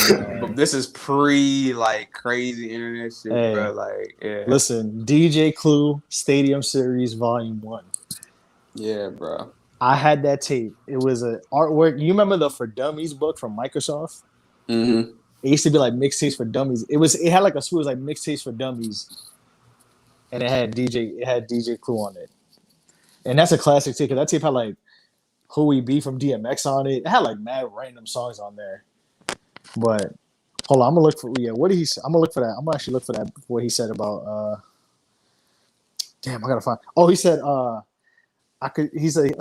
But this is pre like crazy internet shit, Hey, bro. Like, yeah. Listen, DJ Clue Stadium Series Volume 1. Yeah, bro. I had that tape. It was an artwork. You remember the For Dummies book from Microsoft? Mm-hmm. It used to be like mixtapes for dummies. It had like a school, it was like mixtapes for dummies, and it had DJ Clue on it. And that's a classic tape because that tape had like Who We Be from DMX on it. It had like mad random songs on there. But hold on, I'm gonna look for what did he say? I'm gonna look for that. I'm gonna actually look for that what he said about damn, I gotta find he said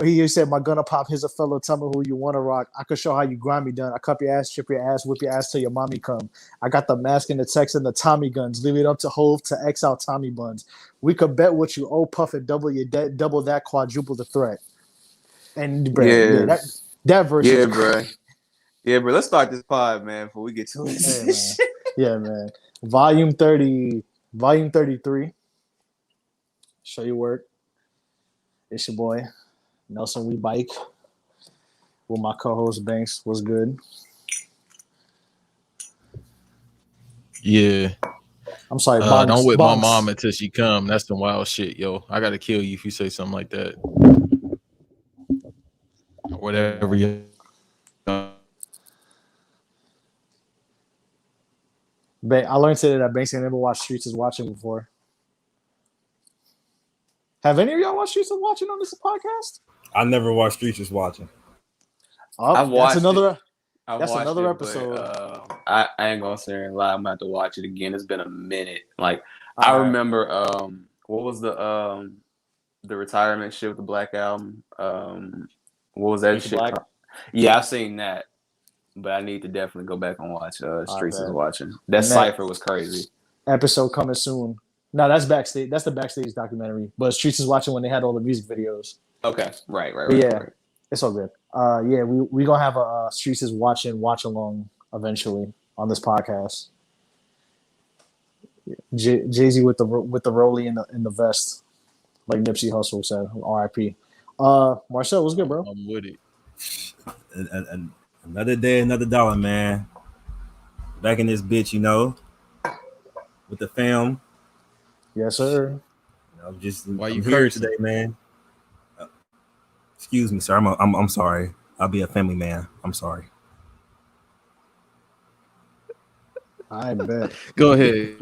he said my gonna pop, here's a fellow, tell me who you wanna rock. I could show how you grind me done. I cup your ass, chip your ass, whip your ass till your mommy come. I got the mask and the text and the Tommy guns. Leave it up to Hove to X out Tommy buns. We could bet what you owe, puff and double your debt, double that, quadruple the threat. And bro, that verse is bro. Yeah, bro. Let's start this pod, man, before we get to it. Hey, man. Yeah, man. Volume 33. Show your work. It's your boy, Nelson We Bike. With my co-host Banks. What's good? Yeah. I'm sorry, don't whip my mom until she come. That's some wild shit, yo. I gotta kill you if you say something like that. Or whatever you. I learned today that Banks ain't never watched Streets is Watching before. Have any of y'all watched Streets is Watching on this podcast? I never watched Streets is Watching. I've watched that's another it, episode. But, I ain't gonna say and lie. I'm about to watch it again. It's been a minute. Like I remember, what was the retirement shit with the Black album? What was that shit? Yeah, I've seen that, but I need to definitely go back and watch Streets is Watching. That cipher was crazy. Episode coming soon. No, that's backstage. That's the backstage documentary. But Streets is Watching when they had all the music videos. Okay, right. It's all good. We gonna have a Streets is Watching watch along eventually on this podcast. Jay-Z with the rollie in the vest, like Nipsey Hussle said. R.I.P. Marcel, what's good, bro? I'm with it. And another day, another dollar, man. Back in this bitch, with the fam. Yes, sir. I'm here today, man. Excuse me, sir. I'm sorry. I'll be a family man. I'm sorry. I bet. Go ahead.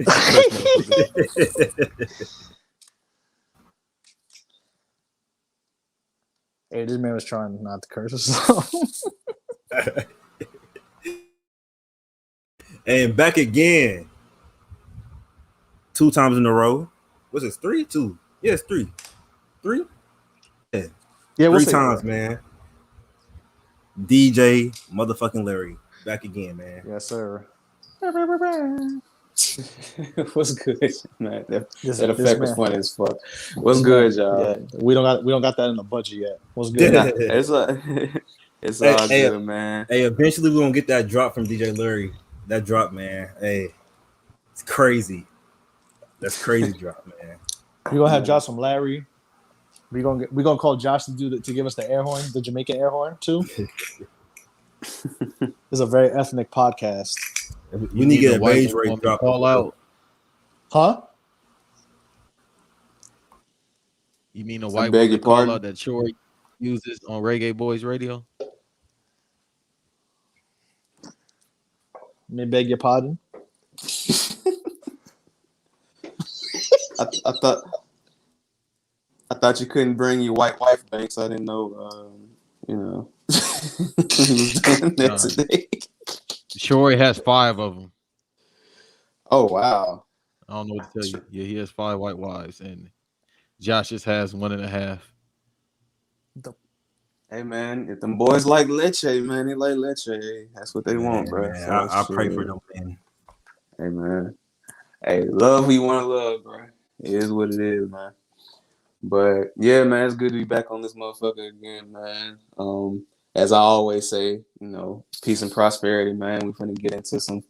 Hey, this man was trying not to curse us. And back again. 2 times in a row. Was it 3? 2? Yes, 3. 3? Yeah, 3 times, man. DJ motherfucking Larry. Back again, man. Yes, sir. What's good, man? That effect was funny as fuck. What's good, y'all? Yeah, we don't got that in the budget yet. What's good? It's all good, man. Hey, eventually we're gonna get that drop from DJ Larry. That drop, man. Hey, it's crazy. That's crazy drop, man. We're gonna have Josh from Larry. We're gonna call Josh to give us the air horn, the Jamaican air horn too. This is a very ethnic podcast. We need to get a rage rate drop. Call out. Huh? You mean a white woman call out that Troy uses on Reggae Boys Radio? May beg your pardon. I thought you couldn't bring your white wife back, so I didn't know. He was doing that today. Troy has 5 of them. Oh wow! I don't know what to tell you. Yeah, he has 5 white wives, and Josh just has 1.5. Hey man, if them boys like leche, man, they like leche. That's what they want, bro. So I pray for them, man. Hey man, hey, love who you want to love, bro. It is what it is, man. But yeah, man, it's good to be back on this motherfucker again, man. As I always say, peace and prosperity, man. We're finna get into some.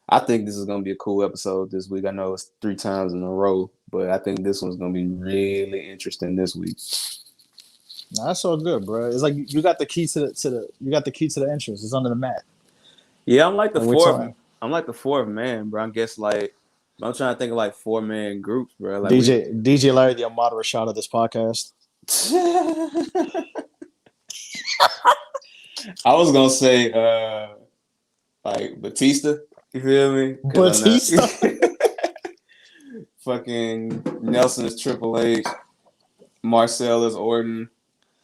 I think this is gonna be a cool episode this week. I know it's 3 times in a row, but I think this one's gonna be really interesting this week. Nah, that's all good, bro. It's like you got the key to the entrance. It's under the mat. Yeah, I'm like the I'm like the fourth man, bro. I guess like I'm trying to think of like 4-man groups, bro. Like DJ Larry, the moderate shot of this podcast. I was gonna say like Batista. You feel me? Batista. Fucking Nelson is Triple H. Marcel is Orton.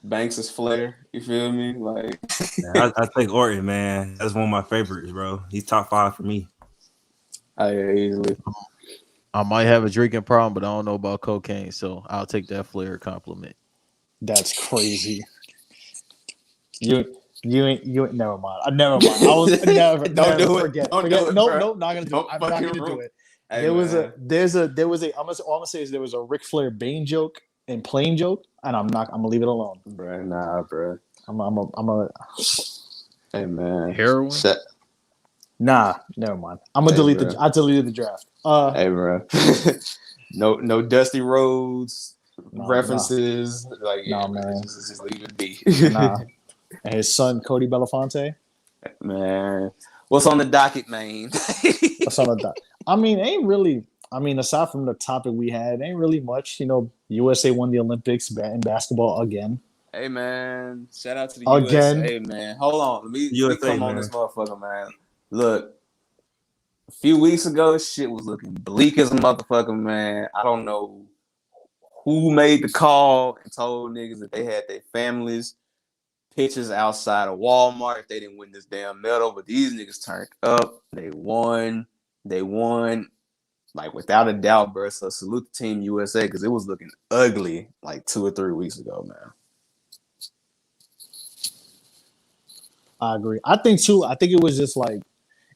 Banks is Flair. You feel me? Like I think Orton, man. That's one of my favorites, bro. He's top 5 for me. Easily. I might have a drinking problem, but I don't know about cocaine, so I'll take that Flair compliment. That's crazy. You ain't never mind. Never mind. I was never Don't do it. Forget. Don't forget. do it, No, bro. not gonna do it. I'm not gonna do it. Hey, there was a I'm gonna say is there was a Ric Flair Bane joke and Plain joke, and I'm gonna leave it alone. Bro, nah, bro. I'm a Hey man. Heroin? Nah, never mind. I deleted the draft. Hey bro. no Dusty Rhodes references. Nah. Like nah, man. Just leave it be. Nah. And his son Cody Belafonte. Man. What's on the docket, man? What's on the docket? I mean, aside from the topic we had, ain't really much. You know, USA won the Olympics in basketball again. Hey man, shout out to the again. USA, man. Hold on, let me come on this motherfucker, man. Look, a few weeks ago, shit was looking bleak as a motherfucker, man. I don't know who made the call and told niggas that they had their families pictures outside of Walmart if they didn't win this damn medal, but these niggas turned up. They won, like without a doubt, bro. So salute the Team USA because it was looking ugly like 2 or 3 weeks ago, man. I agree. I think it was just like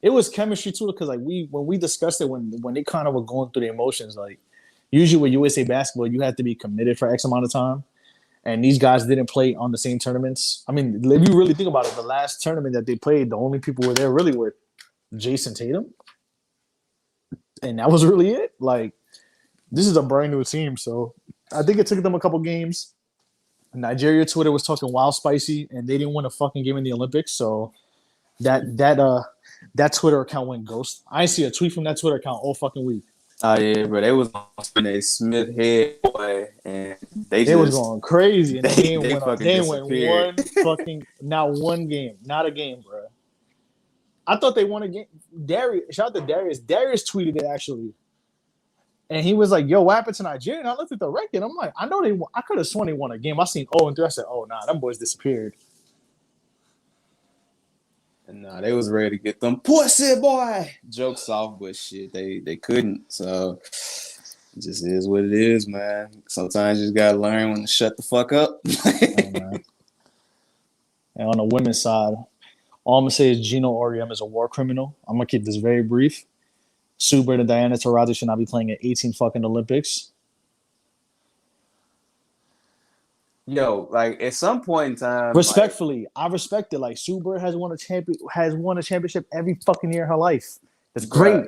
it was chemistry too, because like when we discussed it when they kind of were going through the emotions, like usually with USA basketball, you have to be committed for X amount of time. And these guys didn't play on the same tournaments. I mean, if you really think about it, the last tournament that they played, the only people who were there really were Jason Tatum. And that was really it. Like, this is a brand new team. So I think it took them a couple games. Nigeria Twitter was talking wild spicy, and they didn't win a fucking game in the Olympics. So that Twitter account went ghost. I see a tweet from that Twitter account all fucking week. Oh yeah, bro. They was on a Smith head boy, and they was going crazy. And they went not one game, not a game, bro. I thought they won a game. Shout out to Darius. Darius tweeted it actually, and he was like, "Yo, what happened to Nigeria?" And I looked at the record. I'm like, I know they won. I could have sworn they won a game. I seen 0-3. I said, "Oh nah, them boys disappeared." And they was ready to get them pussy boy jokes off, but shit, they couldn't. So it just is what it is, man. Sometimes you just gotta learn when to shut the fuck up. And on the women's side, all I'm gonna say is Gino Auriemma is a war criminal. I'm gonna keep this very brief. Sue Bird and Diana Taurasi should not be playing at 18 fucking Olympics. Yo, like at some point in time, respectfully, I respect it. Like Sue Bird has won a championship every fucking year in her life. It's great.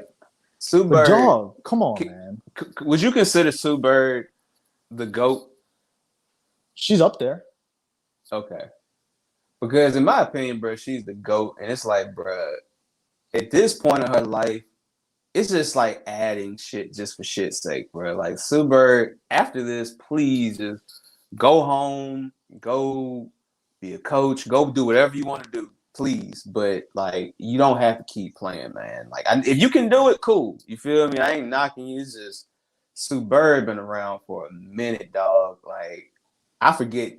Sue Bird, dog, come on, man. Would you consider Sue Bird the GOAT? She's up there. Okay, because in my opinion, bro, she's the GOAT, and it's like, bro, at this point in her life, it's just like adding shit just for shit's sake, bro. Like Sue Bird, after this, please just go home, go be a coach, go do whatever you want to do, please. But like, you don't have to keep playing, man. Like, if you can do it, cool. You feel me? I ain't knocking you. It's just Sue Bird been around for a minute, dog. Like,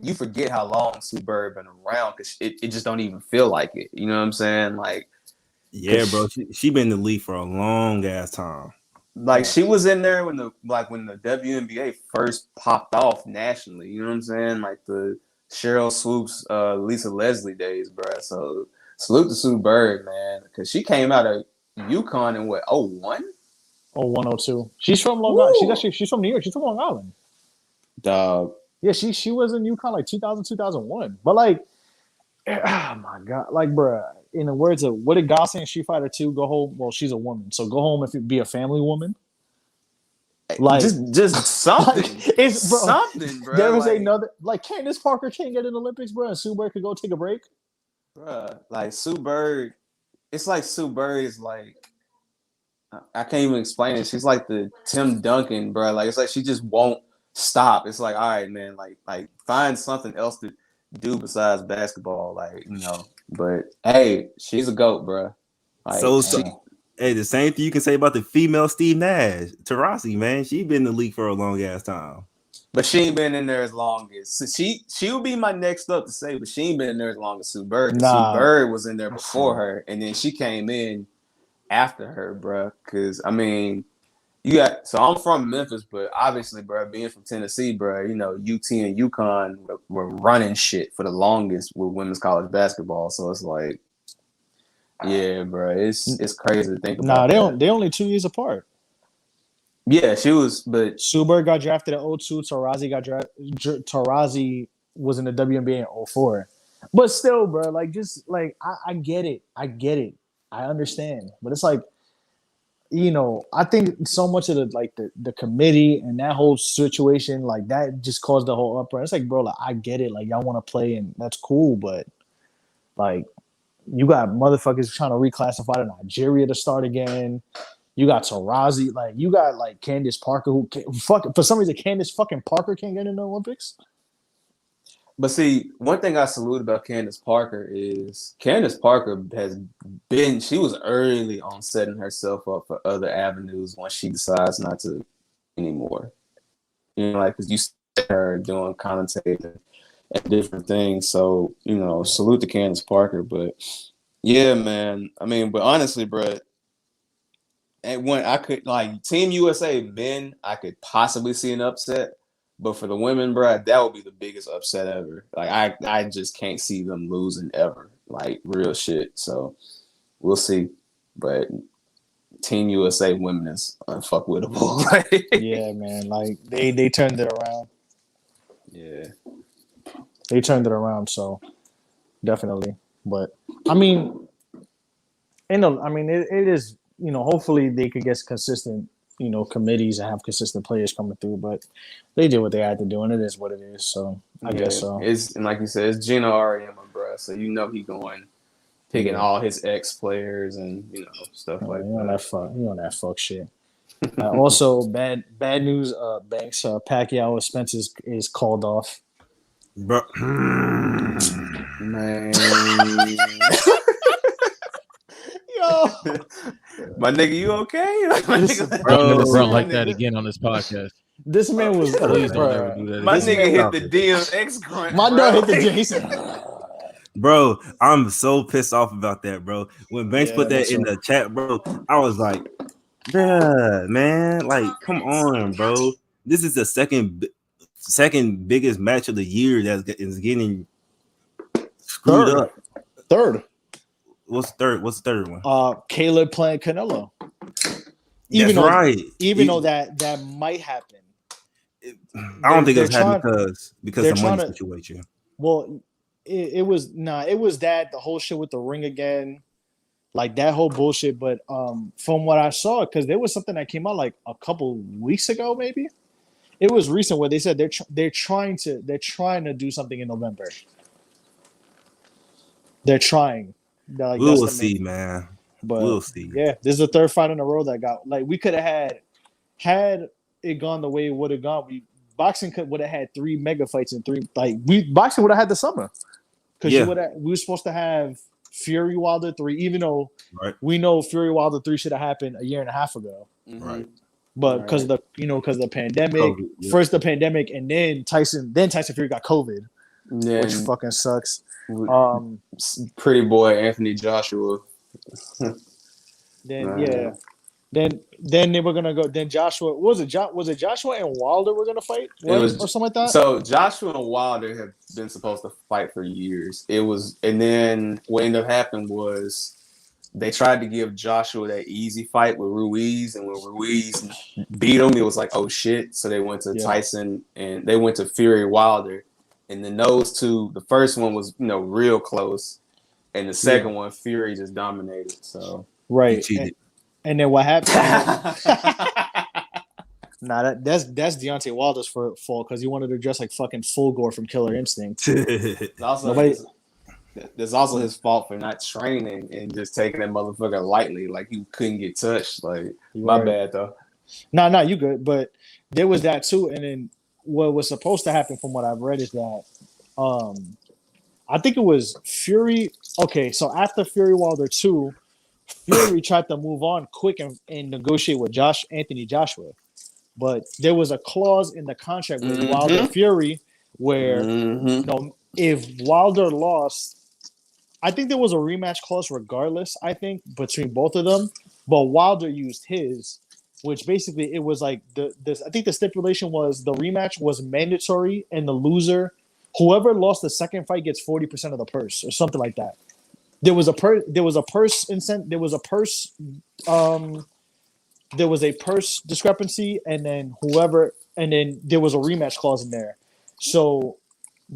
you forget how long Sue Bird been around because it just don't even feel like it. You know what I'm saying? Like, yeah, bro. She been in the league for a long ass time. Like she was in there when the WNBA first popped off nationally. You know what I'm saying? Like the Cheryl Swoops, Lisa Leslie days, bro. So salute to Sue Bird, man, because she came out of UConn in what 01? 0102. She's from Long Island. She's from New York. She's from Long Island. Dog. Yeah, she was in UConn like 2000, 2001. But like, oh my god, like, bro. In the words of what did God say in Street Fighter 2? Go home. Well, she's a woman, so go home if you be a family woman. Like just something. Like, it's bro, something, bro. There was another like Candace Parker can't get in the Olympics, bro, and Sue Bird could go take a break. Bro, like Sue Bird, it's like Sue Bird is like I can't even explain it. She's like the Tim Duncan, bro. Like it's like she just won't stop. It's like, all right, man, like find something else to do besides basketball, like, you know. But hey, she's a GOAT, bro. Like, hey, the same thing you can say about the female Steve Nash, Taurasi, man. She been in the league for a long ass time. But she ain't been in there as long as she would be my next up to say, but she ain't been in there as long as Sue Bird. Sue Bird was in there before her, and then she came in after her, bro. Because I mean, so I'm from Memphis, but obviously, bro, being from Tennessee, bro, you know, UT and UConn were running shit for the longest with women's college basketball. So it's like, yeah, bro, it's crazy to think about. They only 2 years apart. Yeah, she was, but Sue Bird got drafted in 2002. Taurasi was in the WNBA in 2004. But still, bro, like just like I get it. I understand. But it's like, you know, I think so much of the committee and that whole situation, like that just caused the whole uproar. It's like, bro, like I get it. Like y'all want to play and that's cool, but like you got motherfuckers trying to reclassify to Nigeria to start again. You got Taurasi, like you got like Candace Parker, for some reason Candace fucking Parker can't get in the Olympics. But see, one thing I salute about Candace Parker is Candace Parker she was early on setting herself up for other avenues once she decides not to anymore. You know, like because you see her doing commentating and different things. So, you know, salute to Candace Parker. But yeah, man. I mean, but honestly, bro. And when I could like Team USA men, I could possibly see an upset, but for the women, bro, that would be the biggest upset ever. Like I just can't see them losing ever, like real shit. So we'll see, but Team USA women is unfuckwittable. Yeah, man, like they turned it around. Yeah, they turned it around. So definitely, but I mean, it is. You know, hopefully they could get consistent, you know, committees and have consistent players coming through. But they did what they had to do, and it is what it is. So I guess so. And like you said, it's Gino Auriemma, bro. So you know he going picking all his ex players and you know stuff like that. You know that fuck shit. Also, bad news. Banks Pacquiao Spence is called off. Bro, man. Yo, my nigga, you okay? Like, my nigga, never run like that again on this podcast. This man was. Please don't ever do that. My nigga hit the DMX grunt. My dog hit the Jason. Bro, I'm so pissed off about that, bro. When Banks put that in the chat, bro, I was like, bruh, man, like, come on, bro. This is the second biggest match of the year that is getting screwed up. Third. What's the third one? Caleb playing Canelo. Even though that might happen. I don't think it's happened because of money situation. Well, it was that the whole shit with the ring again, like that whole bullshit. But from what I saw, because there was something that came out like a couple weeks ago, maybe it was recent where they said they're trying to do something in November. They're trying. Like, we'll see, man. But we'll see. Yeah, this is the third fight in a row that got like we could have had it gone the way it would have gone. Boxing would have had 3 mega fights in 3. Like boxing would have had the summer because we were supposed to have Fury Wilder 3, even though we know Fury Wilder 3 should have happened a year and a half ago. Right. But because of the pandemic, COVID, first the pandemic, and then Tyson Fury got COVID, which fucking sucks. Pretty boy Anthony Joshua. Then they were gonna go. Then Joshua was it Joshua and Wilder were gonna fight or something like that. So Joshua and Wilder have been supposed to fight for years. And then what ended up happening was they tried to give Joshua that easy fight with Ruiz, and when Ruiz beat him, it was like, oh shit. So they went to Tyson and they went to Fury Wilder. And then those two, the first one was, you know, real close. And the second one, Fury just dominated. So right. And then what happened? That's Deontay Wilder's fault because he wanted to dress like fucking Fulgore from Killer Instinct. there's also his fault for not training and just taking that motherfucker lightly. Like he couldn't get touched. Like my bad though. No, you good. But there was that too. And then what was supposed to happen from what I've read is that I think it was Fury. Okay, so after Fury Wilder 2, Fury tried to move on quick and negotiate with Anthony Joshua. But there was a clause in the contract with Wilder Fury where if Wilder lost, I think there was a rematch clause regardless, I think, between both of them. But Wilder used his, which basically it was like I think the stipulation was the rematch was mandatory and the loser, whoever lost the second fight gets 40% of the purse or something like that. There was a purse discrepancy, and then there was a rematch clause in there. So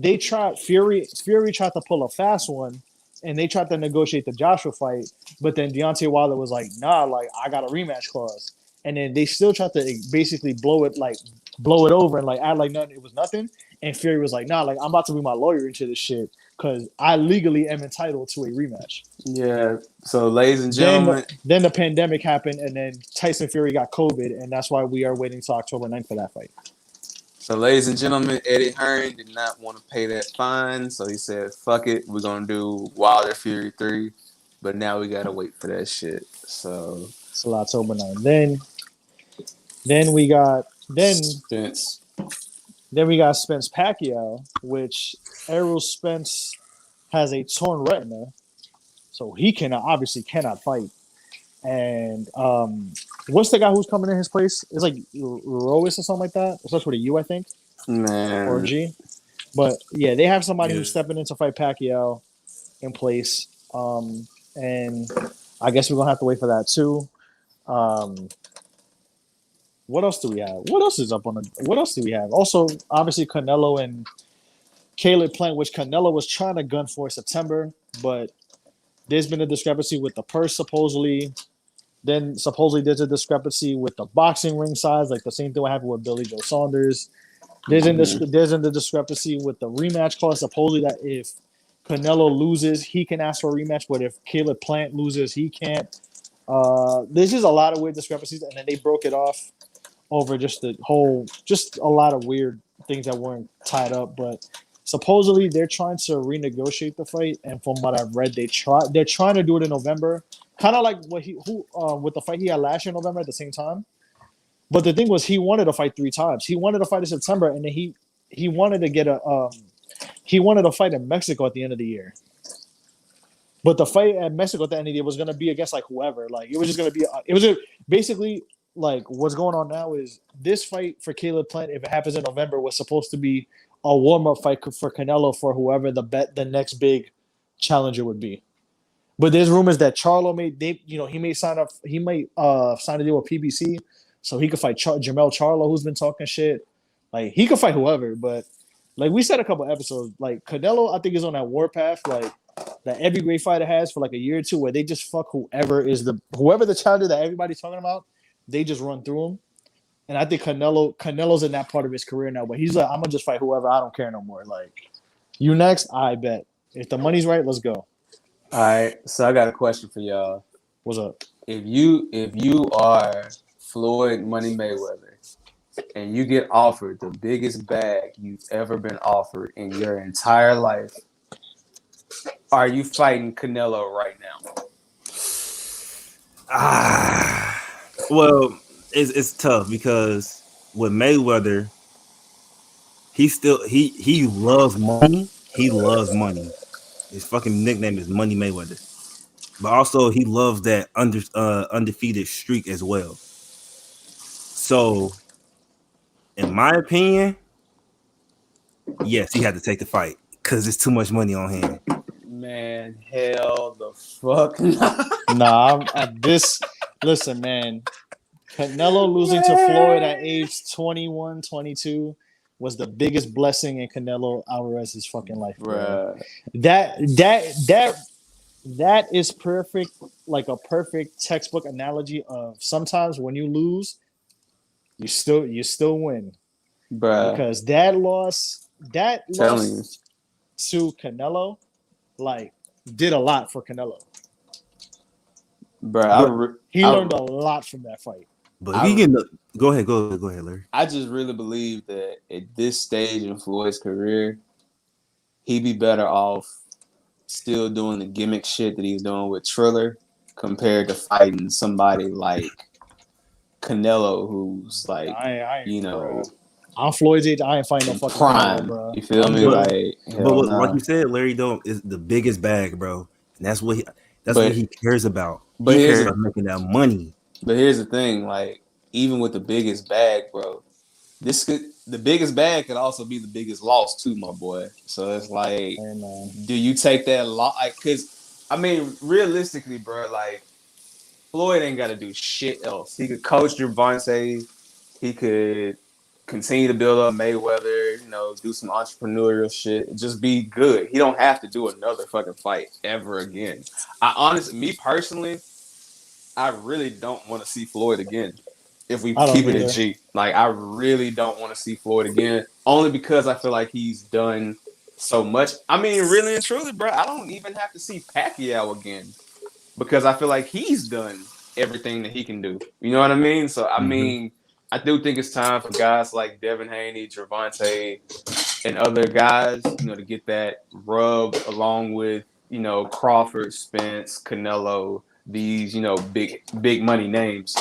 Fury tried to pull a fast one, and they tried to negotiate the Joshua fight, but then Deontay Wilder was like, nah, like I got a rematch clause. And then they still tried to basically blow it over and like act like nothing, it was nothing. And Fury was like, nah, like I'm about to bring my lawyer into this shit because I legally am entitled to a rematch. Yeah. So, ladies and gentlemen, then the pandemic happened, and then Tyson Fury got COVID, and that's why we are waiting till October 9th for that fight. So, ladies and gentlemen, Eddie Hearn did not want to pay that fine, so he said, "Fuck it, we're gonna do Wilder Fury 3." But now we gotta wait for that shit. So it's October 9th. Then we got Spence. Then we got Spence Pacquiao, which Errol Spence has a torn retina, so he obviously cannot fight. And what's the guy who's coming in his place? It's like Rois or something like that. It starts with a U, I think. Man. Or a G. But yeah, they have somebody who's stepping in to fight Pacquiao in place. And I guess we're gonna have to wait for that too. What else do we have? What else do we have? Also, obviously Canelo and Caleb Plant, which Canelo was trying to gun for September, but there's been a discrepancy with the purse supposedly. Then supposedly there's a discrepancy with the boxing ring size, like the same thing what happened with Billy Joe Saunders. There's in the discrepancy with the rematch clause. Supposedly that if Canelo loses, he can ask for a rematch, but if Caleb Plant loses, he can't. There's just a lot of weird discrepancies, and then they broke it off over just a lot of weird things that weren't tied up. But supposedly they're trying to renegotiate the fight, and from what I've read, they're trying to do it in November, kind of like with the fight he had last year in November at the same time. But the thing was, he wanted to fight 3 times. He wanted to fight in September, and then he wanted to get he wanted to fight in Mexico at the end of the year. But the fight at Mexico at the end of the year was going to be against like whoever. Like it was just going to be basically like what's going on now is this fight for Caleb Plant, if it happens in November, was supposed to be a warm-up fight for Canelo for whoever the next big challenger would be. But there's rumors that Charlo he may sign a deal with PBC so he could fight Jamel Charlo, who's been talking shit. Like he could fight whoever, but like we said a couple episodes, like Canelo, I think is on that warpath, like that every great fighter has for like a year or two, where they just fuck whoever the challenger that everybody's talking about, they just run through him. And I think Canelo's in that part of his career now, but he's like, I'm gonna just fight whoever. I don't care no more. Like, you next, I bet. If the money's right, let's go. All right. So I got a question for y'all. What's up? If you are Floyd Money Mayweather and you get offered the biggest bag you've ever been offered in your entire life, are you fighting Canelo right now? Well, it's tough because with Mayweather, he loves money. He loves money. His fucking nickname is Money Mayweather. But also he loves that undefeated streak as well. So, in my opinion, yes, he had to take the fight because there's too much money on hand. Man, hell the fuck Listen, man. Canelo losing to Floyd at age 21, 22 was the biggest blessing in Canelo Alvarez's fucking life, bro. That is perfect, like a perfect textbook analogy of sometimes when you lose, you still win, bro. Because that loss to Canelo like did a lot for Canelo. Bro, he learned a lot from that fight. But if he can go ahead, Larry. I just really believe that at this stage in Floyd's career, he'd be better off still doing the gimmick shit that he's doing with Triller compared to fighting somebody like Canelo, who's like, I'm Floyd's age. I ain't fighting no fucking prime, Canelo, bro. You feel me? Like you said, Larry is the biggest bag, bro. And that's what he cares about. But he cares about making that money. But here's the thing, like, even with the biggest bag, bro, the biggest bag could also be the biggest loss too, my boy. So it's like, do you take that loss? Because I mean, realistically, bro, like Floyd ain't got to do shit else. He could coach Gervonta. He could continue to build up Mayweather. Do some entrepreneurial shit. Just be good. He don't have to do another fucking fight ever again. Me personally, I really don't want to see Floyd again. If we keep it a G, like I really don't want to see Floyd again. Only because I feel like he's done so much. I mean, really and truly, bro, I don't even have to see Pacquiao again because I feel like he's done everything that he can do. You know what I mean? So I mean, I do think it's time for guys like Devin Haney, Gervonta, and other guys, to get that rub along with Crawford, Spence, Canelo. These, big money names.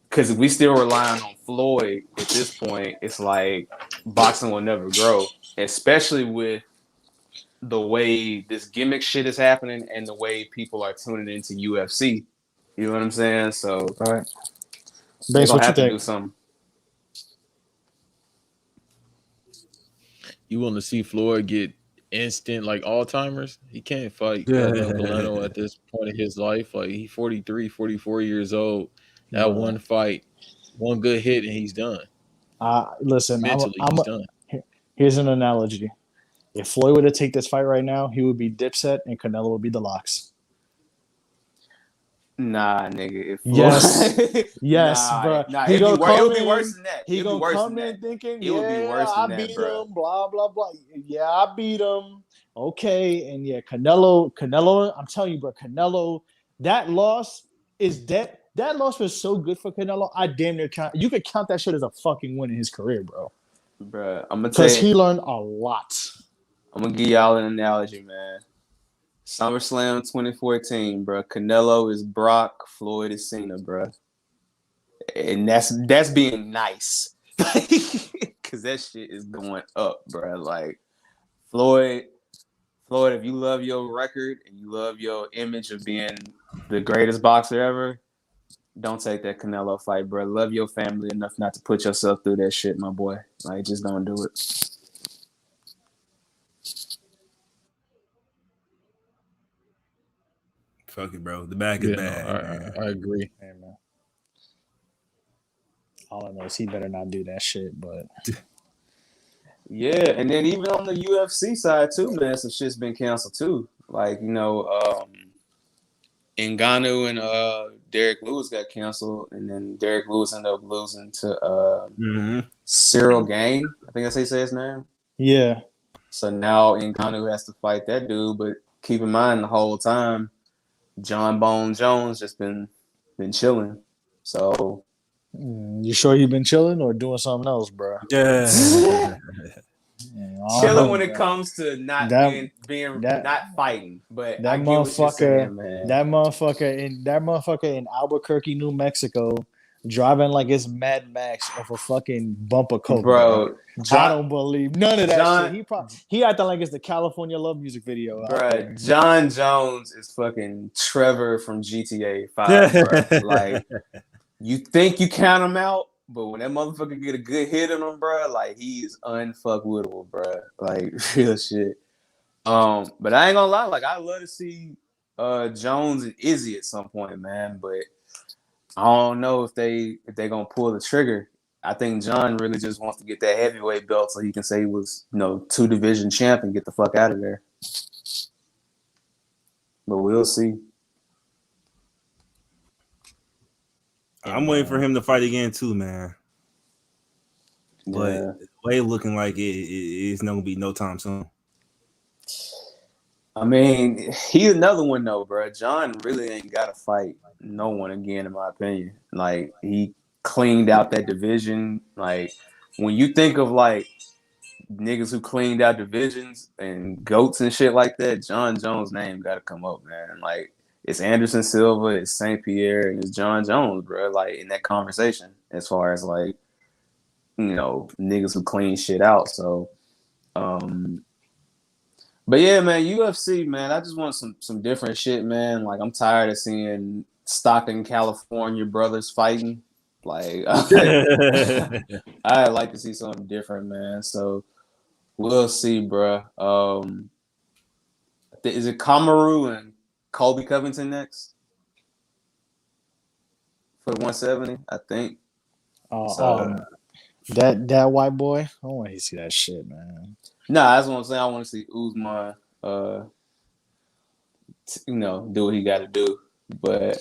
Because if we still relying on Floyd at this point, it's like boxing will never grow, especially with the way this gimmick shit is happening and the way people are tuning into UFC. You know what I'm saying? So, right. They're going to have to do something. You want to see Floyd get instant like Alzheimer's? He can't fight Galeno at this point in his life. Like he's 43, 44 years old. That one fight, one good hit, and he's done. Listen, mentally, he's done. Here's an analogy. If Floyd were to take this fight right now, he would be Dipset and Canelo would be the Locks. Nah, nigga. Yes, bro. Nah, it would be worse than that. He gonna come in thinking, it would be worse than that, bro. Him, blah blah blah. Yeah, I beat him. Okay, and yeah, Canelo. I'm telling you, bro, Canelo. That loss is dead. That loss was so good for Canelo. I damn near count. You could count that shit as a fucking win in his career, bro. Bro, I'm gonna tell you, because he learned a lot. I'm gonna give y'all an analogy, man. SummerSlam 2014, bro. Canelo is Brock, Floyd is Cena, bro. And that's being nice. Cause that shit is going up, bro. Like Floyd, if you love your record and you love your image of being the greatest boxer ever, don't take that Canelo fight, bro. Love your family enough not to put yourself through that shit, my boy. Like, just don't do it. Fuck it, bro. The bag is bad. I agree. Hey, man. All I know is he better not do that shit, but yeah, and then even on the UFC side too, man, some shit's been canceled too. Like, Ngannou and Derek Lewis got canceled, and then Derek Lewis ended up losing to Cyril Gane. I think that's how you say his name. Yeah. So now Ngannou has to fight that dude, but keep in mind the whole time, John Bone Jones just been chilling. So you sure he been chilling or doing something else, bro? Yeah. Chilling when it comes to not fighting, but that motherfucker in Albuquerque, New Mexico, driving like it's Mad Max off a fucking bumper coke, bro. I don't believe none of that shit. He acting like it's the California Love music video, bro. John Jones is fucking Trevor from GTA 5, bro. Like, you think you count him out, but when that motherfucker get a good hit on him, bro, like, he is unfuckwittable, bro. Like, real shit. But I ain't gonna lie, like, I'd love to see Jones and Izzy at some point, man. But I don't know if they gonna pull the trigger. I think John really just wants to get that heavyweight belt so he can say he was, 2-division champ and get the fuck out of there. But we'll see. I'm waiting for him to fight again too, man. But the way looking like it's not gonna be no time soon. I mean, he's another one though, bro. John really ain't got to fight no one again, in my opinion. Like he cleaned out that division. Like when you think of like niggas who cleaned out divisions and goats and shit like that, John Jones' name got to come up, man. Like it's Anderson Silva, it's St. Pierre, and it's John Jones, bro. Like in that conversation, as far as like niggas who clean shit out. So, but yeah, man, UFC, man, I just want some different shit, man. Like I'm tired of seeing Stockton, California brothers fighting. Like I'd like to see something different, man. So we'll see, bro. Is it Kamaru and Colby Covington next for the 170? I think. That white boy. I don't want to see that shit, man. Nah, that's what I'm saying. I want to see Usman, do what he got to do. But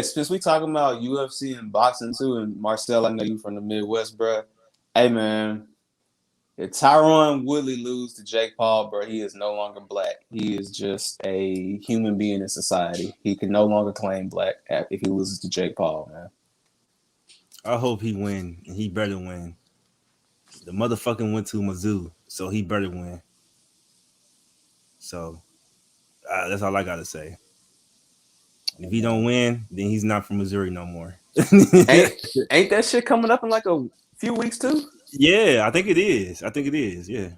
since we talking about UFC and boxing too, and Marcel, I know you from the Midwest, bro. Hey, man, if Tyron Woodley lose to Jake Paul, bro, he is no longer black. He is just a human being in society. He can no longer claim black if he loses to Jake Paul, man. I hope he win, and he better win. The motherfucking went to Mizzou, so he better win. So that's all I gotta say. If he don't win, then he's not from Missouri no more. ain't that shit coming up in like a few weeks too? Yeah, I think it is. Yeah.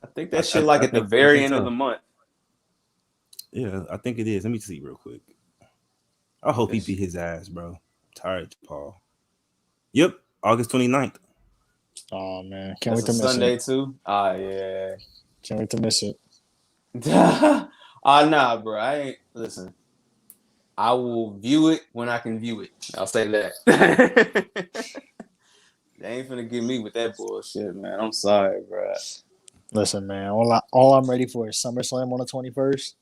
I think that shit like at the very end of the month. Yeah, I think it is. Let me see real quick. I hope he beat his ass, bro. I'm tired of Paul. Yep, August 29th. Oh man, can't wait to miss Sunday it. too. Yeah. Can't wait to miss it. Nah, bro. I ain't listen. I will view it when I can view it. I'll say that. They ain't finna get me with that bullshit, man. I'm sorry, bro. Listen, man. All I'm ready for is SummerSlam on the 21st.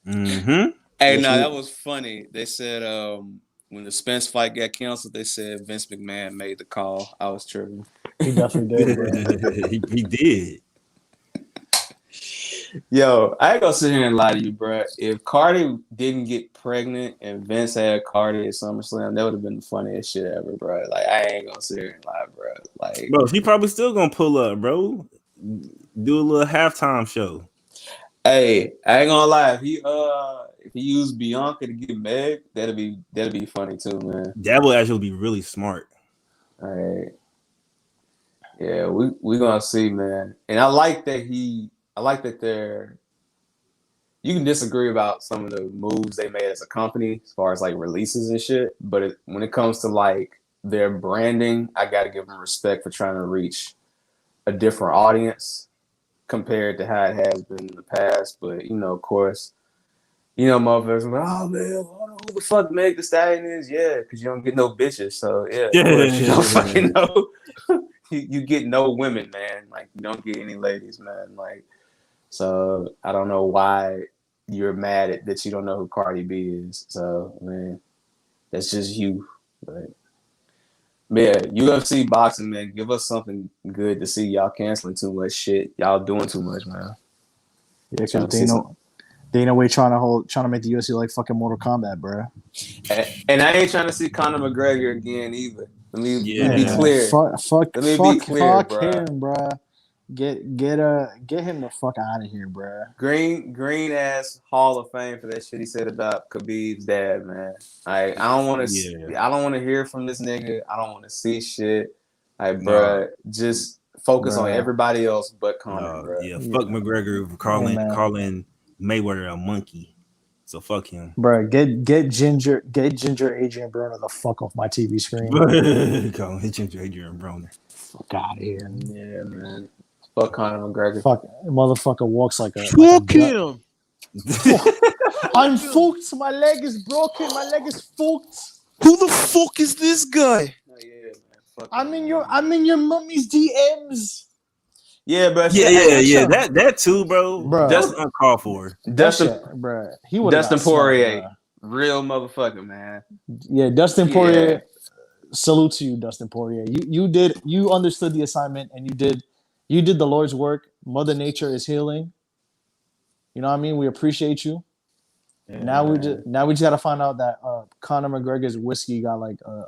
Mm-hmm. Hey, that was funny. They said when the Spence fight got canceled, they said Vince McMahon made the call. I was tripping. He definitely did, bro. he did. Yo, I ain't gonna sit here and lie to you, bro. If Cardi didn't get pregnant and Vince had Cardi at SummerSlam, that would have been the funniest shit ever, bro. Like, I ain't gonna sit here and lie, bro. Like, bro, he probably still gonna pull up, bro. Do a little halftime show. Hey, I ain't gonna lie. If he used Bianca to get Meg, that'd be funny too, man. That would actually be really smart. All right. Yeah, we gonna see, man. And I like that they're. You can disagree about some of the moves they made as a company, as far as like releases and shit. But when it comes to like their branding, I gotta give them respect for trying to reach a different audience compared to how it has been in the past. But of course, motherfuckers like, oh man, I don't know who the fuck Meg Thee Stallion is. Yeah, because you don't get no bitches. So yeah, of course you don't fucking know. You get no women, man. Like you don't get any ladies, man. Like, so I don't know why you're mad at that you don't know who Cardi B is. So man, that's just you. But yeah, UFC boxing, man. Give us something good to see. Y'all canceling too much shit. Y'all doing too much, man. Yeah, because Dana White trying to make the UFC like fucking Mortal Kombat, bro. And I ain't trying to see Conor McGregor again either. Let me be clear. Fuck him, bro. Get him the fuck out of here, bro. Green ass Hall of Fame for that shit he said about Khabib's dad, man. I don't want to. I don't want to hear from this nigga. I don't want to see shit. Bro, just focus on everybody else but Conor, bro. Yeah, fuck McGregor calling Mayweather a monkey. So fuck him, bro. Get Ginger Adrian Broner the fuck off my TV screen. Call him Ginger Adrian Broner. Fuck out of here. Yeah, man. Fuck Conor McGregor. Fuck, motherfucker walks like a. Fuck him. I'm fucked. My leg is broken. My leg is fucked. Who the fuck is this guy? Oh, yeah, man. I'm in your mommy's DMs. Yeah, bro. Yeah. That too, bro. That's uncalled for. Dustin Poirier, real motherfucker, man. Yeah, Dustin Poirier. Salute to you, Dustin Poirier. You understood the assignment and you did the Lord's work. Mother Nature is healing. You know what I mean? We appreciate you. Yeah, Now man. we just gotta find out that Conor McGregor's whiskey got like a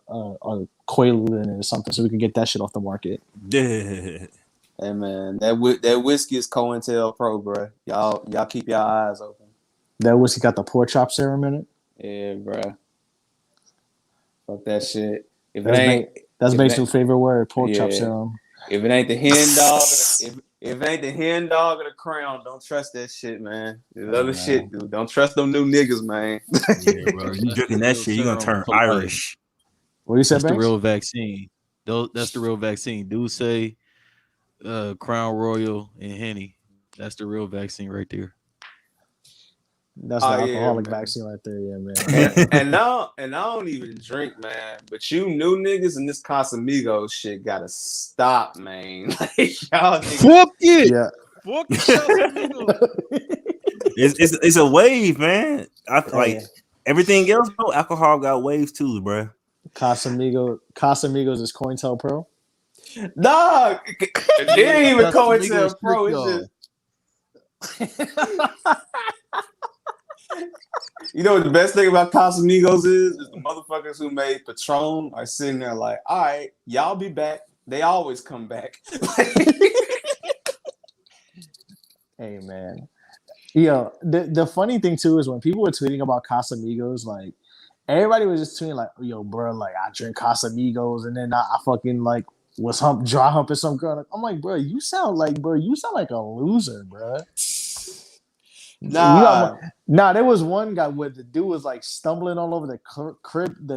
coil in it or something, so we can get that shit off the market. Yeah. Hey man, that whiskey is COINTELPRO, bro. Y'all keep your eyes open. That whiskey got the pork chop serum in it. Yeah, bro. Fuck that shit. If it That's ain't, Bank. That's if it Bank's new ain't, favorite word, pork chop yeah. serum. If it ain't the hen dog, if it ain't the hen dog or the crown, don't trust that shit, man. The Hey, other shit, man. dude, don't trust them new niggas, man. Yeah, bro. You That's drinking the that real shit, you gonna serum turn for life. Irish. What you said, That's the Banks? real vaccine. That's the real vaccine. Do say Crown Royal and Henny. That's the real vaccine right there. That's the Oh yeah, alcoholic man. vaccine right there, yeah, man. And I don't even drink, man. But you new niggas and this Casamigos shit gotta stop, man. Like y'all niggas. Fuck it. Yeah. Fuck the Casamigos. It's a wave, man. Like Hey, everything else, though, alcohol got waves too, bro. Casamigos is COINTELPRO. Dog, it ain't even Casamigos trick COINTELPRO. It's y'all. just you know what the best thing about Casamigos is the motherfuckers who made Patron are sitting there like, all right, y'all be back. They always come back. Hey, man. Yo, the funny thing too is when people were tweeting about Casamigos, like everybody was just tweeting like, "Yo, bro, like I drink Casamigos, and then I fucking like was dry humping some girl." Like, I'm like, bro, you sound like a loser, bro. You Nah, got there was one guy where the dude was like stumbling all over the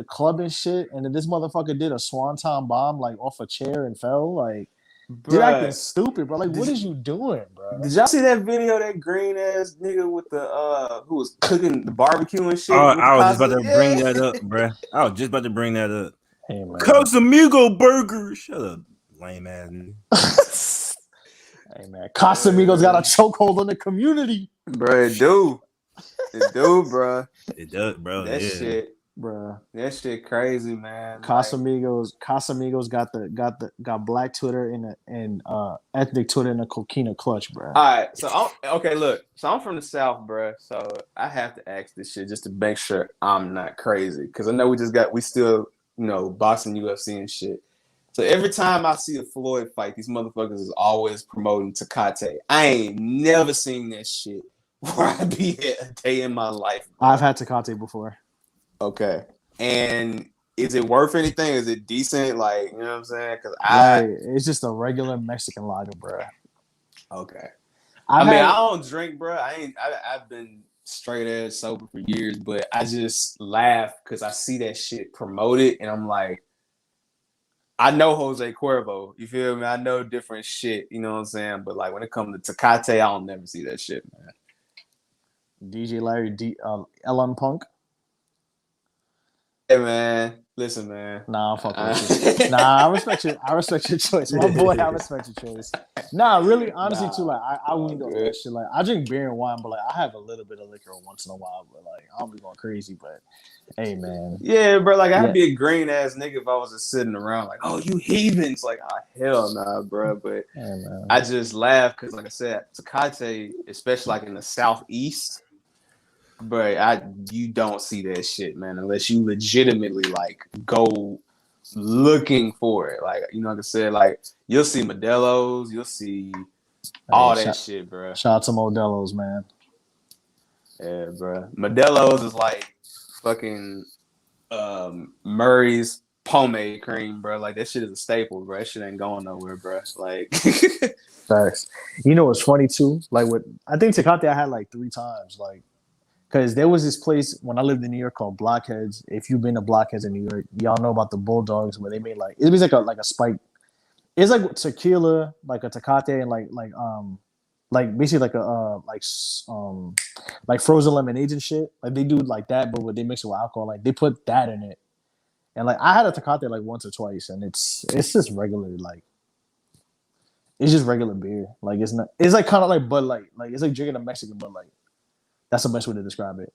club and shit, and then this motherfucker did a swanton bomb like off a chair and fell. Like, did acting bruh. stupid, bro. Like, Did, what y- is you doing, bro? did y'all see that video of that green ass nigga with the who was cooking the barbecue and shit with the I was just about Casa? to bring Yeah. that up, bro. I was just about to bring that up. Hey, man. Casamigo burger. Shut up, lame ass nigga. Hey, man. Casamigos got a chokehold on the community, Bruh, it do, bruh. It does, bro. That Yeah. shit, bro. that shit crazy, man. Like, Casamigos got black Twitter and ethnic Twitter in a coquina clutch, bro. all right, so okay, look, so I'm from the South, bruh. So I have to ask this shit just to make sure I'm not crazy, because I know we still, boxing UFC and shit. So every time I see a Floyd fight, these motherfuckers is always promoting Tecate. I ain't never seen that shit where I be a day in my life. Bro. I've had Tecate before. Okay. And is it worth anything? Is it decent? Like, you know what I'm saying? Because It's just a regular Mexican lager, bro. okay. I I don't drink, bro. I've been straight edge sober for years, but I just laugh because I see that shit promoted, and I'm like, I know Jose Cuervo. You feel me? I know different shit. You know what I'm saying? But like when it comes to Tecate, I don't never see that shit, man. DJ Larry Elon Punk. Hey man, listen, man. Nah, I'm fucking with you. Nah, I respect your choice, my boy. I respect your choice. Nah, really, honestly, too. Like, I weaned off that shit. Like, I drink beer and wine, but like, I have a little bit of liquor once in a while. But like, I don't be going crazy. But hey, man. Yeah, bro. Like, I'd Yeah. be a green ass nigga if I was just sitting around like, oh, you heathens. Like, oh, hell nah, bro. But Hey, man. I just laugh because, like I said, Tecate, especially like in the southeast, but you don't see that shit, man, unless you legitimately like go looking for it. Like, like I said, like you'll see Modelo's, you'll see all that shit, bro. Shout out to Modelo's, man. Yeah, bro. Modelo's is like fucking Murray's pomade cream, bro. Like that shit is a staple, bro. That shit ain't going nowhere, bro. Like Facts. You know what's funny too? Like I think Tecate I had like 3 times, like. Because there was this place when I lived in New York called Blockheads. If you've been to Blockheads in New York, y'all know about the Bulldogs where they made it was like a spike. It's like tequila, like a Tecate, and like basically like like frozen lemonades and shit. Like they do like that, but they mix it with alcohol. Like they put that in it, and like I had a Tecate like once or twice, and it's just regular like. It's just regular beer. Like it's not. It's like kind of like Bud Light. Like it's like drinking a Mexican Bud Light. That's the best way to describe it.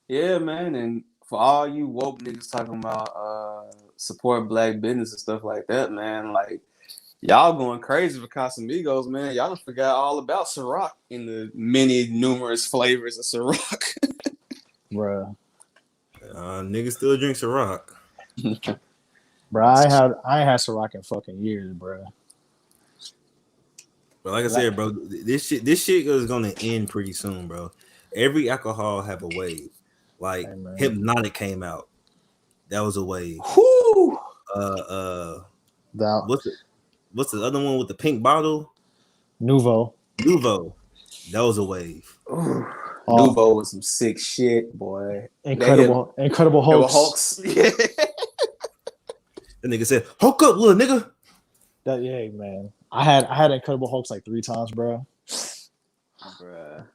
yeah, man. And for all you woke niggas talking about support black business and stuff like that, man, like Y'all going crazy for Casamigos, man. Y'all done forgot all about Ciroc in the many numerous flavors of Ciroc. Bruh. Niggas still drink Ciroc. Bro, I ain't had Ciroc in fucking years, bro. But like I said, bro, this shit is gonna end pretty soon, bro. Every alcohol have a wave. Like Hypnotic came out. That was a wave. Whew. What's the other one with the pink bottle? Nuvo. That was a wave. Nuvo was some sick shit, boy. Incredible Hulks. Yeah. The nigga said, "Hulk up, little nigga." Yeah, man. I had Incredible Hulks like 3 times, bro. Bruh.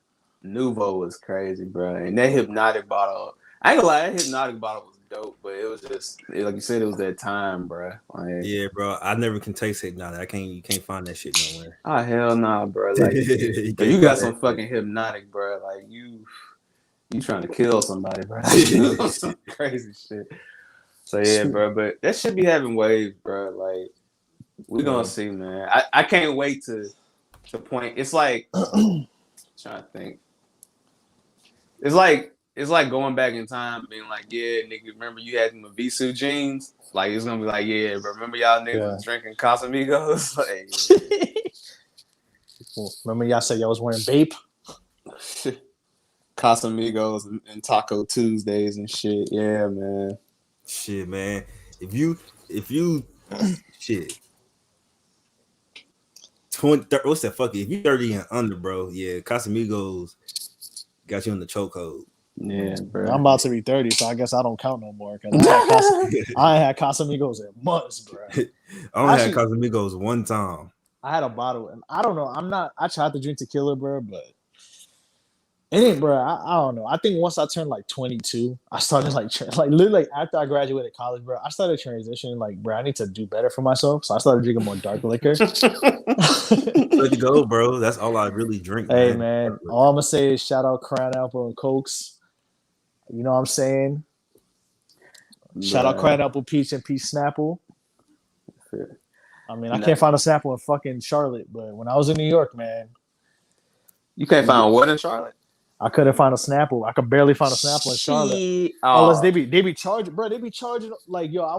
Nuvo was crazy, bro. And that Hypnotic bottle, I ain't gonna lie, that Hypnotic bottle was dope, but it was just like you said, it was that time, bro. Like, yeah, bro. I never can taste Hypnotic. You can't find that shit nowhere. Oh hell nah, bro. Like you got some fucking Hypnotic, bro. Like you trying to kill somebody, bro. Some crazy shit. So yeah, bro. But that should be having waves, bro. Like we gonna see, man. I can't wait to point. It's like trying to think. It's like going back in time, being like, yeah, nigga, remember you had them Visu jeans? Like it's gonna be like, yeah, bro. Remember y'all niggas was drinking Casamigos? Like, remember y'all said y'all was wearing Bape? Casamigos and Taco Tuesdays and shit. Yeah, man. Shit, man. If you shit. 20, what's that fucking? If you 30 and under, bro, yeah, Casamigos got you in the chokehold. Yeah, bro. I'm about to be 30, so I guess I don't count no more because I ain't had Casamigos in months, bro. I only had Casamigos one time. I had a bottle, and I don't know. I tried to drink tequila, bro, but it ain't, bro. I don't know. I think once I turned like 22, I started like literally after I graduated college, bro. I started transitioning. Like, bro, I need to do better for myself, so I started drinking more dark liquor. Let go, bro. That's all I really drink. Hey, man. All I'm gonna say is shout out Crown Apple and Cokes. You know what I'm saying? Shout out Crown Apple Peach and Peach Snapple. I mean, I can't find a Snapple in fucking Charlotte, but when I was in New York, man, you can't find what in Charlotte? I couldn't find a Snapple. I could barely find a Snapple in Charlotte. Unless they be charging, bro. They be charging like, yo. I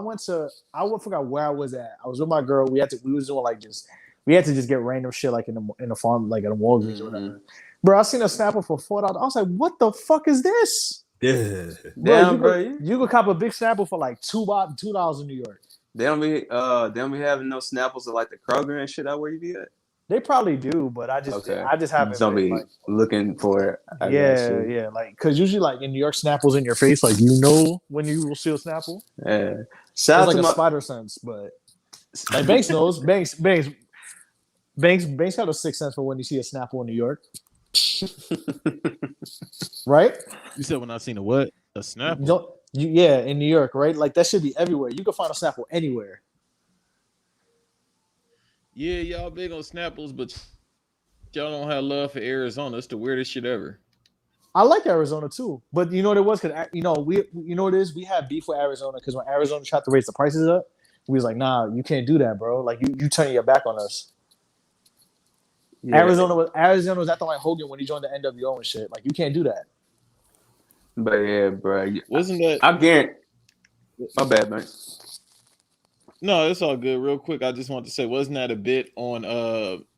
forgot where I was at. I was with my girl. We was doing like just. We had to just get random shit like in the farm, like at a Walgreens or whatever. Bro, I seen a Snapple for $4. I was like, what the fuck is this? Yeah. Bro, you could cop a big Snapple for like $2 in New York. They don't be having no Snapples at like the Kroger and shit out where you be at. They probably do, but I just haven't don't be like, looking for it. Yeah, like because usually like in New York, Snapple's in your face, like you know when you will see a Snapple. Yeah, sounds like a spider sense, but like Banks knows. Banks got a sixth sense for when you see a Snapple in New York, right? You said when I seen a what? A Snapple? Yeah, in New York, right? Like that should be everywhere. You can find a Snapple anywhere. Yeah, y'all big on Snapples, but y'all don't have love for Arizona. It's the weirdest shit ever. I like Arizona too, but you know what it was? Because you know what it is. We had beef with Arizona because when Arizona tried to raise the prices up, we was like, nah, you can't do that, bro. Like you turning your back on us. Yeah. Arizona was acting like Hogan when he joined the NWO and shit. Like you can't do that. But yeah, bro. Wasn't that? I guarantee. My bad, man. No, it's all good. Real quick, I just want to say, wasn't that a bit on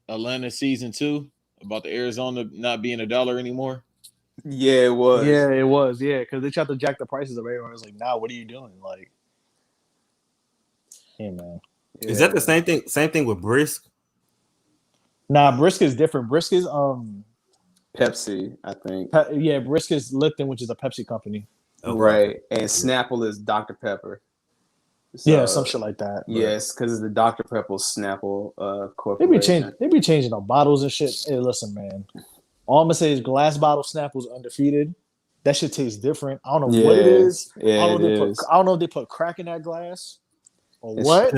Atlanta season 2 about the Arizona not being $1 anymore? Yeah, it was. Yeah, it was. Yeah, because they tried to jack the prices of everyone. Was like, nah, what are you doing? Like, hey, man. Yeah. Is that the same thing? Same thing with Brisk? Nah, Brisk is different. Brisk is Pepsi, I think. Brisk is Lipton, which is a Pepsi company. Okay. Right, and Snapple is Dr. Pepper. So, yeah, some shit like that. Yes, because it's the Dr. Pepper Snapple corporation. They be changing the bottles and shit. Hey, listen, man. All I'm gonna say is glass bottle Snapple's undefeated. That shit tastes different. I don't know what it is. Yeah, I don't know if they put crack in that glass or what.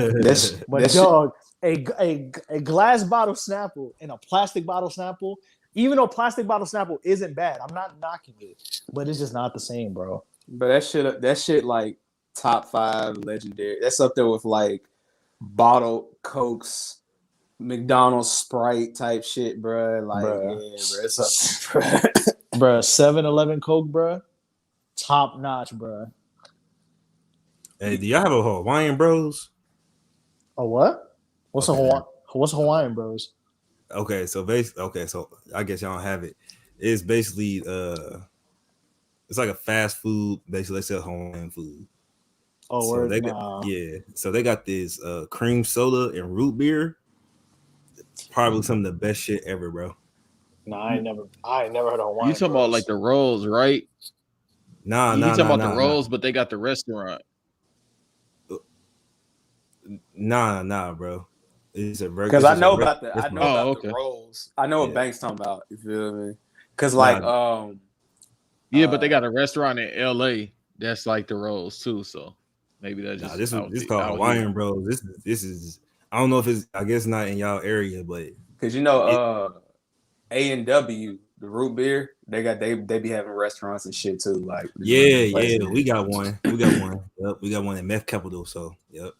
But dog, a glass bottle Snapple and a plastic bottle Snapple, even though plastic bottle Snapple isn't bad, I'm not knocking it, but it's just not the same, bro. But that shit like top 5 legendary. That's up there with like bottled Cokes, McDonald's Sprite type shit, bro. Like, Bruh. yeah, bro, it's up there, bro. Bruh, 7-Eleven Coke, bruh. Top notch, bruh. Hey, do y'all have a Hawaiian Bros? A what? What's Okay. What's Hawaiian Bros? Okay, so I guess y'all don't have it. It's basically it's like a fast food. Basically, they sell Hawaiian food. Oh, So word? they Nah. so they got this cream soda and root beer. Probably some of the best shit ever, bro. Nah, I ain't never heard of Hawaiian You talking Bros. about like the rolls, right? Nah, You nah, talking nah, about the nah, rolls, but they got the restaurant. nah, bro. It's a Because I know about the Okay. rolls. I know what Yeah. Banks talking about. You feel me? Because Nah. Yeah, but they got a restaurant in LA that's like the rolls too. So maybe that's Nah, just this called out Hawaiian here. Bros. This is I don't know if it's I guess not in y'all area, but because you know A&W, the root beer, they be having restaurants and shit too. Like yeah, we got one. Yep, we got one in Meth Capital. So yep.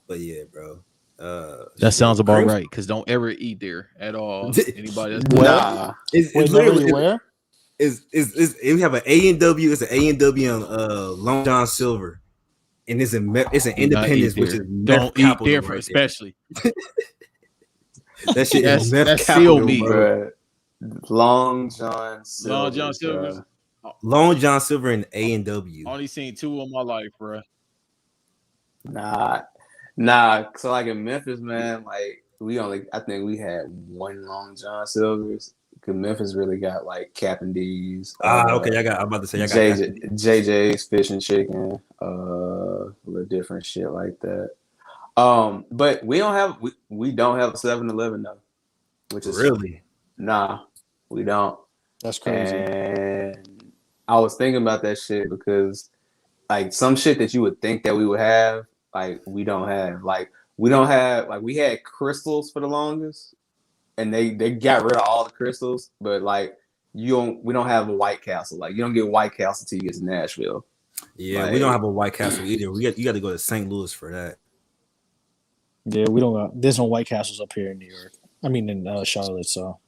But yeah, bro. That sounds about right. Because don't ever eat there at all. Anybody that's Nah. It's Wait, literally never where? we have an A&W. It's an A&W on Long John Silver, and it's an Independence, which is don't Meth eat Capital there, right especially. That shit is Meth That's Capital, seal meat. bro. Long John Silver. Long John Silver's. Long John Silver and A&W. Only seen 2 in my life, bro. Nah. So like in Memphis, man, like I think we had one Long John Silver's. Because Memphis really got like Captain D's. Okay. I'm about to say I got JJ's Fish and Chicken, little different shit like that. But we don't have a 7-Eleven though, which is really we don't. That's crazy. And I was thinking about that shit because like some shit that you would think that we would have, like we don't have. Like we don't have like we had Crystals for the longest, and they got rid of all the Crystals, but like we don't have a White Castle. Like you don't get White Castle till you get to Nashville. Yeah, like, we don't have a White Castle either. You got to go to St. Louis for that. Yeah, we don't got. There's no White Castles up here in New York. I mean, in Charlotte. So,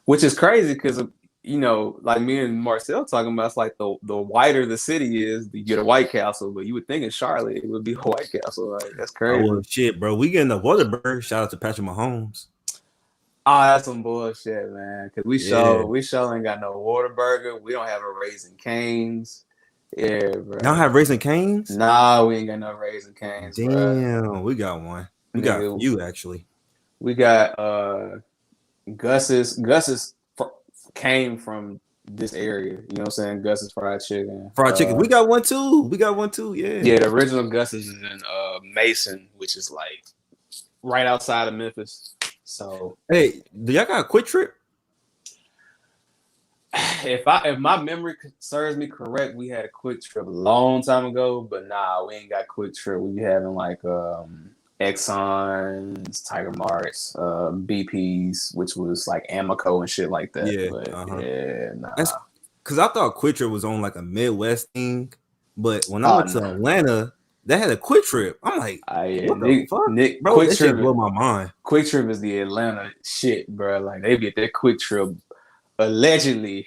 which is crazy because you know, like me and Marcel talking about, it's like the whiter the city is, you get a White Castle. But you would think in Charlotte it would be a White Castle. Like that's crazy. Oh shit, bro. We getting a Whataburger. Shout out to Patrick Mahomes. Oh, that's some bullshit, man. Because we sure ain't got no Whataburger. We don't have a Raising Cane's. Yeah, bro. Y'all have Raising Cane's? Nah, we ain't got no Raising Cane's. Damn, bro. We got one. We got you actually. We got Gus's. Gus's came from this area. You know what I'm saying? Gus's fried chicken. Fried chicken. We got one too. Yeah. Yeah, the original Gus's is in Mason, which is like right outside of Memphis. So hey, do y'all got a Quick Trip? If my memory serves me correct, we had a Quick Trip a long time ago, but nah, we ain't got Quick Trip. We be having like Exxon's, Tiger Mart's, BP's, which was like Amoco and shit like that. Yeah, but nah. That's because I thought Quick Trip was on like a Midwest thing, but when I went to Atlanta, they had a Quick Trip. I'm like, what the fuck? Bro, Quick that Trip shit blew my mind. Quick Trip is the Atlanta shit, bro. Like they get that Quick Trip allegedly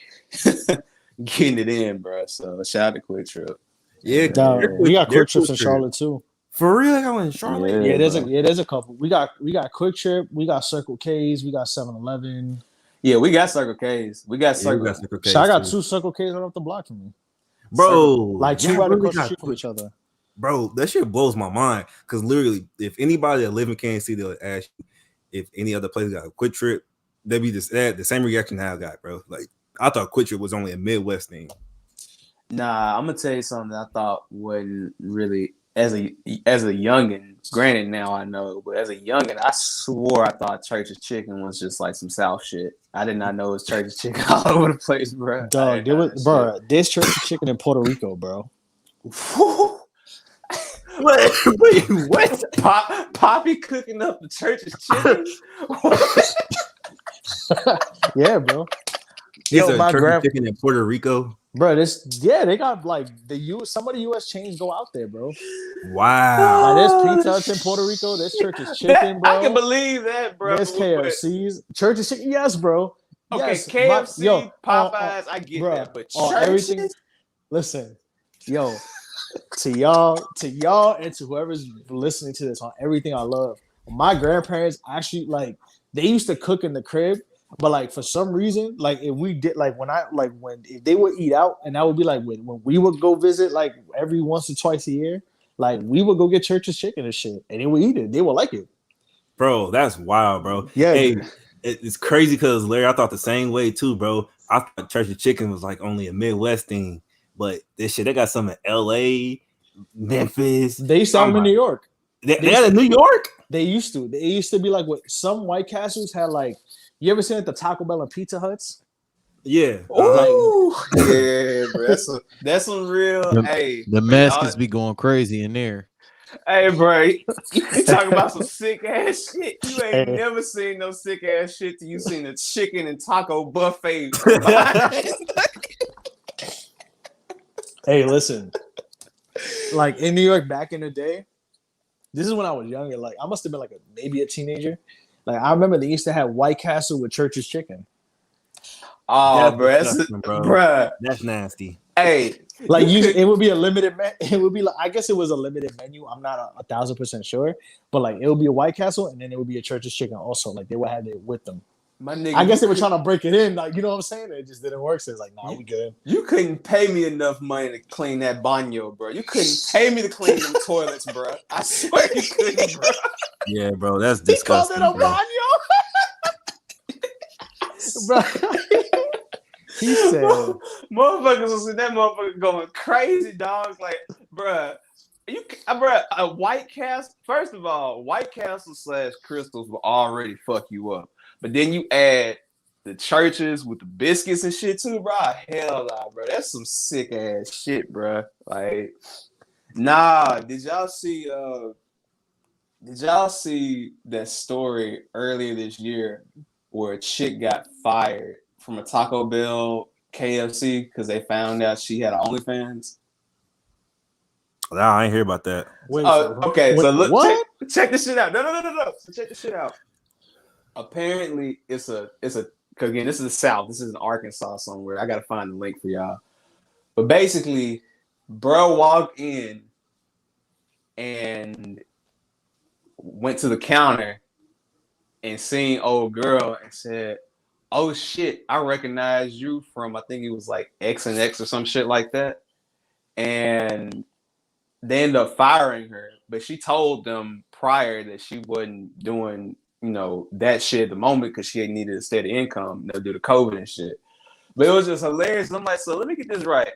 getting it in, bro. So shout out to Quick Trip. Yeah, we got Quick Trips in Charlotte too. For real, I got one in Charlotte. Yeah, there's a couple. We got Quick Trip, we got Circle K's, we got 7-Eleven. Yeah, we got Circle K's. We got Circle K's. So I got 2 Circle K's right off the block from me. Bro, like 2 right across the street from each other. Bro, that shit blows my mind. Because literally, if anybody that live in Kansas City will ask you if any other place got a Quick Trip, they'd be the same reaction I got, bro. Like, I thought Quick Trip was only a Midwest thing. Nah, I'm gonna tell you something I thought wasn't really as a youngin'. Granted, now I know, but as a youngin', I swore I thought Church's Chicken was just like some South shit. I did not know it was Church's Chicken all over the place, bro. Dog, there's Church's Chicken in Puerto Rico, bro. Wait, what? Poppy cooking up the Church's Chicken? Yeah, bro. Yo, my Church's Chicken in Puerto Rico. Bro, they got like some of the U.S. chains go out there, bro. Wow. Like there's Pizza Huts in Puerto Rico. There's Church's Chicken, bro. I can believe that, bro. There's KFC's. Church's Chicken, yes, bro. Okay, Yes, KFC, Popeyes, I get that, but Church's? everything. Listen, yo, to y'all, and to whoever's listening to this on everything I love. My grandparents actually like they used to cook in the crib, but like for some reason, like if we did like if they would eat out, and that would be like when we would go visit like every once or twice a year, like we would go get Church's Chicken and shit, and they would eat it. They would like it. Bro, that's wild, bro. Yeah, hey, it's crazy because Larry, I thought the same way too, bro. I thought Church's Chicken was like only a Midwest thing, but this shit they got some in L.A., Memphis. They used to have them in New York. They got in New York. They used to. They used to be like what some White Castles had like. You ever seen at the Taco Bell and Pizza Huts? Yeah. Ooh. Yeah, bro. That's some real. The mascots be going crazy in there. Hey, bro. You talking about some sick ass shit. You ain't never seen no sick ass shit till you seen the chicken and taco buffet. Hey, listen. Like in New York back in the day, this is when I was younger. Like I must have been like maybe a teenager. Like I remember they used to have White Castle with Church's Chicken. Oh, bro, that's nasty. Hey, like it would be a limited. It would be like I guess it was a limited menu. I'm not 1,000% sure, but like it would be a White Castle and then it would be a Church's Chicken also. Like they would have it with them. My nigga, I guess they were trying to break it in, like you know what I'm saying. It just didn't work. So it's like, nah, we good. You couldn't pay me enough money to clean that baño, bro. You couldn't pay me to clean them toilets, bro. I swear you couldn't, bro. Yeah, bro, that's disgusting. He called it a baño, bro. He said, "Motherfuckers was in that motherfucker going crazy, dog. Like, bro, a White Castle. First of all, White Castle / Crystals will already fuck you up." But then you add the Churches with the biscuits and shit too, bro. Hell nah, bro. That's some sick ass shit, bro. Like, nah. Did y'all see that story earlier this year where a chick got fired from a Taco Bell KFC because they found out she had an OnlyFans? Nah, I ain't hear about that. Okay, so look, check this shit out. No. So check this shit out. Apparently, it's a because again, this is the South. This is in Arkansas somewhere. I gotta find the link for y'all. But basically, bro walked in and went to the counter and seen old girl and said, "Oh shit, I recognize you from I think it was like X and X or some shit like that." And they ended up firing her, but she told them prior that she wasn't doing that shit at the moment because she needed a steady income due to COVID and shit. But it was just hilarious. I'm like, so let me get this right.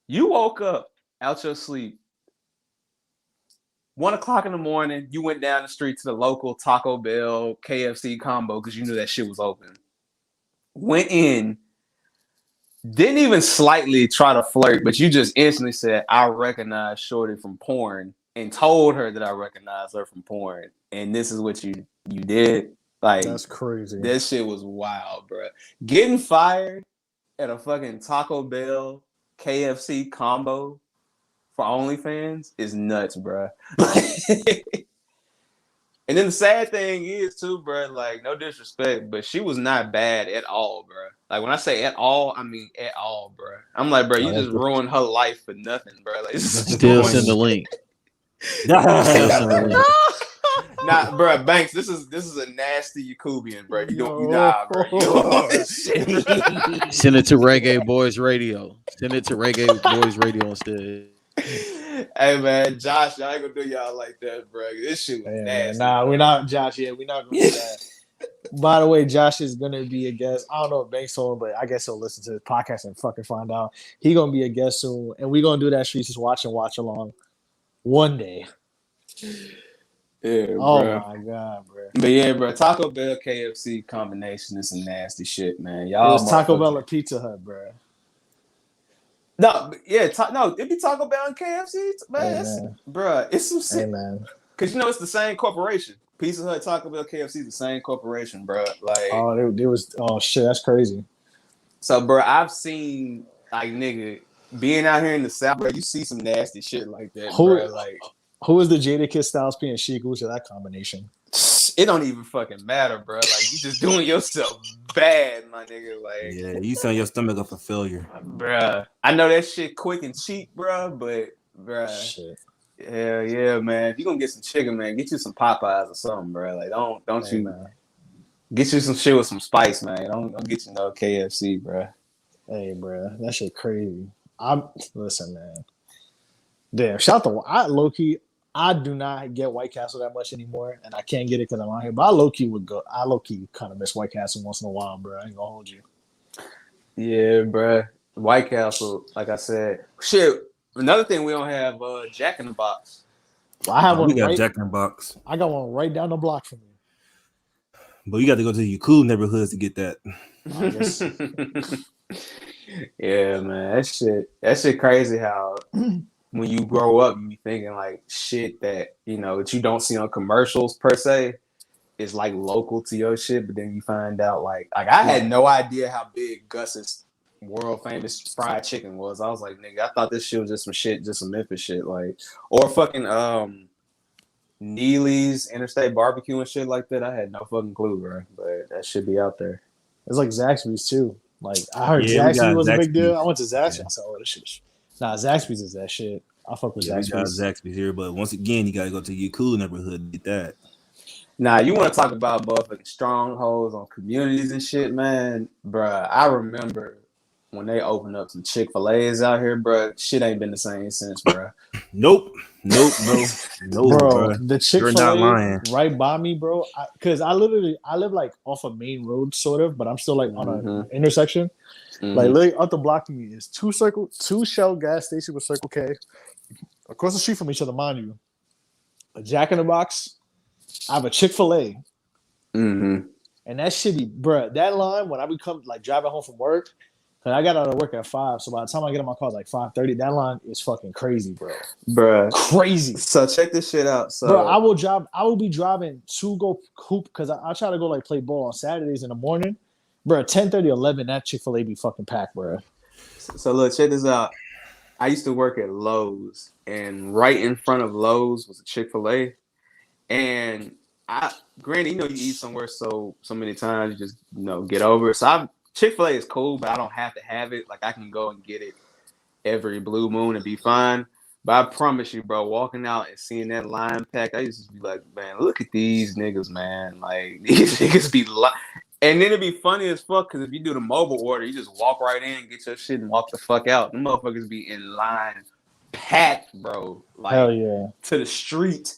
You woke up out your sleep 1:00 in the morning. You went down the street to the local Taco Bell KFC combo because you knew that shit was open. Went in, didn't even slightly try to flirt, but you just instantly said, "I recognize Shorty from porn," and told her that I recognize her from porn. And this is what you did. Like, that's crazy. That shit was wild, bro. Getting fired at a fucking Taco Bell KFC combo for OnlyFans is nuts, bro. And then the sad thing is too, bro, like no disrespect, but she was not bad at all, bro. Like when I say at all, I mean at all, bro. I'm like, bro, you just ruined her life for nothing, bro. Like, still send the link. Nah, bro, Banks, this is a nasty Yakubian, bro. You don't, nah, bro. You don't Send it to Reggae Boys Radio. Send it to Reggae Boys Radio instead. Hey man, Josh, y'all ain't gonna do y'all like that, bro. This shit was nasty. Nah, we're not Josh yet. We're not gonna do that. By the way, Josh is gonna be a guest. I don't know if Banks told him, but I guess he'll listen to the podcast and fucking find out. He gonna be a guest soon, and we're gonna do that Streets Just Watch and watch along one day. Yeah, oh bro. My god, bro. But yeah, bro, Taco Bell KFC combination is some nasty shit, man. Y'all, it's Taco Bell and Pizza Hut, bro. No, yeah, it'd be Taco Bell and KFC, man. Bro, it's some shit, man. Cause it's the same corporation. Pizza Hut, Taco Bell, KFC, the same corporation, bro. Like, there was shit, that's crazy. So, bro, I've seen like nigga, being out here in the South, bro, you see some nasty shit like that, Who bro. Like, who is the Jada Kiss Styles P and Sheik? Who's that combination? it don't even fucking matter, bro. Like, you just doing yourself bad, my nigga. Like, Yeah, you setting your stomach up for failure. bruh. I know that shit quick and cheap, bruh, but bruh. Shit. Hell yeah, man. If you gonna get some chicken, man, get you some Popeyes or something, bruh. Like, don't Hey, you man. get you some shit with some spice, man. Don't get you no KFC, bruh. Hey, bro, that shit crazy. Listen, man. Damn, shout out to low key. I do not get White Castle that much anymore, and I can't get it because I'm out here. But I low key would go. I low key kind of miss White Castle once in a while, bro. I ain't gonna hold you. Yeah, bruh. White Castle, like I said. Shit. Another thing we don't have, Jack in the Box. Well, I have one We got right. Jack in the Box, I got one right down the block from me. but you got to go to the cool neighborhoods to get that. Yeah, man. That shit crazy how when you grow up, you be thinking like shit that, that you don't see on commercials per se is like local to your shit, but then you find out like I had no idea how big Gus's world famous fried chicken was. I was like, nigga, I thought this shit was just some Memphis shit, like, or fucking Neely's Interstate Barbecue and shit like that. I had no fucking clue, bro, but that should be out there. It's like Zaxby's too. Like I heard Yeah, we Zaxby's got was a big Zaxby's. deal. I went to Zaxby's and said, "Oh, this shit." Nah, Zaxby's is that shit. I fuck with Yeah, we got Zaxby's. Zaxby's here, but once again, you got to go to your cool neighborhood to get that. Nah, you want to talk about motherfucking strongholds on communities and shit, man, bruh. I remember when they opened up some Chick-fil-A's out here, bruh. Shit ain't been the same since, bruh. Nope, bro. No, Bro, bro. the You're not lying. Chick-fil-A right by me, bro. Because I live like off a main road, sort of, but I'm still like on an intersection. Like literally up the block from me is two Shell gas stations with Circle K. Across the street from each other, mind you. A Jack in the Box. I have a Chick-fil-A. Mm-hmm. And that shit be, bruh, that line when I become like driving home from work, because I got out of work at 5, so by the time I get in my car, it's like 5:30. That line is fucking crazy, bro. Bruh. Crazy. So check this shit out. So, bro, I will be driving to go hoop because I try to go like play ball on Saturdays in the morning. Bro, 10:30, 11, that Chick-fil-A be fucking packed, bro. So look, check this out. I used to work at Lowe's, and right in front of Lowe's was a Chick-fil-A. And granted, you eat somewhere so many times, you just get over it. So Chick-fil-A is cool, but I don't have to have it. Like I can go and get it every blue moon and be fine. But I promise you, bro, walking out and seeing that line pack, I used to be like, man, look at these niggas, man. Like these niggas be and then it'd be funny as fuck because if you do the mobile order, you just walk right in, get your shit, and walk the fuck out. The motherfuckers be in line, packed, bro. Like hell yeah, to the street.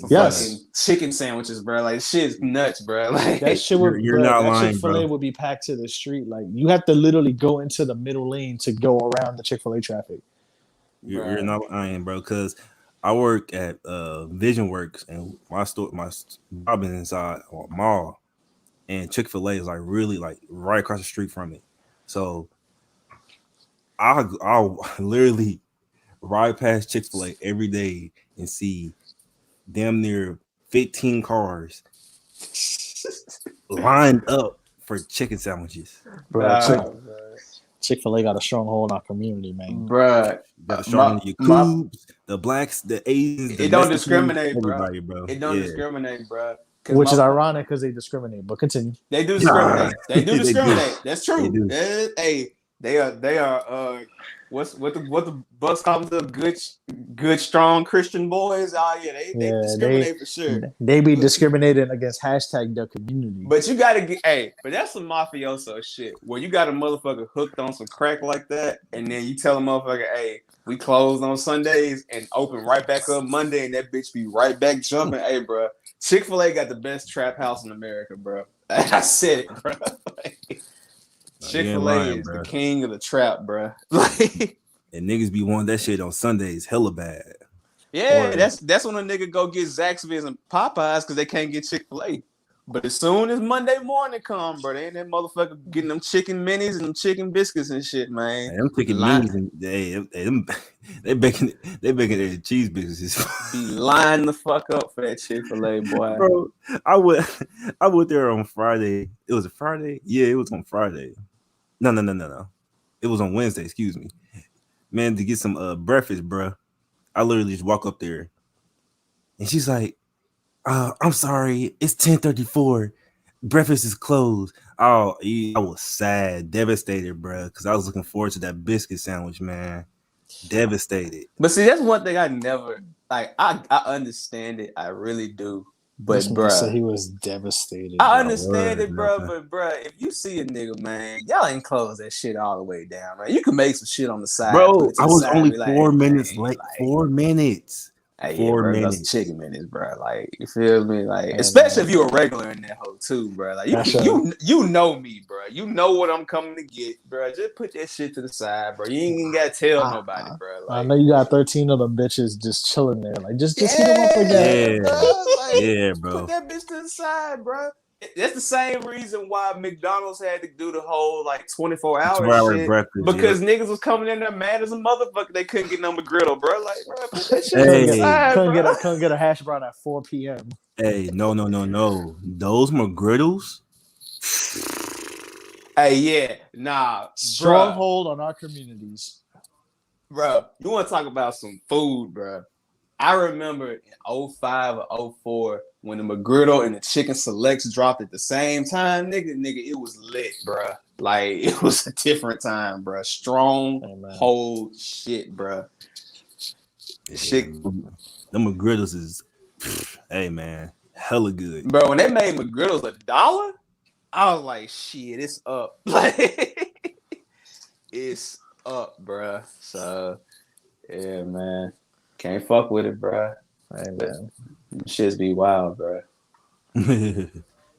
Yes. Fucking chicken sandwiches, bro. Like shit's nuts, bro. Like that shit would, You're bro, not that lying, Chick-fil-A bro. would be packed to the street. Like you have to literally go into the middle lane to go around the Chick-fil-A traffic. You're not lying, bro. Because I work at Vision Works, and my job is inside a mall, and Chick-fil-A is like really like right across the street from it. So I'll literally ride past Chick-fil-A every day and see damn near 15 cars lined up for chicken sandwiches. Bro, Chick-fil-A got a stronghold in our community, man. Bruh. Got a strong your Coobs, the blacks, the Asians. It don't discriminate, everybody, bro. It don't discriminate, bro. Which is ironic because they discriminate. But continue. They do discriminate. They do discriminate. That's true. They are what the Bucks call them, good strong Christian boys. Oh yeah, they discriminate for sure. They be discriminating against #the community. But you gotta but that's some mafioso shit where you got a motherfucker hooked on some crack like that, and then you tell a motherfucker, hey, we closed on Sundays and open right back up Monday, and that bitch be right back jumping. Hey, bro, Chick-fil-A got the best trap house in America, bro. I said it, bro. Chick-fil-A is the king of the trap, bro. And niggas be wanting that shit on Sundays, hella bad. Yeah, that's when a nigga go get Zaxby's and Popeyes because they can't get Chick-fil-A. But as soon as Monday morning come, bro, they ain't that motherfucker getting them chicken minis and them chicken biscuits and shit, man. Hey, them chicken minis and they baking their cheese businesses. Be lying the fuck up for that Chick-fil-A, boy. Bro, I went there on Friday. It was a Friday? Yeah, it was on Friday. No. It was on Wednesday, excuse me. Man, to get some breakfast, bro. I literally just walk up there, and she's like, I'm sorry, it's 10:34. Breakfast is closed. Oh, I was sad, devastated, bro, because I was looking forward to that biscuit sandwich, man. Devastated. But see, that's one thing I never like. I understand it, I really do. This But man said bruh, he was devastated. I bro. understand word, it, bro. brother. But bruh, if you see a nigga, man, y'all ain't close that shit all the way down, man. You can make some shit on the side, put Bro, it to I the was side, only and be like, 4 minutes man, late. like, 4 minutes. hey, yeah, 4 bro, got some minutes. chicken minutes, bro. Like, you feel me? Like, Hey, especially man. if you a regular in that hoe too, bro. Like, That's you know me, bro. You know what I'm coming to get, bro. Just put that shit to the side, bro. You ain't even gotta tell nobody, bro. I Like, know you got 13 other bitches just chilling there. Like, just heat them up yeah, again. bro. Like, Yeah, put bro. that bitch to the side, bro. That's the same reason why McDonald's had to do the whole like 24-hour 2 hour shit, breakfast. because Yep. niggas was coming in there mad as a motherfucker. They couldn't get no McGriddle, bro. Like, bro, put that shit to the Hey, side, bro. Couldn't get a hash brown at 4 p.m. hey, no. Those McGriddles. Hey, yeah, nah, Stronghold on our communities. bro. You want to talk about some food, bro? I remember in 05 or 04 when the McGriddle and the chicken selects dropped at the same time, nigga, it was lit, bro. Like, it was a different time, bro. Stronghold shit, bro. Shit, Them McGriddles is, hey man, hella good. bro. When they made McGriddles $1, I was like, shit, it's up. Like, it's up, bro. So, yeah, man. Can't fuck with it, bro. Hey, man. Shit's be wild, bro. This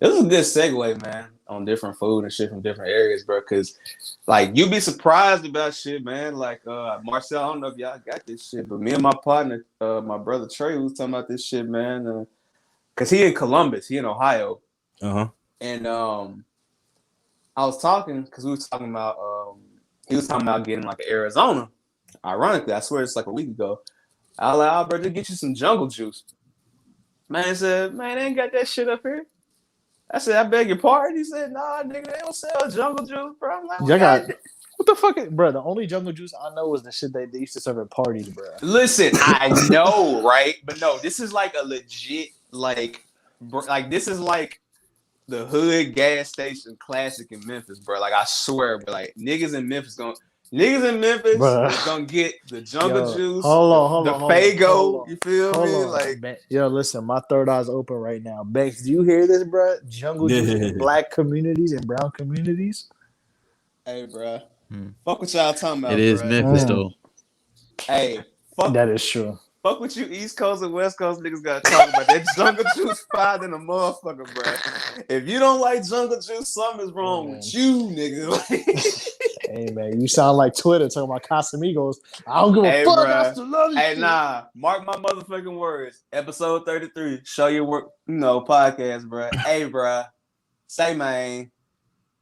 is a good segue, man, on different food and shit from different areas, bro. Cause like you be surprised about shit, man. Like Marcel, I don't know if y'all got this shit, but me and my partner, my brother Trey, was talking about this shit, man. Cause he in Columbus, he in Ohio. And I was talking because we was talking about he was talking about getting like an Arizona. Ironically, I swear it's like a week ago. I was like, oh, bro, just get you some jungle juice. Man said, man, they ain't got that shit up here. I said, I beg your pardon. He said, nah, nigga, they don't sell jungle juice, bro. I'm like, what the fuck, bro? The only jungle juice I know is the shit they used to serve at parties, bro. Listen, I know, right? But no, this is like a legit, like this is like the hood gas station classic in Memphis, bro. Like, I swear, but like niggas in Memphis is gonna get the jungle juice, the Fago. You feel me? Like, yo, listen, my third eye's open right now. Banks, do you hear this, bro? Jungle juice in black communities and brown communities. hey, bro, fuck what y'all talking about. It is bro. Memphis though. Hey, fuck. That is true. Fuck with you East Coast and West Coast niggas gotta talk about that jungle juice fire than a motherfucker, bro. If you don't like jungle juice, something is wrong with you, nigga. Hey, man, you sound like Twitter talking about Casamigos. I don't give a fuck. Bro. I still love you. Hey, nah. Mark my motherfucking words. Episode 33. Show your work, podcast, bro. Hey, bro. Say, man.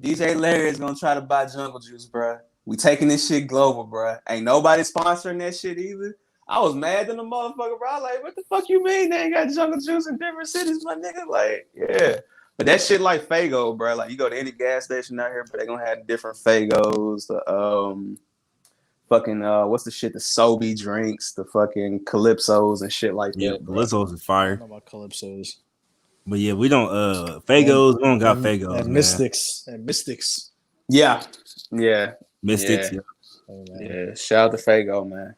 DJ Larry is gonna try to buy jungle juice, bro. We taking this shit global, bro. Ain't nobody sponsoring that shit either. I was mad than a motherfucker, bro. I was like, what the fuck you mean they ain't got jungle juice in different cities, my nigga? Like, yeah. But that shit like Fago, bro. Like, you go to any gas station out here, but they gonna have different Fagos, the fucking what's the shit? The Sobe drinks, the fucking Calypsos and shit like that. Calypsos is I fire. don't know about Calypsos. But yeah, we don't Fagos, we don't got Fagos. And Mystics. Yeah. Mystics, yeah. Yeah. Shout out to Fago, man.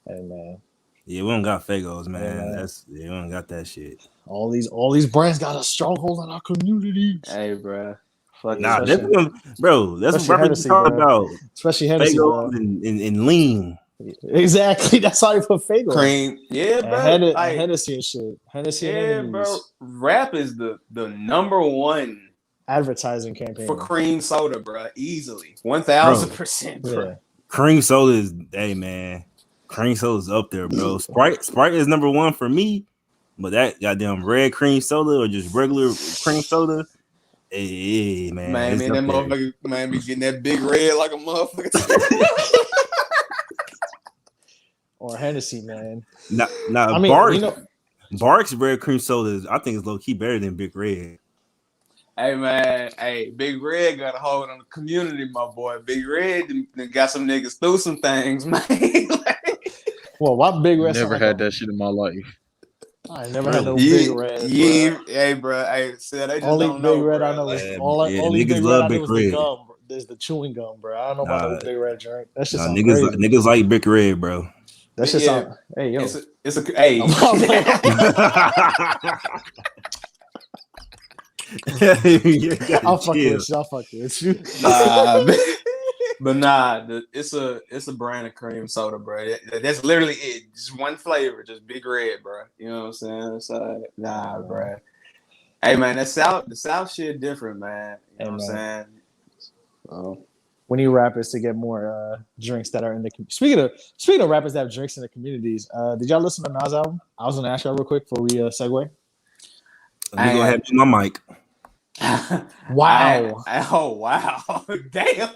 Hey, man. Yeah, we don't got Fagos, man. We don't got that shit. All these brands got a stronghold on our communities. Hey, bro. Nah, that's what rappers talk about. Especially Hennessy, Fagos and lean. Exactly. That's how you put Fago. Cream. Yeah, bro. Hennessy and shit. Hennessy and enemies. Bro. Rap is the number one advertising campaign for cream soda, bro. Easily. 1000%, bro. Yeah. Cream soda is, hey, man. Cream soda is up there, bro. Sprite is number one for me, but that goddamn red cream soda or just regular cream soda, hey, man. Man, that motherfucker, man, be getting that big red like a motherfucker. Or Hennessy, man. Nah, I mean, Barks red cream soda is, I think, is low key better than Big Red. Hey man, hey, Big Red got a hold on the community, my boy. Big Red done got some niggas through some things, man. Well, why Big Red sound Never like had a? that shit in my life. I ain't never had no Yeah, Big Red, yeah, bro. hey, bro. Hey, so they just Only don't Big know, Red I bro. know is Like, only niggas Big Red love I Big know is the Red. gum. There's the chewing gum, bro. I don't know about no Nah, Big Red drink. That shit nah, sound niggas crazy. niggas like Big Red, bro. That shit yeah, sound. Hey yo, it's a hey. I'm You gotta fucking chill. with you. I'm fucking with you. Nah, but nah, it's a brand of cream soda, bro. That's literally it. Just one flavor, just Big Red, bro. You know what I'm saying? So nah, bro. Hey man, the South shit different, man. You know what I'm saying? We need rappers to get more drinks that are in the. Speaking of rappers that have drinks in the communities, did y'all listen to Nas album? I was gonna ask y'all real quick before we segue. Let me go ahead and my mic. Wow. Oh wow. Damn.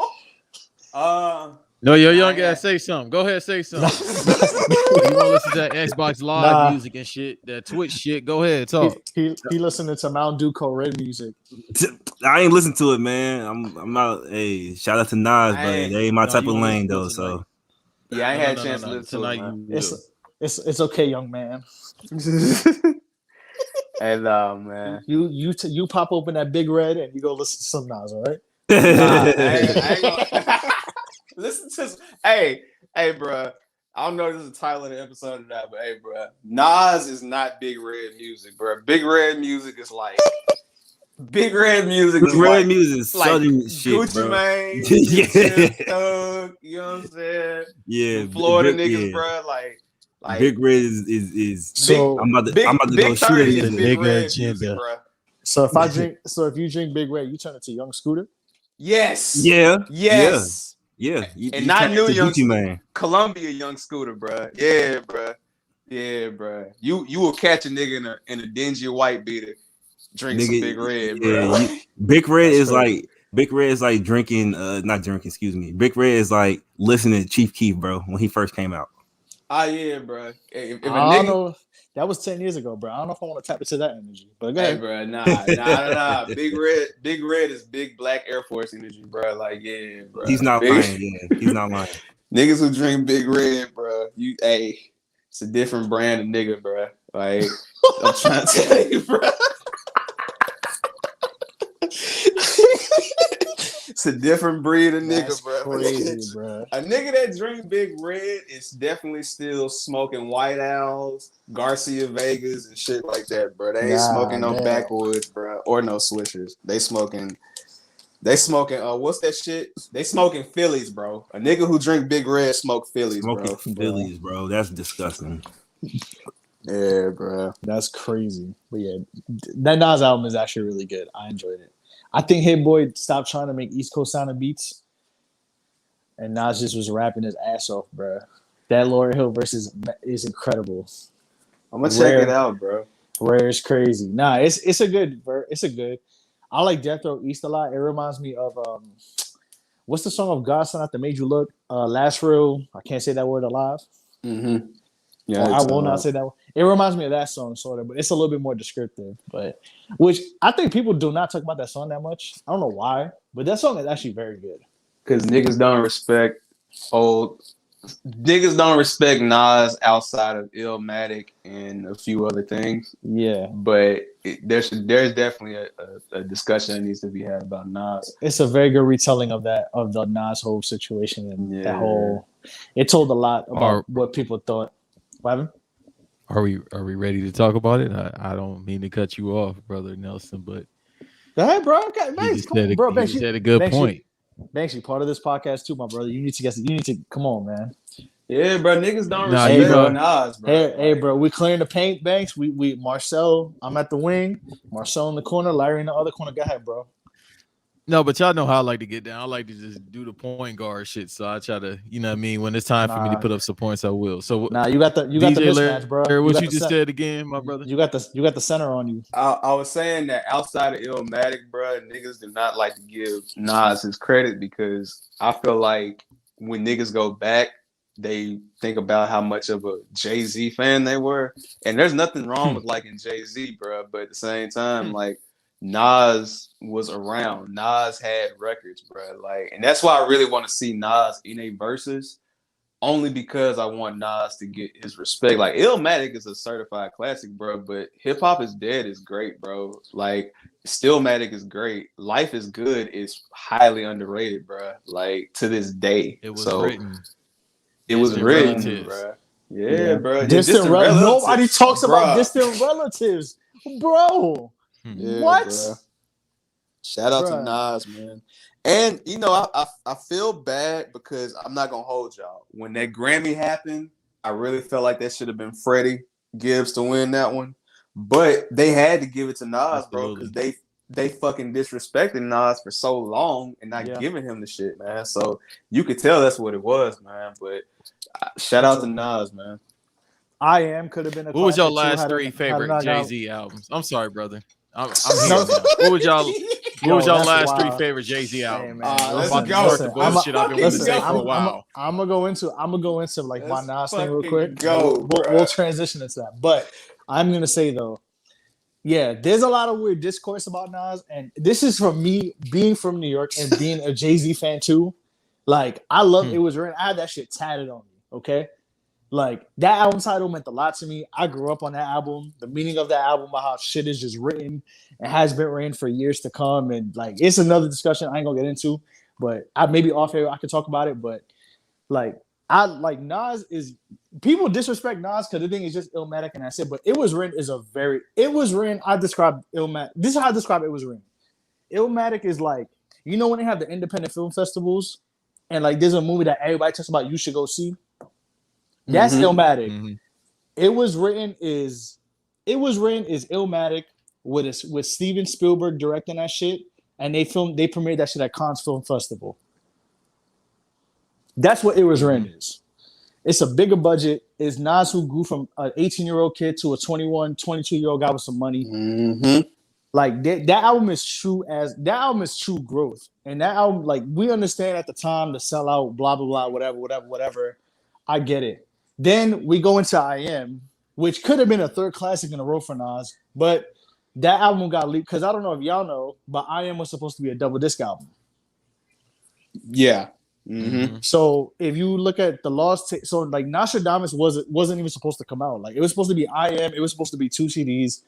No, yo, young guy, say something. Go ahead, say something. You want to listen to that Xbox Live music and shit, that Twitch shit? Go ahead, talk. He listening to Mountain Dew Code Red music. I ain't listen to it, man. I'm not. Hey, shout out to Nas, but they ain't my type of lane though. So yeah, I ain't had a chance to listen tonight. To it, man. It's okay, young man. Hey, man. You pop open that Big Red and you go listen to some Nas, all right? Nah, I ain't gonna listen to. Hey, bro. I don't know if this is the title of the episode or not, but hey, bro, Nas is not Big Red music, bro. Big Red music is like Big Red music. Big Red music is southern shit, Gucci bro. Mane, Yeah. Thug, you know what I'm saying? Yeah, the Florida niggas, yeah. bro. Like Big Red is so. I'm about to go shoot a is nigga. Big Red music, bro. So if you drink Big Red, you turn into Young Scooter. Yes. Yeah. And You not New Young Gucci man. Columbia Young Scooter, bro. Yeah, bro. Yeah, bro. You will catch a nigga in a dingy white beater, drink some Big Red, bro. Big Red is crazy. Big Red is like drinking, not drinking, excuse me. Big Red is like listening to Chief Keef, bro, when he first came out. Ah, yeah, bro. If a I don't nigga, know. That was 10 years ago, bro. I don't know if I want to tap into that energy. But go ahead. bro, nah. Big Red is big black Air Force energy, bro. Like, yeah, bro. He's not lying. Yeah, he's not lying. Niggas who drink Big Red, bro. It's a different brand of nigga, bro. Like, I'm trying to tell you, bro. It's a different breed of nigga, bro. Crazy, bro. A nigga that drink Big Red is definitely still smoking White Owls, Garcia Vegas, and shit like that, bro. They ain't smoking no backwoods, bro, or no swishers. They smoking. What's that shit? They smoking Phillies, bro. A nigga who drink Big Red smoke Phillies, bro. Phillies, bro. That's disgusting. Yeah, bro. That's crazy. But yeah, that Nas album is actually really good. I enjoyed it. I think Hit Boy stopped trying to make East Coast sounding beats, and Nas just was rapping his ass off, bro. That Lauryn Hill versus is incredible. I'm gonna check it out, bro. Rare is crazy. Nah, it's a good. It's a good. I like Death Row East a lot. It reminds me of what's the song of Godson that made you look? Last Real. I can't say that word alive. Mm-hmm. Yeah, I will not say that one. It reminds me of that song, sort of, but it's a little bit more descriptive. But which I think people do not talk about that song that much. I don't know why, but that song is actually very good. Because niggas don't respect Nas outside of Illmatic and a few other things. Yeah, but there's definitely a discussion that needs to be had about Nas. It's a very good retelling of the Nas whole situation and that whole. It told a lot about what people thought. What happened? Are we ready to talk about it? I don't mean to cut you off, brother Nelson, but go ahead, bro. Okay, Banks, come on, bro. Banks, you said a good point. Banks, you part of this podcast too, my brother. You need to come on, man. Yeah, bro. Niggas don't respect Nas, bro. Hey, bro. We clearing the paint, Banks. We Marcel. I'm at the wing. Marcel in the corner. Larry in the other corner. Go ahead, bro. No, but y'all know how I like to get down. I like to just do the point guard shit. So I try to, you know what I mean? When it's time for me to put up some points, I will. So you got the mismatch, bro. What you just said again, my brother? You got the center on you. I was saying that outside of Illmatic, bro, niggas do not like to give Nas his credit because I feel like when niggas go back, they think about how much of a Jay-Z fan they were. And there's nothing wrong with liking Jay-Z, bro. But at the same time, like, Nas was around. Nas had records, bro. Like, and that's why I really want to see Nas in a versus. Only because I want Nas to get his respect. Like, Illmatic is a certified classic, bro, but Hip Hop is Dead is great, bro. Like, Stillmatic is great. Life is Good is highly underrated, bro. Like, to this day. It was so, written. It was Distant written, relatives. bro. Yeah, bro. Distant relatives. Nobody talks bro. about distant relatives, bro. Yeah, what? Bro. Shout out to Nas, man. And you know, I feel bad because I'm not gonna hold y'all. When that Grammy happened, I really felt like that should have been Freddie Gibbs to win that one. But they had to give it to Nas, bro, because they fucking disrespected Nas for so long and not giving him the shit, man. So you could tell that's what it was, man. But shout out to Nas, man. I Am could have been a. What was your last three favorite Jay-Z albums? I'm sorry, brother. I'm here now. What was y'all? What was your last three favorite Jay-Z albums? Let's I'm go. Start the bullshit I've been wanting to say for a while. I'm gonna go into like my Nas thing real quick. Go, we'll transition into that. But I'm gonna say though, yeah, there's a lot of weird discourse about Nas, and this is from me being from New York and being a Jay-Z fan too. Like, I love It Was Written. I had that shit tatted on me. Okay. Like, that album title meant a lot to me. I grew up on that album. The meaning of that album, about how shit is just written and has been written for years to come. And like, it's another discussion I ain't gonna get into, but maybe off air I could talk about it. But like, I like Nas is people disrespect Nas because the thing is just Illmatic and that's it. But It Was Written is I describe Illmatic. This is how I describe It Was Written. Illmatic is like, you know when they have the independent film festivals and like there's a movie that everybody talks about you should go see. That's Illmatic. Mm-hmm. It Was Written is Illmatic with Steven Spielberg directing that shit, and they premiered that shit at Cannes Film Festival. That's what It Was Written is. It's a bigger budget. It's Nas who grew from an 18-year-old kid to a 21, 22-year-old guy with some money. Mm-hmm. Like that album is true growth. And that album, like, we understand at the time the sellout, blah blah blah, whatever. I get it. Then we go into I Am, which could have been a third classic in a row for Nas, but that album got leaked because I don't know if y'all know, but I Am was supposed to be a double disc album. Yeah. Mm-hmm. So if you look at the lost, so like Nostradamus wasn't even supposed to come out. Like, it was supposed to be I Am, it was supposed to be 2 CDs,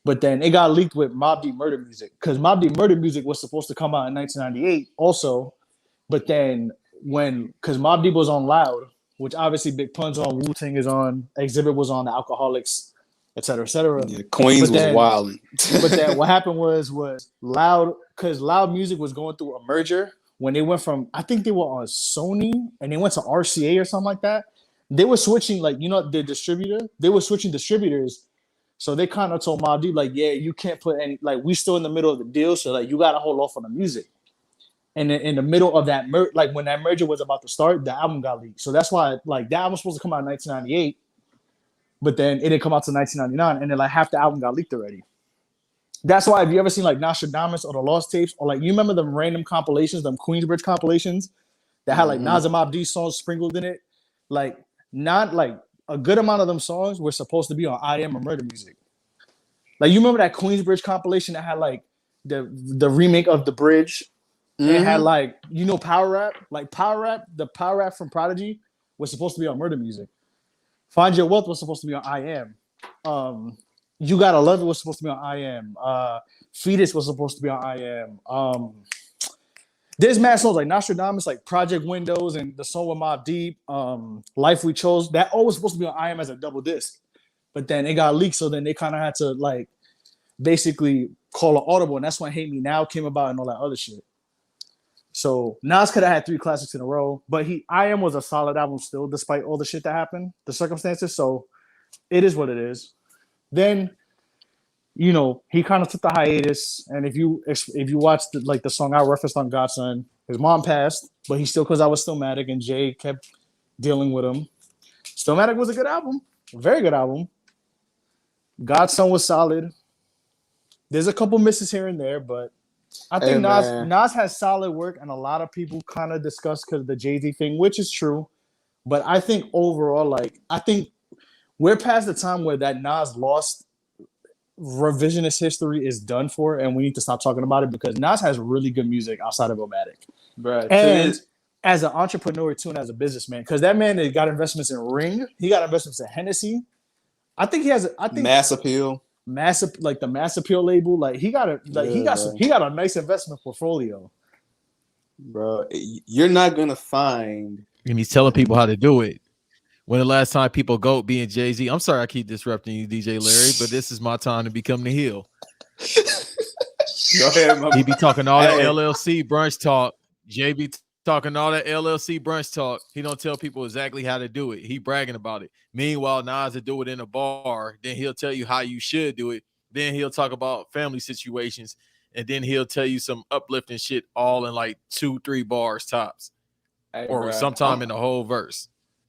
but then it got leaked with Mobb Deep Murder Music because Mobb Deep Murder Music was supposed to come out in 1998 also, but then because Mobb Deep was on Loud, which obviously Big Pun's on, Wu-Tang is on, Exhibit was on, the Alcoholics, et cetera, et cetera. Yeah, Queens was wilding. But then what happened was Loud, because Loud Music was going through a merger when they went from, I think they were on Sony and they went to RCA or something like that. They were switching, like, you know, their distributor, they were switching distributors. So they kind of told Mobb Deep, like, yeah, you can't put any, like, we still in the middle of the deal, so like you got to hold off on the music. And in the middle of that, like when that merger was about to start, the album got leaked. So that's why, like, that album was supposed to come out in 1998, but then it didn't come out to 1999, and then like half the album got leaked already. That's why if you ever seen like Nostradamus or the Lost Tapes, or like you remember them random compilations, them Queensbridge compilations that had like Nas and Mobb Deep songs sprinkled in it, like not like a good amount of them songs were supposed to be on I Am or Murder Music. Like, you remember that Queensbridge compilation that had like the remake of The Bridge. It had like, you know, Power Rap, the Power Rap from Prodigy was supposed to be on Murder Music. Find Your Wealth was supposed to be on I Am. You Gotta Love It was supposed to be on I Am. Fetus was supposed to be on I Am. There's mad songs like Nostradamus, like Project Windows, and the song with Mobb Deep, Life We Chose. That all was supposed to be on I Am as a double disc, but then it got leaked, so then they kind of had to like basically call an audible, and that's when Hate Me Now came about and all that other shit. So Nas could have had 3 classics in a row, but I Am was a solid album still, despite all the shit that happened, the circumstances. So it is what it is. Then, you know, he kind of took the hiatus, and if you watch the song I referenced on Godson, his mom passed, but he still, because I was Stillmatic, and Jay kept dealing with him. Stillmatic was a good album, a very good album. Godson was solid. There's a couple misses here and there, but I think Nas has solid work, and a lot of people kind of discuss because of the Jay-Z thing, which is true. But I think overall, like, I think we're past the time where that Nas lost revisionist history is done for, and we need to stop talking about it because Nas has really good music outside of Illmatic. Bro, And as an entrepreneur too, and as a businessman, because that man got investments in Ring, he got investments in Hennessy. I think he has. I think Mass Appeal, like the Mass Appeal label. Like he got a nice investment portfolio. Bro, you're not gonna find. And he's telling people how to do it. When the last time people go being Jay-Z? I'm sorry I keep disrupting you, DJ Larry, but this is my time to become the heel. Go ahead, He be talking all that LLC brunch talk. Jay be talking all that LLC brunch talk. He don't tell people exactly how to do it. He bragging about it. Meanwhile, Nas will do it in a bar. Then he'll tell you how you should do it. Then he'll talk about family situations. And then he'll tell you some uplifting shit all in like 2-3 bars tops. Hey, or sometime in the whole verse.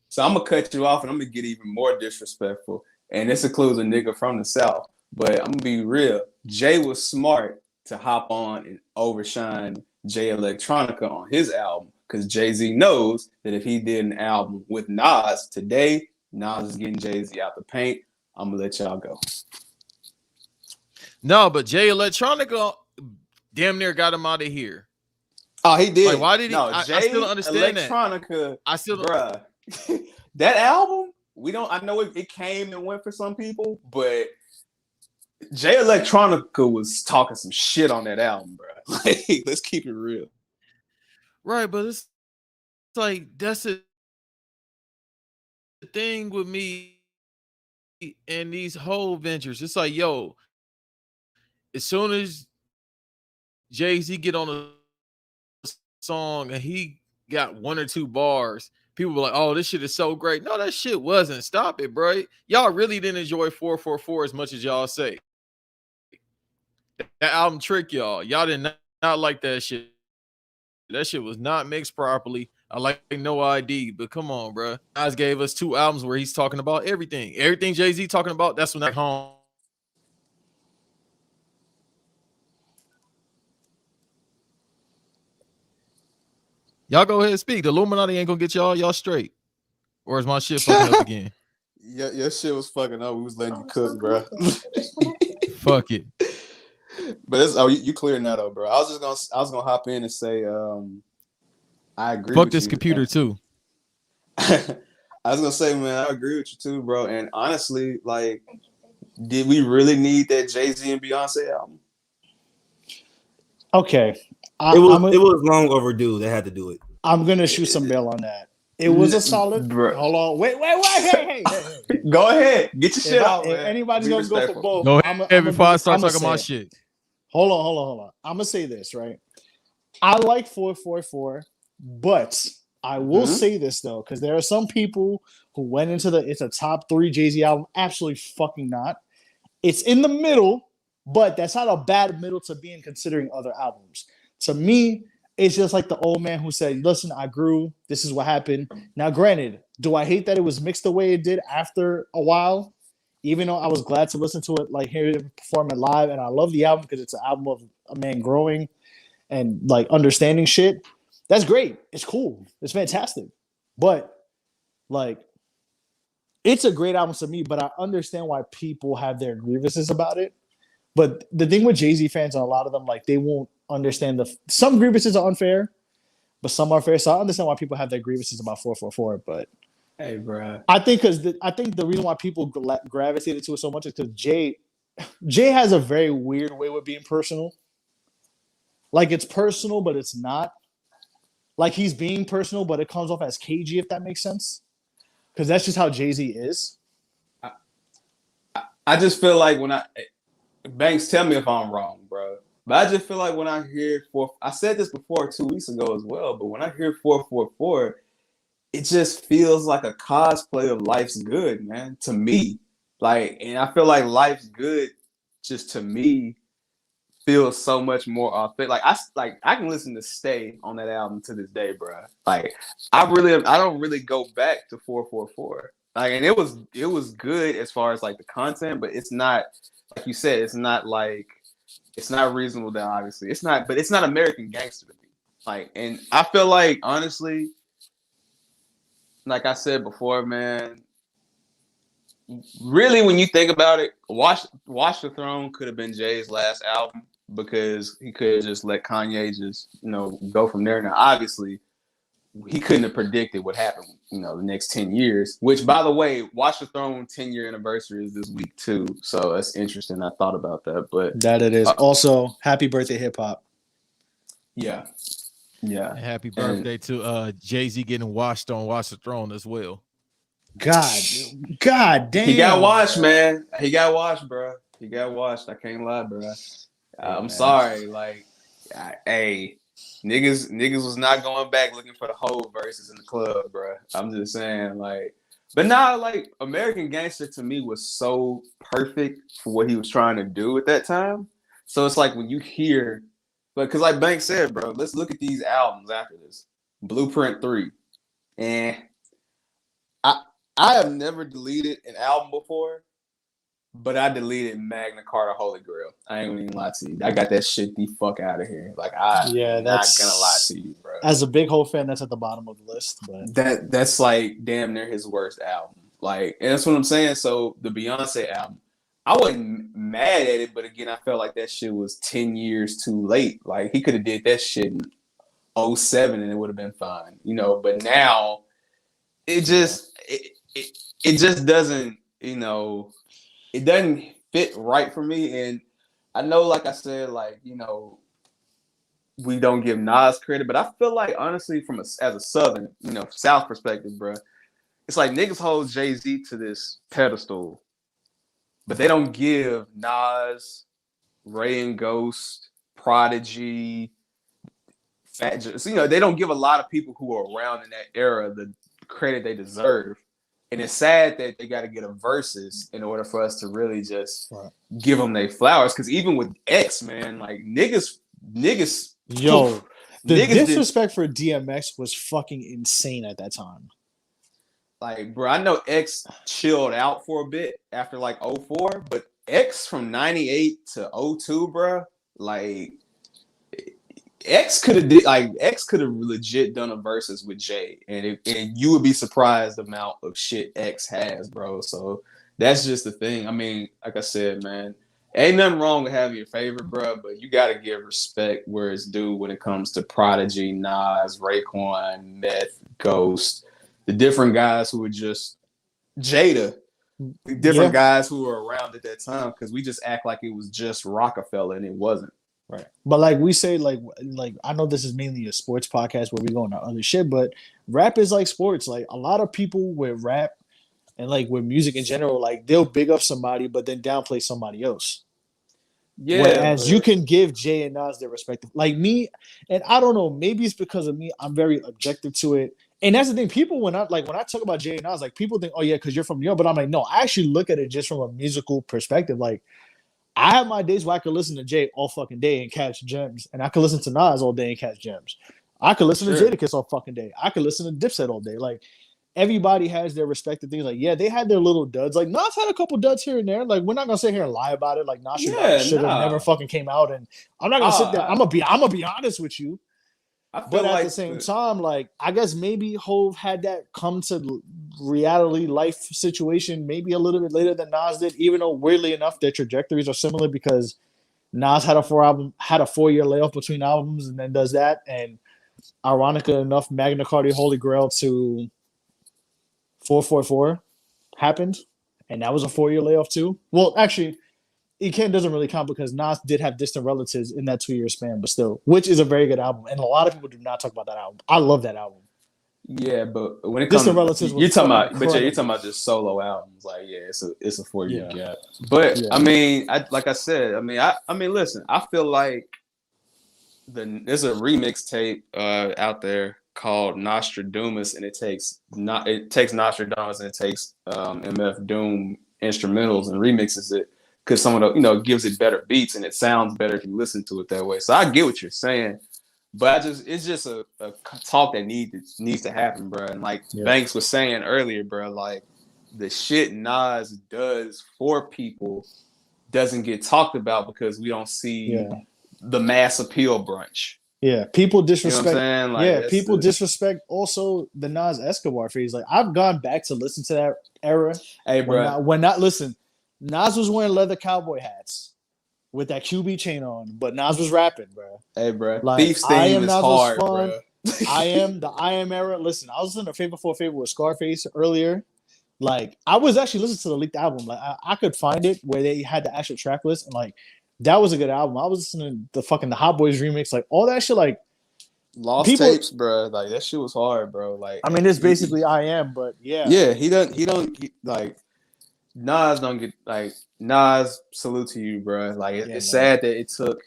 So I'm gonna cut you off and I'm gonna get even more disrespectful. And this includes a nigga from the South. But I'm gonna be real. Jay was smart to hop on and overshine Jay Electronica on his album. Because Jay-Z knows that if he did an album with Nas today, Nas is getting Jay-Z out the paint. I'm gonna let y'all go. No, but Jay Electronica damn near got him out of here. Oh, he did. Like, why did he? No, I Jay still don't understand Electronica, that. I still, bruh. That album, I know it came and went for some people, but Jay Electronica was talking some shit on that album, bro. Like, let's keep it real. Right, but it's like that's the thing with me and these whole ventures. It's like, yo, as soon as Jay-Z get on a song and he got 1 or 2 bars, people were like, oh, this shit is so great. No, that shit wasn't. Stop it, bro. Y'all really didn't enjoy 444 as much as y'all say. That album tricked y'all. Y'all did not like that shit. That shit was not mixed properly. I like No ID, but come on, bro. Nas gave us 2 albums where he's talking about everything. Everything Jay-Z talking about, that's when I home. Y'all go ahead and speak. The Illuminati ain't gonna get y'all straight. Or is my shit fucking up again? Yeah, your shit was fucking up. We was letting you cook, bro. Fuck it. But it's you clear now though, bro. I was gonna hop in and say I agree. Fuck with this you, computer too. I was gonna say, man, I agree with you too, bro. And honestly, like, did we really need that Jay-Z and Beyonce album? Okay. It was long overdue. They had to do it. I'm gonna shoot some bail on that. It was a solid. Bro. Hold on. Wait. Hey. Go ahead. Get your shit out, man. If anybody's gonna go for both, go ahead before I start talking my shit. Hold on. I'm gonna say this, right? I like 444, but I will say this though, because there are some people who went into it's a top 3 Jay-Z album. Absolutely fucking not. It's in the middle, but that's not a bad middle to be in considering other albums. To me, it's just like the old man who said, listen, I grew. This is what happened. Now, granted, do I hate that it was mixed the way it did after a while? Even though I was glad to listen to it, like hear it perform it live. And I love the album because it's an album of a man growing and like understanding shit. That's great. It's cool. It's fantastic. But like, it's a great album to me, but I understand why people have their grievances about it. But the thing with Jay-Z fans, and a lot of them, like, they won't understand some grievances are unfair, but some are fair. So I understand why people have their grievances about 444. But hey, bro, I think the reason why people gravitated to it so much is because Jay has a very weird way with being personal. Like, it's personal, but it's not. Like, he's being personal, but it comes off as cagey, if that makes sense. Because that's just how Jay-Z is. I just feel like when Banks, tell me if I'm wrong, bro. But I just feel like when I hear I said this before 2 weeks ago as well, but when I hear 444, it just feels like a cosplay of Life's Good, man, to me. Like, and I feel like Life's Good, just to me, feels so much more authentic. Like I can listen to Stay on that album to this day, bro. Like, I don't really go back to 444. Like, and it was good as far as like the content, but it's not, like you said, it's not reasonable that obviously. It's not, but it's not American Gangster to me. Like, and I feel like, honestly, like I said before, man, really, when you think about it, Watch the Throne could have been Jay's last album because he could have just let Kanye just, go from there. Now, obviously, he couldn't have predicted what happened, the next 10 years, which, by the way, Watch the Throne 10-year anniversary is this week, too. So that's interesting. I thought about that. But that it is. Also, happy birthday, hip hop. Yeah. Yeah. And happy birthday to Jay-Z getting washed on Watch the Throne as well. God damn. He got washed, man. He got washed, bro. He got washed. I can't lie, bro. I'm sorry. Like, hey, niggas was not going back looking for the whole verses in the club, bro. I'm just saying, like, but now, like, American Gangster to me was so perfect for what he was trying to do at that time. So it's like when you hear, because like Banks said, bro, let's look at these albums after this. Blueprint 3. And I have never deleted an album before, but I deleted Magna Carta Holy Grail. I ain't gonna even lie to you. I got that shit the fuck out of here. Like, I'm not gonna lie to you, bro. As a big Hole fan, that's at the bottom of the list. But that's like damn near his worst album. Like, and that's what I'm saying. So the Beyonce album, I wasn't mad at it, but again, I felt like that shit was 10 years too late. Like, he could have did that shit in 2007 and it would have been fine, But now, it just it just doesn't, it doesn't fit right for me. And I know, like I said, like, we don't give Nas credit, but I feel like, honestly, as a Southern, South perspective, bro, it's like niggas hold Jay-Z to this pedestal, but they don't give Nas, Ray and Ghost, Prodigy, Fat Joe. So, they don't give a lot of people who are around in that era the credit they deserve. And it's sad that they got to get a versus in order for us to really just give them their flowers. Because even with X, man, like niggas, yo, the disrespect for DMX was fucking insane at that time. Like, bro, I know X chilled out for a bit after like 2004, but X from 98 to 2002, bro, like X could have legit done a versus with Jay, and you would be surprised the amount of shit X has, bro. So that's just the thing. I mean, like I said, man, ain't nothing wrong with having your favorite, bro, but you got to give respect where it's due when it comes to Prodigy, Nas, Raekwon, Meth, Ghost, the different guys who were just Jada, the different guys who were around at that time, because we just act like it was just Rockefeller and it wasn't. Right. But like we say, like I know this is mainly a sports podcast where we go into other shit, but rap is like sports. Like a lot of people with rap and like with music in general, like they'll big up somebody but then downplay somebody else. Yeah. Whereas you can give Jay and Nas their respective. Like me, and I don't know, maybe it's because of me, I'm very objective to it. And that's the thing. People when I talk about Jay and Nas, like people think, oh yeah, because you're from New York, but I'm like, no, I actually look at it just from a musical perspective. Like I have my days where I could listen to Jay all fucking day and catch gems, and I could listen to Nas all day and catch gems. I could listen to Jadakiss all fucking day. I could listen to Dipset all day. Like everybody has their respective things. Like, yeah, they had their little duds. Like Nas had a couple duds here and there. Like we're not gonna sit here and lie about it. Like Nas should have never fucking came out. And I'm not gonna sit there. I'm gonna be honest with you. But at the same time, like I guess maybe Hov had that come to reality life situation maybe a little bit later than Nas did, even though weirdly enough their trajectories are similar because Nas had a 4-year layoff between albums and then does that, and ironically enough, Magna Carta Holy Grail to 444 happened, and that was a 4-year layoff too. Well, actually, it doesn't really count because Nas did have Distant Relatives in that 2-year span, but still, which is a very good album, and a lot of people do not talk about that album. I love that album. Yeah, but when it comes, you're talking about just solo albums. Like, yeah, it's a 4-year gap. But I mean, like I said, listen, I feel like there's a remix tape out there called Nostradamus, and it takes Nostradamus and it takes MF Doom instrumentals and remixes it. Because some of the, gives it better beats and it sounds better if you listen to it that way. So I get what you're saying, but it's just a talk that needs to happen, bro. And like Banks was saying earlier, bro, like the shit Nas does for people doesn't get talked about because we don't see the mass appeal brunch. Yeah, people You know what I'm disrespect. saying? Like, Yeah, that's people the, disrespect also the Nas Escobar phase. Like I've gone back to listen to that era hey, when bro. not when not listen. Nas was wearing leather cowboy hats with that QB chain on, but Nas was rapping, bro. Hey, bro. Like Thief's I theme am is Nas was hard, fun. bro. I am era. Listen, I was listening to Favor for Favor with Scarface earlier. Like I was actually listening to the leaked album. Like I could find it where they had the actual track list, and like that was a good album. I was listening to the Hot Boys remix, like all that shit. Like Lost people, tapes, bro. Like that shit was hard, bro. Like, I mean, it's basically I am, but yeah, yeah, like Nas don't get like Nas. Salute to you, bro. Like yeah, it's man, sad that it took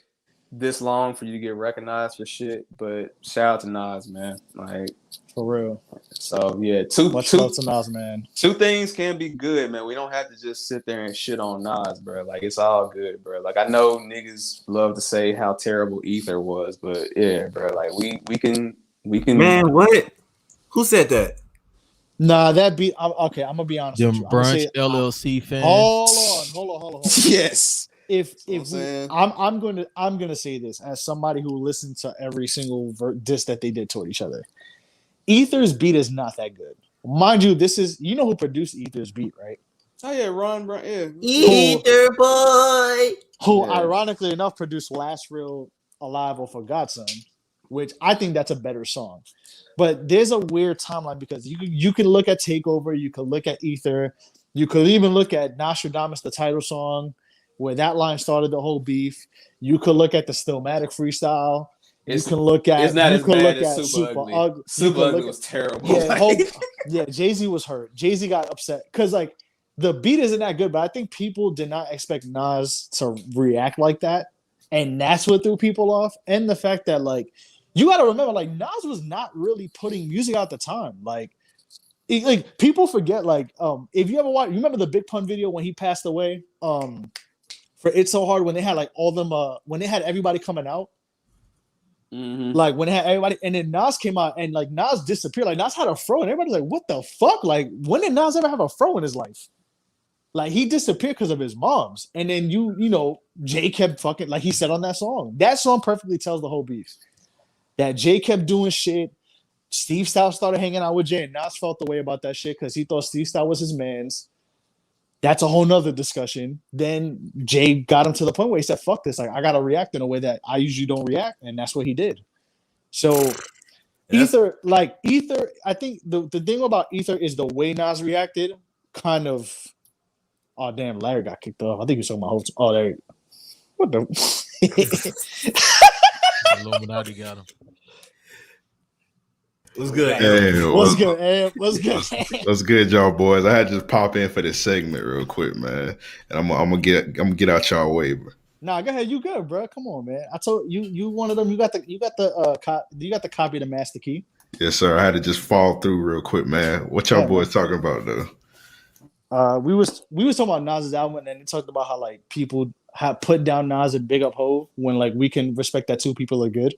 this long for you to get recognized for shit, but shout out to Nas, man. Like, for real. so yeah, Much love to Nas, man. two things can be good, man. We don't have to just sit there and shit on Nas, bro. Like it's all good, bro. Like I know niggas love to say how terrible Ether was, but yeah, bro. Like we can Man, what? Who said that? Nah, that beat. Okay, I'm gonna be honest Them with you. I'm gonna brunch say, LLC fans. hold on. yes. If what I'm we, saying. I'm gonna say this as somebody who listened to every single diss that they did toward each other. Ether's beat is not that good, mind you. This is you know who produced Ether's beat, right? Oh yeah, Ron Brown. Yeah. Ether boy. Who, Yeah. ironically enough, produced Last Real Alive off of Godson, which I think that's a better song. But there's a weird timeline because you can look at Takeover, you can look at Ether, you could even look at Nostradamus, the title song, where that line started the whole beef. You could look at the Stillmatic freestyle. It's you can look at it's not you as could bad look as at Super Ugly. Ugly. Super Ugly was terrible. Yeah, Like, yeah. Jay-Z was hurt. Jay-Z got upset because like the beat isn't that good, but I think people did not expect Nas to react like that, and that's what threw people off. And the fact that like you got to remember, like Nas was not really putting music out at the time. Like people forget, like if you ever watch, you remember the Big Pun video when he passed away, for It's So Hard when they had like all them, when they had everybody coming out. mm-hmm. Like when it had everybody, and then Nas came out, and like Nas disappeared. Like Nas had a fro, and everybody's like, "What the fuck?" Like when did Nas ever have a fro in his life? Like he disappeared because of his moms, and then you know Jay kept fucking like he said on that song. That song perfectly tells the whole beef. That Jay kept doing shit. Steve Styles started hanging out with Jay, and Nas felt the way about that shit because he thought Steve Styles was his man's. That's a whole nother discussion. Then Jay got him to the point where he said, "Fuck this! Like I gotta react in a way that I usually don't react," and that's what he did. So Ether, I think the thing about Ether is the way Nas reacted. Kind of, oh damn, Larry got kicked off. I think you saw my hopes. Oh, there. What the? Illuminati got him. What's good? Hey, What's good, Am? What's good? what's good, y'all boys? I had to just pop in for this segment real quick, man, and I'm gonna get out y'all way, bro. Nah, go ahead. You good, bro? Come on, man. I told you, you one of them. You got the copy of the Master Key. Yes, sir. I had to just fall through real quick, man. What y'all boys talking about though? We was talking about Nas's album, and then they talked about how like people have put down Nas and big up Hov when like we can respect that two people are good.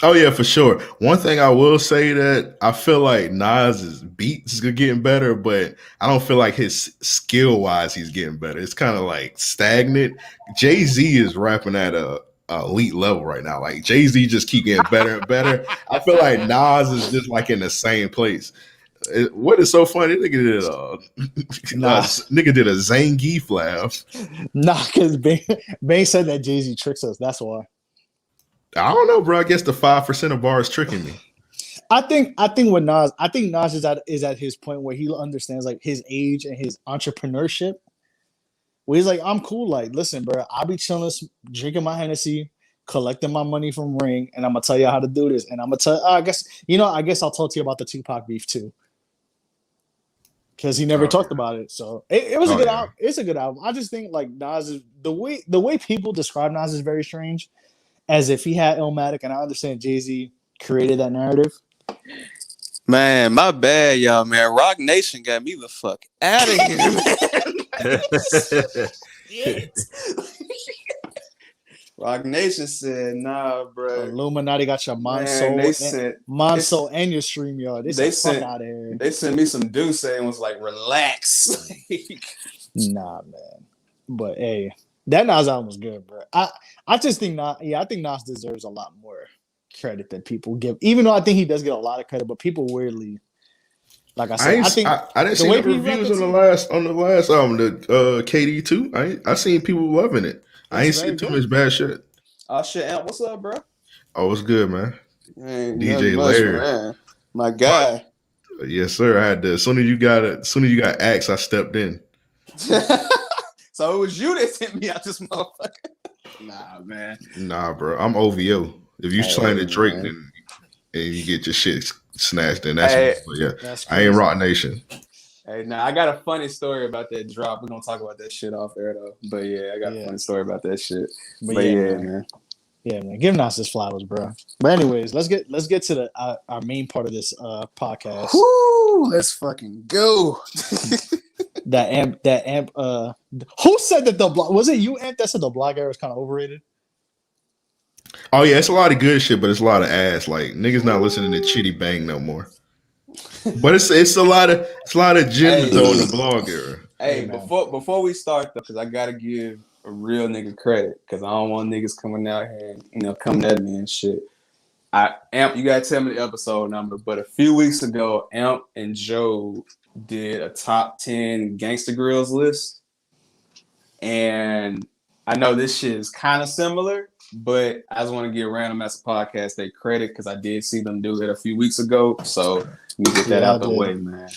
Oh yeah, for sure. One thing I will say that I feel like Nas's beats is getting better, but I don't feel like his skill wise he's getting better. It's kind of like stagnant. Jay-Z is rapping at a elite level right now. Like Jay-Z just keep getting better and better. I feel like Nas is just like in the same place. What is so funny? Nigga did a Zangief laugh. Nah, because Bane said that Jay-Z tricks us. That's why. I don't know, bro. I guess the 5% of bar is tricking me. I think with Nas, I think Nas is at his point where he understands like his age and his entrepreneurship. Where he's like, I'm cool. Like, listen, bro, I'll be chilling, drinking my Hennessy, collecting my money from Ring, and I'm gonna tell you how to do this. And I'm gonna tell. I guess I'll talk to you about the Tupac beef too, because he never talked about it. So it was a good album. It's a good album. I just think like Nas is the way people describe Nas is very strange, as if he had Illmatic, and I understand Jay-Z created that narrative. Man, my bad, y'all, man. Rock Nation got me the fuck out of here, man. Rock Nation said, nah, bro. Illuminati got your Monso and your StreamYard. They fuck out of here. They sent me some Deuce and was like, relax. Nah, man. But hey, that Nas album was good, bro. I just think I think Nas deserves a lot more. credit that people give. Even though I think he does get a lot of credit, but people weirdly, like I said, I didn't see no reviews on the last the KD2. I seen people loving it. I ain't seen too much bad shit. Oh shit, Amp, what's up, bro? Oh, what's good, man? Ain't DJ much, Larry, man. My guy. Yes, sir. I had to. As soon as you got axed, I stepped in. So it was you that sent me out this motherfucker. Nah, man. Nah, bro. I'm OVO. If you sign to Drake, then and you get your shit snatched, then that's I ain't Rock Nation. Hey, now I got a funny story about that drop. We're gonna talk about that shit off air though. But yeah, I got a funny story about that shit. But yeah, man. Yeah, man. Give Nas his flowers, bro. But anyways, let's get to the our main part of this podcast. Woo! Let's fucking go. That amp. Who said that the blog? Was it you, Amp, that said the blog era was kind of overrated? Oh yeah, it's a lot of good shit, but it's a lot of ass. Like niggas not listening to Chitty Bang no more. But it's a lot of gems though in the blog era. Hey, before we start though, because I gotta give a real nigga credit, because I don't want niggas coming out here and coming at me and shit. Amp, you gotta tell me the episode number, but a few weeks ago, Amp and Joe did a top 10 Gangsta Grills list, and I know this shit is kind of similar, but I just want to give Random Master Podcast their credit because I did see them do it a few weeks ago, so let me get that out the way, man.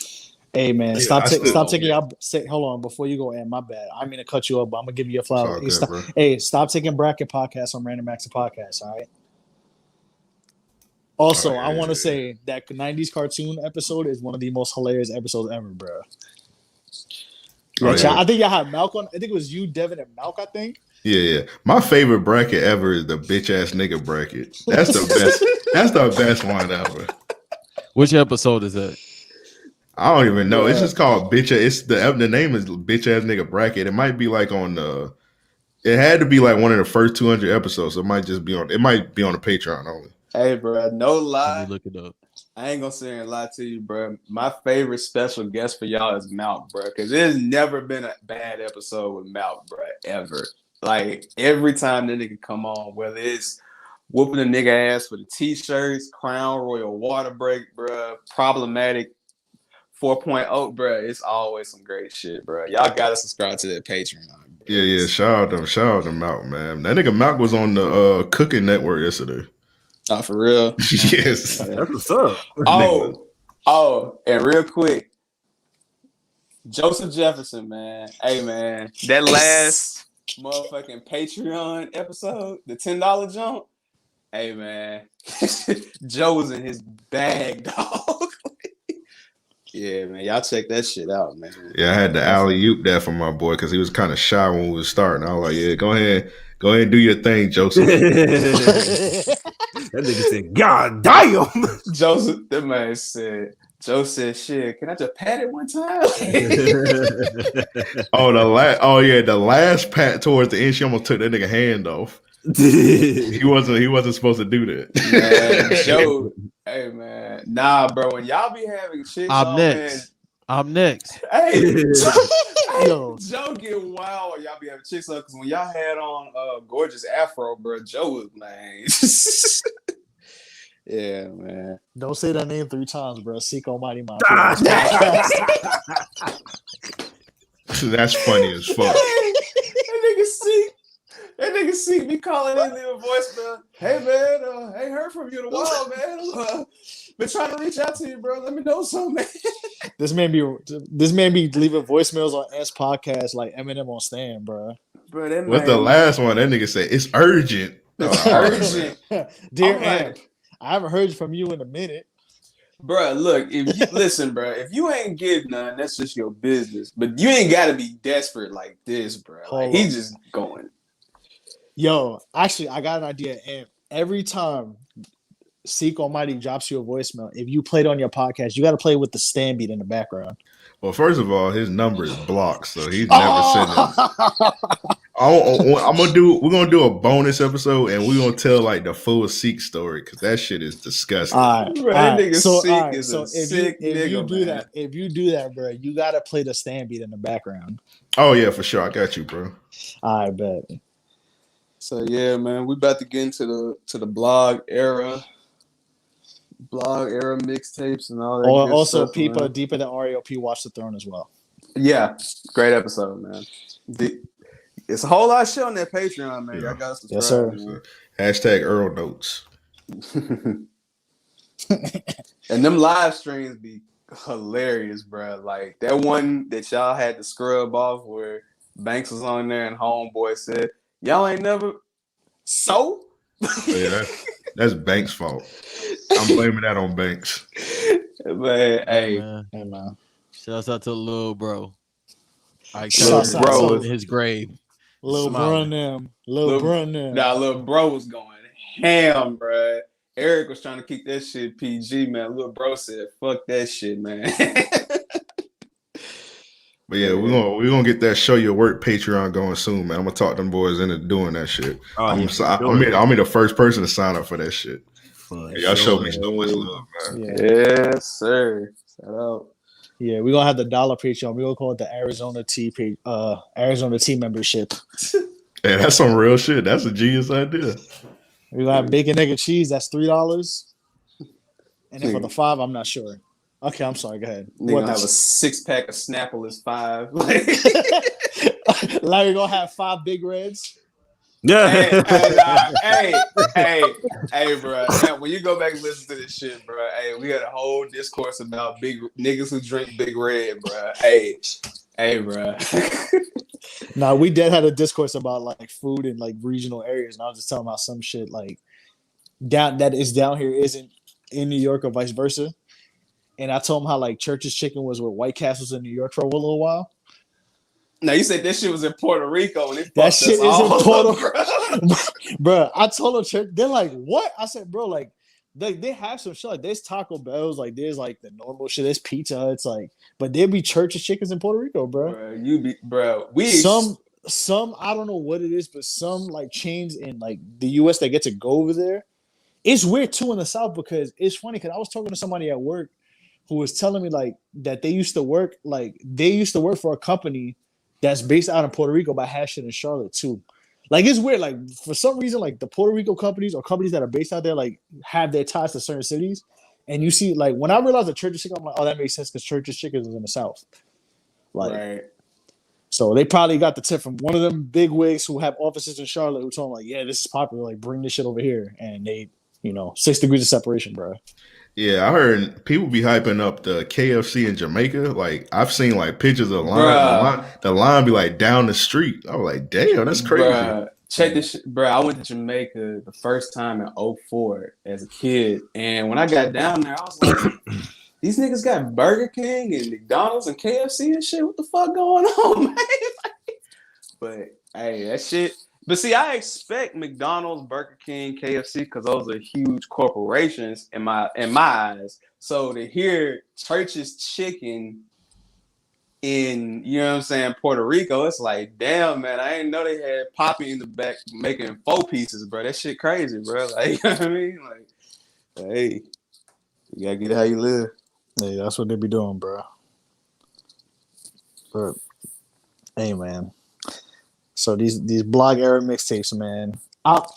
Hey man, stop taking y'all. Hold on, before you go, Amp, my bad. I mean to cut you up, but I'm gonna give you a flower. Stop taking bracket podcasts on Random Master Podcast, all right? Also, I want to say that 90s cartoon episode is one of the most hilarious episodes ever, bro. I think y'all had Malk on. I think it was you, Devin, and Malk, I think. Yeah. My favorite bracket ever is the bitch ass nigga bracket. That's the best. That's the best one ever. Which episode is that? I don't even know. It's just called bitch. It's the name is bitch ass nigga bracket. It might be like on the. It had to be like one of the first 200 episodes. So it might just be on. It might be on the Patreon only. Hey, bro, no lie. Let me look it up. I ain't gonna sit here and lie to you, bro. My favorite special guest for y'all is Malk, bro, because there's never been a bad episode with Malk, bro, ever. Like, every time that nigga come on, whether it's whooping a nigga ass for the t-shirts, Crown Royal water break, bro, problematic 4.0, bro, it's always some great shit, bro. Y'all gotta subscribe to that Patreon, bro. Yeah. Shout out to Malk, man. That nigga Malk was on the Cooking Network yesterday. Oh, for real? Yes. That's what's up. Oh, and real quick, Joseph Jefferson, man. Hey, man, that last motherfucking Patreon episode, the $10 jump. Hey, man, Joe was in his bag, dog. Yeah, man, y'all check that shit out, man. Yeah, I had to alley-oop that for my boy because he was kind of shy when we was starting. I was like, yeah, go ahead and do your thing, Joseph. That nigga said, God damn. Joseph, that man said, Joe said, shit, can I just pat it one time? The last pat towards the end, she almost took that nigga hand off. He wasn't supposed to do that. Man, Joe, hey man, nah, bro. When y'all be having chicks, I'm next. Hey, Joe get wild when y'all be having chicks up because when y'all had on gorgeous afro, bro, Joe was man. Yeah, man. Don't say that name 3 times, bro. Seek Almighty my That's funny as fuck. That nigga see me calling in, leave a voicemail. Hey man, I ain't heard from you in a while, man. Been trying to reach out to you, bro. Let me know something, man. This man be leaving voicemails on S podcast like Eminem on Stan, bro. What's the last one? That nigga said it's urgent. It's urgent, dear Amp. I haven't heard from you in a minute. Bro, look, if you ain't getting none, that's just your business. But you ain't gotta be desperate like this, bro. Like, he just going. Yo, actually, I got an idea. And every time Seek Almighty drops you a voicemail, if you play it on your podcast, you got to play with the stand beat in the background. Well, first of all, his number is blocked, so he's never said that. We're gonna do a bonus episode, and we're gonna tell like the full Seek story because that shit is disgusting. That nigga Seek is a sick nigga. If you do that, bro, you gotta play the stand beat in the background. Oh yeah, for sure. I got you, bro. I bet. So yeah, man, we about to get into the blog era mixtapes and all that good Also, stuff. people Man. deeper than RAOP Watch the Throne as well. Yeah, great episode, man. It's a whole lot of shit on that Patreon, man. Yeah. Y'all gotta subscribe. Yes, sir. Man. Hashtag Earl notes. And them live streams be hilarious, bro. Like that one that y'all had to scrub off where Banks was on there and Homeboy said, "Y'all ain't never so." Yeah, that's Banks' fault. I'm blaming that on Banks. Man, hey, man. Shouts out to Lil Bro. I Shouts covered out in to- his grave. Lil Smiling. Brun them. Nah, little bro was going ham, bro. Eric was trying to keep that shit PG, man. Little bro said, "Fuck that shit, man." But yeah, we're gonna get that show your work Patreon going soon, man. I'm gonna talk them boys into doing that shit. I'm be the first person to sign up for that shit. Y'all show me so much love, man. Yeah. Yes, sir. Shout out. Yeah, we're gonna have the dollar Patreon. We're gonna call it the Arizona T membership. Hey, that's some real shit. That's a genius idea. We're gonna have bacon, egg, and cheese, that's $3. And then for the $5, I'm not sure. Okay, I'm sorry, go ahead. Nigga gonna have a 6-pack of Snapple is $5. Larry gonna have 5 big reds. Yeah. Hey, bro. When you go back and listen to this shit, bro. Hey, we had a whole discourse about big niggas who drink Big Red, bro. Hey, bro. Nah, we did had a discourse about like food in like regional areas, and I was just talking about some shit like down here isn't in New York or vice versa. And I told him how like Church's Chicken was with White Castles in New York for a little while. Now you said this shit was in Puerto Rico, and that shit is in Puerto Rico, bro. I told them, Church, they're like, what? I said, bro, like they have some shit. Like there's Taco Bells, like there's like the normal shit. There's Pizza. It's like, but there be Church's Chickens in Puerto Rico, bro. Some I don't know what it is, but some like chains in like the U.S. that get to go over there. It's weird too in the South because it's funny because I was talking to somebody at work who was telling me like that they used to work for a company that's based out in Puerto Rico but has shit in Charlotte too. Like it's weird. Like for some reason, like the Puerto Rico companies or companies that are based out there like have their ties to certain cities. And you see, like when I realized that Church's Chicken, I'm like, oh, that makes sense because Church's Chicken is in the South. Like, right. So they probably got the tip from one of them big wigs who have offices in Charlotte who told them like, yeah, this is popular. Like bring this shit over here, and they, 6 degrees of separation, bro. Yeah, I heard people be hyping up the KFC in Jamaica. Like I've seen like pictures of the line. The line be like down the street. I was like, damn, that's crazy. Bruh. Check this shit, bro. I went to Jamaica the first time in 2004 as a kid, and when I got down there, I was like, these niggas got Burger King and McDonald's and KFC and shit. What the fuck going on, man? But hey, that shit. But see, I expect McDonald's, Burger King, KFC because those are huge corporations in my eyes. So to hear Church's Chicken in, Puerto Rico, it's like, damn, man, I didn't know they had Poppy in the back making 4 pieces, bro. That shit crazy, bro. Like, you know what I mean? Like, hey, you gotta get it how you live. Yeah, that's what they be doing, bro. But hey, man. So these blog era mixtapes, man.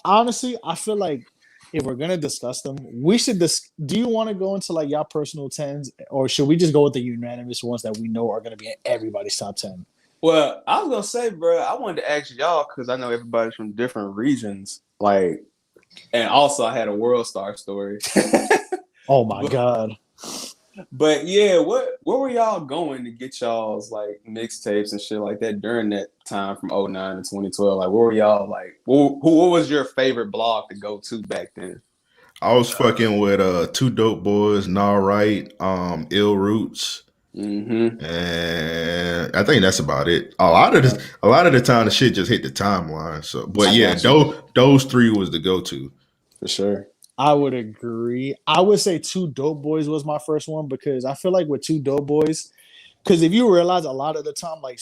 Honestly, I feel like if we're gonna discuss them, we should. Do you want to go into like y'all personal 10s, or should we just go with the unanimous ones that we know are gonna be in everybody's top 10? Well, I was gonna say, bro, I wanted to ask y'all because I know everybody's from different regions, like, and also I had a World Star story. Oh my god. But yeah, where were y'all going to get y'all's like mixtapes and shit like that during that time from 2009 to 2012? Like, where were y'all like? What was your favorite blog to go to back then? I was fucking with Two Dope Boys, Nah Right, Ill Roots, and I think that's about it. A lot of the time, the shit just hit the timeline. So, but yeah, those 3 was the go to for sure. I would agree. I would say Two Dope Boys was my first one because I feel like with Two Dope Boys, because if you realize a lot of the time, like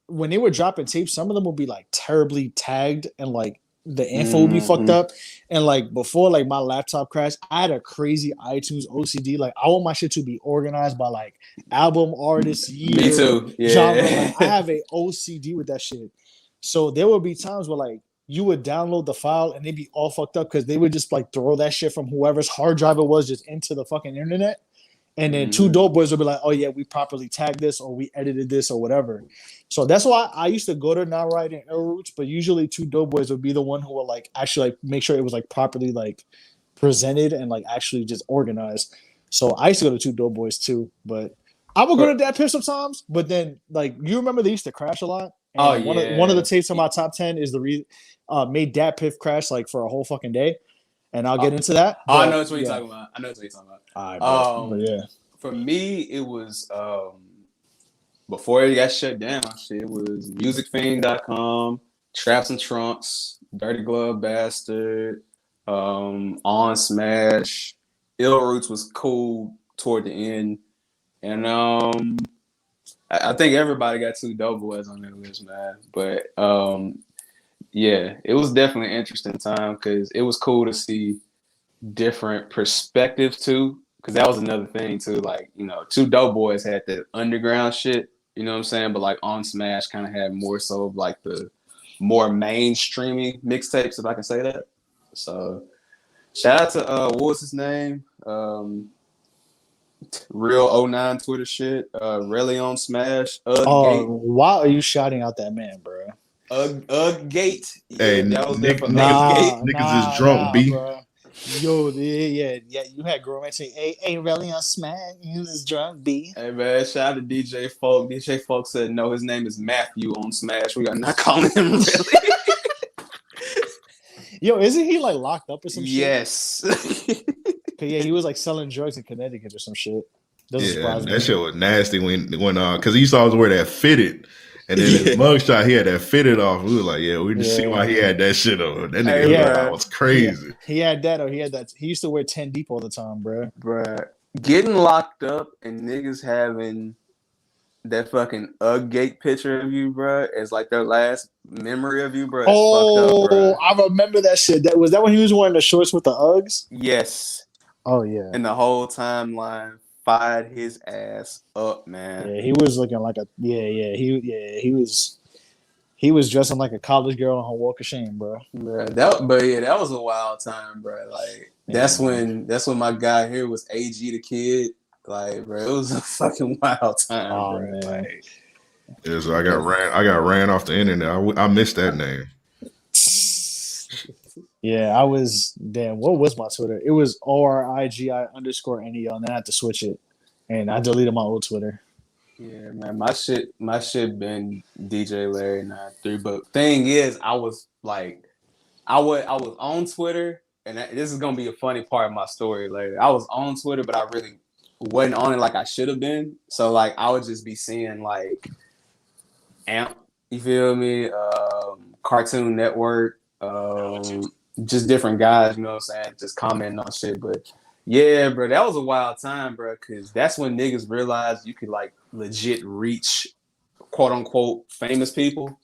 when they were dropping tapes, some of them would be like terribly tagged and like the info would be fucked up. And like before like my laptop crashed, I had a crazy iTunes OCD. Like I want my shit to be organized by like album, artist, year, me too. Yeah. genre. Like, I have a OCD with that shit. So there would be times where like you would download the file and they'd be all fucked up because they would just like throw that shit from whoever's hard drive it was just into the fucking internet. And then two dope boys would be like, oh yeah, we properly tagged this or we edited this or whatever. So that's why I used to go to Not Right and Errol Roots, but usually two dope boys would be the one who would like actually like make sure it was like properly like presented and like actually just organized. So I used to go to two dope boys too, but I would go to Dat Piff sometimes. But then like you remember they used to crash a lot. And one of the tapes on my top 10 is made Dat Piff crash like for a whole fucking day. And I'll get into that. But, I know what you're talking about. All right, yeah. For me, it was before it got shut down. Shit, it was musicfiend.com, Traps and Trunks, Dirty Glove Bastard, On Smash. Ill Roots was cool toward the end, and I think everybody got two dope boys on that list, man. But yeah, it was definitely an interesting time because it was cool to see different perspectives too. Because that was another thing too. Like, you know, two dope boys had the underground shit, you know what I'm saying? But like On Smash kind of had more so of like the more mainstreamy mixtapes, if I can say that. So shout out to what was his name? Real 09 Twitter shit. Really on Smash. Why are you shouting out that man, bro? Gate. Yeah, Hey, that was niggas is drunk, B. Bro. Yo, yeah. You had girl man saying, "Hey, really on Smash? You is drunk, B." Hey man, shout out to DJ Folk. DJ Folk said, "No, his name is Matthew on Smash. We are not calling him really." Yo, isn't he like locked up or some shit? Yes. Yeah, he was like selling drugs in Connecticut or some shit. Doesn't surprise me. That shit was nasty when because he used to wear that fitted. And then his mugshot, he had that fitted off. We were like, we just see why he had that shit on. That nigga was crazy. He had that, or he had that. He used to wear 10 deep all the time, bro. Bruh. Getting locked up and niggas having that fucking Gate picture of you, bro, as like their last memory of you, bro. Oh, fucked up, I remember that shit. Was that when he was wearing the shorts with the Uggs? Yes. Oh yeah. And the whole timeline fired his ass up, man. Yeah, he was looking like a he was dressing like a college girl on her walk of shame, bro. That was a wild time, bro. Like that's when my guy here was AG the Kid. Like, bro, it was a fucking wild time, bro. Man. Like, yeah, so I got ran off the internet. I missed that name. Yeah, I was damn. What was my Twitter? It was ORIGI_NEO, and then I had to switch it, and I deleted my old Twitter. Yeah, man, my shit been DJ Larry 93. But thing is, I was on Twitter, and this is gonna be a funny part of my story later. I was on Twitter, but I really wasn't on it like I should have been. So like, I would just be seeing like Amp, you feel me? Cartoon Network. Just different guys, you know what I'm saying? Just commenting on shit. But yeah, bro, that was a wild time, bro, because that's when niggas realized you could like legit reach quote unquote famous people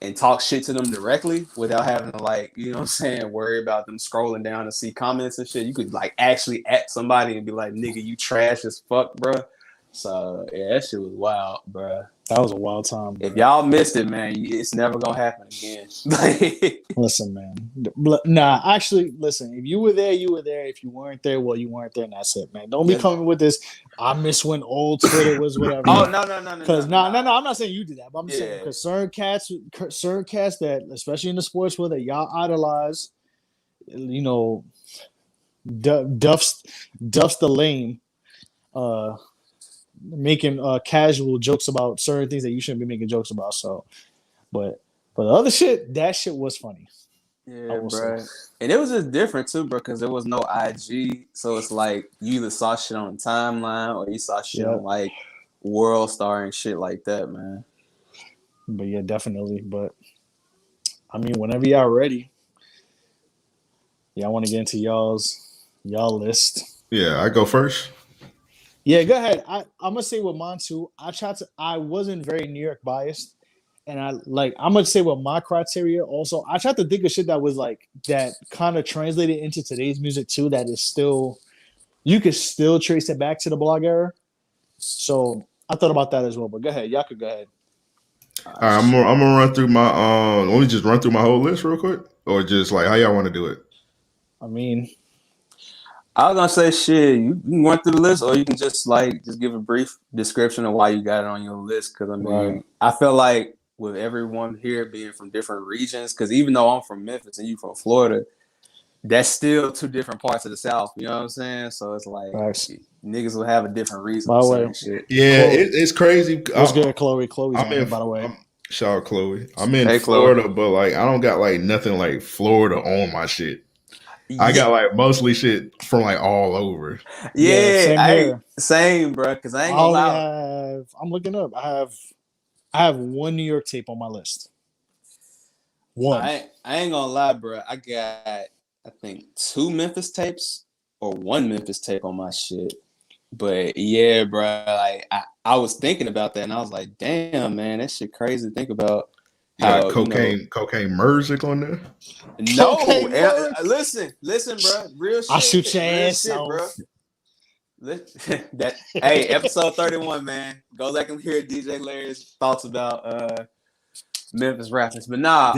and talk shit to them directly without having to like, you know what I'm saying, worry about them scrolling down to see comments and shit. You could like actually at somebody and be like, nigga, you trash as fuck, bro. So yeah, that shit was wild, bro. That was a wild time, bro. If y'all missed it, man, it's never gonna happen again. Listen, man. Nah, actually, listen. If you were there, you were there. If you weren't there, well, you weren't there, and that's it, man. Don't be coming with this. I miss when old Twitter was whatever. Oh no. Because no. I'm not saying you did that, but I'm saying because certain cats that, especially in the sports world, that y'all idolize, you know, duffs the lame, making casual jokes about certain things that you shouldn't be making jokes about. So, but the other shit, that shit was funny. Yeah, bro. And it was just different too, bro, because there was no IG. So it's like you either saw shit on the timeline or you saw shit on like World Star and shit like that, man. But yeah, definitely. But I mean, whenever y'all ready, y'all want to get into y'all list. Yeah, I go first. Yeah, go ahead. I'm gonna say with mine too. I wasn't very New York biased, and I'm gonna say with my criteria also. I tried to think of shit that was like that kind of translated into today's music too. That is still, you could still trace it back to the blog era. So I thought about that as well. But go ahead, y'all could go ahead. All right, I'm gonna run through my let me just run through my whole list real quick, or just like how y'all want to do it. I mean, I was gonna say shit. You can run through the list, or you can just give a brief description of why you got it on your list. Because I mean, right. I feel like with everyone here being from different regions, because even though I'm from Memphis and you from Florida, that's still two different parts of the South. You know what I'm saying? So it's like Facts. niggas will have a different reason By for the way, certain shit. Yeah, Chloe, it's crazy. what's good, Chloe? Chloe's I'm on here, in. by the way. Shout out Chloe. I'm in Hey, Chloe. Florida, but like I don't got like nothing like Florida on my shit. I Yeah, got like mostly shit from like all over. Yeah, same here. Same, bro. Because I I ain't gonna only lie. have. I'm looking up. I have one New York tape on my list. One. I ain't gonna lie, bro. I got I think 2 Memphis tapes or 1 Memphis tape on my shit. But yeah, bro, like I was thinking about that and I was like, damn, man, that shit crazy to think about. You got How cocaine Merzic on there. no, Cocaine Merc. listen, bro, real I shit, shoot your real ass shit, bro. off. Hey, episode 31, man. Go back and hear DJ Larry's thoughts about Memphis rappers. But nah,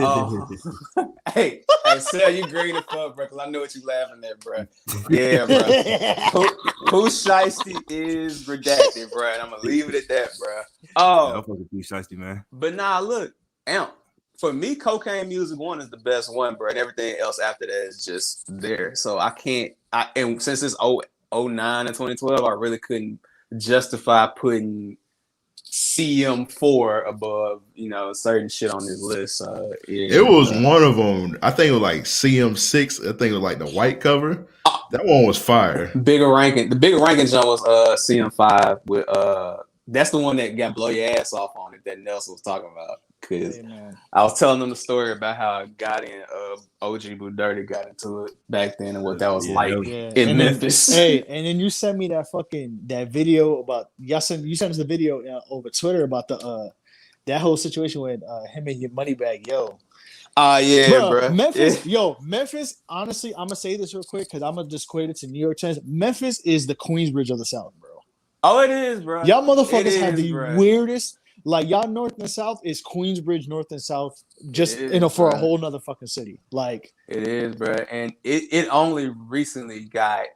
hey, Sel, you green as fuck, bro, because I know what you laughing at, bro. Yeah, bro. Who Shiesty is redacted, bro, and I'm going to leave it at that, bro. I'll fucking be shiesty, man. But nah, look, Amp, for me, Cocaine Music 1 is the best one, bro, and everything else after that is just there. So I can't, and since it's 09 and 2012, I really couldn't justify putting CM4 above, certain shit on this list. Yeah, It was one of them. I think it was like CM6. I think it was like the white cover. That one was fire. The bigger ranking jump was CM5 with that's the one that got blow your ass off on it that Nelson was talking about. Cause I was telling them the story about how Gotti and OG Boo Dirty got into it back then and what that was like in Memphis. And then you sent me that video about you sent us the video over Twitter about that whole situation with him and your Moneybag Yo. Bro. Memphis, Memphis. Honestly, I'm gonna say this real quick because I'm gonna just equate it to New York Times. Memphis is the Queensbridge of the South, bro. Oh, it is, bro. Y'all motherfuckers have the weirdest. Like y'all north and south is Queensbridge, north and south, just for a whole nother fucking city. Like it is, bro. And it only recently got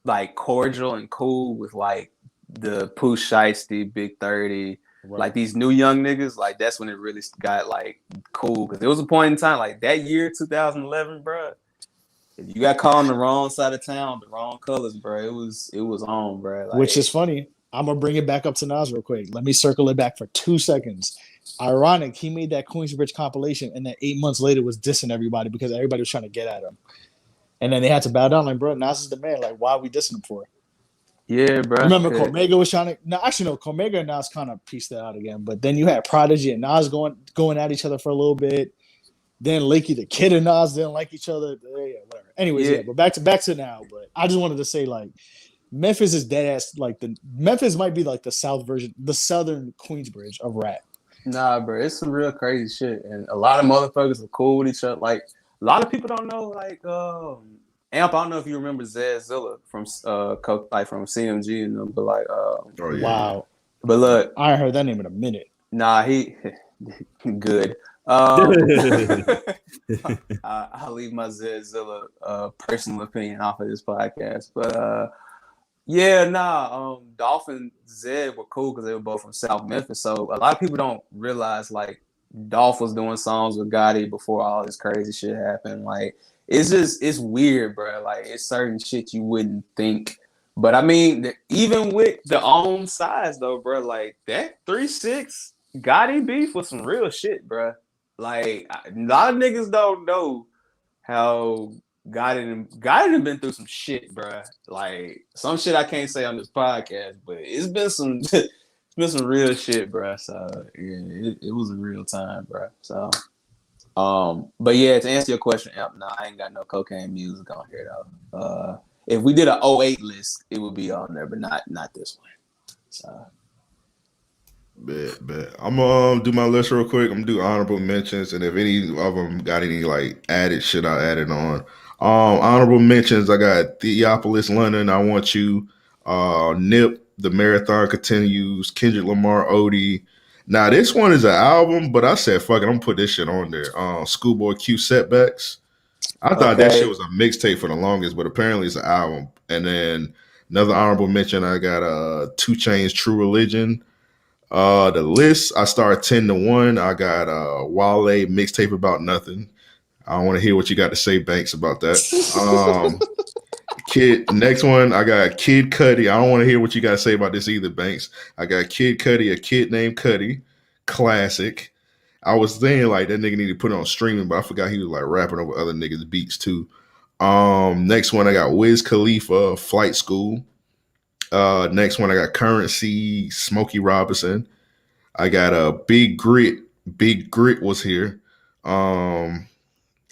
like cordial and cool with like the Pooh Shiesty, Big 30, like these new young niggas. Like that's when it really got like cool because there was a point in time like that year, 2011, bro. If you got caught on the wrong side of town, the wrong colors, bro, it was on, bro. Like, which is funny. I'm gonna bring it back up to Nas real quick. Let me circle it back for 2 seconds. Ironic, he made that Queensbridge compilation, and then 8 months later was dissing everybody because everybody was trying to get at him. And then they had to bow down, like, bro, Nas is the man. Like, why are we dissing him for? Yeah, bro. Remember, Cormega was trying to. No, actually, no. Cormega and Nas kind of pieced that out again. But then you had Prodigy and Nas going at each other for a little bit. Then Lakey, the kid, and Nas didn't like each other. Yeah, whatever. Anyways, but back to now. But I just wanted to say, like, Memphis is dead ass. Like Memphis might be like the South version, the Southern Queensbridge of rap. Nah, bro, it's some real crazy shit, and a lot of motherfuckers are cool with each other. Like a lot of people don't know, like Amp. I don't know if you remember Zed Zilla from from CMG and them, but like wow. But look, I ain't heard that name in a minute. Nah, he good. I'll leave my Zed Zilla personal opinion off of this podcast, but Dolph and Zed were cool because they were both from South Memphis. So a lot of people don't realize like Dolph was doing songs with Gotti before all this crazy shit happened. Like it's weird, bro. Like it's certain shit you wouldn't think. But I mean, even with the own size though, bro, like that 3-6 Gotti beef was some real shit, bro. Like a lot of niggas don't know how Gotti done been through some shit, bro. Like some shit I can't say on this podcast, but it's been some real shit, bro. So yeah, it was a real time, bro. So but yeah, to answer your question, I ain't got no Cocaine Music on here though. If we did an 08 list, it would be on there, but not this one. So Bet. I'm gonna do my list real quick. I'm gonna do honorable mentions, and if any of them got any like added shit, I'll add it on. Honorable mentions, I got Theopolis, London, I Want You, Nip, The Marathon Continues, Kendrick Lamar, Odie, Now this one is an album, but I said fuck it, I'm gonna put this shit on there. Schoolboy Q Setbacks. I thought that shit was a mixtape for the longest, but apparently it's an album. And then another honorable mention, I got 2 Chainz True Religion. The list, I start 10-1. I got Wale mixtape about nothing. I don't want to hear what you got to say, Banks, about that. Next one, I got Kid Cudi. I don't want to hear what you got to say about this either, Banks. I got Kid Cudi, A Kid Named Cudi, classic. I was thinking like that nigga needed to put it on streaming, but I forgot he was like rapping over other niggas' beats too. Next one, I got Wiz Khalifa, Flight School. Next one, I got Currency, Smokey Robinson. I got Big Grit. Big Grit was here.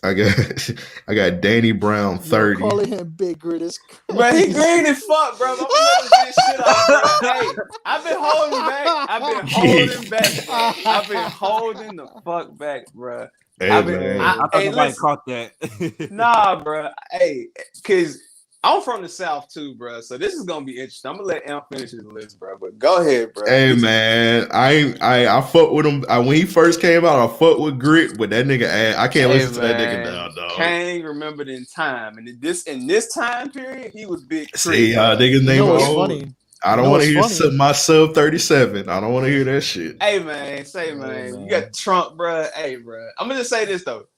I got Danny Brown 30. Calling him Big Grit is crazy. Bro, he green as fuck, bro. I'm gonna let this shit out, bro. Hey, I've been holding back. I've been holding the fuck back, bro. Hey, I thought nobody caught that. Nah, bro. Hey, cause I'm from the South too, bro. So this is gonna be interesting. I'm gonna let Amp finish his list, bro. But go ahead, bro. Hey man, I fuck with him. When he first came out, I fuck with Grit, but that nigga, I can't listen to that nigga now, dog. Can't remember in time, and in this time period, he was big. See, niggas name funny. I don't want to hear my sub 37. I don't want to hear that shit. Hey man, man, you got Trump, bro. Hey, bro. I'm gonna just say this though.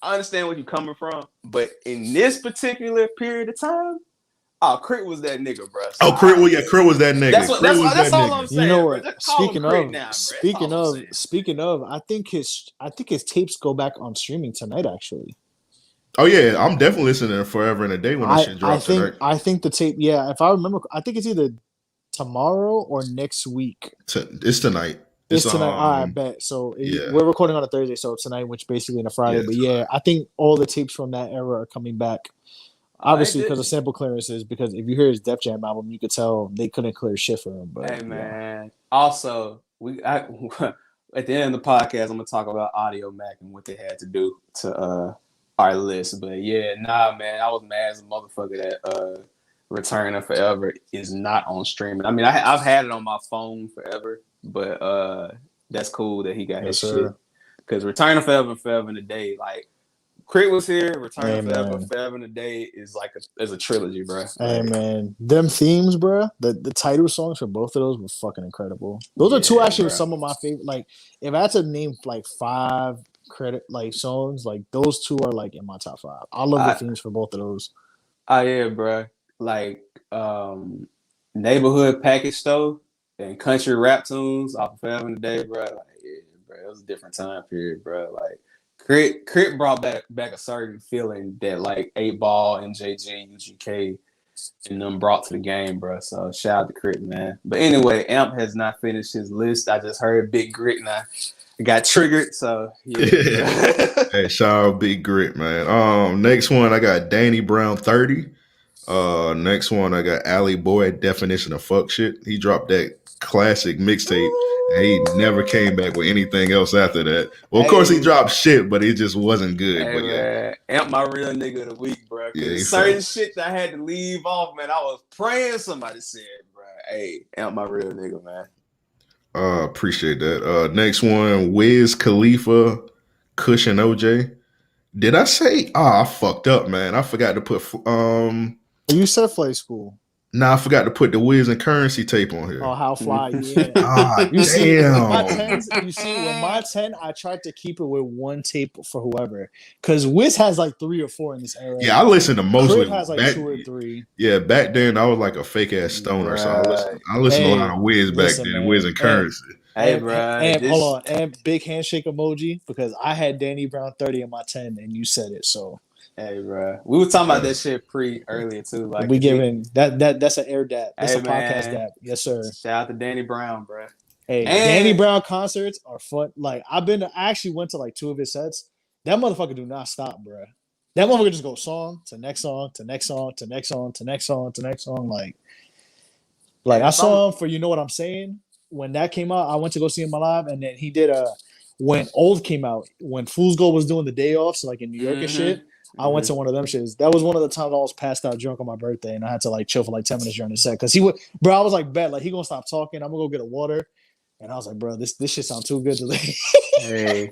I understand where you're coming from, but in this particular period of time, Crit was that nigga, bro. So Crit was that nigga. That's all I'm saying. You know what? Bro. Speaking of, I think his tapes go back on streaming tonight. Actually. Oh yeah, I'm definitely listening to Forever and a Day when that shit drops tonight. I think the tape. Yeah, if I remember, I think it's either tomorrow or next week. It's tonight. It's tonight. I bet. So we're recording on a Thursday, so tonight, which basically on a Friday. But yeah, I think all the tapes from that era are coming back. Obviously, because of sample clearances. Because if you hear his Def Jam album, you could tell they couldn't clear shit for him. But hey man, also at the end of the podcast, I'm gonna talk about Audio Mac and what they had to do to our list. But yeah, man, I was mad as a motherfucker that Return of Forever is not on streaming. I mean, I've had it on my phone forever. But that's cool that he got his shit. Because Return of Forever and a Day, like Crit was here, Return of Forever and a Day is like a trilogy, bro. Hey man, them themes, bro. The title songs for both of those were fucking incredible. Those are two actually some of my favorite. Like if I had to name like 5 credit like songs, like those 2 are like in my top 5. I love the themes for both of those. Oh yeah, bro. Like Neighborhood Package Store. And country rap tunes off of Forever and a Day, bro. Like, yeah, bro, it was a different time period, bro. Like, Crit brought back a certain feeling that like 8Ball, MJG, UGK, and them brought to the game, bro. So shout out to Crit, man. But anyway, Amp has not finished his list. I just heard Big Grit and I got triggered. So yeah. Hey, shout out Big Grit, man. Next one, I got Danny Brown 30. Next one, I got Alley Boy, Definition of Fuck Shit. He dropped that classic mixtape, and he never came back with anything else after that. Well, of course, he dropped shit, but it just wasn't good. Hey, but yeah, Amp my real nigga of the week, bro. Certain shit that I had to leave off, man. I was praying somebody said, bro. Hey, Amp my real nigga, man. Appreciate that. Next one, Wiz Khalifa, Cushion OJ. Did I say? I fucked up, man. I forgot to put. You said Flight School. Nah, I forgot to put the Wiz and Currency tape on here. Oh, How Fly, yeah. You damn. You see, with my 10, I tried to keep it with one tape for whoever. Because Wiz has like 3 or 4 in this era. Yeah, I listened to mostly. Crip has like 2 or 3. Yeah, back then I was like a fake ass stoner, so I listened to a lot of Wiz back then, man. Wiz and Currency. Hey, bro. Hold on, and big handshake emoji because I had Danny Brown 30 in my 10, and you said it, so. Hey, bro. We were talking about that shit earlier too. Like we giving that's an air dap. That's hey, a podcast dap. Yes, sir. Shout out to Danny Brown, bro. Hey, Danny Brown concerts are fun. Like I actually went to like 2 of his sets. That motherfucker do not stop, bro. That motherfucker just goes song to next song to next song to next song to next song to next song. Like I saw him for You Know What I'm Saying. When that came out, I went to go see him live, and then he did when Old came out, when Fool's Gold was doing the day off, so like in New York and shit. I went to one of them shits. That was one of the times I was passed out drunk on my birthday, and I had to like chill for like 10 minutes during the set. Cause I was like, bet, like he gonna stop talking. I'm gonna go get a water. And I was like, bro, this shit sounds too good to leave. Hey.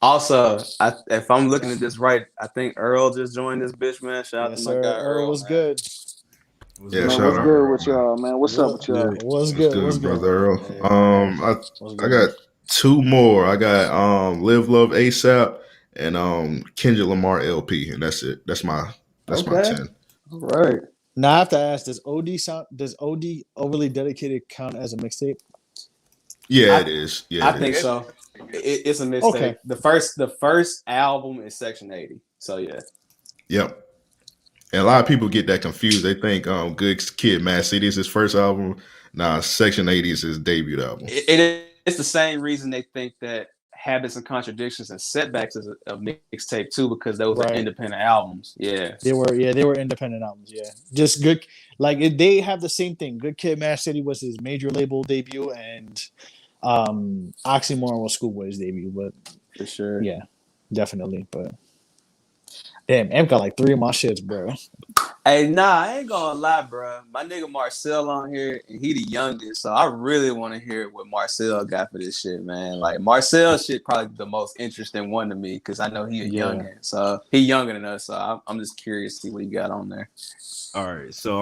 Also, if I'm looking at this right, I think Earl just joined this bitch, man. Shout out Yes, to my sir. guy Earl was man. good. Yeah, Man, shout what's out good Earl, with man. y'all, man? What's up with y'all? What's What's good? What's good, good? brother Earl? Hey, What's I good? got 2 more. I got Live Love ASAP and Kendrick Lamar LP, and that's it. That's my okay. 10. All right. Now I have to ask: Does OD Overly Dedicated count as a mixtape? Yeah, I- it is. Yeah, I it think is. so. It's a mixtape. Okay. The first album is Section 80. So yeah. Yep. And a lot of people get that confused. They think Good Kid, Mad City is his first album. Nah, Section 80 is his debut album. It's the same reason they think that Habits and Contradictions and Setbacks is a mixtape too, because those are independent albums. Yeah. They were independent albums. Yeah, just good. They have the same thing. Good Kid, Mad City was his major label debut, and Oxymoron was Schoolboy's debut. But For sure. yeah, definitely. But damn, M got like 3 of my shits, bro. Hey, nah, I ain't gonna lie, bro. My nigga Marcel on here, and he the youngest, so I really want to hear what Marcel got for this shit, man. Like Marcel shit, probably the most interesting one to me because I know he a youngin, so he younger than us. So I'm just curious to see what he got on there. All right, so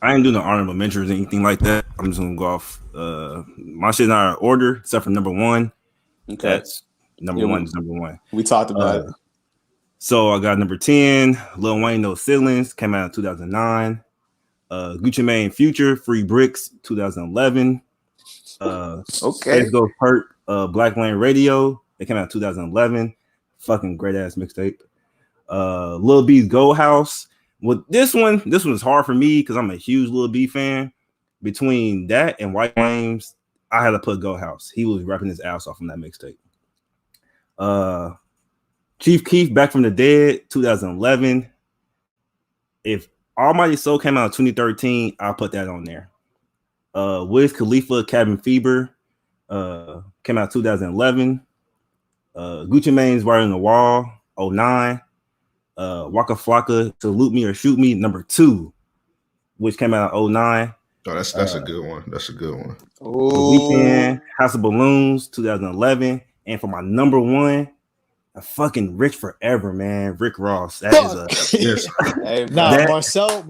I ain't doing the honorable mentions or anything like that. I'm just gonna go off my shit's not in order except for number 1. Okay, that's number 1 is number 1. We talked about it. So I got number 10, Lil Wayne, No Ceilings, came out in 2009. Gucci Mane, Future, Free Bricks, 2011. Okay. Space Ghost Perk, Black Lane Radio, they came out in 2011. Fucking great ass mixtape. Lil B's Go House. Well, this one's hard for me because I'm a huge Lil B fan. Between that and White Flames, I had to put Go House. He was rapping his ass off on that mixtape. Chief Keef, Back from the Dead, 2011. If Almighty Soul came out in 2013, I'll put that on there. Wiz Khalifa, Cabin Fever, came out 2011. Gucci Mane's Riding the Wall, 09. Waka Flocka, Salute Me or Shoot Me, number 2, which came out in 09. Oh, that's a good one. That's a good one. The Weeknd, House of Balloons, 2011. And for my number 1, a fucking Rich Forever, man. Rick Ross. That is a yes. Hey, Marcel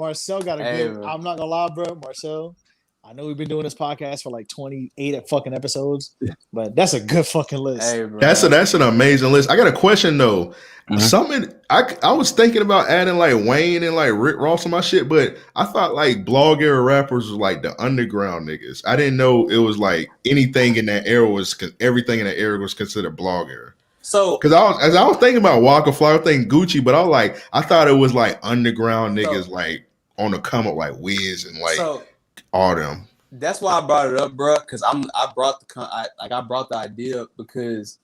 got a good. bro. I'm not gonna lie, bro. Marcel, I know we've been doing this podcast for like 28 fucking episodes, but that's a good fucking list. Hey, bro. That's an amazing list. I got a question though. Something I was thinking about adding like Wayne and like Rick Ross on my shit, but I thought like blog era rappers was like the underground niggas. I didn't know it was like anything in that era everything in that era was considered blog era. So, because I was thinking about Waka Flocka, I was thinking Gucci, but I thought it was like underground niggas like on the come up like Wiz and like all them. That's why I brought it up, bro. Because I brought the idea up because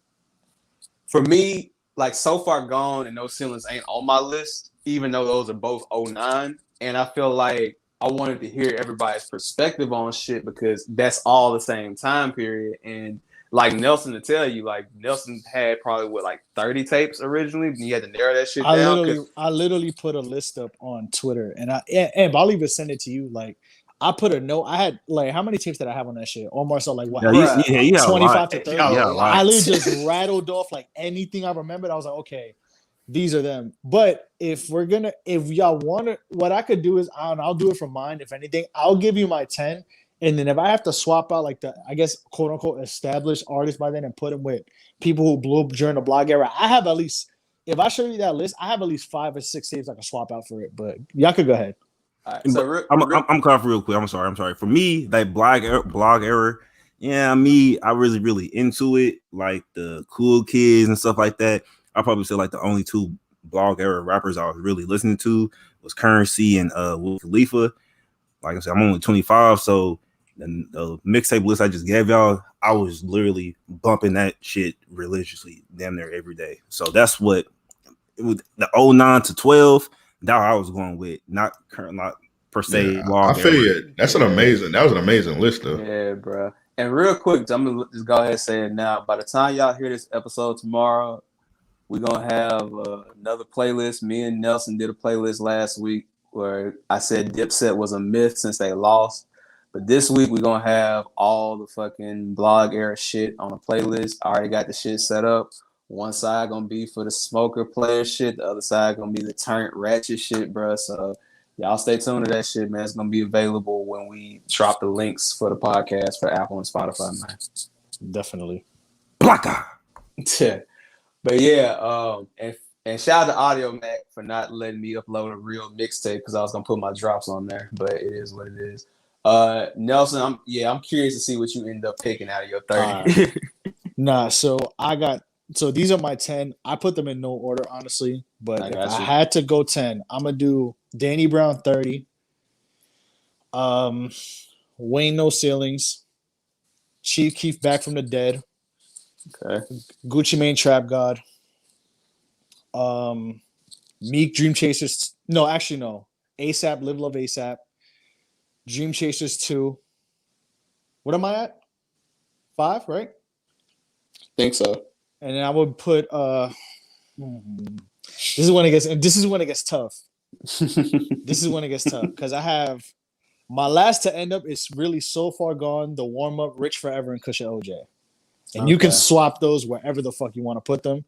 for me, like So Far Gone and No Ceilings ain't on my list, even though those are both 09. And I feel like I wanted to hear everybody's perspective on shit because that's all the same time period. And like Nelson to tell you, like Nelson had probably like 30 tapes originally. And you had to narrow that shit down. I literally put a list up on Twitter, and I'll even send it to you. Like I put a note. I had like how many tapes did I have on that shit? Or Marcel, like what? Yeah, 25 to 30. I literally just rattled off like anything I remembered. I was like, okay, these are them. But if y'all want to, what I could do is I'll do it from mine. If anything, I'll give you my 10. And then if I have to swap out like the, I guess, quote unquote, established artists by then and put them with people who blew up during the blog era, I have at least, if I show you that list, I have at least 5 or 6 tapes I can swap out for it. But y'all could go ahead. All right, so I'm caught real quick. I'm sorry. For me, that blog era, yeah, I really into it. Like the Cool Kids and stuff like that. I probably say like the only 2 blog era rappers I was really listening to was Currency and Wiz Khalifa. Like I said, I'm only 25, so the mixtape list I just gave y'all, I was literally bumping that shit religiously, damn near every day. So that's what it was, the 09 to 12. That I was going with, not per se. Yeah, I feel it. That was an amazing list though. Yeah, bro. And real quick, I'm gonna just go ahead and say it now. By the time y'all hear this episode tomorrow, we're gonna have another playlist. Me and Nelson did a playlist last week where I said Dipset was a myth since they lost. But this week we're gonna have all the fucking blog era shit on a playlist. I already got the shit set up. One side gonna be for the smoker player shit. The other side gonna be the turnt ratchet shit, bro. So y'all stay tuned to that shit, man. It's gonna be available when we drop the links for the podcast for Apple and Spotify, man. Definitely. Blacka. But yeah, and shout out to Audio Mac for not letting me upload a real mixtape because I was gonna put my drops on there, but it is what it is. Nelson, I'm curious to see what you end up picking out of your 30. Nah, so these are my 10. I put them in no order, honestly. But if I had to go 10, I'm gonna do Danny Brown 30. Wayne No Ceilings. Chief Keef Back from the Dead. Okay. Gucci Mane Trap God. Meek Dream Chasers. No, actually no. ASAP Live Love ASAP. Dream Chasers 2. What am I at? 5, right? Think so. And then I would put this is when it gets tough. This is when it gets tough because I have my last to end up is really so far gone. The warm up, Rich Forever, and Cushion OJ, and you can swap those wherever the fuck you want to put them.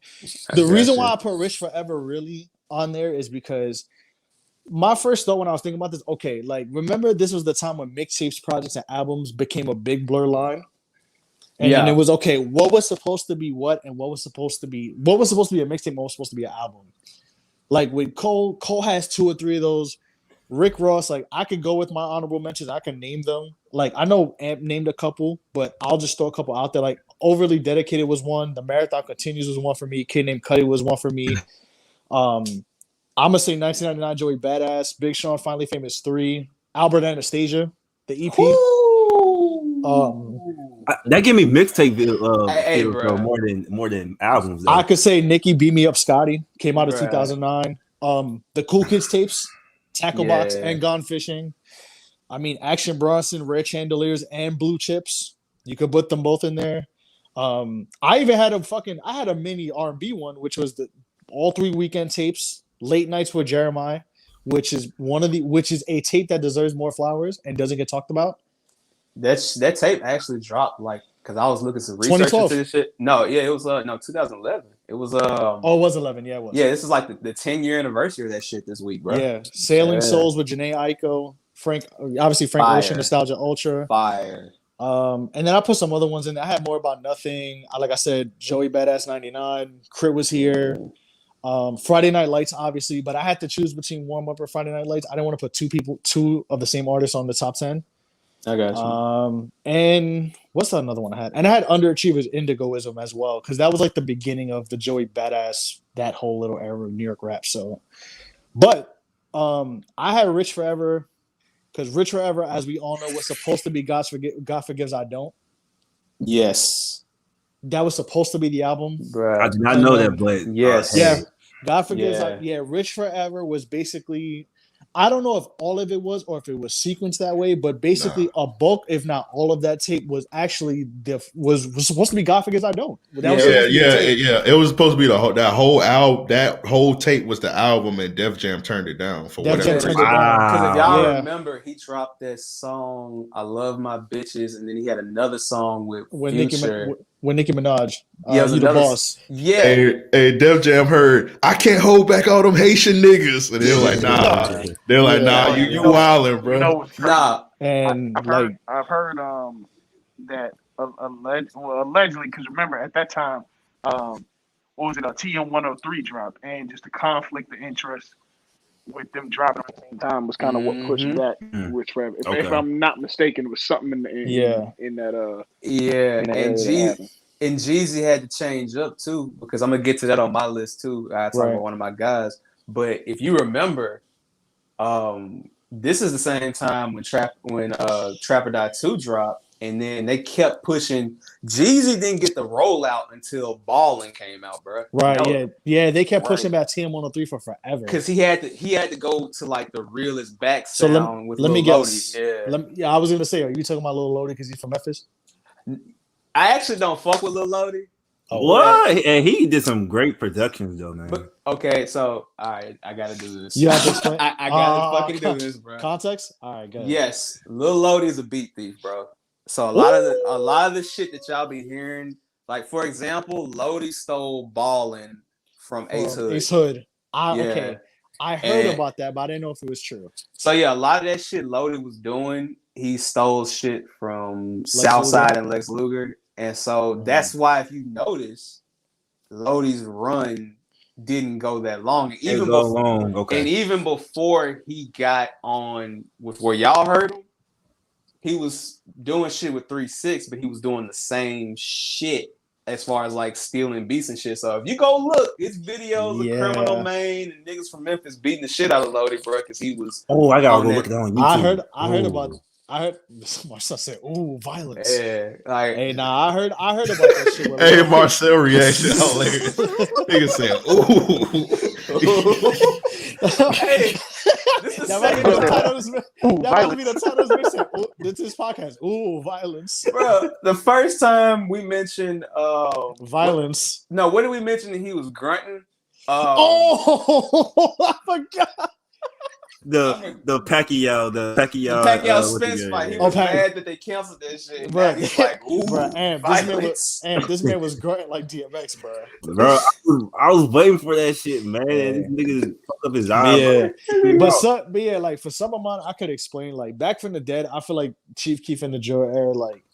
The reason why I put Rich Forever really on there is because my first thought when I was thinking about this, okay, like remember this was the time when mixtapes, projects, and albums became a big blur line. And then it was okay, what was supposed to be what and what was supposed to be a mixtape, what was supposed to be an album. Like with Cole has 2 or 3 of those. Rick Ross, like I could go with my honorable mentions, I can name them. Like I know Amp named a couple, but I'll just throw a couple out there. Like Overly Dedicated was one, The Marathon Continues was one for me, Kid Named Cudi was one for me. I'm gonna say 1999 Joey Badass, Big Sean Finally Famous 3, Albert Anastasia, the EP. That give me mixtape bro, more than albums. Though. I could say Nicki Beat Me Up Scotty came out in 2009. The Cool Kids tapes, Tackle Box and Gone Fishing. I mean Action Bronson, Red Chandeliers, and Blue Chips. You could put them both in there. I even had a mini R&B one, which was all 3 weekend tapes, Late Nights with Jeremiah, which is a tape that deserves more flowers and doesn't get talked about. That tape actually dropped because I was looking some research into this shit. No, yeah, it was 2011. It was it was 11. Yeah, it was. Yeah, this is like the 10-year anniversary of that shit this week, bro. Yeah, Sailing Souls with Janae Aiko, Frank Ocean, Nostalgia Ultra, fire. And then I put some other ones in there. I had More About Nothing. Like I said, Joey Badass 99, Crit was here. Friday Night Lights, obviously, but I had to choose between Warm Up or Friday Night Lights. I didn't want to put two of the same artists on the top 10. I got you. And what's another one I had? And I had Underachievers Indigoism as well, because that was like the beginning of the Joey Badass, that whole little era of New York rap. So, but I had Rich Forever, because Rich Forever, as we all know, was supposed to be God Forgives I Don't. Yes. That was supposed to be the album. Bruh. I did not know that, but yes. Yeah. God Forgives Rich Forever was basically, I don't know if all of it was or if it was sequenced that way, but basically a bulk, if not all of that tape, was actually was supposed to be God Forgives I Don't. It was supposed to be that whole tape was the album, and Def Jam turned it down for whatever reason. Because if y'all remember, he dropped that song "I Love My Bitches," and then he had another song with Future. With Nicki Minaj. You the boss. Yeah. Hey, Def Jam heard, I can't hold back all them Haitian niggas. And they're like, nah. They're like, nah, you wildin', bro. Nah. And I've heard that allegedly, because remember at that time, what was it, a TM103 drop, and just the conflict of interest with them dropping at the same time was kind of what pushed back Rich Forever. If I'm not mistaken, it was something in that. And Jeezy had to change up too, because I'm gonna get to that on my list too. I talk about one of my guys, but if you remember, this is the same time when Trap or Die 2 dropped, and then they kept pushing. Jeezy didn't get the rollout until Ballin' came out, bro. Right? They kept pushing back TM103 for forever because he had to go to like the realest back sound. So with let me guess. Lodi. I was gonna say, are you talking about Lil Lodi because he's from Memphis? I actually don't fuck with Lil Lodi. What? And he did some great productions though, man. But okay, so all right, I gotta do this. You have to explain. I gotta fucking do this, bro. Context. All right, go ahead. Yes, Lil Lodi is a beat thief, bro. So a lot of the shit that y'all be hearing, like for example, Lodi stole Ballin' from Ace Hood. Ace Hood. Okay. I heard about that, but I didn't know if it was true. So yeah, a lot of that shit Lodi was doing, he stole shit from Southside and Lex Luger. And so that's why if you notice, Lodi's run didn't go that long. And even before he got on with where y'all heard him, he was doing shit with 3-6, but he was doing the same shit as far as like stealing beats and shit. So if you go look, it's videos of Criminal Maine and niggas from Memphis beating the shit out of Lodi, bro, because he was. Oh, I gotta go look at that on YouTube. I heard about. I heard Marcel say, "Ooh, violence." Yeah, like, hey, nah, I heard about that shit. Hey, Marcel reaction hilarious. Nigga said, "Ooh." Hey, this is that might be the title of this mixtape. This is podcast. Ooh, violence, bro. The first time we mentioned violence. What did we mention that he was grunting? I forgot. The Pacquiao Spence fight. He was mad that they canceled that shit. Bro, he's like, ooh, this man was grunting like DMX, bro. Bro, I was waiting for that shit, man. These niggas fucked up his eyes. Yeah, like for some of mine, I could explain. Like back from the dead, I feel like Chief Keef and the Drill era, like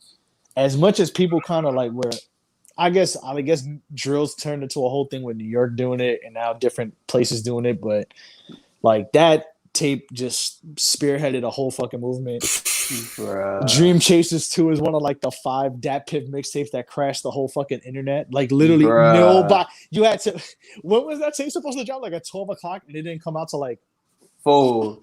as much as people kind of like were. I guess drills turned into a whole thing with New York doing it and now different places doing it, but like that tape just spearheaded a whole fucking movement. Bruh. Dream Chasers 2 is one of like the 5 Dat Piff mixtapes that crashed the whole fucking internet. Like literally nobody. You had to. When was that tape supposed to drop? Like at 12 o'clock, and it didn't come out till like 5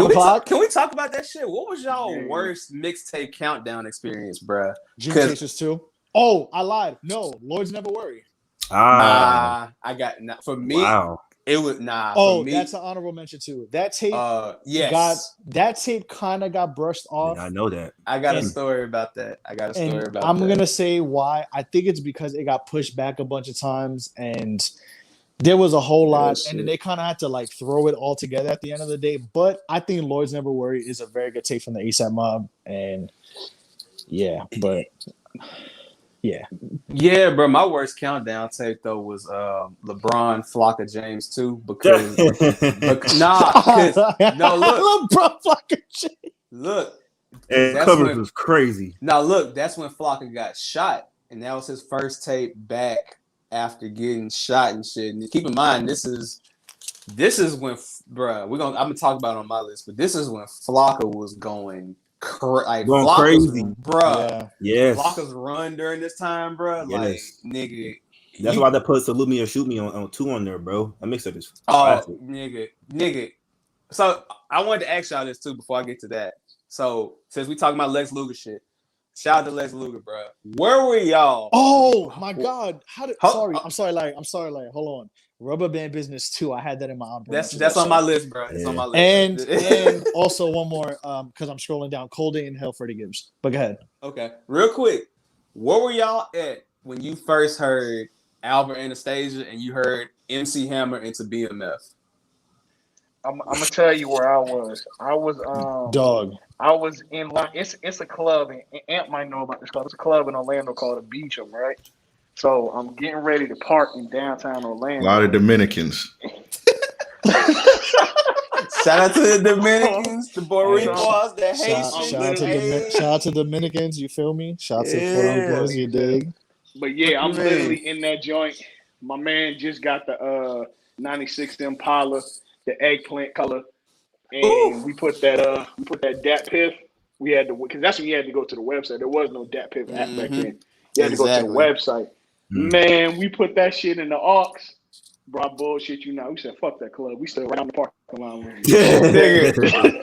o'clock. Can we talk about that shit? What was y'all worst mixtape countdown experience, bruh? Dream Chasers 2. Oh, I lied. No, Lords Never Worry. I got for me. Wow. It was nah. Oh, for me, that's an honorable mention too. That tape, that tape kind of got brushed off. I know that. I got a story about that. I'm gonna say why. I think it's because it got pushed back a bunch of times, and there was a whole lot, and then they kind of had to like throw it all together at the end of the day. But I think Lords Never Worry is a very good tape from the ASAP Mob, and yeah, bro. My worst countdown tape though was LeBron Flocka James 2 because look, LeBron Flocka James. Look, and covers was crazy. Now look, that's when Flocka got shot, and that was his first tape back after getting shot and shit. And keep in mind, this is when, bro, I'm gonna talk about it on my list, but this is when Flocka was going crazy, bro. Yes. Flocka's run during this time, bro. Like, nigga. That's why they put Salute Me or Shoot Me on 2 on there, bro. That mix up is classic. Nigga. So I wanted to ask y'all this too before I get to that. So since we talking about Lex Luger shit, shout out to Lex Luger, bro. Where were y'all? Oh my God! I'm sorry, Larry. Hold on. Rubber Band Business 2. I had that in my honorable. That's on my list, bro. It's on my list. And also one more, because I'm scrolling down. Cold Day in Hell, Freddie Gibbs. But go ahead. Okay, real quick. Where were y'all at when you first heard Albert Anastasia and you heard MC Hammer into BMF? I'm gonna tell you where I was. I was dog. I was in like it's a club, and Amp might know about this club. It's a club in Orlando called the Beacham, right? So I'm getting ready to park in downtown Orlando. A lot of Dominicans. Shout out to the Dominicans, the Boricuas, the Haitians. Shout out to Dominicans, you feel me? Shout out to Puerto you dig? But yeah, I'm literally in that joint. My man just got the 96 Impala, the eggplant color, and we put that Dat Piff. We had to, because that's when you had to go to the website. There was no Dat Piff app back then. You had to go to the website. Man, we put that shit in the aux. Bro, bullshit you now. We said, fuck that club. We stood around the parking lot.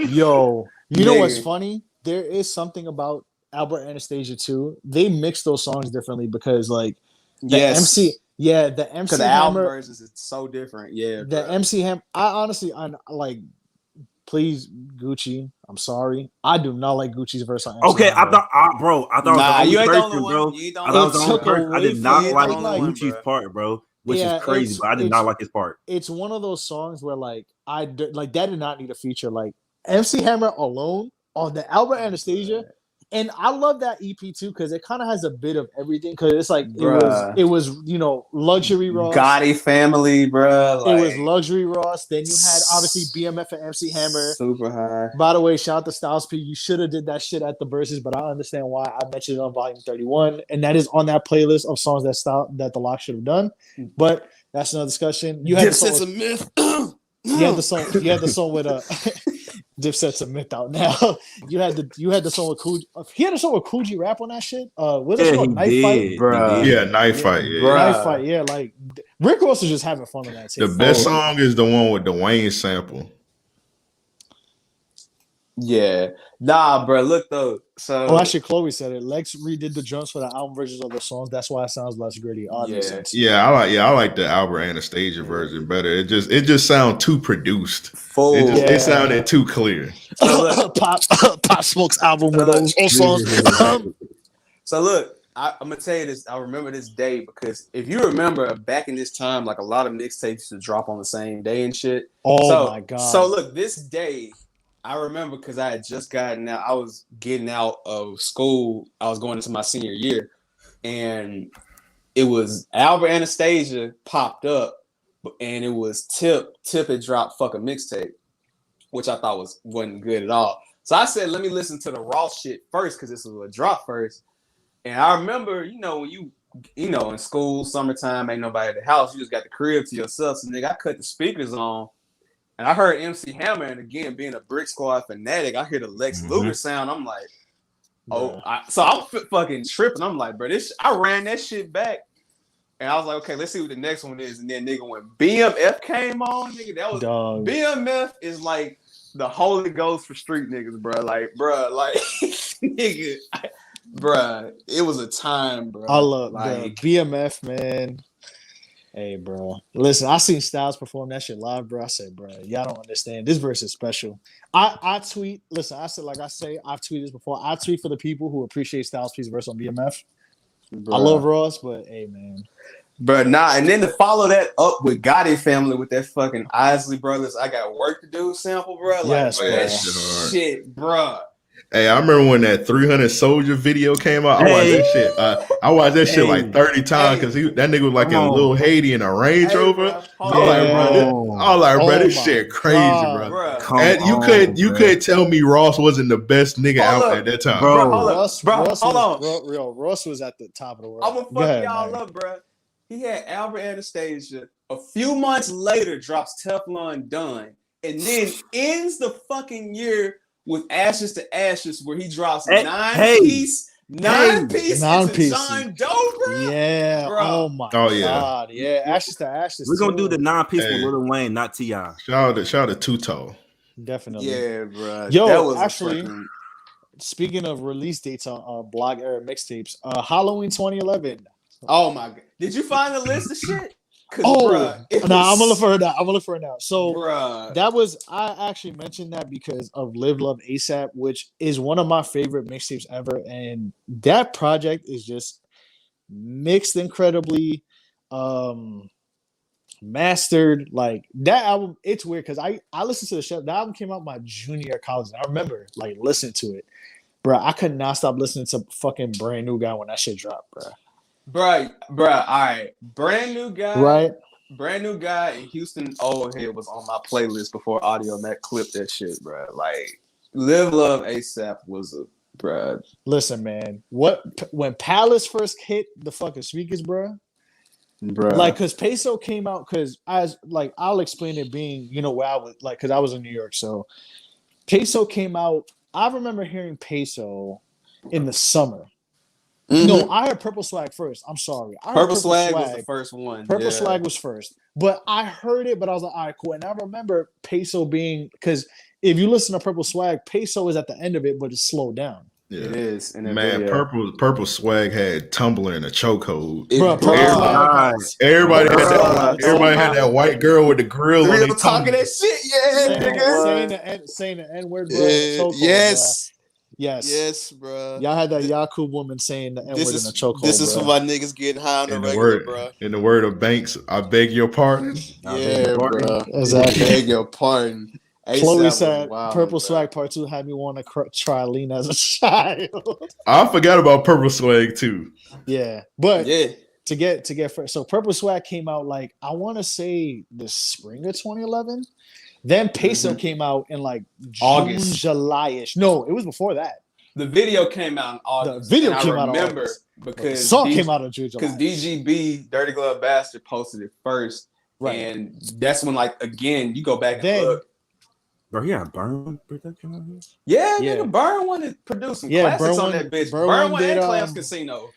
Yo, you know what's funny? There is something about Albert Anastasia too. They mix those songs differently because, like, the MC because the album versions is so different. Yeah, the MC Hammer. I honestly, like, please, Gucci, I'm sorry. I do not like Gucci's verse on MC Okay, Hammer. I thought Nah, it was you the ain't only the only person, one. bro. You ain't the I only thought it was the It only took person. I away did from not You ain't like the only one, Gucci's bro. part, bro, which Yeah, is crazy, but I did not like his part. it's one of those songs where like like that did not need a feature. Like MC Hammer alone on the Albert Anastasia, and I love that EP too because it kind of has a bit of everything. Because it's like Bruh. it was Luxury Ross, Gotti family, bro. it was Like Luxury Ross. Then you had obviously BMF and MC Hammer. super high. By the way, shout out to Styles P. You should have did that shit at the verses, but I understand why. I mentioned it on Volume 31, and that is on that playlist of songs that the Lock should have done. But that's another discussion. You had the song Dipset's a with, myth. you had the song with Dipset's a myth out now. you had the song with Coogee. He had a song with Coogee rap on that shit. What's it Yeah, called? he Knife did. Fight. He Bruh. did. Yeah, knife fight. Yeah. Knife Bruh. Fight. Yeah, like Rick Ross is just having fun on that tape. The best song is the one with the Wayne sample. Yeah. Nah, bro. Look though. So Oh, actually, Chloe said it. Lex redid the drums for the album versions of the songs. That's why it sounds less gritty. Oh, that makes Yeah. sense. I like the Albert Anastasia version better. It just sounds too produced. full. It sounded too clear. So look, Pop Smoke's album with those old songs. So look, I'm gonna tell you this. I remember this day because if you remember back in this time, like a lot of mixtapes used to drop on the same day and shit. Oh my god! So look, this day I remember because I had just gotten out. I was getting out of school. I was going into my senior year, and it was Albert Anastasia popped up, and it was Tip. Tip had dropped fucking mixtape, which I thought wasn't good at all. So I said, let me listen to the raw shit first because this was a drop first. And I remember, when you in school, summertime, ain't nobody at the house. You just got the crib to yourself. So nigga, I cut the speakers on. And I heard MC Hammer, and again, being a Brick Squad fanatic, I hear the Lex Luger sound. I'm like, so I'm fucking tripping. I'm like, bro, I ran that shit back. And I was like, okay, let's see what the next one is. And then nigga, when BMF came on, nigga, that was BMF is like the Holy Ghost for street niggas, bro. Like, nigga, bro, it was a time, bro. I love like BMF, man. Hey, bro. Listen, I seen Styles perform that shit live, bro. I said, bro, y'all don't understand. This verse is special. I tweet. Listen, I've tweeted this before. I tweet for the people who appreciate Styles P's verse on BMF. Bruh. I love Ross, but hey, man. Bro, nah. And then to follow that up with Gotti family with that fucking Isley Brothers, I got work to do sample, bro. Like, yes, bro, that shit, bro. Hey, I remember when that 300 Soldier video came out. I watched that shit. I watched that shit like 30 times because that nigga was like in Lil Haiti in a Range Rover. I was like, bro, this shit crazy, bro. And you couldn't tell me Ross wasn't the best nigga out at that time, bro. Ross was at the top of the world. I'm gonna fuck y'all up, bro. He had Albert Anastasia. A few months later, drops Teflon Done, and then ends the fucking year with Ashes to Ashes, where he drops nine piece into John Doe, bro. Yeah. Bro. Oh my god. Yeah. Ashes to Ashes. We're gonna do the 9-piece with Lil Wayne, not T.I. Shout out to Two-Toe. Definitely. Yeah, bro. Yo, that was actually, speaking of release dates on Blog Era mixtapes, Halloween 2011. Oh my god! Did you find the list of shit? I'm gonna look for it now. So bruh. that was I actually mentioned that because of Live Love ASAP, which is one of my favorite mixtapes ever, and that project is just mixed incredibly, mastered. Like that album, it's weird because I listened to the show. That album came out my junior year of college, and I remember like listening to it, bro. I could not stop listening to fucking Brand New Guy when that shit dropped, bro. Bruh, all right. Brand New Guy. Right. Brand New Guy in Houston Old Head was on my playlist before Audio Mac clipped that shit, bro. Like, Live Love ASAP was a, bro. Listen, man. When Palace first hit the fucking speakers, bro. Like, because Peso came out, because I'll explain it being, where I was, like, because I was in New York. So, Peso came out. I remember hearing Peso in the summer. Mm-hmm. No, I heard Purple Swag first. I'm sorry. Purple Swag was the first one. Purple Swag was first. But I heard it, but I was like, all right, cool. And I remember Peso being, because if you listen to Purple Swag, Peso is at the end of it, but it's slowed down. Yeah. It is in that Man, video. purple swag had Tumblr in a chokehold. Bro, Purple Everybody, Swag. everybody had Bruh. that. Everybody had that white girl with the grill on Real their talking tummy. that shit, yeah, nigga. Saying the N word, bro. Chokehold, Yes. Yes. Yes, bro. Y'all had that Yakub woman saying the N word in a chokehold. This is bro. for my niggas getting high on the In regular, bro. the word of Banks, I beg your pardon. Yeah, bro. Exactly. Beg your pardon. Chloe ASAP said, was wild, "Purple bro. Swag Part 2 had me want to try lean as a child." I forgot about purple swag too. Yeah, but Yeah. to get first, so Purple Swag came out like I want to say the spring of 2011. Then Peso came out in like June, August. July-ish. No, it was before that. The video came out in August. The video and came I out in remember August. because The song came out in June, because July. DGB Dirty Glove Bastard posted it first, Right. And that's when, like, again, you go back and Then- look. Bro, he got Burn production on here. Yeah, Yeah. nigga, Burn wanted produced some Yeah, classics Burn on One- that bitch. Burn Burn One One did, and Clams Casino.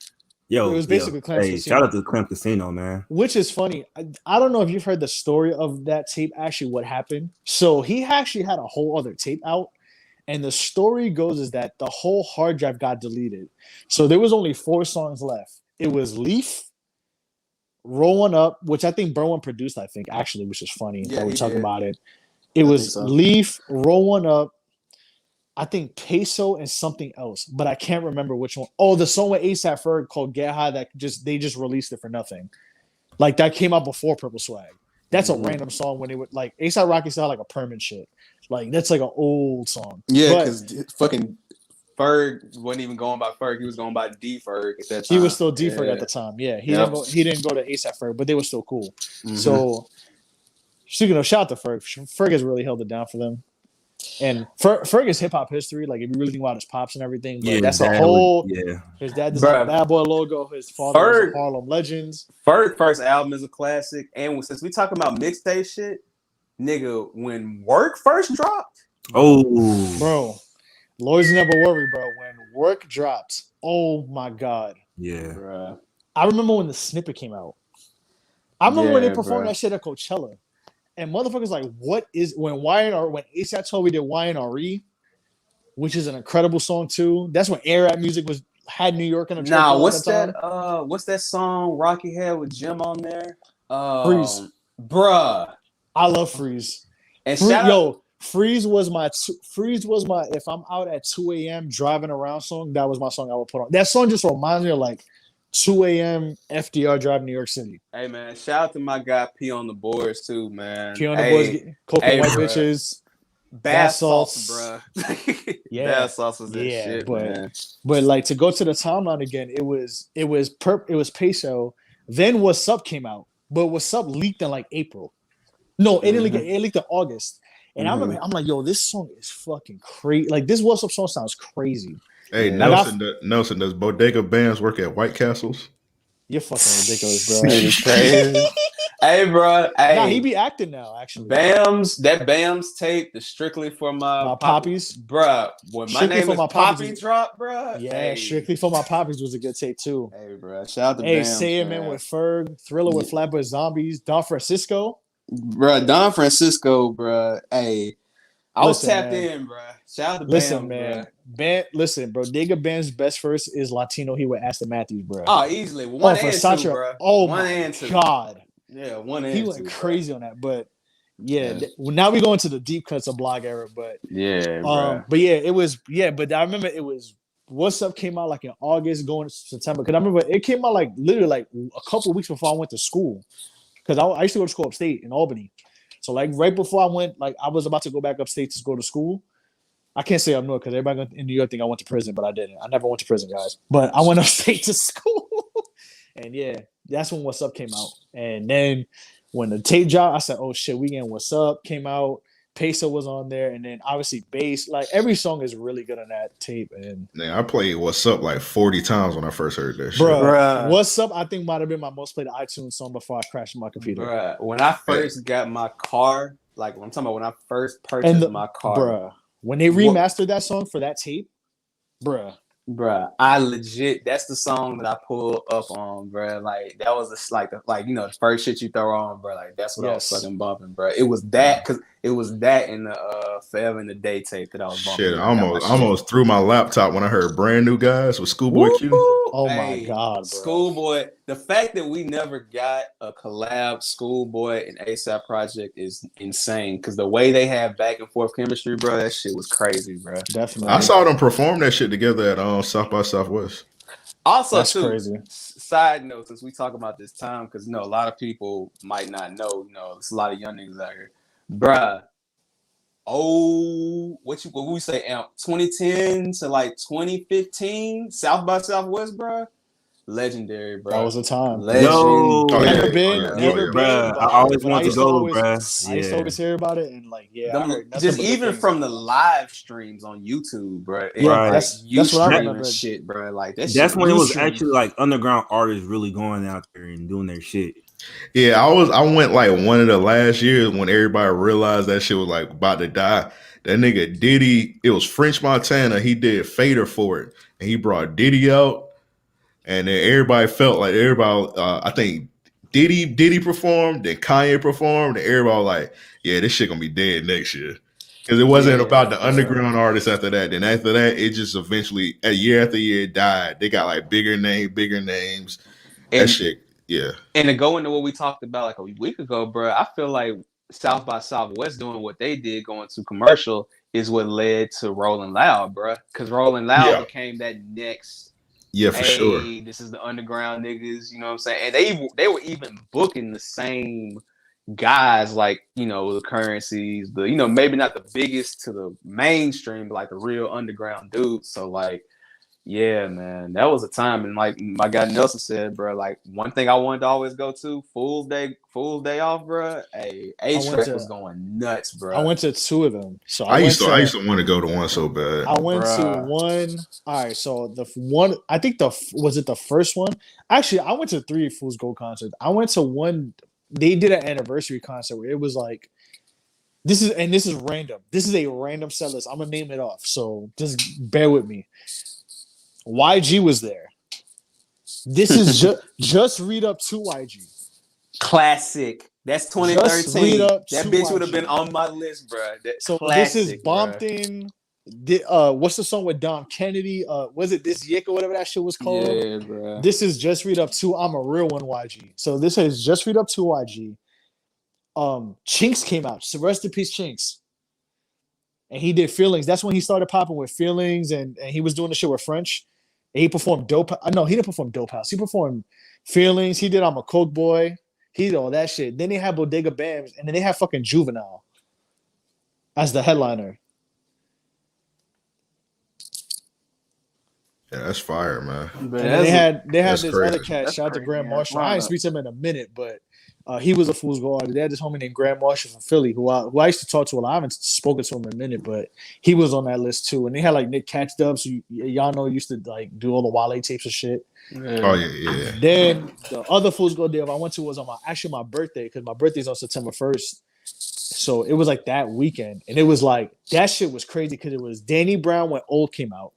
Yo, It was basically Clams hey, Casino. shout out to Clamp Casino, man. Which is funny. I don't know if you've heard the story of that tape, actually what happened. So he actually had a whole other tape out. And the story goes is that the whole hard drive got deleted. So there was only 4 songs left. It was Leaf, Roll One Up, which I think Burn One produced, I think, actually, which is funny Yeah, that we he talk did. about it. It I was think so. Leaf, Roll One Up, I think Peso and something else, but I can't remember which one. Oh, the song with ASAP Ferg called Get High that they just released it for nothing. Like that came out before Purple Swag. That's a random song when it would like ASAP Rocky style like a permanent shit. Like that's like an old song. Yeah, But because fucking Ferg wasn't even going by Ferg. He was going by D Ferg at that time. he was still D Ferg at the time. Yeah, he didn't go to ASAP Ferg, but they were still cool. Mhm. So speaking of, shout out to Ferg. Ferg has really held it down for them. And Ferg is hip hop history. Like if you really think about his pops and everything, but that's a whole. His dad designed the Bad Boy logo. His father was a Harlem Legends. Ferg's first album is a classic, and since we talking about mixtape shit, nigga, when Work first dropped, bro, Lawyers Never Worry, bro. When Work dropped, oh my god, bruh. I remember when the snippet came out. I remember when they performed that shit at Coachella. And motherfuckers like, what is when ASAP told me did YNRE, which is an incredible song too. That's when Air Rap Music had New York in a Nah, what's that? What's that song Rocky had with Jim on there? Freeze, bruh. I love Freeze. And Freeze was my if I'm out at 2 a.m. driving around song, that was my song I would put on. That song just reminds me of like 2 a.m. FDR drive New York City. Hey man, shout out to my guy P on the boards too, man. P on the boards, Coca White Bitches, Bath Salts, bro. Yeah, Bath Salts was that shit, man. But like to go to the timeline again, it was Peso. Then What's Up came out, but What's Up leaked in like April. No, it didn't leak. It leaked in August. And I remember, I'm like, yo, this song is fucking crazy. Like this What's Up song sounds crazy. Hey, Nelson, does Bodega Bands work at White Castles? You're fucking ridiculous, bro. Crazy. Hey, bro. Hey, nah, he be acting now, actually. Bam's tape, the Strictly for my Poppies, bro. When my name is Poppy drop, bro. Yeah, hey. Strictly for My Poppies was a good tape too. Hey, bro. Shout out to Bam. Say It Man with Ferg, Thriller with Flatbush Zombies, Don Francisco. Bro, Don Francisco, bro. Hey, I was tapped in, bro. Shout out to Bam, man. Listen, bro. Digga Bam's best verse is Latino. He with Aston Matthews, bro. Oh, easily. One and two, bro. Oh, my God. Yeah, one and two. He went crazy on that, but now we go into the deep cuts of Blog Era, but but yeah, it was but I remember it was What's Up came out like in August, going to September. Because I remember it came out like literally like a couple of weeks before I went to school. Because I used to go to school upstate in Albany. So like right before I went, like I was about to go back upstate to go to school. I can't say up north because everybody in New York think I went to prison, but I didn't. I never went to prison, guys. But I went upstate to school. And yeah, that's when What's Up came out. And then when the tape dropped, I said, oh shit, we getting What's Up came out. Peso was on there, and then obviously Bass. Like every song is really good on that tape. And man, I played What's Up like 40 times when I first heard that shit. Bruh. What's Up, I think might have been my most played iTunes song before I crashed my computer. Bruh. When I first got my car, like I'm talking about when I first purchased my car. Bruh. When they remastered that song for that tape, bruh, I legit, that's the song that I pulled up on, bruh. Like that was the first shit you throw on, bruh. Like that's what I was fucking bumping, bruh. It was that because It was that in the Forever in the Day tape that I was bumping. Shit, I Got my shit. almost threw my laptop when I heard Brand New Guys with Schoolboy Woo! Q. Oh my God, bro. Schoolboy. The fact that we never got a collab Schoolboy and ASAP Project is insane. Because the way they have back and forth chemistry, bro, that shit was crazy, bro. Definitely. I saw them perform that shit together at South by Southwest. Also, That's too, crazy. Side note, since we talk about this time, because a lot of people might not know, there's a lot of young niggas out here, bruh. Oh, what we say? 2010 to like 2015, South by Southwest, bruh. Legendary, bro. That was a time. Yo, Never yeah. been, Oh, yeah. never Yeah, been. Bruh, But I always but wanted to go, bruh. I used to always hear about it, and like, yeah, I heard nothing just but even things from the about it. live streams on YouTube, bro. Yeah, Right. that's what I streaming remember. shit, bro. Like That's shit, when it was Ustream. actually like underground artists really going out there and doing their shit. Yeah, I went like one of the last years when everybody realized that shit was like about to die. That nigga Diddy, it was French Montana. He did Fader for it, and he brought Diddy out, and then everybody felt like I think Diddy performed, then Kanye performed, and everybody was like, yeah, this shit gonna be dead next year. Because it wasn't about the underground artists after that. Then after that, it just eventually, a year after year, died. They got like bigger names. That shit, yeah. And to go into what we talked about like a week ago, bro, I feel like South by Southwest doing what they did, going to commercial, is what led to Rolling Loud, bro. Because Rolling Loud became that next. Yeah, for sure. This is the underground niggas, you know what I'm saying? And they were even booking the same guys, like, the Currencies, maybe not the biggest to the mainstream, but like the real underground dudes. So like, yeah, man, that was a time. And like my guy Nelson said, bro, like one thing I wanted to always go to, Fool's Day off, bro. Hey, A-Track was going nuts, bro. I went to two of them. So I used to want to go to one so bad. I went to one. All right, so the one, I think was it the first one? Actually, I went to 3 Fool's Gold concerts. I went to one. They did an anniversary concert where it was like, this is random. This is a random set list. I'm gonna name it off. So just bear with me. YG was there. This is just read up to YG. Classic. That's 2013. That bitch would have been on my list, bro. So classic, this is Bompton. What's the song with Dom Kennedy? Was it This Yick or whatever that shit was called? Yeah, bro. This is just read up to I'm a Real One YG. So this is just read up to YG. Chinks came out. So rest in peace, Chinks. And he did Feelings. That's when he started popping with Feelings, and he was doing the shit with French. And he performed Dope. No, he didn't perform Dope House. He performed Feelings. He did I'm a Coke Boy. He did all that shit. Then they had Bodega Bams, and then they had fucking Juvenile as the headliner. Yeah, that's fire, man. And they had this crazy. other cat. Shout out to Grand Marshall. I didn't speak to him in a minute, but he was a Fool's Gold artist. They had this homie named Grand Marshall from Philly who I used to talk to a lot. I haven't spoken to him in a minute, but he was on that list too. And they had like Nick Catch Dubs, who y'all know used to like do all the Wale tapes and shit. Yeah. Oh yeah. Then the other Fool's Gold deal I went to was on my birthday, because my birthday's on September 1st. So it was like that weekend, and it was like that shit was crazy because it was Danny Brown when Old came out.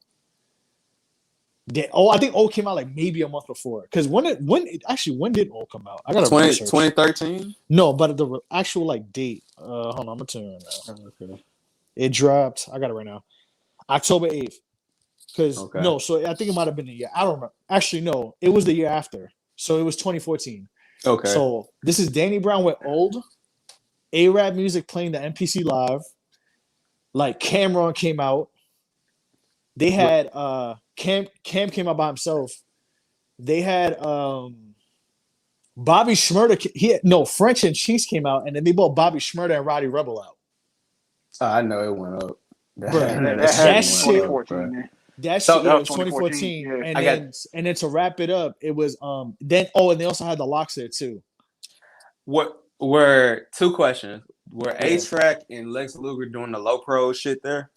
I think Old came out like maybe a month before. Because when did Old come out? I got 2013. No, but the actual like date. Hold on, I'm gonna tell you right now. Okay. It dropped. I got it right now. October 8th. No, so I think it might have been the year. I don't remember. Actually, no, it was the year after. So it was 2014. Okay. So this is Danny Brown with Old. A-Rap Music playing the MPC Live. Like Cameron came out. They had Cam came out by himself. They had Bobby Shmurda. French and Cheeks came out, and then they brought Bobby Shmurda and Roddy Rebel out. I know it went up. That shit. 2014. That shit was 2014. Yeah. And then to wrap it up, it was and they also had the Locks there too. What were 2 questions? Were A-Track and Lex Luger doing the low pro shit there?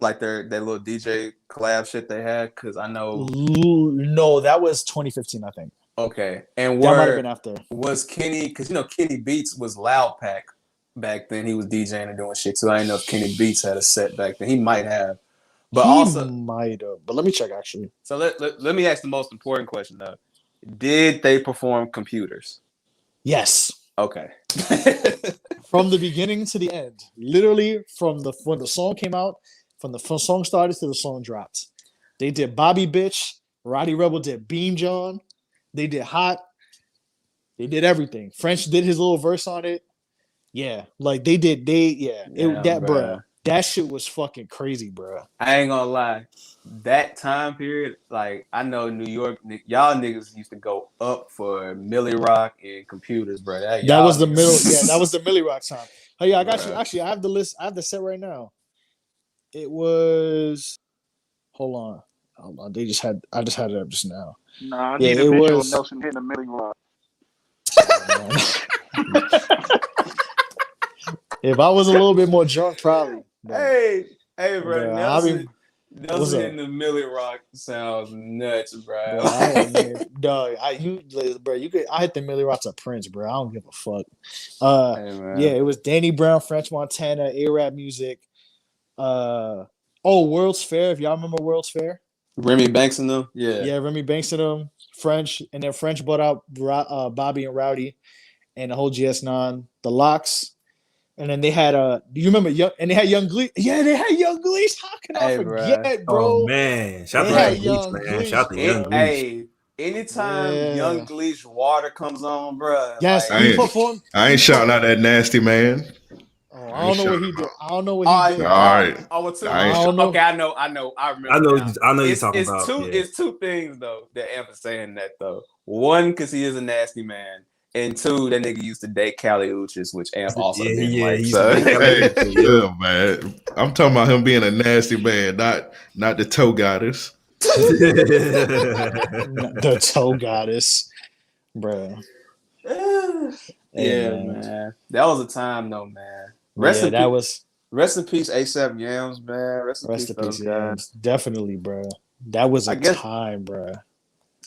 Like their little DJ collab shit they had? Because I know. No, that was 2015, I think. Okay. And that might have been after. Was Kenny, because Kenny Beats was Loud Pack back then. He was DJing and doing shit too. I didn't know if Kenny Beats had a set back then. He might have. But he might have. But let me check actually. So let me ask the most important question though. Did they perform Computers? Yes. Okay. From the beginning to the end, literally from when the song came out, from the song started to the song dropped. They did Bobby Bitch. Roddy Rebel did Beam John. They did Hot. They did everything. French did his little verse on it. Yeah, like they did. Bruh. That shit was fucking crazy, bruh. I ain't gonna lie. That time period, like I know New York, y'all niggas used to go up for Millie Rock and computers, bro. That was the middle. Yeah, that was the Millie Rock time. Oh yeah, I got you. Bruh. Actually, I have the list. I have the set right now. It was. Hold on. I just had it up just now. Nah, I Yeah, need a it visual was- of Nelson hitting a Millie Rock. If I was a little bit more drunk, probably. But, Hey, bro. bruh, Nelson what's hitting the Millie Rock sounds nuts, bro. dog, I hit the Millie Rock to Prince, bro. I don't give a fuck. Hey, man. Yeah, it was Danny Brown, French Montana, A-Rap Music. World's Fair. If y'all remember World's Fair, Remy Banks and them. Yeah. Remy Banks and them, French, and then French brought out Bobby and Rowdy, and the whole GS9, the Locks, and then they had do you remember they had Young Gleesh? Yeah, they had Young Gleesh. How can I forget, bro? Oh man, shout They out had to Young Gleesh, man. Gleesh, Shout out to Young Gleesh. Hey, anytime Yeah. Young Gleesh Water comes on, bro. Yes, like, he performed. I ain't shouting out that nasty man. Oh, I don't know what he did. I don't know what all he did. right. I don't know. Okay, I know. I remember. I know you're talking It's about. two. Yeah. It's two things though that Amp is saying that though. One, because he is a nasty man, and two, that nigga used to date Cali Uchis, which Amp also didn't like. he used So. to date Cali. Yeah, man. I'm talking about him being a nasty man, not the toe goddess. The toe goddess, bro. Yeah, man. That was a time though, man. Rest in peace, ASAP Yams, man. Rest in peace, those guys. Definitely, bro. That was a time, bro.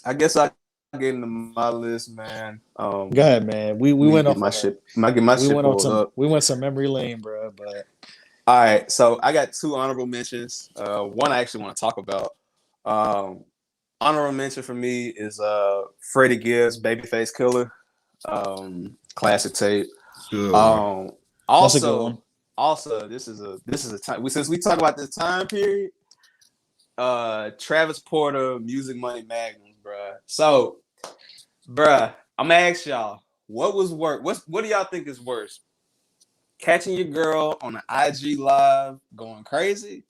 I guess I get into my list, man. Go ahead, man. We went off my shit. I get my shit pulled up. We went some memory lane, bro. But all right, so I got two honorable mentions. One I actually want to talk about. Honorable mention for me is Freddie Gibbs, Babyface Killer. Classic tape. Good. Also, this is a time since we talk about this time period. Travis Porter, Music Money Magnums, bruh. So, bruh, I'm gonna ask y'all, what was worse? What do y'all think is worse? Catching your girl on an IG live going crazy,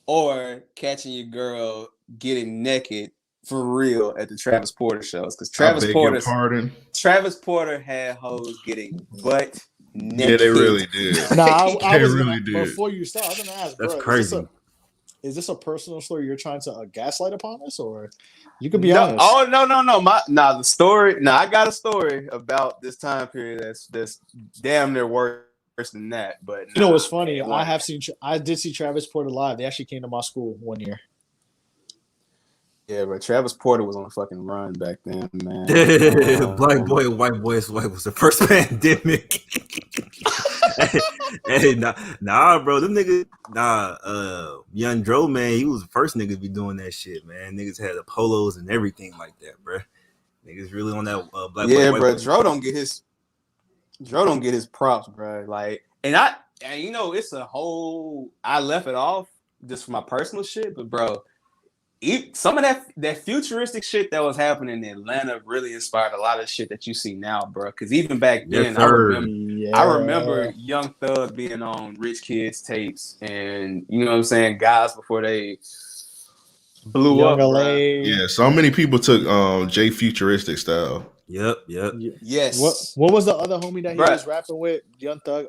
or catching your girl getting naked for real at the Travis Porter shows? Because Travis Porter had hoes getting butt naked. Yeah, they really did. I was really did. Before you start, I was gonna ask, That's bro, crazy. Is this a personal story you're trying to gaslight upon us, or you could be honest? Oh no! The story. No, I got a story about this time period that's damn near worse than that. But you know what's funny? I did see Travis Porter live. They actually came to my school one year. Yeah, but Travis Porter was on a fucking run back then, man. Black boy, white boy's wife was the first pandemic. Nah, bro, them niggas, Young Dro, man, he was the first nigga to be doing that shit, man. Niggas had the polos and everything like that, bro. Niggas really on that black boy. Yeah, bro, Dro don't get his props, bro. Like, and you know, it's a whole. I left it off just for my personal shit, but bro. Some of that futuristic shit that was happening in Atlanta really inspired a lot of shit that you see now, bro. Because even back then, I remember Young Thug being on Rich Kids tapes, and you know what I'm saying, guys before they blew up. Yeah, so many people took J Futuristic style. Yep. Yes. What was the other homie that he was rapping with? Young Thug.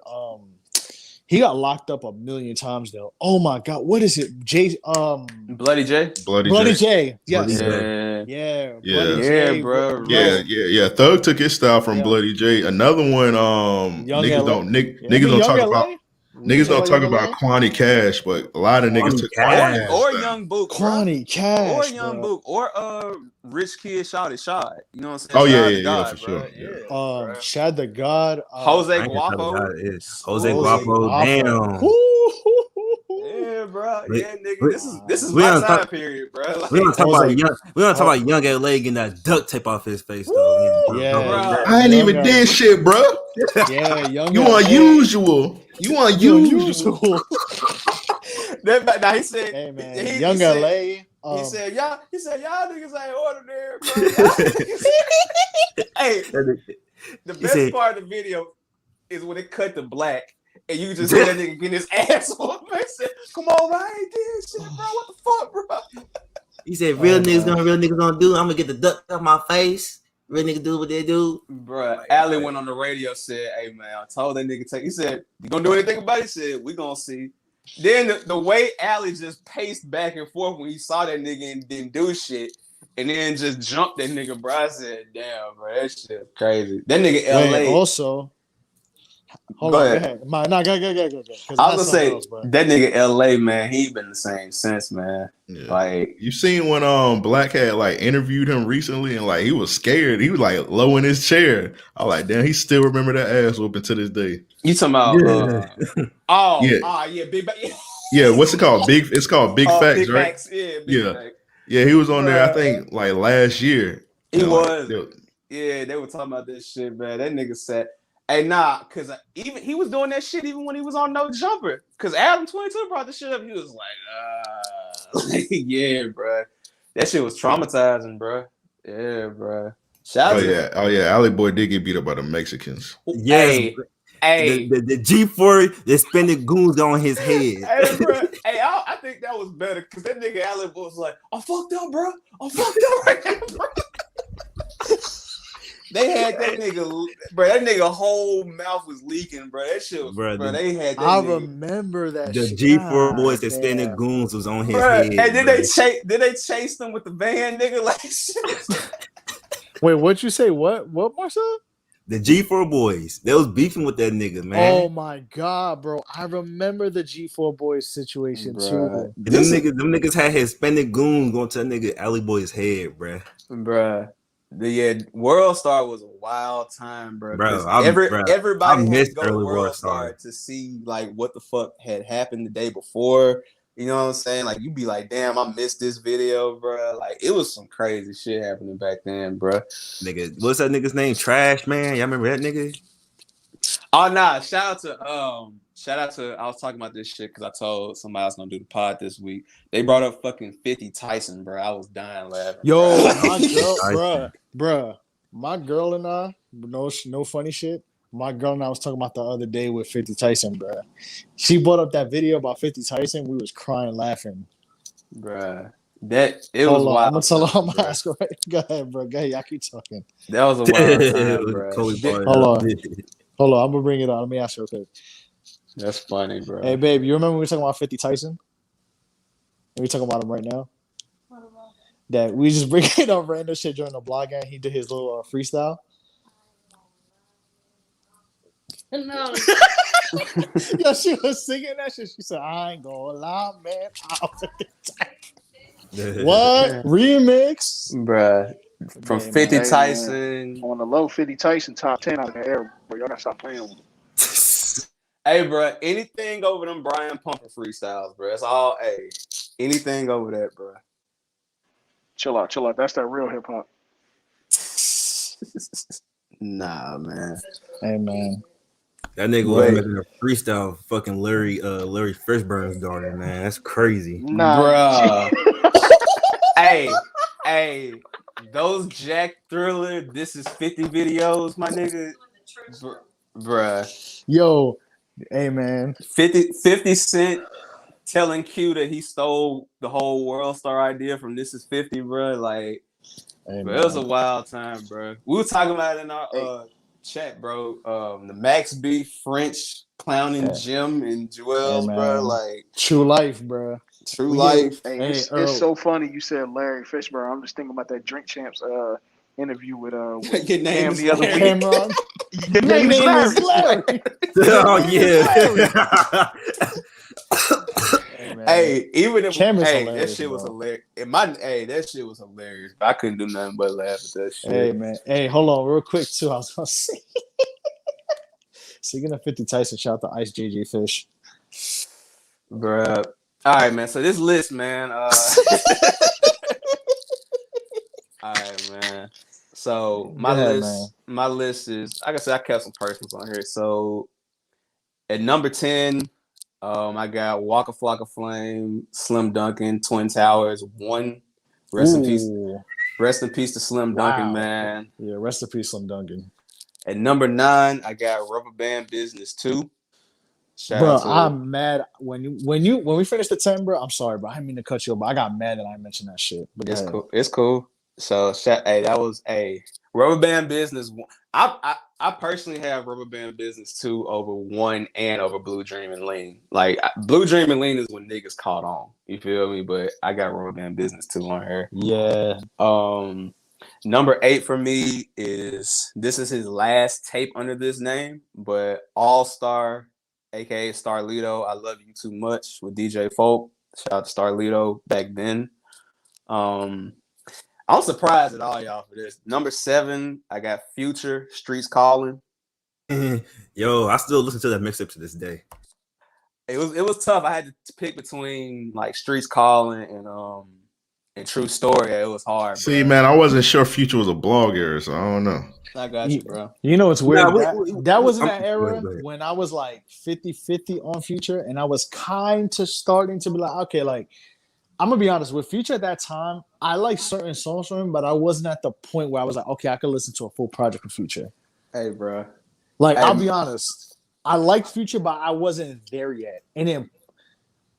He got locked up a million times though. Oh my god, what is it? Bloody J. Bloody J. Yes. Yeah, bro. Yeah. Thug took his style from Bloody J. Another one, niggas don't talk about Kwani Cash, but a lot of niggas took Cash. Or Young Book. Kwani Cash. Or Young Book. Or Rich Kid Shot. You know what I'm saying? Oh yeah, for sure. Yeah. Shad the God. Jose Guapo. Jose Guapo. Damn. Yeah, bro. Yeah, nigga. This is my time period, bro. Like, we don't talk about young LA getting that duct tape off his face though. Yeah, I ain't even did shit, bro. Yeah, young. You LA. unusual. You unusual. Now he said, Hey man, he young said, LA. he said, y'all niggas ain't ordinary, bro. Y'all niggas. Hey, the He best said, part of the video is when it cut to black and you just hear that nigga getting his ass whooped. Man said, come on, man, I ain't did shit, bro. What the fuck, bro? he said, real niggas gonna do. I'm gonna get the duck off my face. Real niggas do what they do. Bruh, Allie went on the radio, said, hey man, I told that nigga he said, you gonna do anything about it? He said, we gonna see. Then the way Allie just paced back and forth when he saw that nigga and didn't do shit, and then just jumped that nigga, bro. I said, damn, bro, that shit crazy. That nigga LA. Wait, also, hold on, go ahead. Go. I was gonna say that nigga LA, man, he been the same since, man. Yeah. Like you seen when Black had like interviewed him recently and like he was scared. He was like low in his chair. I was like, damn, he still remember that ass whooping to this day. You talking about yeah, big yeah, what's it called? It's called Big Facts, Big right? Facts. Yeah, Big Facts. Yeah, he was on there, I think, like last year. He was. Yeah, they were talking about this shit, man. That nigga said, hey, nah, because even he was doing that shit even when he was on No Jumper. Because Adam 22 brought the shit up. He was like, yeah, bro. That shit was traumatizing, bro. Yeah, bro. Oh, yeah. Alley Boy did get beat up by the Mexicans. Yes. Hey. The G4, the suspended goons on his head. Hey, bro. Hey, I think that was better because that nigga Alley Boy was like, I'm fucked up, bro. I'm fucked up right now, bro. They had that nigga, bro. That nigga whole mouth was leaking, bro. That shit was, bro. They had that. I remember that. The G4 boys that standing goons was on his head. And then they chased them with the van, nigga. Like, shit. Wait, what'd you say? What, Marcel? The G4 boys. They was beefing with that nigga, man. Oh my god, bro! I remember the G4 boys situation too. Them niggas had Hispanic goons going to that nigga Alley Boy's head, bro. Bruh. The World Star was a wild time, bro. Everybody had to go to World Star to see like what the fuck had happened the day before. You know what I'm saying? Like you'd be like, damn, I missed this video, bro. Like it was some crazy shit happening back then, bro. Nigga, what's that nigga's name? Trash Man. Y'all remember that nigga? Oh nah, shout out to I was talking about this shit because I told somebody I was gonna do the pod this week. They brought up fucking 50 Tyson, bro. I was dying laughing. Yo, my girl, bruh. My girl and I, no funny shit. My girl and I was talking about the other day with 50 Tyson, bruh. She brought up that video about 50 Tyson. We was crying laughing. Bruh. That it was wild. I'm gonna tell her. I'm gonna ask her. Right? Go ahead, bro. Go ahead. Y'all keep talking. That was a wild time, bro. Hold on. I'm gonna bring it on. Let me ask her quick. That's funny, bro. Hey, babe, you remember we were talking about 50 Tyson? Are we talking about him right now? What about that? We just bring it up random shit during the blog and he did his little freestyle. No. Yo, she was singing that shit. She said, I ain't gonna lie, man. What? Remix? Bruh. From 50 Tyson. Man. On the low, 50 Tyson top 10 out of the air, bro. Y'all gotta stop playing with him. Hey, bro, anything over them Brian Pumper freestyles, bro. It's all, hey, anything over that, bro. Chill out. That's that real hip hop. Nah, man. Hey, man. That nigga was making a freestyle fucking Larry Fishburne's daughter, man. That's crazy. Nah. Bruh. Hey, those Jack Thriller, this is 50 videos, my nigga. Bruh. Yo, hey, man. 50 Cent telling Q that he stole the whole World Star idea from This Is 50, bro. Like, hey, bro, it was a wild time, bro. We were talking about it in our chat, bro. The Max B, French, Clowning Jim, and Joel's, bro. Like, true life, bro. True life. Hey, it's so funny you said Larry Fishburne. I'm just thinking about that Drink Champs interview with your name the other week. Cameron. Your name is Larry. Oh yeah. Hey, even if that shit was hilarious. That shit was hilarious. I couldn't do nothing but laugh at that shit. Hey, man. Hey, hold on, real quick too. I was gonna say. Speaking of 50 Tyson, shout out to Ice JJ Fish. Bruh. All right, man. So this list, man. All right, man. So Go ahead, man. my list is like I said, I kept some personals on here. So at number 10, I got Waka Flocka Flame, Slim Duncan, Twin Towers, one. Rest in peace. Ooh. Rest in peace to Slim Duncan, Wow. man. Yeah, rest in peace, Slim Duncan. At number 9, I got Rubber Band Business 2. Shout Bro, out to I'm mad when we finished the 10, bro. I'm sorry, bro. I didn't mean to cut you off, but I got mad that I mentioned that shit. But It's cool. It's cool. So, that was a Rubber Band Business. I personally have Rubber Band Business 2 over 1 and over Blue Dream and Lean. Like Blue Dream and Lean is when niggas caught on. You feel me? But I got Rubber Band Business 2 on her. Yeah. Number 8 for me is this is his last tape under this name, but All Star, aka Starlito. I Love You Too Much with DJ Folk. Shout out to Starlito back then. I'm surprised at all y'all for this. Number 7, I got Future, Streets Calling. Yo, I still listen to that mixtape to this day. It was tough. I had to pick between like Streets Calling and True Story. It was hard. See, bro. man, I wasn't sure Future was a blogger, so I don't know. I got you, bro. You know, it's weird. Nah, that was in that go era ahead. when I was like 50-50 on Future, and I was kind of starting to be like, okay, like, I'm going to be honest, with Future at that time, I like certain songs from him, but I wasn't at the point where I was like, okay, I could listen to a full project of Future. Hey, bro. Like, I'll be honest, I liked Future, but I wasn't there yet. And then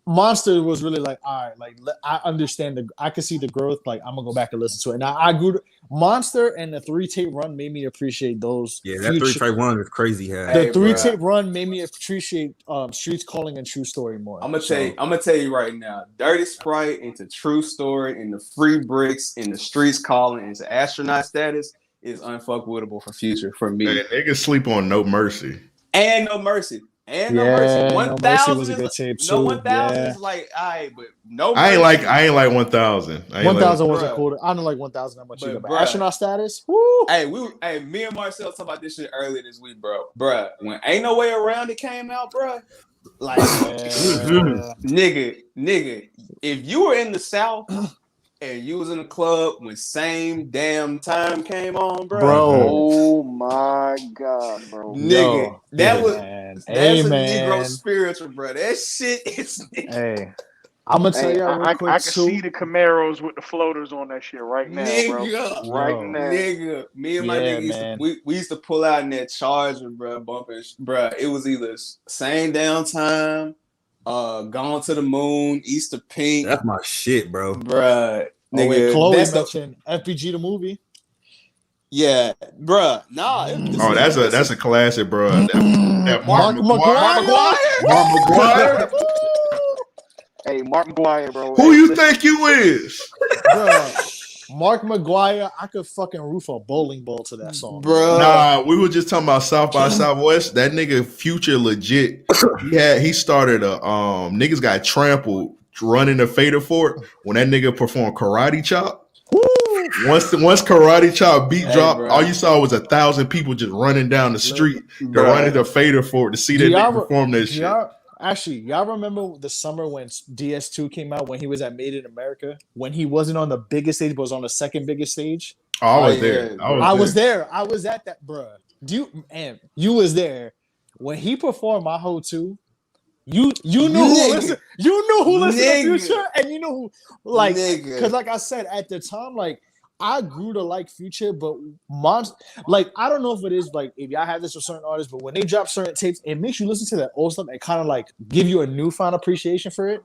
Monster was really like, all right, like I understand I can see the growth. Like I'm gonna go back and listen to it. And I grew Monster and the 3-tape run made me appreciate those. Yeah, that 3-tape run is crazy. The 3-tape run made me appreciate Streets Calling and True Story more. I'm gonna tell you right now, Dirty Sprite into True Story into Free Bricks into Streets Calling into Astronaut Status is unfuckwittable for Future for me. Hey, niggas sleep on No Mercy. And No Mercy. And No Mercy. 1,000 was a good tape too. No 1,000 is like, all right, but No Mercy. I ain't like 1,000. 1,000 wasn't cool. I don't like 1,000 that much either. But Astronaut Status, woo. Hey, me and Marcel talked about this shit earlier this week, bro. Bruh, when Ain't No Way Around It came out, bruh, like, nigga, if you were in the South and you was in the club when Same Damn Time came on, bro. Oh my God, bro. Nigga, that's a man. Negro spiritual, bro. That shit is. Hey, I'm gonna tell you real quick. I can see the Camaros with the floaters on that shit right now, bro. Right now, nigga. Me and my nigga we used to pull out in that Charger, bro, bumping, bro. It was either Same Damn Time, Gone to the Moon, Easter Pink. That's my shit, bro. Bruh. Nigga, Chloe mentioned FBG the movie. Yeah, bruh. Nah. That's a classic, bro. That Mark McGuire. Hey, Mark McGuire, bro. Who you think you is? Bruh. Mark McGuire, I could fucking roof a bowling ball to that song, bro. Nah, we were just talking about South by Southwest. That nigga Future legit. He started a niggas got trampled running the Fader Fort when that nigga performed Karate Chop. Woo. Once Karate Chop beat dropped, all you saw was 1,000 people just running down the street to run into Fader Fort to see that nigga perform that shit. Actually, y'all remember the summer when DS2 came out when he was at Made in America? When he wasn't on the biggest stage, but was on the second biggest stage? Oh, I was there. I was there. I was at that, bruh. You was there. When he performed My Ho 2, you knew who listened to Future, and you know who, like, because like I said, at the time, like, I grew to like Future, but like, I don't know if it is like if y'all have this with certain artists, but when they drop certain tapes, it makes you listen to that old stuff and kind of like give you a newfound appreciation for it.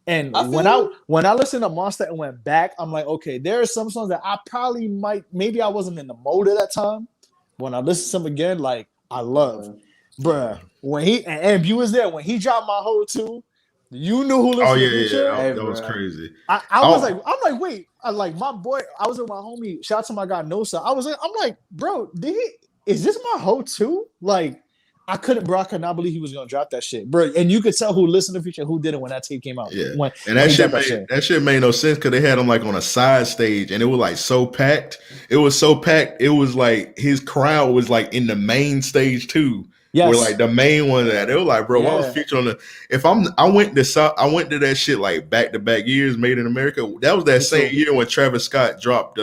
And when I listened to Monster and went back, I'm like, okay, there are some songs that I probably maybe I wasn't in the mode at that time. When I listen to them again, like I love, bruh. When and you was there when he dropped My Ho 2. You knew who listened to Future? Yeah. That was crazy. I was like, I'm like, wait, my boy, I was with my homie, shout out to my guy Nosa. I'm like, bro, is this My Ho 2? Like, I could not believe he was gonna drop that shit, bro. And you could tell who listened to Future, who didn't when that tape came out. Yeah, and that shit made no sense because they had him like on a side stage, and it was like so packed. It was so packed. It was like his crowd was like in the main stage too. Yes. Where like the main one that they were like, bro, why was Future on the? I went to that shit like back to back years, Made in America. That was that same year when Travis Scott dropped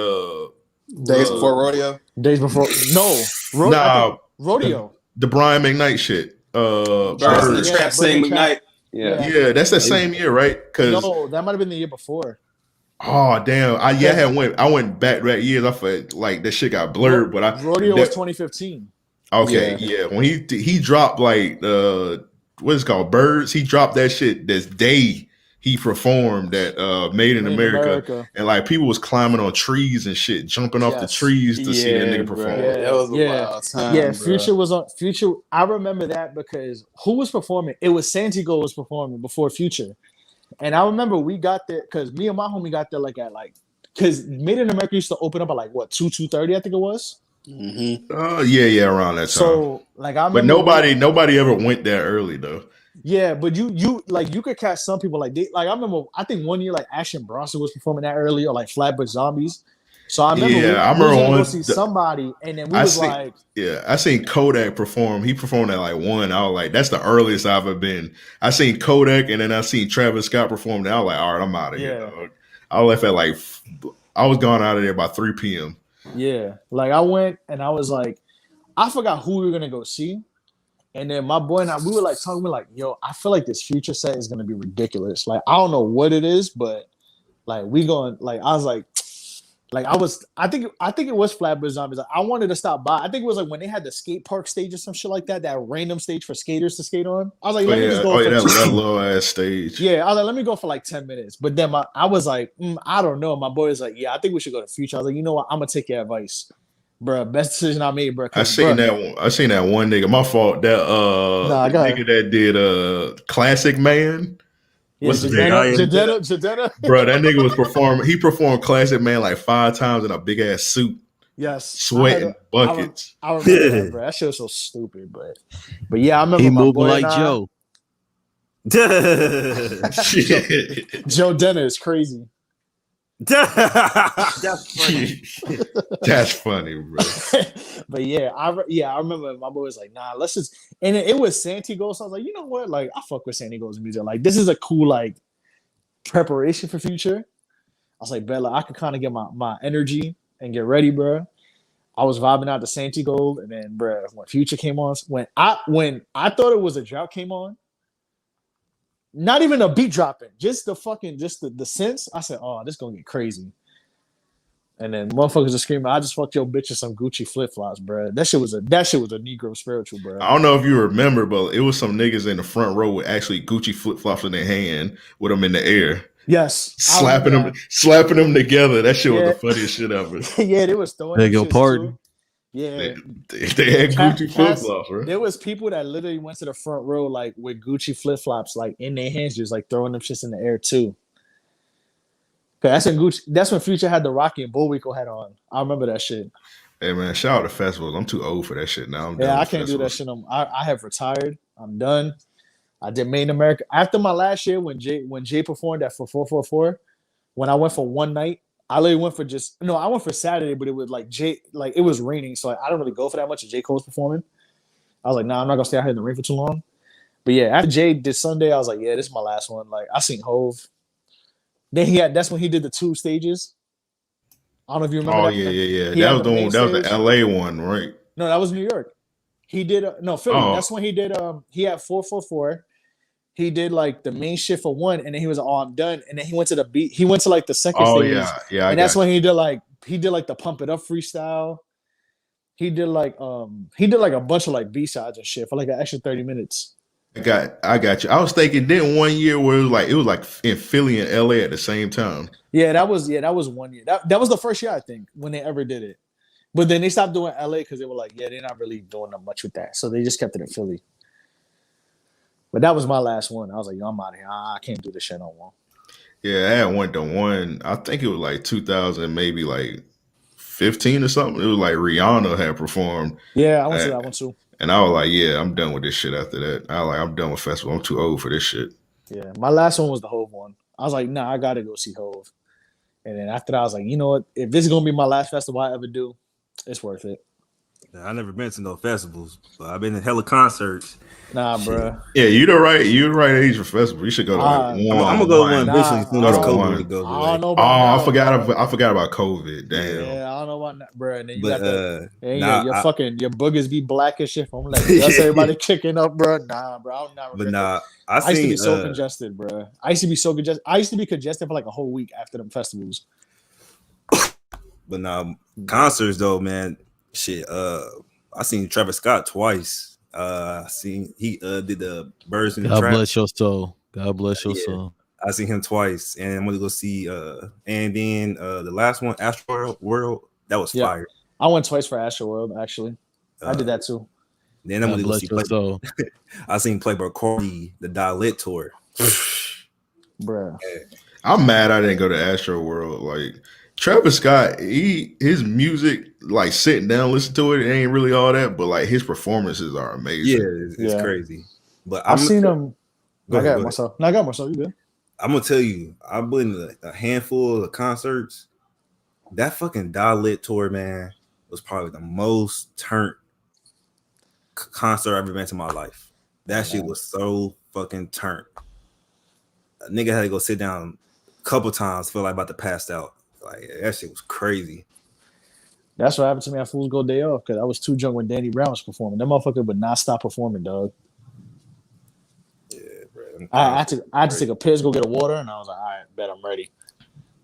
Days before rodeo. Days before. No, Nah, rodeo. the Brian McKnight shit. Birds in the Yeah, Trap Birds sing in the Trap. McKnight. Yeah. Yeah, that's the same year, right? Because No, that might have been the year before. oh damn, I went back that years. I felt like that shit got blurred, but rodeo was 2015. Okay, yeah. When he dropped like what is it called Birds, he dropped that shit this day he performed at Made in America. And like people was climbing on trees and shit, jumping off the trees to see that nigga perform. Yeah, that was a wild time. Yeah, Future was on Future. I remember that because who was performing? It was Santiago was performing before Future. And I remember we got there because me and my homie got there because Made in America used to open up at like what 2:30 I think it was. Mm-hmm. Yeah, around that time. So like I remember, but nobody ever went that early though. Yeah, but you could catch some people I remember I think one year like Action Bronson was performing that early or like Flatbush Zombies. So I remember I remember we go see somebody and then I seen Kodak perform. He performed at like 1. I was like, that's the earliest I've ever been. I seen Kodak and then I seen Travis Scott perform. And I was like, all right, I'm out of here. Dog. I left at I was gone out of there by 3 p.m. Yeah, like I went and I was like, I forgot who we were gonna go see, and then my boy and I we were like talking, we were like, yo, I feel like this Future set is gonna be ridiculous. Like I don't know what it is, but like we going like I was like I think it was Flatbush Zombies. Like, I wanted to stop by. I think it was like when they had the skate park stage or some shit like that random stage for skaters to skate on. I was like, let me just go. That low ass stage. Yeah, I was like, let me go for like 10 minutes. But then I was like, I don't know. My boy was like, yeah, I think we should go to Future. I was like, you know what? I'm gonna take your advice, bro. Best decision I made, bro. I seen that one nigga. My fault. That nigga that did Classic Man. What's his name? Jadena. Bro, that nigga was performing. He performed Classic Man like 5 times in a big ass suit. Yes, sweating buckets. I remember that, bro. That shit was so stupid, but yeah, I remember he my moved boy like Joe. Joe Denner is crazy. That's funny. That's funny, bro. But yeah, I remember my boy was like, nah, let's just, and it was Santiago. So I was like, you know what? Like, I fuck with Santiago's music. Like, this is a cool like preparation for Future. I was like, Bella, I could kind of get my energy and get ready, bro. I was vibing out to Santiago, and then, bro, when Future came on, when I thought it was a drought came on. Not even a beat dropping, just the synths. I said, "Oh, this gonna get crazy." And then motherfuckers are screaming, "I just fucked your bitch with some Gucci flip flops, bro." That shit was a Negro spiritual, bro. I don't know if you remember, but it was some niggas in the front row with actually Gucci flip flops in their hand with them in the air. Yes, slapping them together. That shit was the funniest shit ever. Yeah, they was throwing. They go pardon. Yeah, they had Gucci flip flops, right? There was people that literally went to the front row like with Gucci flip flops like in their hands, just like throwing them shits in the air too. Cause that's when Future had the Rocky and Bullwinkle hat on. I remember that shit. Hey man, shout out to festivals. I'm too old for that shit now. I can't do that shit. I have retired. I'm done. I did Made in America after my last year when Jay performed at for 444. When I went for one night. I literally went for I went for Saturday, but it was like it was raining, so I don't really go for that much. J. Cole's performing. I was like, nah, I'm not gonna stay out here in the rain for too long. But yeah, after Jay did Sunday, I was like, yeah, this is my last one. Like I seen Hove. Then that's when he did the 2 stages. I don't know if you remember. Oh yeah. That was the one. That was the LA one, right? No, that was New York. He did Philly. Oh. That's when he did. He had 444. He did like the main shit for 1, and then he was like, "Oh, I'm done." And then he went to the beat. He went to like the second stage. Yeah. And that's when he did like the Pump It Up freestyle. He did like a bunch of like B-sides and shit for like an extra 30 minutes. I got you. I was thinking, didn't one year where it was like in Philly and LA at the same time? Yeah, that was 1 year. That was the first year I think when they ever did it. But then they stopped doing LA because they were like, yeah, they're not really doing much with that, so they just kept it in Philly. But that was my last one. I was like, yo, I'm out of here. I can't do this shit no more. Yeah, I had went to one. I think it was like 2000, maybe like 15 or something. It was like Rihanna had performed. Yeah, I went to that one too. And I was like, yeah, I'm done with this shit after that. I'm done with festival. I'm too old for this shit. Yeah, my last one was the Hove one. I was like, nah, I got to go see Hove. And then after that, I was like, you know what? If this is going to be my last festival I ever do, it's worth it. I never been to no festivals, but I've been to hella concerts. Nah, Shit. bro. Yeah, you're the right age for festival. You should go to like I'm one. I'm gonna go to one Nah, eventually soon Go as to COVID one. really goes I away. don't know Oh, about now, I forgot. bro. I forgot about COVID. Damn. Yeah, I don't know about that, bro. And then you But got the nah, your I- fucking your boogers be black as shit. I'm like, that's everybody kicking up, bro. Nah, bro. I'm not but regret that. nah, I used to be so congested, bro. I used to be so congested. I used to be congested for like a whole week after them festivals. But nah, concerts though, man. Shit, I seen Travis Scott twice. I seen he did the Birds in the God Trap. bless your soul. God bless your Yeah. soul. I seen him twice, and I'm gonna go see and then the last one, Astro World, that was Yeah. fire. I went twice for Astro World, actually. I did that too. Then I'm God gonna go bless see your soul. I seen Playboy Cardi, the Dalit tour. Bruh. I'm mad I didn't go to Astro World. Like Travis Scott, his music, like sitting down, listen to it, it ain't really all that, but like his performances are amazing. Yeah, it's Yeah. crazy. But I've seen him. Go I got ahead. Marcel. No, I got Marcel. You good? I'm gonna tell you, I've been to a handful of concerts. That fucking Dalit tour, man, was probably the most turned concert I've ever been to in my life. That shit was so fucking turned. A nigga had to go sit down a couple times, feel like about to pass out. Like that shit was crazy. That's what happened to me at Fool's Gold Day Off because I was too drunk when Danny Brown was performing. That motherfucker would not stop performing, dog. Yeah, bro. I had to take a piss, go get a water, and I was like, all right, bet I'm ready.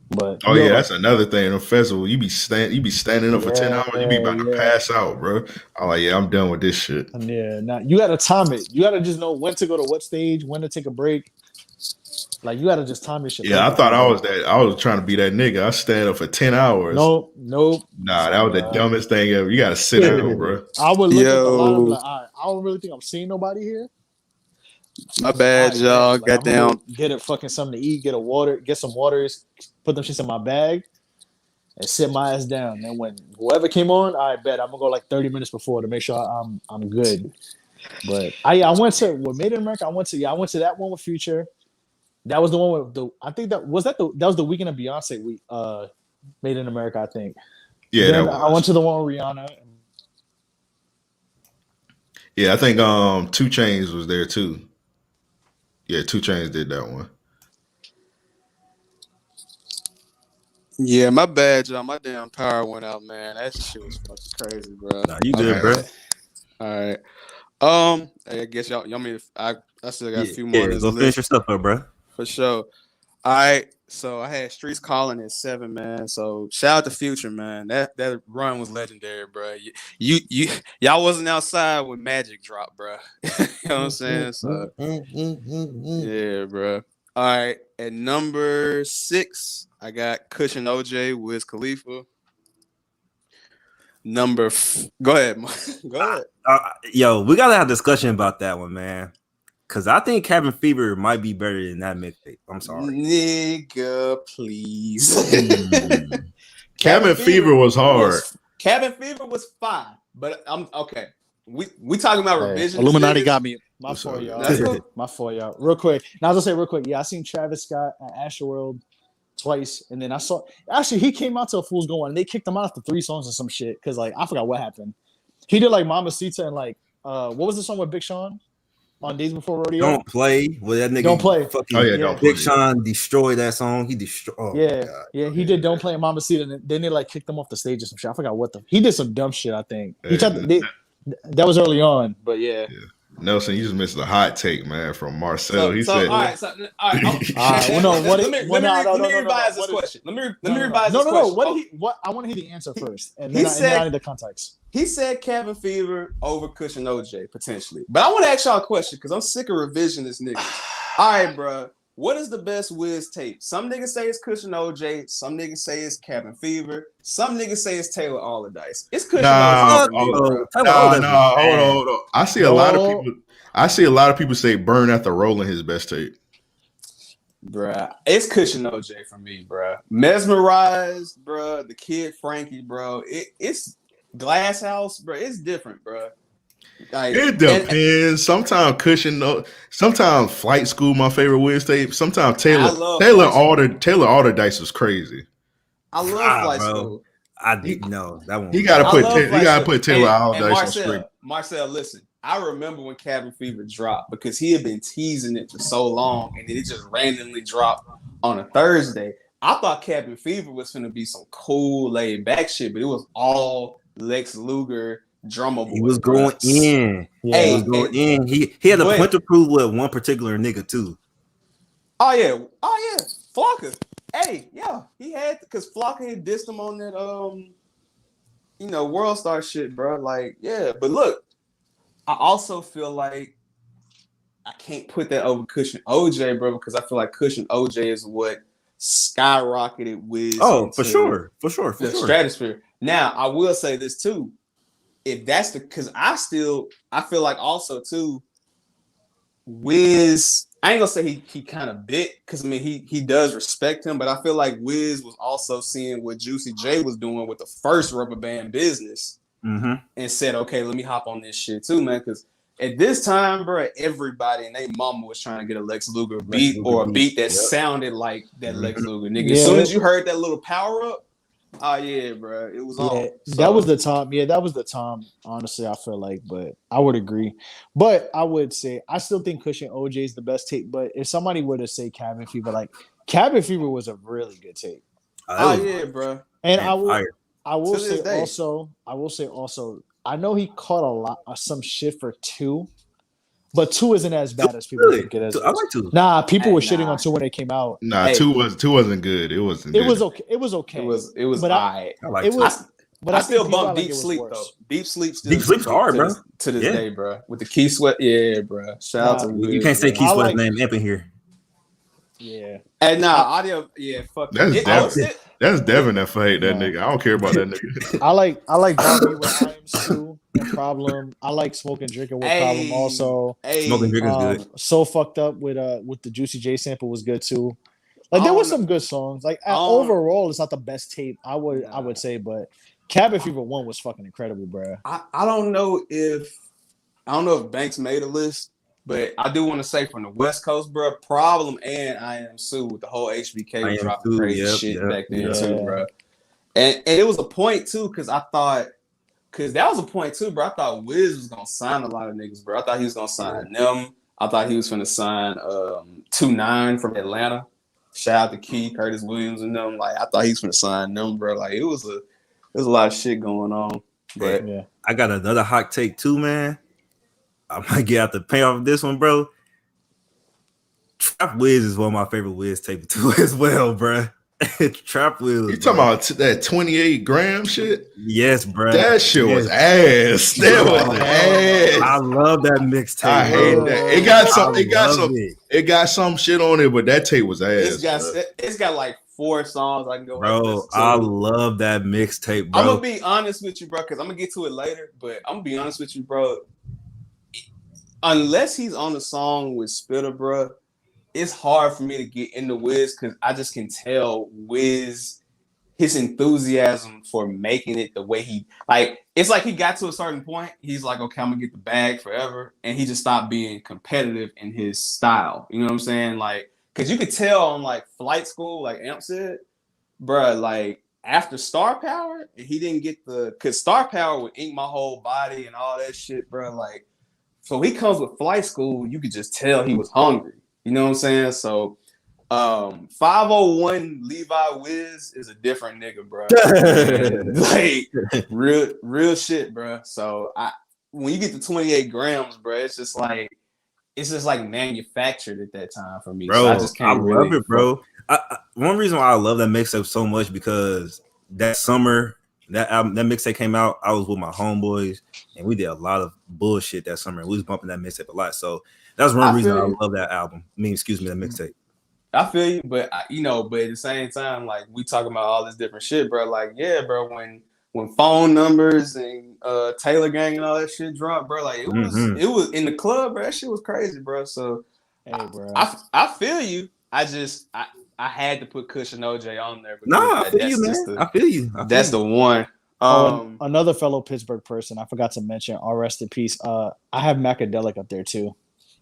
But Oh yeah, that's another thing. In a festival, you be standing up for 10 hours, you be about to pass out, bro. I'm like, yeah, I'm done with this shit. Yeah, now you gotta time it. You gotta just know when to go to what stage, when to take a break. Like you gotta just time your shit. Yeah, I thought I was that. I was trying to be that nigga. I stand up for 10 hours. Nope. Nah, that was the dumbest thing ever. You gotta sit down, bro. I would look at the line and be like, all right, I don't really think I'm seeing nobody here. My bad, y'all. Like, Goddamn. Get a fucking something to eat, get some waters, put them shits in my bag, and sit my ass down. And when whoever came on, I bet I'm gonna go like 30 minutes before to make sure I'm good. But I went to what Made in America. I went to that one with Future. That was the one with that was the weekend of Beyonce week. Made in America, I think. Yeah, then I went to the one with Rihanna. Yeah, I think 2 Chainz was there too. Yeah, 2 Chainz did that one. Yeah, my bad, y'all. My damn power went out, man. That shit was fucking crazy, bro. Nah, you good, bro. All right. I guess y'all mean I still got a few more. Yeah, go finish your stuff up, bro. For sure. All right. So I had Streets Calling at 7, man. So shout out to Future, man. That run was legendary, bro. Y'all wasn't outside when Magic dropped, bro. You know what I'm saying? So yeah, bro. All right. At number 6, I got Cushion OJ, Wiz Khalifa. Go ahead, go ahead. Yo, we gotta have a discussion about that one, man. Cause I think Cabin Fever might be better than that mixtape. I'm sorry, nigga. Please. Cabin Fever was hard. Cabin Fever was fine, but I'm okay. We talking about revision. Illuminati got me. My fault, That's y'all. cool. My fault, y'all. Real quick. Now I was gonna say real quick. Yeah, I seen Travis Scott at Astroworld twice, and then I saw he came out to a Fool's Gold and they kicked him out after 3 songs or some shit because like I forgot what happened. He did like Mamacita and like what was the song with Big Sean on Days Before Rodeo? Don't play with that nigga. Don't play. Fucking, Don't Big play. Sean destroyed that song. He destroyed. He did. Don't play Mamacita, and then they like kicked him off the stage or some shit. I forgot what he did some dumb shit. I think he tried to, that was early on, but yeah. Nelson, you just missed the hot take, man, from Marcel. He said, "All right, let me revise this question. Let me revise this question. What? I want to hear the answer first, and He then said- I need the context. He said Cabin Fever over Cushion OJ potentially, but I want to ask y'all a question because I'm sick of revisionist niggas. All right, bro. What is the best Wiz tape? Some niggas say it's Cushion OJ. Some niggas say it's Cabin Fever. Some niggas say it's Taylor Allderdice. It's Cushion OJ. Hold on. I see a lot of people say Burn After Rolling his best tape. Bruh, it's Cushion OJ for me, bruh. Mesmerized, bruh. The Kid Frankie, bro. It's Glass House, bro. It's different, bro. Like, It depends. Sometimes Cushion, sometimes Flight School, my favorite Wiz tape. Sometimes Taylor Allderdice was crazy. I love Flight School. I didn't know that one. He got to put love he got to Flash put Taylor all and day on stream. Marcel, listen. I remember when Cabin Fever dropped because he had been teasing it for so long, and then it just randomly dropped on a Thursday. I thought Cabin Fever was going to be some cool laid back shit, but it was all Lex Luger drummer boy. He was going in. Yeah. He was going in. He had a point to prove with one particular nigga too. Oh yeah, Flocka. Hey, yeah, he had because Flocka had dissed him on that World Star shit, bro. Like, yeah, but look, I also feel like I can't put that over Cushion OJ, bro, because I feel like Cushion OJ is what skyrocketed Wiz. Oh, for sure. The stratosphere. Now, I will say this too. If that's because I feel like also too, Wiz, I ain't gonna say he kind of bit because I mean he does respect him, but I feel like Wiz was also seeing what Juicy J was doing with the first Rubber Band Business and said, okay, let me hop on this shit too, man. Because at this time, bro, everybody and they mama was trying to get a Lex Luger beat or a beat that sounded like that Lex Luger nigga. As soon as you heard that little power up, oh yeah, bro, it was on. So, that was the time. Yeah, that was the time. Honestly, I feel like, but I would agree. But I would say I still think Cushion OJ is the best tape. But if somebody were to say Cabin Fever, like Cabin Fever was a really good tape. Oh yeah, bro. And I will say also, I know he caught a lot some shit for 2, but 2 isn't as bad as people think it is. I like 2. Nah, people were shitting on 2 when it came out. Nah, 2 wasn't good. It wasn't. It was okay. It was okay. It was. But I like it was. 2. But I still bump Deep Sleep though. Deep Sleep still. Deep Sleep's hard, bro. To this day, bro. With the Key Sweat, yeah, bro. Shout out to you can't say Key Sweat's name up in here. Yeah. And audio, yeah, fuck. That's Devin that hate that nigga. I don't care about that nigga. I like Bobby with I Am Sue and Problem. I like Smoking Drinking with Problem also. Smoking Drinking's good. So Fucked Up with the Juicy J sample was good too. Like there were some good songs. Like overall, it's not the best tape I would say, but Cabin Fever 1 was fucking incredible, bro. I don't know if Banks made a list, but I do want to say from the West Coast, bro, Problem and I Am Sue with the whole HBK dropping crazy shit back then too, bro. And it was a point too, because that was a point too, bro. I thought Wiz was gonna sign a lot of niggas, bro. I thought he was gonna sign them. I thought he was gonna sign 2-9 from Atlanta. Shout out to Key, Curtis Williams, and them. Like I thought he was gonna sign them, bro. Like there's a lot of shit going on. But I got another hot take too, man. I might get out the payoff of this one, bro. Trap Wiz is one of my favorite Wiz tapes too, as well, bro. Trap Wiz. You talking about that 28 gram shit? Yes, bro. That shit was ass. That was ass. I love that mixtape. I hate that. It got some shit on it, but that tape was ass. It's got like 4 songs I can go. Bro, I love that mixtape, bro. I'm gonna be honest with you, bro, because I'm gonna get to it later. But I'm gonna be honest with you, bro. Unless he's on a song with Spitter, bro, it's hard for me to get into Wiz because I just can tell Wiz his enthusiasm for making it the way he like. It's like he got to a certain point. He's like, okay, I'm gonna get the bag forever, and he just stopped being competitive in his style. You know what I'm saying? Like, cause you could tell on like Flight School, like Amp said, bro, like after Star Power, he didn't get cause Star Power would ink my whole body and all that shit, bro. Like, so he comes with Flight School, you could just tell he was hungry. You know what I'm saying? So 501 Levi Wiz is a different nigga, bro. Like real shit, bro. So when you get to 28 grams, bro, it's just like manufactured at that time for me. Bro, so I just can't love it, bro. One reason why I love that mixtape so much because that summer that mixtape came out, I was with my homeboys and we did a lot of bullshit that summer. We was bumping that mixtape a lot. So that's one reason I love that album. That mixtape. I feel you, but but at the same time, like we talking about all this different shit, bro. Like, yeah, bro, when Phone Numbers and Taylor Gang and all that shit dropped, bro, like it was in the club, bro. That shit was crazy, bro. So hey, bro. I feel you. I had to put Cushion OJ on there. I feel you, man. I feel you. That's the one. Another fellow Pittsburgh person I forgot to mention. Rest in peace. I have Macadelic up there too.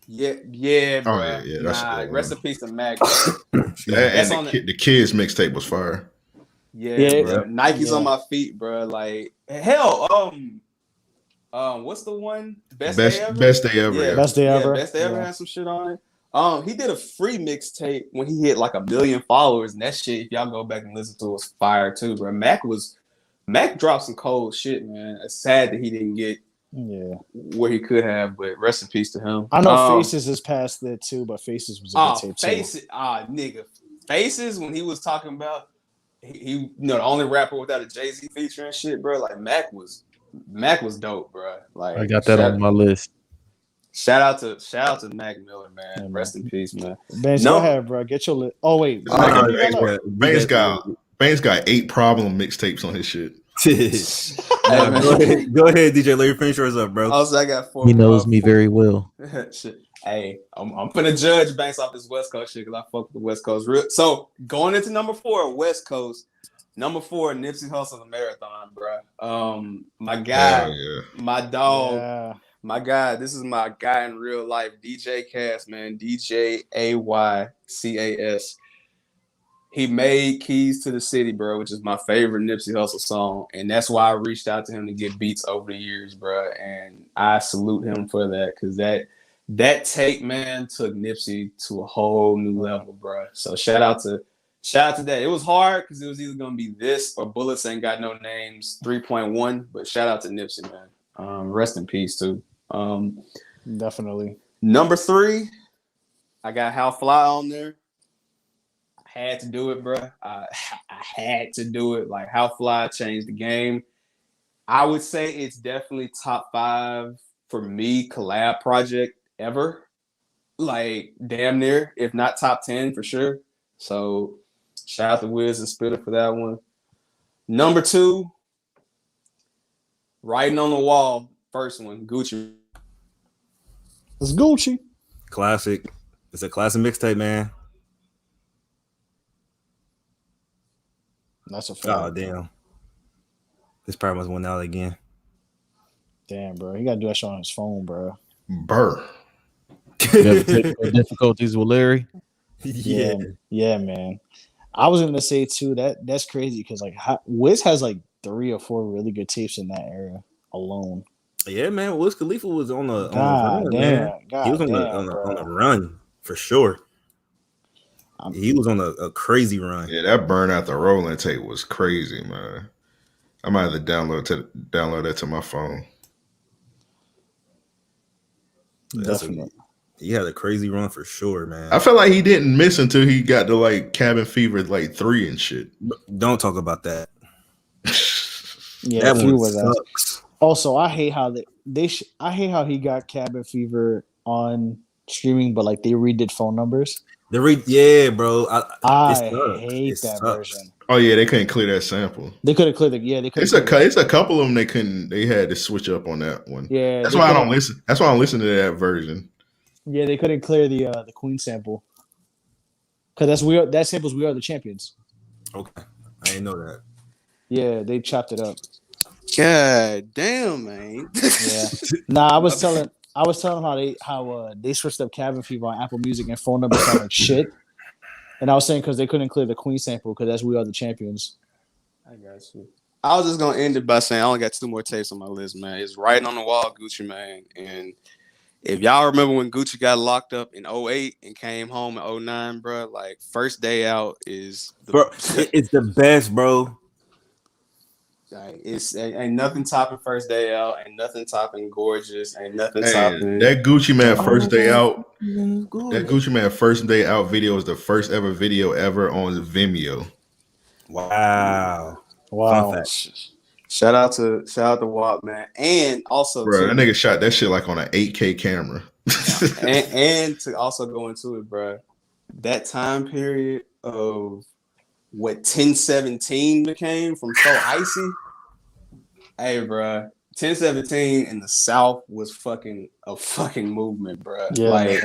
Yeah, bro. Oh, yeah, rest in peace to Mac. The Kids mixtape was fire. Yeah, bro. Nike's on yeah. my feet, bro. Like hell, what's the one? Best day ever? Best day ever. Yeah, Yeah. Best day yeah, ever. best day ever Yeah. had some shit on it. He did a free mixtape when he hit like 1 million followers, and that shit, if y'all go back and listen to it, was fire too, bro. Mac dropped some cold shit, man. It's sad that he didn't get where he could have, but rest in peace to him. I know Faces is past there too, but Faces was a good tape too. Nigga. Faces, when he was talking about he the only rapper without a Jay-Z feature and shit, bro. Like Mac was dope, bro. Like I got that on my list. Shout out to Mac Miller, man. Yeah, rest in peace, man. Benz, go ahead, bro. Get your list. Oh wait, Banks got 8 problem mixtapes on his shit. Go ahead, DJ. Let your finish yours up, bro. Also, I got 4. He knows me very well. Shit. Hey, I'm finna judge Banks off this West Coast shit because I fuck with the West Coast. So going into number 4, West Coast. Number 4, Nipsey Hussle's Marathon, bro. My guy, my dog, my guy. This is my guy in real life, DJ Cass, man. DJAYCAS. He made Keys to the City, bro, which is my favorite Nipsey Hussle song, and that's why I reached out to him to get beats over the years, bro. And I salute him for that because that tape, man, took Nipsey to a whole new level, bro. So shout out to that. It was hard because it was either gonna be this or Bullets Ain't Got No Names 3.1, but shout out to Nipsey, man. Rest in peace too. Definitely. Number 3, I got How Fly on there. I had to do it, bro. I had to do it. Like How Fly changed the game. I would say it's definitely top 5 for me collab project ever. Like damn near, if not top 10 for sure. So shout out to Wiz and Spitter for that one. Number 2, Writing on the Wall. First one, Gucci. It's Gucci. Classic. It's a classic mixtape, man. That's a fact. Oh, damn. This probably must went out again. Damn, bro. He got to do that shit on his phone, bro. Burr. Difficulties with Larry. Yeah, man. I was gonna say too that's crazy because like Wiz has like 3 or 4 really good tapes in that era alone. Yeah, man. Wiz Khalifa was on the run, man. He was on the run for sure. He was on a crazy run. Yeah, that Burn Out the Rolling tape was crazy, man. I might have to download that to my phone. Definitely. He had a crazy run for sure, man. I felt like he didn't miss until he got to like Cabin Fever like 3 and shit. Don't talk about that. Yeah, that one sucks. Also, I hate how I hate how he got Cabin Fever on streaming, but like they redid phone numbers. Yeah, bro. I hate that version. Oh yeah, they couldn't clear that sample. They could have cleared it. Yeah, they could. It's a couple of them they couldn't. They had to switch up on that one. Yeah, that's why I don't listen. That's why I don't listen to that version. Yeah, they couldn't clear the Queen sample because that sample's "We Are the Champions." Okay, I didn't know that. Yeah, they chopped it up. God damn, man. Yeah. Nah, I was telling them how they switched up Cabin Fever on Apple Music and phone numbers sound like shit. And I was saying because they couldn't clear the Queen sample because that's "We Are the Champions." I got you. I was just gonna end it by saying I only got 2 more tapes on my list, man. It's Writing on the Wall, Gucci Mane. And if y'all remember when Gucci got locked up in 08 and came home in 09, bro, like First Day Out is it's the best, bro. Like, ain't nothing topping First Day Out, ain't nothing topping Gorgeous, ain't nothing topping that Gucci Mane First Day Out. That Gucci Mane First Day Out video is the first ever video ever on Vimeo. Wow. Shout out to WAP, man, and also bro, that nigga shot that shit like on an 8K camera. and to also go into it, bro, that time period of what 1017 became from So Icy. Hey, bro, 1017 in the South was a fucking movement, bro. Yeah, like,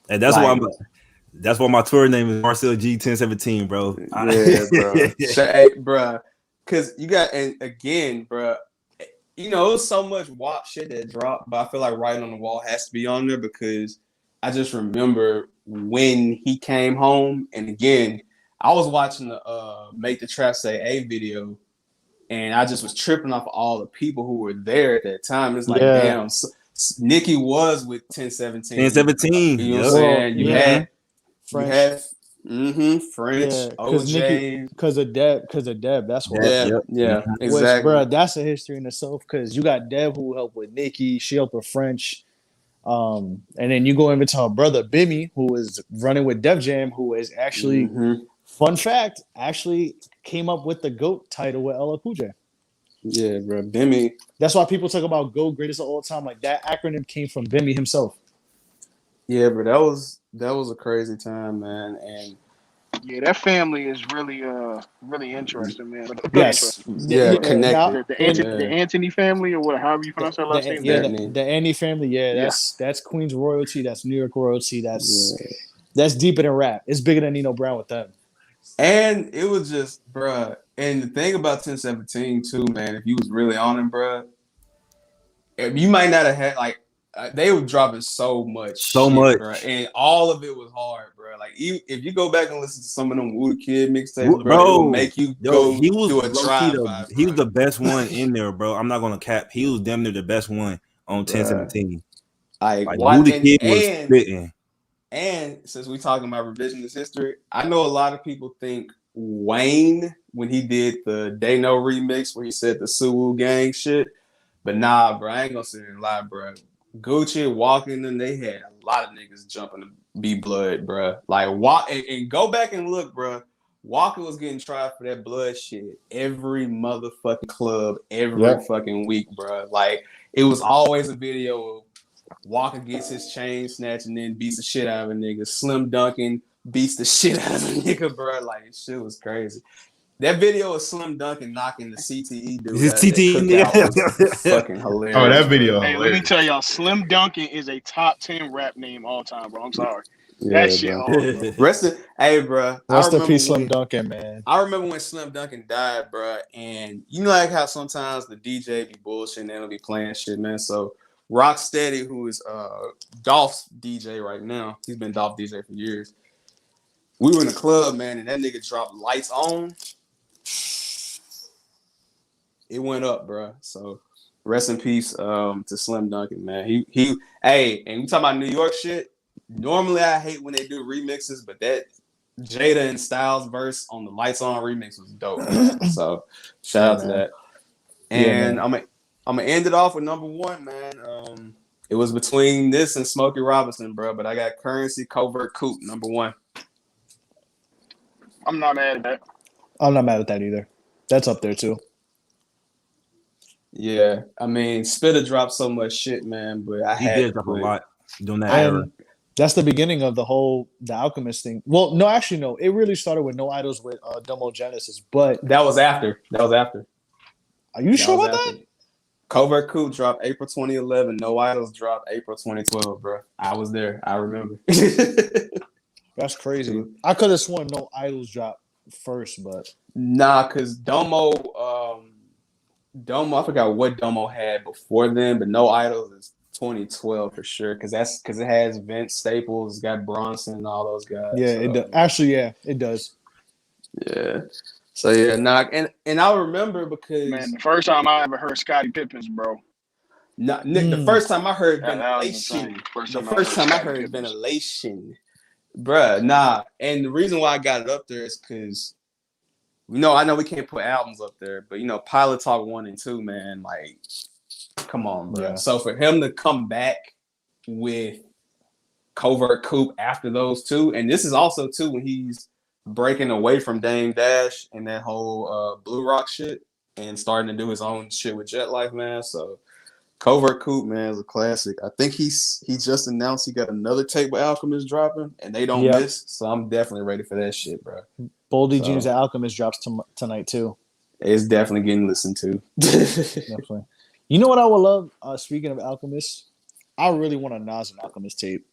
and that's why my tour name is Marcel G 1017, bro. Yeah, bro. Hey, bro, because you got, and again, bro, you know, it was so much WAP shit that dropped, but I feel like Writing on the Wall has to be on there because I just remember when he came home, and again, I was watching the Make the Trap Say A video, and I just was tripping off all the people who were there at that time. It's like, Yeah. damn, Nikki was with 1017. 1017. You know what I'm Yep. saying? You yeah. had French. French, Yeah, because Nikki, OJ. because of Deb. That's why. Yep. Yeah, Which, exactly. bro, that's a history in itself. Because you got Deb who helped with Nikki, she helped with French, and then you go over to her brother Bimmy, who was running with Def Jam, who is actually, fun fact, actually came up with the GOAT title with LL Cool J. Yeah, bro, Bimmy. That's why people talk about GOAT, greatest of all time. Like that acronym came from Bimmy himself. Yeah, but that was a crazy time, man. And Yeah, that family is really interesting, man. Like, Yes. connected. The Anthony family, or what? However you pronounce that last name. The Andy family. Yeah, that's Queens royalty. That's New York royalty. That's deeper than rap. It's bigger than Nino Brown with them. And it was just, bruh. And the thing about 1017 too, man, if you was really on him, bruh, you might not have had like they were dropping so much, bruh, and all of it was hard, bruh. Like if you go back and listen to some of them Woo Kid mixtapes, bro, it will make you go do a drive-by. He was the best one in there, bro. I'm not gonna cap. He was damn near the best one on 1017. Like Woo the Kid was spitting. And since we talking about revisionist history, I know a lot of people think Wayne, when he did the They Know remix where he said the Suwu gang shit, but nah, bro, I ain't gonna sit here and lie, bro. Gucci, Walking, and they had a lot of niggas jumping to be blood, bro. Like walk and go back and look, bro. Walker was getting tried for that blood shit every motherfucking club every fucking week, bro. Like it was always a video of Walker gets his chain snatched and then beats the shit out of a nigga. Slim Duncan beats the shit out of a nigga, bro. Like shit was crazy. That video of Slim Duncan knocking the CTE dude out of the cookout was fucking hilarious. Oh, that video. Hey, let me tell y'all, Slim Duncan is a top 10 rap name all time, bro. I'm sorry. That shit hard, bro. Rest in peace, Slim Duncan, man. I remember when Slim Duncan died, bro, and you know like how sometimes the DJ be bullshitting and they'll be playing shit, man. So Rocksteady, who is Dolph's DJ right now, he's been Dolph DJ for years. We were in the club, man, and that nigga dropped Lights On. It went up, bro. So rest in peace to Slim Duncan, man. Hey, and we talking about New York shit. Normally I hate when they do remixes, but that Jada and Styles verse on the Lights On remix was dope, man. So shout out to that. And I'm gonna end it off with number one, man. It was between this and Smokey Robinson, bro, but I got Currency Covert Coupe, number one. I'm not mad at that. I'm not mad at that either. That's up there too. Yeah, I mean, Spitter dropped so much shit, man, but he did drop a lot during that era. That's the beginning of the Alchemist thing. Well, no, actually, no. It really started with No Idols with Domo Genesis, but that was after. Are you sure about that? Covert Coupe dropped April 2011. No Idols dropped April 2012, bro. I was there. I remember. That's crazy. I could have sworn No Idols dropped first, but nah, because Domo, I forgot what Domo had before then, but No Idols is 2012 for sure, because it has Vince Staples, it's got Bronson and all those guys. Yeah, so. it does. Actually, yeah, it does. Yeah. So yeah, and I remember because man, the first time I ever heard Scottie Pippen's, bro. The first time I heard ventilation. The first time I heard ventilation, bruh. Nah, and the reason why I got it up there is because I know we can't put albums up there, but Pilot Talk 1 and 2, man, like, come on, bro. Yeah. So for him to come back with Covert Coupe after those two, and this is also too when he's breaking away from Dame Dash and that whole Blue Rock shit and starting to do his own shit with Jet Life, man. So Covert Coupe, man, is a classic. I think he just announced he got another tape with Alchemist dropping, and they don't miss. So I'm definitely ready for that shit, bro. Boldy Jeans at Alchemist drops tonight too. It's definitely getting listened to. Definitely. You know what I would love? Speaking of Alchemist, I really want a Nas and Alchemist tape.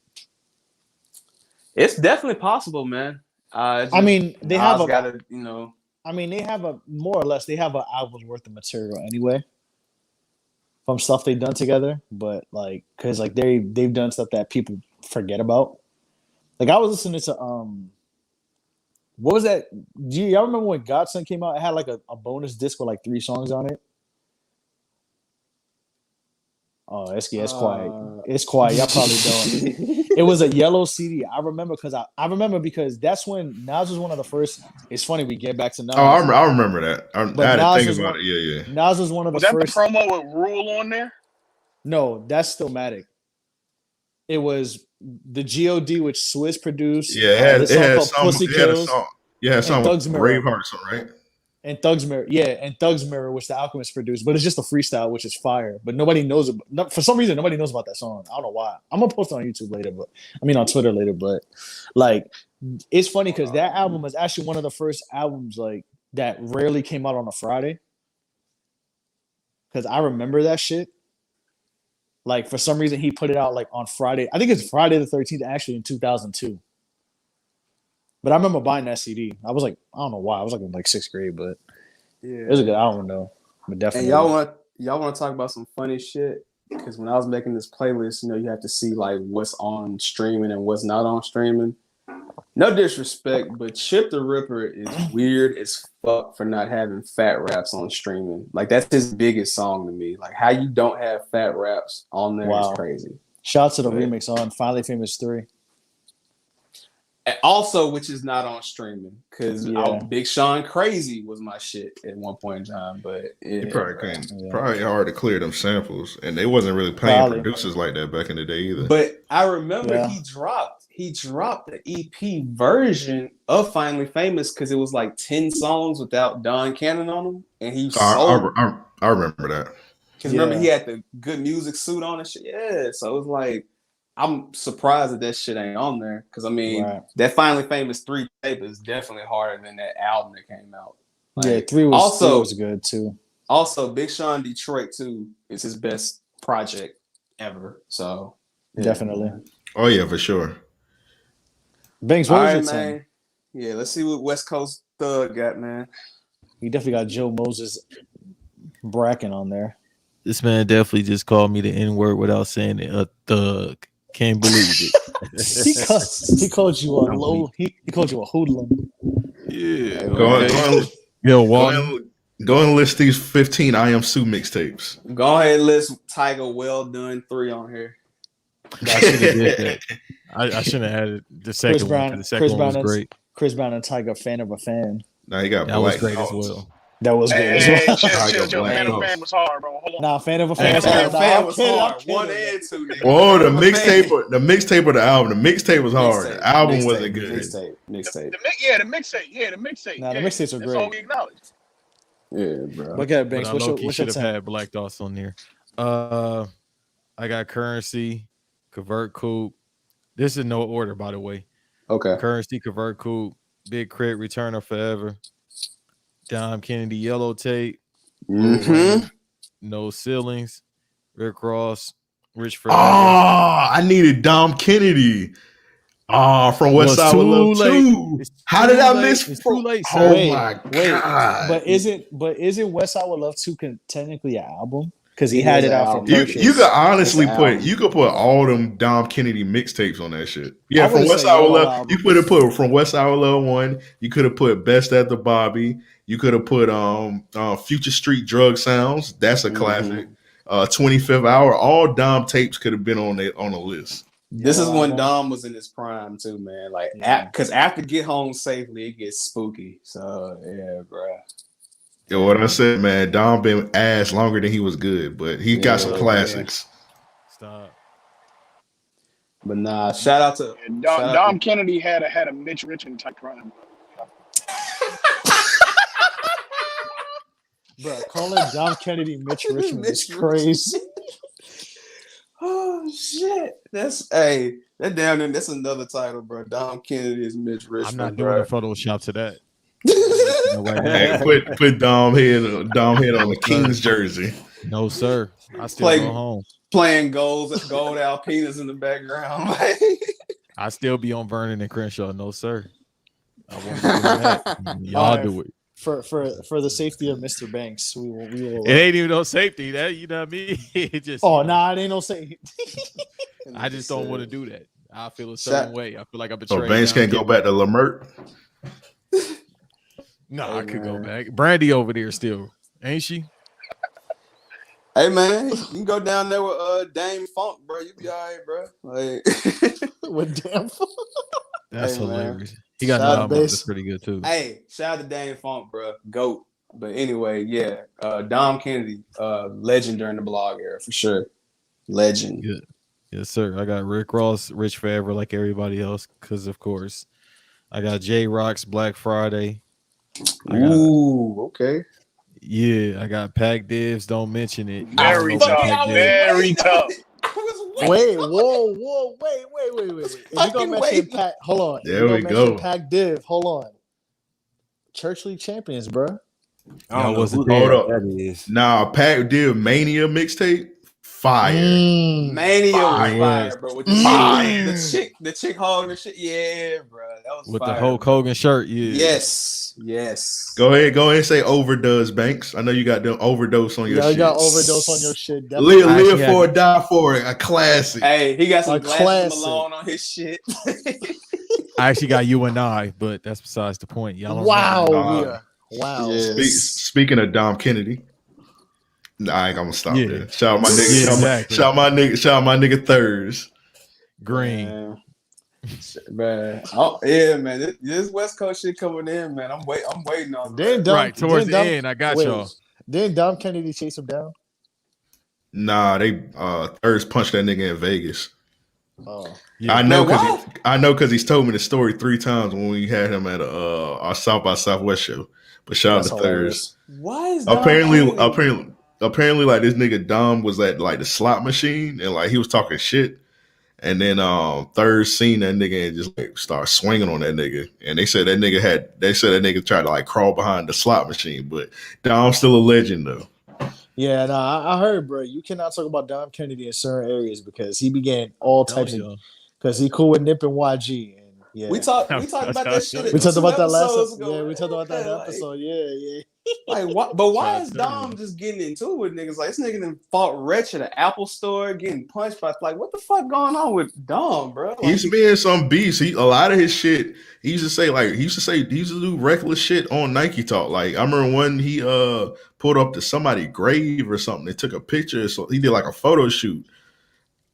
It's definitely possible, man. I mean, they have they have a more or less. They have an album's worth of material anyway from stuff they've done together. But because they've done stuff that people forget about. Like I was listening to What was that? Y'all remember when Godson came out? It had like a bonus disc with like 3 songs on it. Oh, it's quiet. It's quiet. Y'all probably don't. It was a yellow CD. I remember because that's when Nas was one of the first. It's funny we get back to Nas. Oh, I remember that. I had to think about it. Yeah. Nas was one of the first. Was that the promo with Rule on there? No, that's Stillmatic. It was the God, which Swizz produced. Yeah, it had some Pussy Kills. Yeah, some Thug's Mirror. Braveheart, right? And Thug's Mirror, and Thug's Mirror, which the Alchemist produced, but it's just a freestyle, which is fire. But nobody knows for some reason, nobody knows about that song. I don't know why. I'm gonna post it on YouTube later, on Twitter later. But like, it's funny because that album is actually one of the first albums like that rarely came out on a Friday. Because I remember that shit. Like for some reason, he put it out like on Friday. I think it's Friday the 13th, actually in 2002. But I remember buying that CD. I was like, I don't know why. I was like in like 6th grade, but it was a good. I don't know, but definitely. And y'all want to talk about some funny shit? Because when I was making this playlist, you have to see like what's on streaming and what's not on streaming. No disrespect, but Chip the Ripper is weird as fuck for not having Fat Raps on streaming. Like that's his biggest song to me. Like how you don't have Fat Raps on there is crazy. Shout out to the remix on Finally Famous 3. And also, which is not on streaming because Big Sean Crazy was my shit at one point in time, but it probably hard to clear them samples, and they wasn't really paying producers like that back in the day either. But I remember he dropped the EP version of Finally Famous because it was like 10 songs without Don Cannon on them, and he sold. I remember that because remember he had the Good Music suit on and shit. Yeah, so it was like. I'm surprised that shit ain't on there because that Finally Famous 3 tape is definitely harder than that album that came out. Like, 3 was good too. Also, Big Sean Detroit 2 is his best project ever. So definitely. Oh yeah, for sure. Banks, what was it, man? Yeah, let's see what West Coast Thug got, man. He definitely got Joe Moses Bracken on there. This man definitely just called me the N-word without saying it. A thug. Can't believe it. he called you a low. He called you a hoodlum. Yeah. Go and list these 15 I Am Sue mixtapes. Go ahead and list Tiger Well Done 3 on here. I should have did that. I shouldn't have added the second one. The second one was great. Chris Brown and Tiger, fan of a fan. Now he got that was great as well. That was good as well. Chill. Fan of a fan was hard, bro. Hold on. Nah, fan of a fan was hard. 1 and 2. Oh, the mixtape of the album. The mixtape was hard. The album wasn't good. Mixtape. The mixtape. Nah, the mixtapes are great. That's all we acknowledge. Yeah, bro. Okay, Banks, what's should have had Black Thoughts on there. I got Currency, Convert Coupe. This is no order, by the way. Okay. Currency, Convert Coupe, Big Crit, Return of Forever, Dom Kennedy, Yellow Tape, No Ceilings, Rick Ross, Rich Forever. Oh, I needed Dom Kennedy. From West Side with Love 2. How did I miss? It's too late. Oh my god! But isn't West Side with Love 2 technically an album? Because he had it out for purchase. You could honestly put all them Dom Kennedy mixtapes on that shit. Yeah, from West Side with Love, you could have put from West Side with Love 1. You could have put Best at the Bobby. You could have put Future Street Drug Sounds. That's a classic. 25th Hour. All Dom tapes could have been on the list. This is when Dom was in his prime too, man. Like, because after Get Home Safely, it gets spooky. So yeah, bro. Yeah, what I said, man. Dom been ass longer than he was good, but he got some classics. Stop. But nah, shout out to Dom Kennedy had a Mitch Richmond type prime. Bro, calling Dom Kennedy Mitch Richmond is crazy. Oh shit! That's another title, bro. Dom Kennedy is Mitch Richmond. I'm not doing a Photoshop to that. Hey, put Dom head on the Kings jersey. No, sir. I still go home. Playing gold Alpinas in the background. I still be on Vernon and Crenshaw. No, sir. I want to do that. Y'all do it. For the safety of Mr. Banks, we will. It ain't even no safety. That you know what I mean? It just. Oh nah, it ain't no safety. I just don't want to do that. I feel a certain way. I feel like I'm betrayed. So Banks can't go back to Lamert. No, Hey, I could go man. back. Brandy over there still, ain't she? Hey man, you can go down there with Dame Funk, bro. You be all right, bro. Like, With damn. That's hey man, hilarious. He got a new Shout out album out Bass. that's pretty good too. hey, shout out to Dame Funk, bro. Goat. But anyway, yeah, Dom Kennedy, legend during the blog era for sure. Legend. Good. Yes, sir. I got Rick Ross, Rich Forever, like everybody else, because of course. I got J Rock's Black Friday. Ooh, okay. Yeah, I got Pac Divs. Don't mention it. Y'all don't Very know about tough. Pac Divs. Very tough. Wait, whoa, wait. If you gonna mention Pac, hold on. If There you we gonna mention go. Pac Div, hold on. Church League champions, bro. I don't Y'all know wasn't who there. Hold up. that is. Nah, Pac did Mania mixtape. Fire. Mania was Fire. fire, bro. With the chick, the chick holding the shit. Yeah, bro. That was With fire, the Hulk bro. Hogan shirt, yeah. Yes. Go ahead and say overdose, Banks. I know you got them overdose on your Y'all shit. got overdose on your shit. Definitely. Live for it, die for it. A classic. Hey, he got some A glasses classic. Malone on his shit. I actually got you and I, but that's besides the point. Y'all don't Wow, remember we are. Wow. Yes. Speaking of Dom Kennedy, I ain't gonna stop Yeah. there. Shout out my nigga. Yeah, exactly. Shout out my nigga Thurs. Green. Man. Oh yeah, man. This West Coast shit coming in, man. I'm waiting on that. Right, towards the end, I got y'all. Didn't Dom Kennedy chase him down? Nah, they Thurs punched that nigga in Vegas. Oh, Yeah. I know because he's told me the story 3 times when we had him at our South by Southwest show. But shout out to Thurs. Why is Apparently, Dom like this nigga Dom was at like the slot machine and like he was talking shit. And then Third seen that nigga and just like start swinging on that nigga. And they said that nigga tried to like crawl behind the slot machine. But Dom's still a legend though. yeah. I heard, bro. You cannot talk about Dom Kennedy in certain areas because he began all types of. Because he cool with Nip and YG. And yeah, we talked about that shit. We talked about that last episode episode. Yeah, we talked about that episode. Yeah. Like, what? But why is Dom just getting into it with niggas? Like, this nigga done fought Wretch at an Apple store, getting punched by. Like, what the fuck going on with Dom, bro? Like, He's being some beast. A lot of his shit. He used to do reckless shit on Nike Talk. Like I remember when he pulled up to somebody's grave or something. They took a picture, so he did like a photo shoot.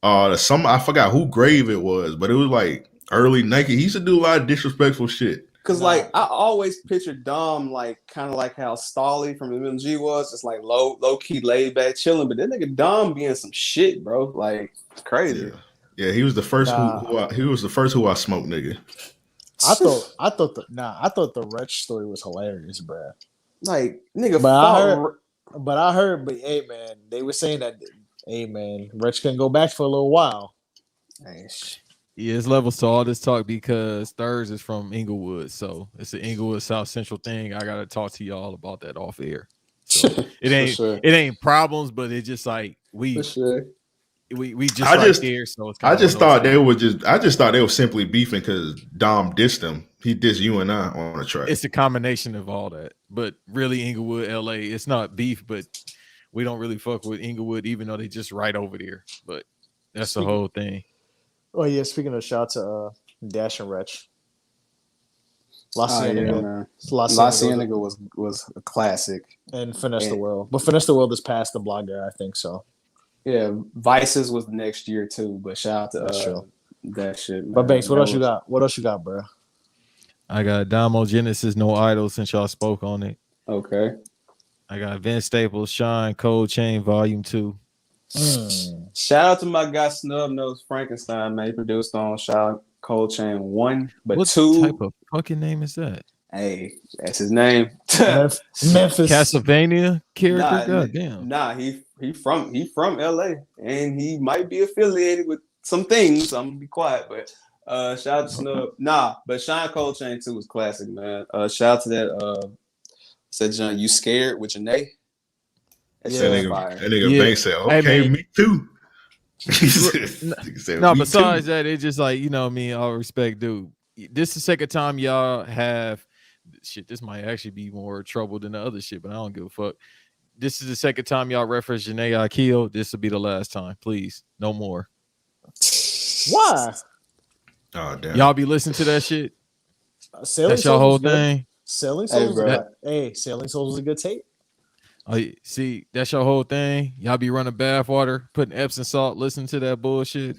I forgot who grave it was, but it was like early Nike. He used to do a lot of disrespectful shit. Cause like I always pictured Dom like kind of like how Stolly from MMG was, just like low key, laid back, chilling. But that nigga Dom being some shit, bro. Like it's crazy. Yeah. He was the first who I smoked, nigga. I thought the Wretch story was hilarious, bro. Like nigga, but I heard, hey man, they were saying that, hey man, Wretch can go back for a little while. Yeah, it's levels to all this talk because Thurs is from Inglewood, so it's an Inglewood South Central thing. I gotta talk to y'all about that off air. So it ain't problems, but it's just like we just there. So it's I just thought they were simply beefing because Dom dissed him. He dissed you and I on the track. It's a combination of all that, but really Inglewood, LA, it's not beef, but we don't really fuck with Inglewood, even though they just right over there. But that's the whole thing. Oh yeah, speaking of shout to Dash and Wretch. La Cienega was a classic. And Finesse the World. But Finesse the World is past the blogger, I think so. Yeah, Vices was next year too, but shout out to that shit. Man. But Banks, what else you got? What else you got, bro? I got Damo Genesis, No Idol, since y'all spoke on it. Okay. I got Vince Staples, Shine, Cold Chain, Volume 2. Shout out to my guy Snub Nose Frankenstein, man. He produced on Shout Cold Chain 1, but what 2. What type of fucking name is that? Hey, that's his name. Memphis Castlevania character. Goddamn. Nah, he from LA, and he might be affiliated with some things. I'm gonna be quiet, but shout out to Snub. Nah, but Shine Cold Chain 2 was classic, man. Shout out to that. Said John, you scared with Janae? That nigga Banks said, okay, me too. No, besides that, it's just like, you know what I mean, all respect, dude. This is the second time y'all have shit. This might actually be more trouble than the other shit, but I don't give a fuck. This is the second time y'all reference Janae Akio. This will be the last time. Please, no more. Why? Oh damn. Y'all be listening to that shit? That's your whole thing. Selling Souls. bro. Selling Souls was a good tape. Oh, see, that's your whole thing. Y'all be running bathwater, putting Epsom salt, listening to that bullshit.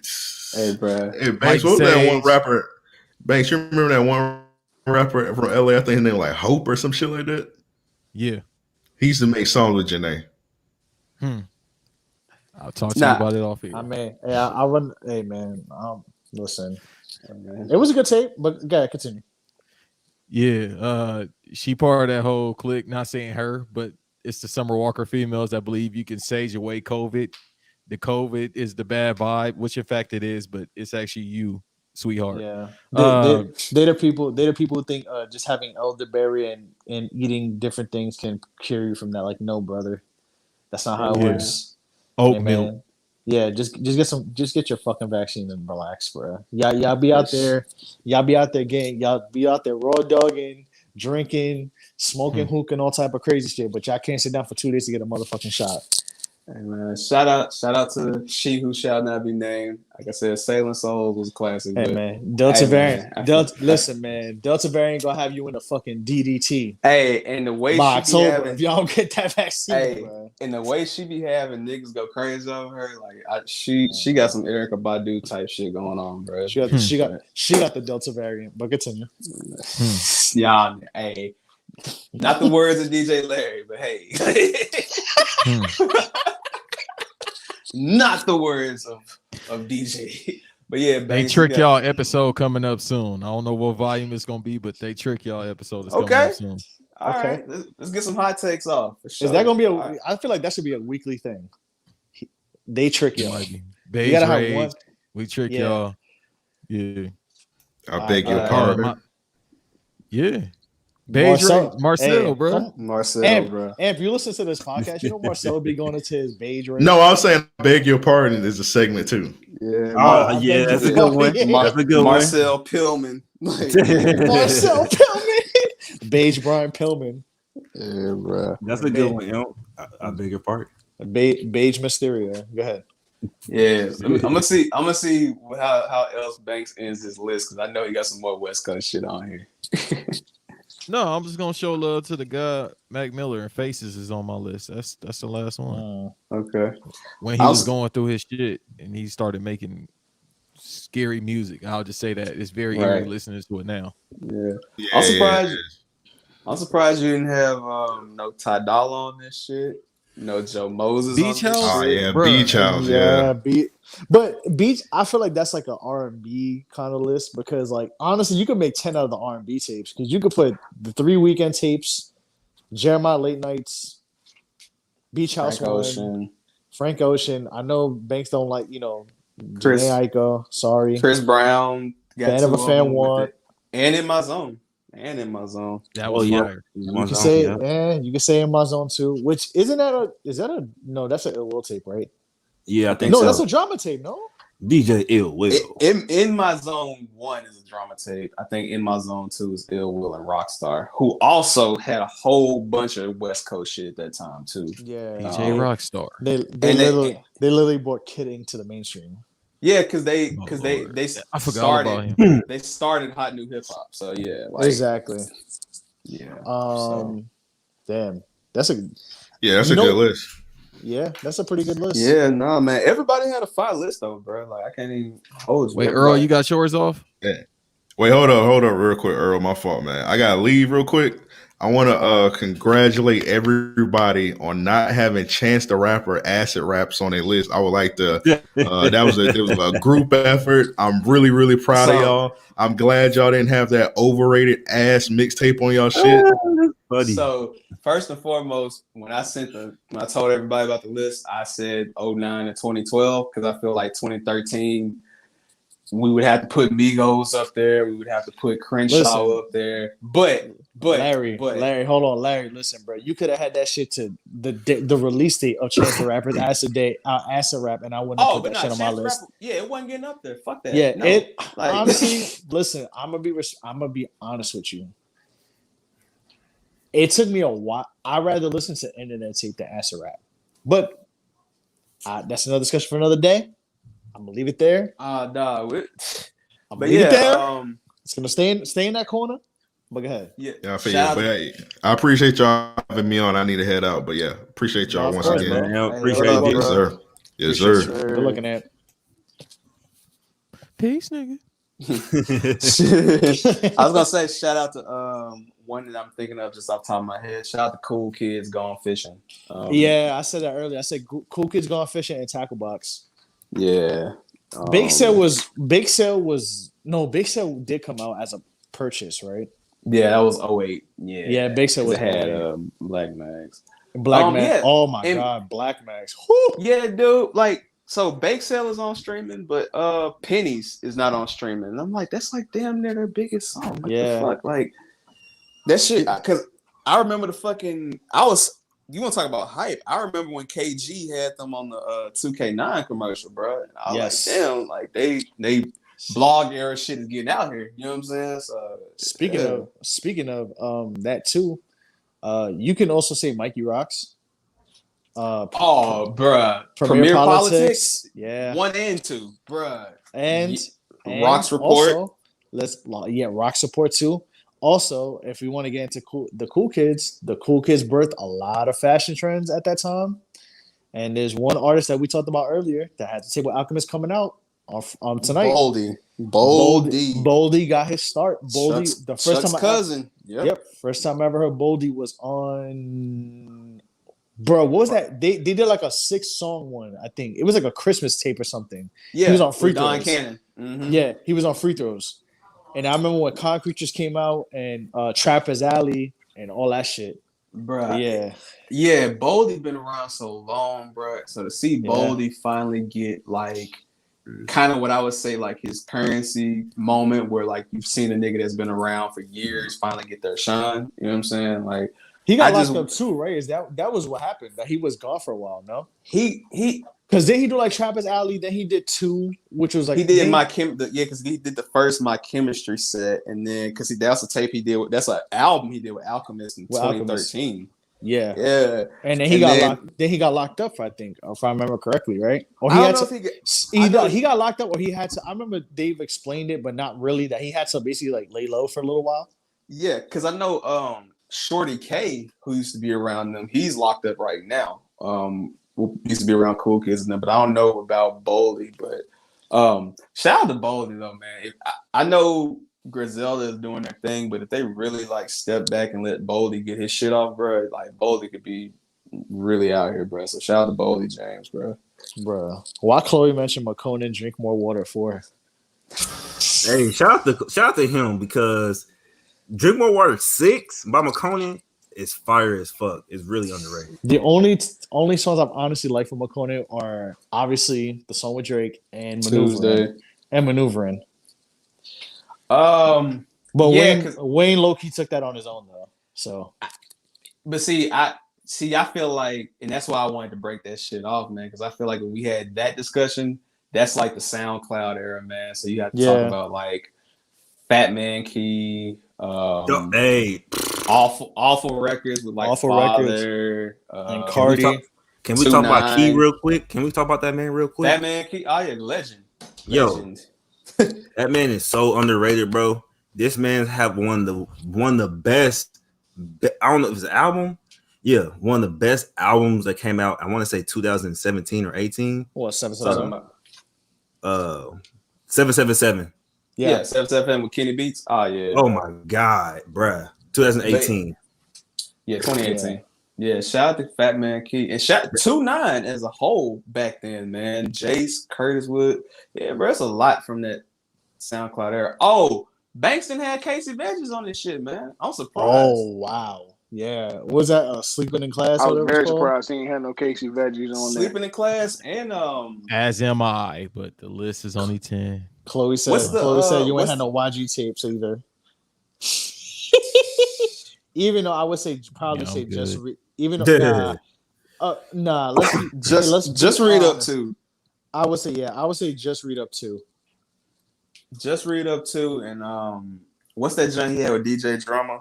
Hey, bro. Hey, Banks, Mike what was that one Sage. rapper? Banks, you remember that one rapper from LA? I think his name was like Hope or some shit like that. Yeah. He used to make songs with Janae. I'll talk to you Nah. about it off here. I mean, I run. Hey, man. Listen. Hey, man. It was a good tape, but go ahead, continue. Yeah, she part of that whole clique. Not saying her, but it's the Summer Walker females that believe you can sage away COVID. The COVID is the bad vibe, which in fact it is, but it's actually you, sweetheart. Yeah, they're the people. They're the people who think just having elderberry and eating different things can cure you from that. Like, no, brother, that's not how it Yeah. works. Oat Hey, milk. man. Yeah, just get your fucking vaccine and relax, bro. Y'all be out there. Y'all be out there raw dogging, drinking, smoking hookah, and all type of crazy shit. But y'all can't sit down for 2 days to get a motherfucking shot. Hey, man. Shout out to she who shall not be named. Like I said, Sailing Souls was a classic. Hey, but, man, Delta hey, variant. man, Listen, man, Delta variant gonna have you in the fucking DDT Hey, and the way by she be October having, if y'all don't get that vaccine, hey, bro. and the way she be having niggas go crazy over her, like she got some Erica Badu type shit going on, bro. She got the Delta variant. But continue. Y'all, hey, not the words of DJ Larry, but hey, not the words of DJ. But yeah, They Banks, trick y'all episode coming up soon. I don't know what volume it's gonna be, but they trick y'all episode is coming up soon. All Okay. right, let's get some hot takes off. For sure. Is that gonna be All right. I feel like that should be a weekly thing. They trick It y'all. might be. You Beige gotta have rage. one. We trick Yeah. y'all. Yeah. I beg your Uh, pardon. Yeah. Beige rage. Marcel, hey, bro. Marcel, bro. And if you listen to this podcast, you know Marcel be going into his beige rage. No, I was saying I beg your pardon is a segment too. Yeah, I Yeah, beg that's a your good one. pardon. That's a good Marcel Pillman. Like, Marcel Pillman. Beige Brian Pillman. yeah, bro. That's a good one. I beg your pardon. Beige Mysterio. Go ahead. Yeah, I'm gonna see how else Banks ends this list because I know he got some more West Coast shit on here. No, I'm just gonna show love to the guy Mac Miller, and Faces is on my list. That's the last one. Okay. When he was going through his shit and he started making scary music, I'll just say that it's very eerie listening to it now. Yeah. Yeah, I'm surprised. I'm surprised you didn't have no Ty Dolla on this shit. No Joe Moses Beach on this House? Oh shit. yeah, Bruh. Beach House. Yeah. But Beach, I feel like that's like an R&B kind of list because, like, honestly, you could make 10 out of the R&B tapes because you could put the 3 weekend tapes, Jeremiah Late Nights, Beach House Frank One, Ocean. Frank Ocean. I know Banks don't like, Chris- Janae Aiko. Sorry. Chris Brown got Fan of a Fan One. And in my zone. That was fire. You can say you can say in my zone too. Which that's an Ill Will tape, right? Yeah, I think No, so. that's a drama tape, no? DJ Ill Will. In my zone 1 is a drama tape. I think in my zone 2 is Ill Will and Rockstar, who also had a whole bunch of West Coast shit at that time too. Yeah. DJ Rockstar. They literally brought Kidding to the mainstream. Yeah, because they I forgot about him. They started hot new hip hop. So yeah, like, Exactly. Yeah. Damn. That's a good list. Yeah, that's a pretty good list. Yeah, no, man. Everybody had a fire list though, bro. Like I can't even hold you. Wait, Earl, you got yours off? Yeah. Wait, hold up, real quick, Earl. My fault, man. I gotta leave real quick. I want to congratulate everybody on not having Chance the Rapper acid raps on their list. I would like to. That was a group effort. I'm really, really proud of y'all. I'm glad y'all didn't have that overrated ass mixtape on y'all shit. So first and foremost, when I told everybody about the list, I said 09 and 2012 because I feel like 2013 we would have to put Migos up there. We would have to put Crenshaw up there. But Larry, hold on, Larry. Listen, bro, you could have had that shit to the release date of Chance the Rapper's acid rap, and I wouldn't have put that shit on my list. It wasn't getting up there. Fuck that. Yeah, no. Honestly, listen, I'm gonna be honest with you. It took me a while. I'd rather listen to internet tape than acid rap, but that's another discussion for another day. I'm gonna leave it there. I'm gonna leave it there. It's gonna stay in that corner. But go ahead. Yeah, Yeah, I feel shout you. out But hey, I appreciate y'all having me on. I need to head out. But yeah, appreciate No, y'all of once course, again. bro. Yeah, Hey, appreciate love, you. Yes, bro. sir. Yes, Appreciate sir. you. Good looking at. Peace, nigga. I was gonna say shout out to one that I'm thinking of just off the top of my head. Shout out to Cool Kids Gone Fishing. Yeah, I said that earlier. I said Cool Kids Gone Fishing and Tackle Box. Yeah. Big Sale Big Sale did come out as a purchase, right? Yeah, that was '08. Yeah. Yeah, Big Sale 'Cause was it had 08. Black Mags. Black Max. Yeah. Oh my And god, Black Max. Whew. yeah, dude, like so Bake Sale is on streaming, but Pennies is not on streaming. And I'm like, that's like damn near their biggest song. What the Yeah. fuck? Like that shit, because I remember you want to talk about hype? I remember when KG had them on the 2K9 commercial, bro. And I was Yes. like, damn, like they blog era shit is getting out here. You know what I'm saying? So Speaking of that too, you can also say Mikey Rocks. oh, bruh. Premier Politics. Yeah. 1 and 2, bruh. And Rocks Report. Also, Rocks Report too. Also, if we want to get into the Cool Kids birthed a lot of fashion trends at that time. And there's one artist that we talked about earlier that had to say what Alchemist coming out on tonight. Boldy got his start. Boldy, the first Chuck's time cousin. Yep. First time I ever heard Boldy was on. Bro, what was that? They did like a 6-song one, I think. It was like a Christmas tape or something. Yeah, he was on free Don throws. Cannon. Mm-hmm. Yeah, he was on free throws. And I remember when Concretures came out and Trapper's Alley and all that shit. Bruh. Yeah. Yeah, Boldy been around so long, bruh. So to see Boldy finally get like kind of what I would say like his currency moment where like you've seen a nigga that's been around for years finally get their shine. You know what I'm saying? Like he got locked up too, right? Is that was what happened? That he was gone for a while, no? He because then he did like Trapper's Alley, then he did 2, which was like he did because he did the first My Chemistry set, and then because that's a tape he did that's an album he did with Alchemist in 2013. Yeah. And then he got locked up, I think, if I remember correctly, right? Or he he got locked up, or he had to. I remember Dave explained it, but not really. That he had to basically like lay low for a little while. Yeah, because I know Shorty K, who used to be around them, he's locked up right now. Who used to be around Cool Kids and them, but I don't know about Boldy. But shout out to Boldy though, man. I know Griselda is doing their thing, but if they really like step back and let Boldy get his shit off, bro, like Boldy could be really out here, bro. So shout out to Boldy James, bro. Why Chloe mentioned McConan drink more water for? Hey, shout out to him because Drink More Water 6 by McConan is fire as fuck. It's really underrated. The only songs I've honestly liked from McConan are obviously the song with Drake and Maneuvering. But Wayne low-key took that on his own though. So, but I feel like, and that's why I wanted to break that shit off, man, because I feel like when we had that discussion, that's like the SoundCloud era, man. So you have to talk about like Fat Man Key, awful records with like Awful Father and Cardi. Can we talk about Key real quick? Can we talk about that man real quick? That man Key, oh yeah, legend. Yo, that man is so underrated, bro. This man have one of the best. I don't know if it's an album. Yeah, one of the best albums that came out. I want to say 2017 or 18. What 777? 777. Yeah, 777 with Kenny Beats. Oh yeah. Oh my god, bruh. 2018. Yeah, 2018. Yeah, shout out to Fat Man Key and shout 2-9 as a whole back then, man. Jace, Curtis Wood. Yeah, bro, it's a lot from that SoundCloud era. Oh, Bankston had Casey Veggies on this shit, man. I'm surprised. Oh wow. Yeah. What was that Sleeping in Class? I was very surprised he ain't had no Casey Veggies on there. Sleeping in Class and as am I, but the list is only 10. Chloe said you ain't had no YG tapes either. Even though I would say just even though let's read up to. I would say just read up to. Just read up to, and what's that joint he had with DJ Drama?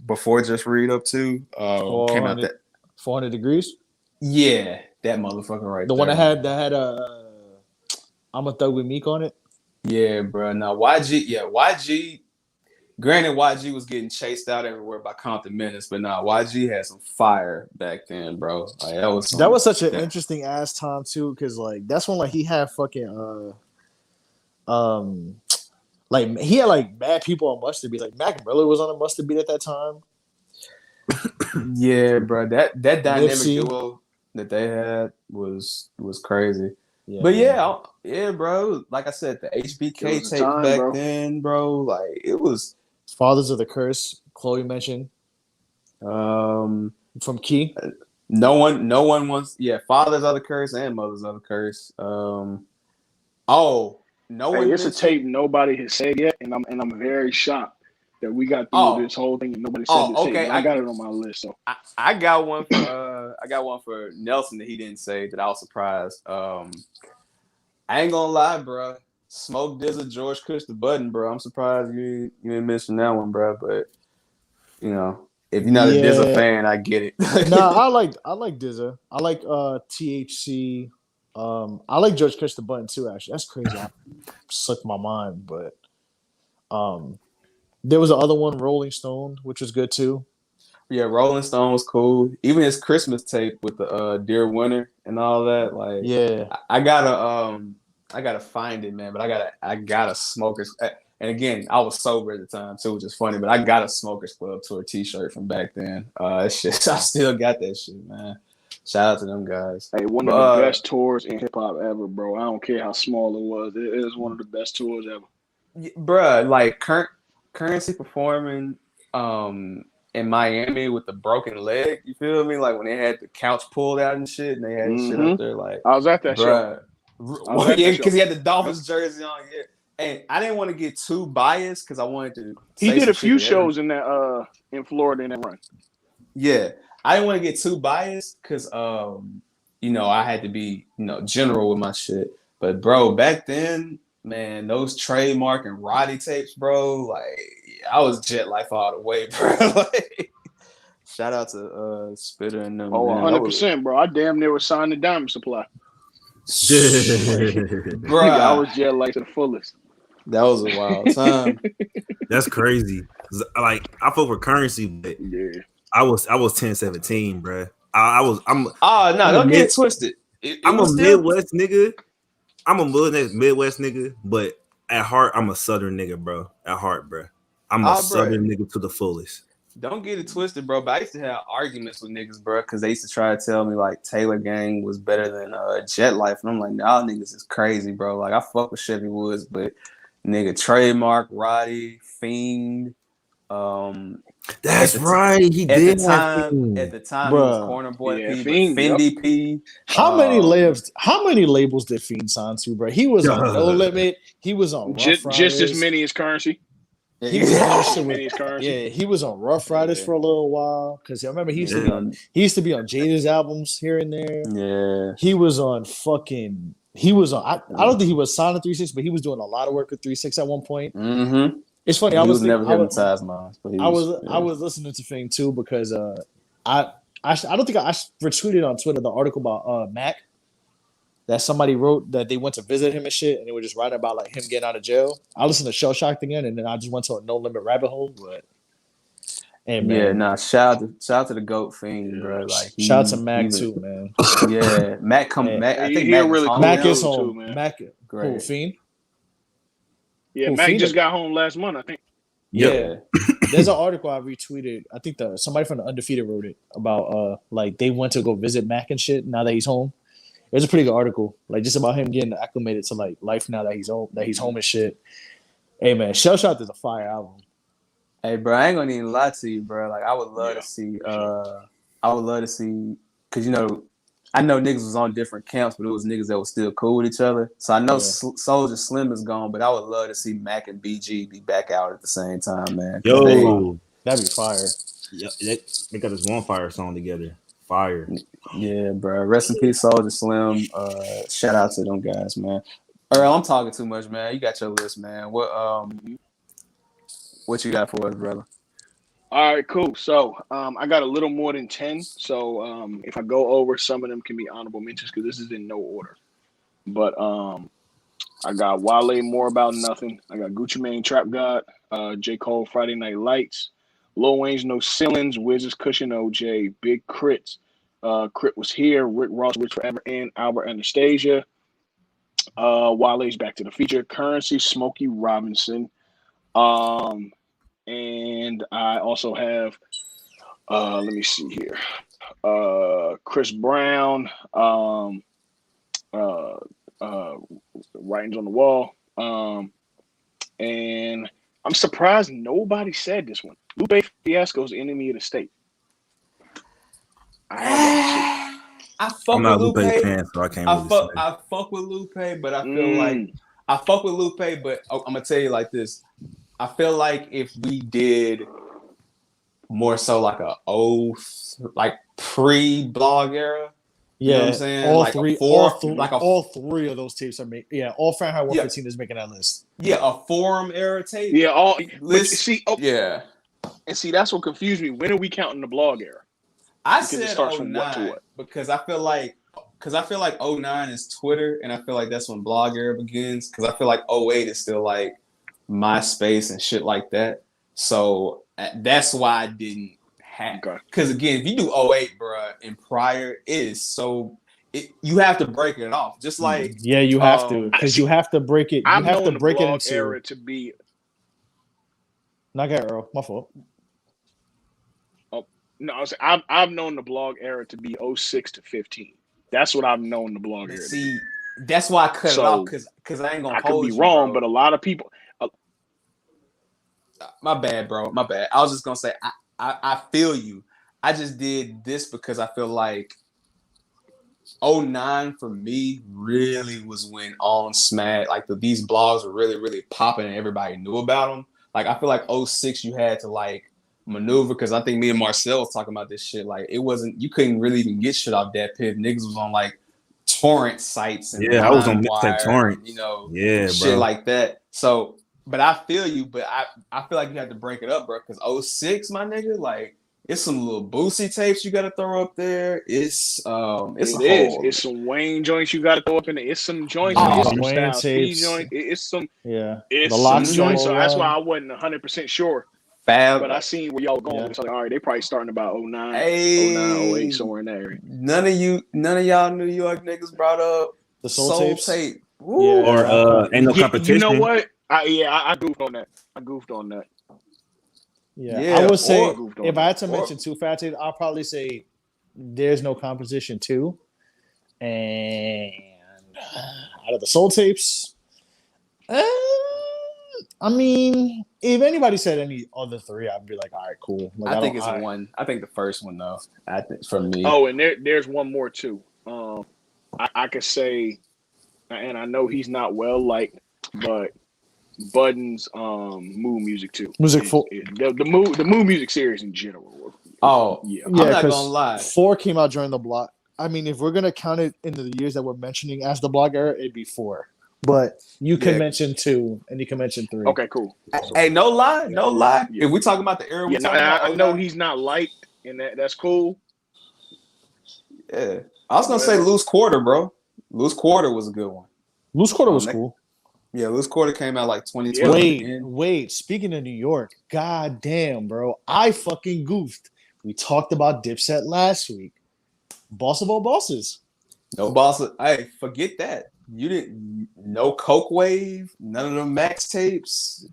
Before Just Read Up to came out that 400 Degrees. Yeah, that motherfucker right the there. one that had I'm a Thug with Meek on it. Yeah, bro. Now YG Granted, YG was getting chased out everywhere by Compton Menace, but nah, YG had some fire back then, bro. Like, that was such an interesting ass time too, because like that's when like he had fucking like he had like bad people on Mustard Beat. Like Mac Miller was on a Mustard Beat at that time. Yeah, bro. That dynamic Nipsey. duo that they had was crazy. Yeah, But man. yeah, bro. Like I said, the It HBK was a tape time, back bro. then, bro. Like it was. Fathers of the Curse, Chloe mentioned Um, from Key. no one wants. Yeah, fathers of the curse and mothers of the curse. Oh, no one. It's a tape nobody has said yet, and I'm very shocked that we got through this whole thing and nobody said the tape. Okay. I got it on my list. So I got one for Nelson that he didn't say that I was surprised. I ain't gonna lie, bro. Smoke Dizza, George Kush the Button, bro. I'm surprised you didn't mention that one, bro. But you know, if you're not a Dizza fan, I get it. Nah, I like Dizza. I like THC. I like George Kush the Button too. Actually, that's crazy. I slipped my mind, but there was the other one, Rolling Stone, which was good too. Yeah, Rolling Stone was cool. Even his Christmas tape with the Dear Winter and all that. Like, yeah, I gotta find it, man. But I got a smokers. And again, I was sober at the time too, which is funny. But I got a Smokers Club tour T-shirt from back then. That shit, I still got that shit, man. Shout out to them guys. hey, one of the best tours in hip hop ever, bro. I don't care how small it was. It is one of the best tours ever. Bruh, like Currency performing in Miami with the broken leg, you feel me? Like when they had the couch pulled out and shit, and they had shit up there. Like I was at that show. Yeah, because he had the Dolphins jersey on. Yeah, and I didn't want to get too biased because I wanted to. He did a few shows in that in Florida in that run. Yeah, I didn't want to get too biased because I had to be general with my shit. But bro, back then, man, those Trademark and Roddy tapes, bro, like I was Jet Life all the way, bro. Like, shout out to Spitter and them. Oh, 100%, bro. I damn near was signed to Diamond Supply. Bro, I was Jet Life to the fullest. That was a wild time. That's crazy. Like I fought for Currency, but yeah, I was 10-17, bro. Don't get it twisted. I'm a Midwest nigga. I'm a Midwest nigga, but at heart, I'm a Southern nigga, bro. At heart, bro. I'm a Southern nigga to the fullest. Don't get it twisted, bro. But I used to have arguments with niggas, bro, because they used to try to tell me like Taylor Gang was better than Jet Life, and I'm like, nah, niggas is crazy, bro. Like I fuck with Chevy Woods, but nigga, Trademark, Roddy, Fiend. That's right. He did at the time, he was Corner Boy P, Fendi P. How many labels did Fiend sign to, bro? He was on No Limit. He was on Rough Riders. Just as many as Currency. He was on Rough Riders for a little while because I remember he used to be on Jada's albums here and there. Yeah, he was on fucking. He was on. I don't think he was signed to 3-6, but he was doing a lot of work with 3-6 at one point. Mm-hmm. It's funny. I was never hypnotized, man. I was listening to Fing too because I don't think I retweeted on Twitter the article about Mac that somebody wrote that they went to visit him and shit, and they were just writing about like him getting out of jail. I listened to Shell Shocked again, and then I just went to a No Limit rabbit hole. But shout out to the GOAT Fiend, bro. Like shout out to Mac too, man. Yeah, Mac Mac. I think Mac is home. Too, man. Mac, great. Who, Fiend? Yeah, Mac just got home last month, I think. Yeah. There's an article I retweeted. I think somebody from the Undefeated wrote it about like they went to go visit Mac and shit now that he's home. It was a pretty good article, like just about him getting acclimated to like life now that he's home and shit. Hey man, Shell Shocked is a fire album. Hey bro, I ain't gonna even lie to you, bro. Like I would love to see because I know niggas was on different camps, but it was niggas that was still cool with each other. So I know Soulja Slim is gone, but I would love to see Mac and BG be back out at the same time, man. Yo, that'd be fire. Yeah, they got this One Fire song together. Fire. Yeah, bro. Rest in peace, Soulja Slim. Shout out to them guys, man. Earl, I'm talking too much, man. You got your list, man. What you got for us, brother? All right, cool. So I got a little more than 10. So if I go over, some of them can be honorable mentions because this is in no order. But I got Wale, More About Nothing. I got Gucci Mane, Trap God. J. Cole, Friday Night Lights. Lil Wayne's No Ceilings. Wizards, Cushion, OJ. Big Crits. Crit Was Here. Rick Ross, Rich Forever, and Albert Anastasia. Wale's Back to the Future. Currency, Smokey Robinson. And I also have, let me see here. Chris Brown. Writings on the Wall. And I'm surprised nobody said this one. Lupe Fiasco's Enemy of the State. I fuck I'm not a with Lupe fan, so I can't really say. I fuck with Lupe, but I feel like I fuck with Lupe, but I'm gonna tell you like this. I feel like if we did more so like like pre-blog era. You know what I'm saying? All like three, all three of those tapes are making. Yeah, all Fahrenheit 115 is making that list. Yeah, a forum era tape. Yeah, all list. See, yeah, and see that's what confused me. When are we counting the blog era? I Because said it starts 09 from what to what? because I feel like 09 is Twitter, and I feel like that's when blog era begins. Because I feel like 08 is still like MySpace and shit like that. So that's why I didn't. Because again, if you do 08, bro, and prior, it is so you have to break it off. Just like you have to, because you have to break it. You I've have known to break the it blog into era to be. Not got Earl, my fault. Oh no, I've known the blog era to be 06 to 15. That's what I've known the blog era. See, that's why I cut it off because I ain't gonna. I could be wrong, but a lot of people. My bad, bro. My bad. I was just gonna say I feel you. I just did this because I feel like 09 for me really was when on Smack, like these blogs were really, really popping and everybody knew about them. Like I feel like 06 you had to like maneuver because I think me and Marcel was talking about this shit. Like it wasn't, you couldn't really even get shit off that pit. Niggas was on like torrent sites and I was on mixtape torrent, shit like that. So, but I feel you, but I feel like you have to break it up, bro. Because 06, my nigga, like it's some little Boosie tapes you got to throw up there. It's some Wayne joints you got to throw up in there. It's some joints. It's some Wayne Styles tapes. P joint. It's some It's some joints. So that's why I wasn't 100% sure. Fab. But I seen where y'all going. It's like, all right, they probably starting about 09, 09, 08, somewhere in that area. None of y'all New York niggas brought up the Soul tape. Or Ain't No Competition. You know what? I goofed on that. Yeah, I would say if I had to mention two fat tapes, I'll probably say There's No Competition 2. And out of the Soul tapes, I mean, if anybody said any other three, I'd be like, all right, cool. Like, I think it's one. I think the first one though. I think for me. Oh, and there's one more too. I could say, and I know he's not well liked, but Budden's Mood Music too. The Mood Music series in general. Oh yeah, I'm not gonna lie. 4 came out during the block. I mean, if we're gonna count it into the years that we're mentioning as the block era, it'd be 4. But you can mention 2 and you can mention 3. Okay, cool. Hey, no lie. Yeah. If we talking about the era, I know he's not liked, and that's cool. Yeah, I was gonna say Loose Quarter, bro. Loose Quarter was a good one. Loose Quarter was cool. Yeah, Loose Quarter came out like 2012. Wait. Speaking of New York, god damn, bro, I fucking goofed. We talked about Dipset last week. Boss of all bosses. No boss. Hey, forget that. You didn't no Coke Wave, none of them Max tapes.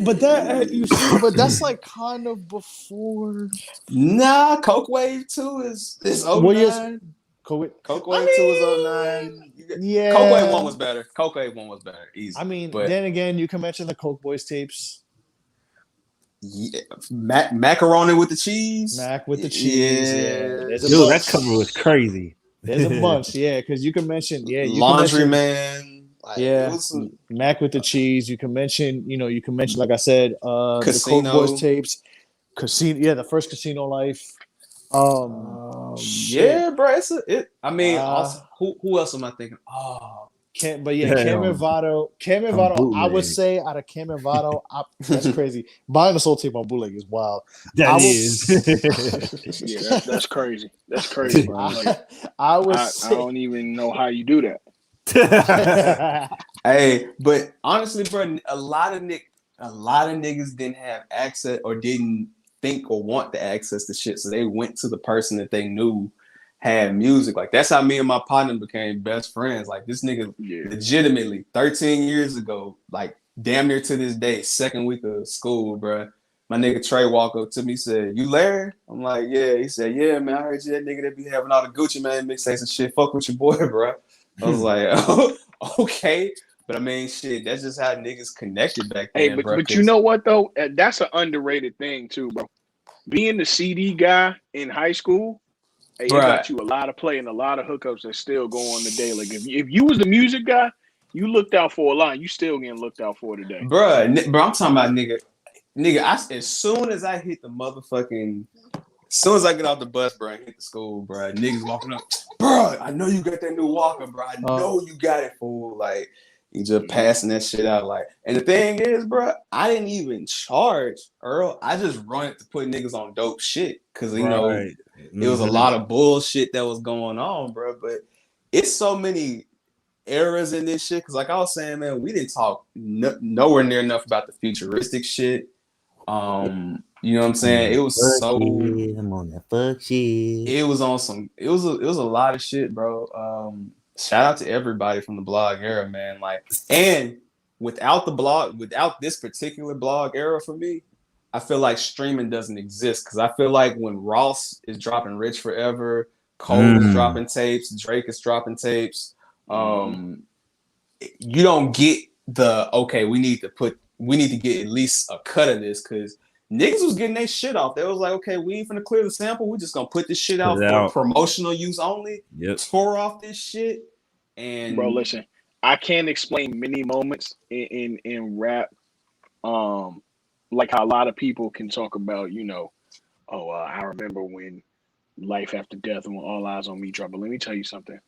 But that you see, but that's like kind of before. Nah, Coke Wave 2 is 09. Coke Wave 2 is 09. Yeah, Coke Wave 1 was better. Coke Wave 1 was better. Easy. I mean, then again, you can mention the Coke Boys tapes. Yeah, macaroni with the cheese. Mac with the cheese. Yeah. Dude, that cover was crazy. There's a bunch, because you can mention, Laundryman. Mac with the cheese. You can mention, like I said, the Coke Boys tapes, Casino. The first Casino Life. Bro. I mean, also, who else am I thinking? Cameron Votto. I would say out of Cameron Votto, that's crazy. Buying the Soul tape on bootleg is wild. Is. Yeah, that's crazy. That's crazy. I don't even know how you do that. Hey, but honestly, bro, a lot of niggas didn't have access or didn't think or want the access to shit, so they went to the person that they knew had music. Like that's how me and my partner became best friends. Like this nigga, legitimately, 13 years ago, like damn near to this day, second week of school, bro. My nigga Trey walked up to me, said, "You Larry?" I'm like, "Yeah." He said, "Yeah, man, I heard you that nigga that be having all the Gucci Mane mixtapes and shit. Fuck with your boy, bro." I was like, "Oh, okay." But I mean, shit, that's just how niggas connected back Hey, then, bro. but you know what though? That's an underrated thing too, bro. Being the CD guy in high school, hey, it Bro, got you a lot of play and a lot of hookups that still go on today. Like if you was the music guy, you looked out for a lot. You still getting looked out for today. bro, I'm talking about nigga. As soon as I hit the motherfucking, as soon as I get off the bus, bro, and hit the school, bro, niggas walking up, bro. I know you got that new Walker, bro. I know you got it, fool. Like you just passing that shit out, like. And the thing is, bro, I didn't even charge Earl. I just run it to put niggas on dope shit, cause you know it was a lot of bullshit that was going on, bro. But it's so many eras in this shit, because like I was saying, man, we didn't talk nowhere near enough about the futuristic shit. You know what I'm saying? It was so I'm on that fuck shit. it was on some it was a lot of shit, bro. Shout out to everybody from the blog era, man. Like, and without this particular blog era for me, I feel like streaming doesn't exist, because I feel like when Ross is dropping Rich Forever, Cole is dropping tapes, Drake is dropping tapes, you don't get the okay, we need to get at least a cut of this, because niggas was getting their shit off. They was like, okay, we ain't finna clear the sample. We just gonna put this shit out for promotional use only. Tour off this shit. And bro, listen, I can't explain many moments in rap, like how a lot of people can talk about, you know, I remember when Life After Death and when All Eyes on Me dropped. But let me tell you something.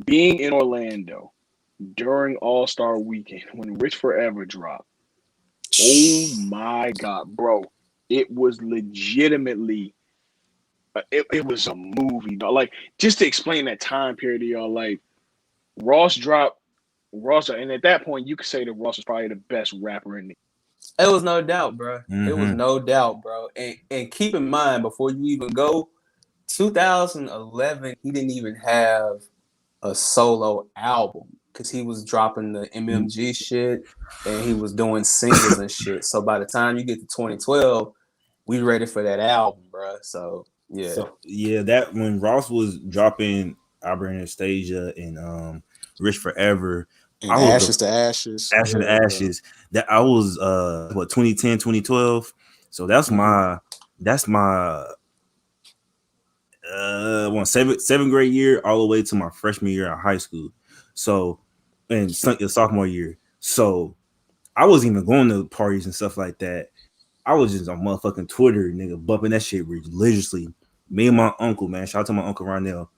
Being in Orlando during All-Star Weekend when Rich Forever dropped, oh my God, bro. It was legitimately, it was a movie. Dog. Like, just to explain that time period to y'all, like, Ross, and at that point, you could say that Ross was probably the best rapper in the. It was no doubt, bro. It was no doubt, bro. And keep in mind, before you even go, 2011, he didn't even have a solo album, because he was dropping the MMG shit and he was doing singles and shit. So by the time you get to 2012, we ready for that album, bro. So yeah, that when Ross was dropping Albert Anastasia and Rich Forever, and Ashes to Ashes. That I was 2010, 2012. So that's my seventh grade year all the way to my freshman year in high school. So, and sophomore year. So I wasn't even going to parties and stuff like that. I was just on motherfucking Twitter, nigga, bumping that shit religiously. Me and my uncle, man, shout out to my uncle Ronell.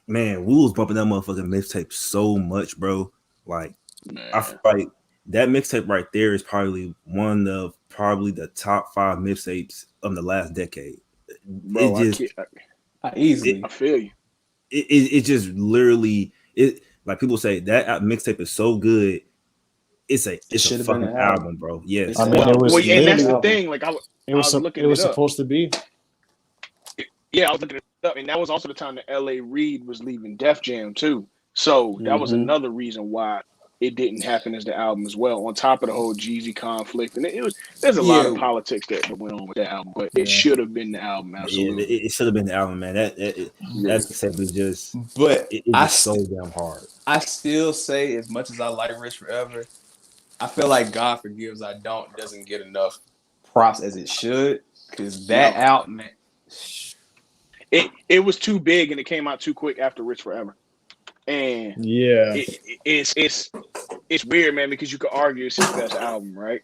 Man, we was bumping that motherfucking mixtape so much, bro. Like, I feel like that mixtape right there is probably one of the top 5 mixtapes of the last decade. Bro, easily. I feel you. It just literally like people say that mixtape is so good. It's a fucking album, bro. Yes, I mean it was. And that's the thing. Like it was supposed to be. Yeah, I was looking it up, and that was also the time that L.A. Reid was leaving Def Jam too. So that was another reason why it didn't happen as the album as well. On top of the whole Jeezy conflict, and there's a lot of politics that went on with that album, but it should have been the album. Absolutely, it should have been the album, man. That's simply just. But it's so damn hard. I still say, as much as I like Rich Forever, I feel like God Forgives I Don't doesn't get enough props as it should, because that album, man. It was too big and it came out too quick after Rich Forever, and it's weird, man, because you could argue it's his best album, right?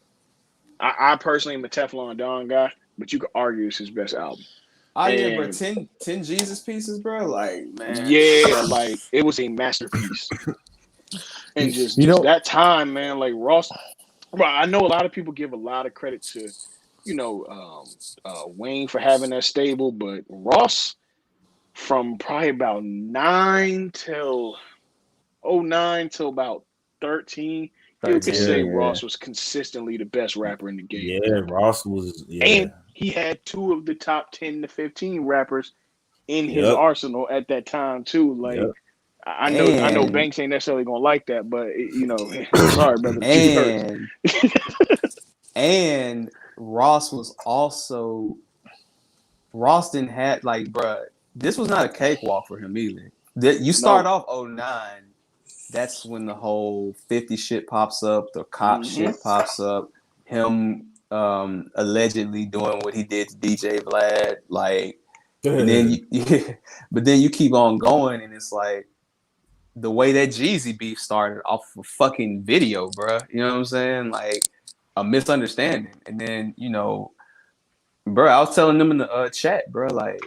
I personally am a Teflon Don guy, but you could argue it's his best album. Oh yeah, bro, 10 Jesus pieces, bro. Like, man, like it was a masterpiece, and just that time, man. Like Ross, bro, I know a lot of people give a lot of credit to, Wayne for having that stable, but Ross, from probably about 9 till 09 till about 13, you could 13, say yeah. Ross was consistently the best rapper in the game. Yeah, Ross was. Yeah. And he had 2 of the top 10 to 15 rappers in his Yep. arsenal at that time too. Like Yep. I know And Banks ain't necessarily gonna like that, but sorry, brother. G hurts. and Ross was also Ross didn't have like, bruh, this was not a cakewalk for him either. You start off 09, that's when the whole 50 shit pops up, the cop shit pops up, him allegedly doing what he did to DJ Vlad, like, and then but then you keep on going, and it's like the way that Jeezy beef started off of a fucking video, bruh. You know what I'm saying? Like a misunderstanding, and then bro, I was telling them in the chat, bro, like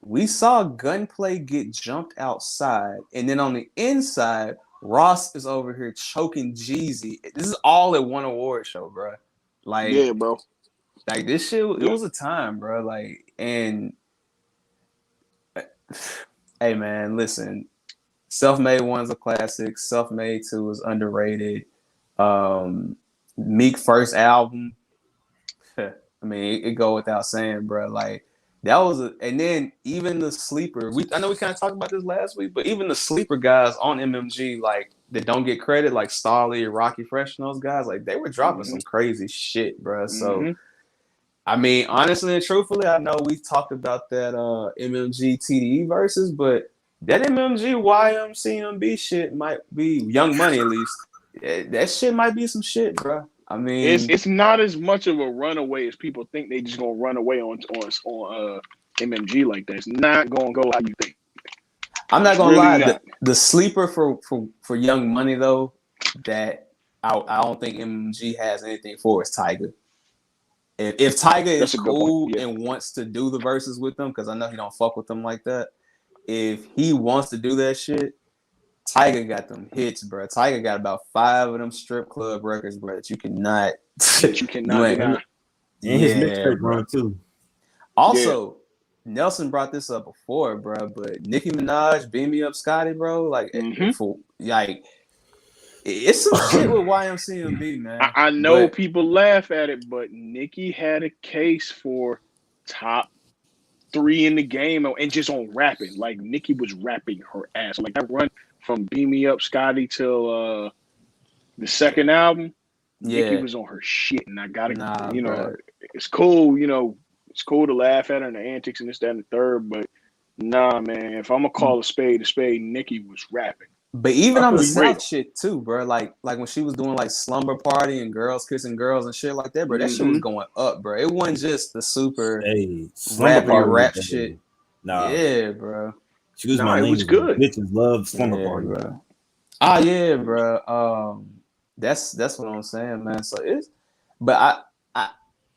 we saw Gunplay get jumped outside, and then on the inside, Ross is over here choking Jeezy. This is all at one award show, bro. Like, yeah, bro. Like this shit, it was a time, bro. Like, and hey, man, listen, Self-Made 1's a classic. Self-Made 2 is underrated. Meek first album. I mean, it go without saying, bro. Like that was and then even the sleeper. I know we kind of talked about this last week, but even the sleeper guys on MMG, like that don't get credit, like Starly, Rocky Fresh, and those guys, like they were dropping some crazy shit, bro. So, I mean, honestly and truthfully, I know we talked about that MMG TDE versus, but that MMG YMCMB shit might be Young Money at least. That shit might be some shit, bro. I mean, it's not as much of a runaway as people think. They just gonna run away on MMG like that. It's not gonna go how you think. I'm not gonna lie. The sleeper for Young Money though, that I don't think MMG has anything for is Tyga. If Tyga is cool and wants to do the verses with them, because I know he don't fuck with them like that. If he wants to do that shit, Tyga got them hits, bro. Tyga got about 5 of them strip club records, bro, that you cannot. And his mixtape run too. Also, Nelson brought this up before, bro, but Nicki Minaj, Beam Me Up Scotty, bro, like, it's some shit with YMCMB, man. I know people laugh at it, but Nicki had a case for top 3 in the game and just on rapping. Like Nicki was rapping her ass. Like that run from Beam Me Up Scotty till the second album, Nicki was on her shit, and I gotta, bro. it's cool, it's cool to laugh at her and the antics and this, that, and the third, but nah, man, if I'm gonna call a spade, Nicki was rapping. But even on the South shit too, bro. Like when she was doing like Slumber Party and Girls Kissing Girls and shit like that, bro. That shit was going up, bro. It wasn't just the super rap shit. Nah. Yeah, bro. She was my name. It was good. Bitches love Slumber Party, bro. Ah, yeah, bro. That's what I'm saying, man. So but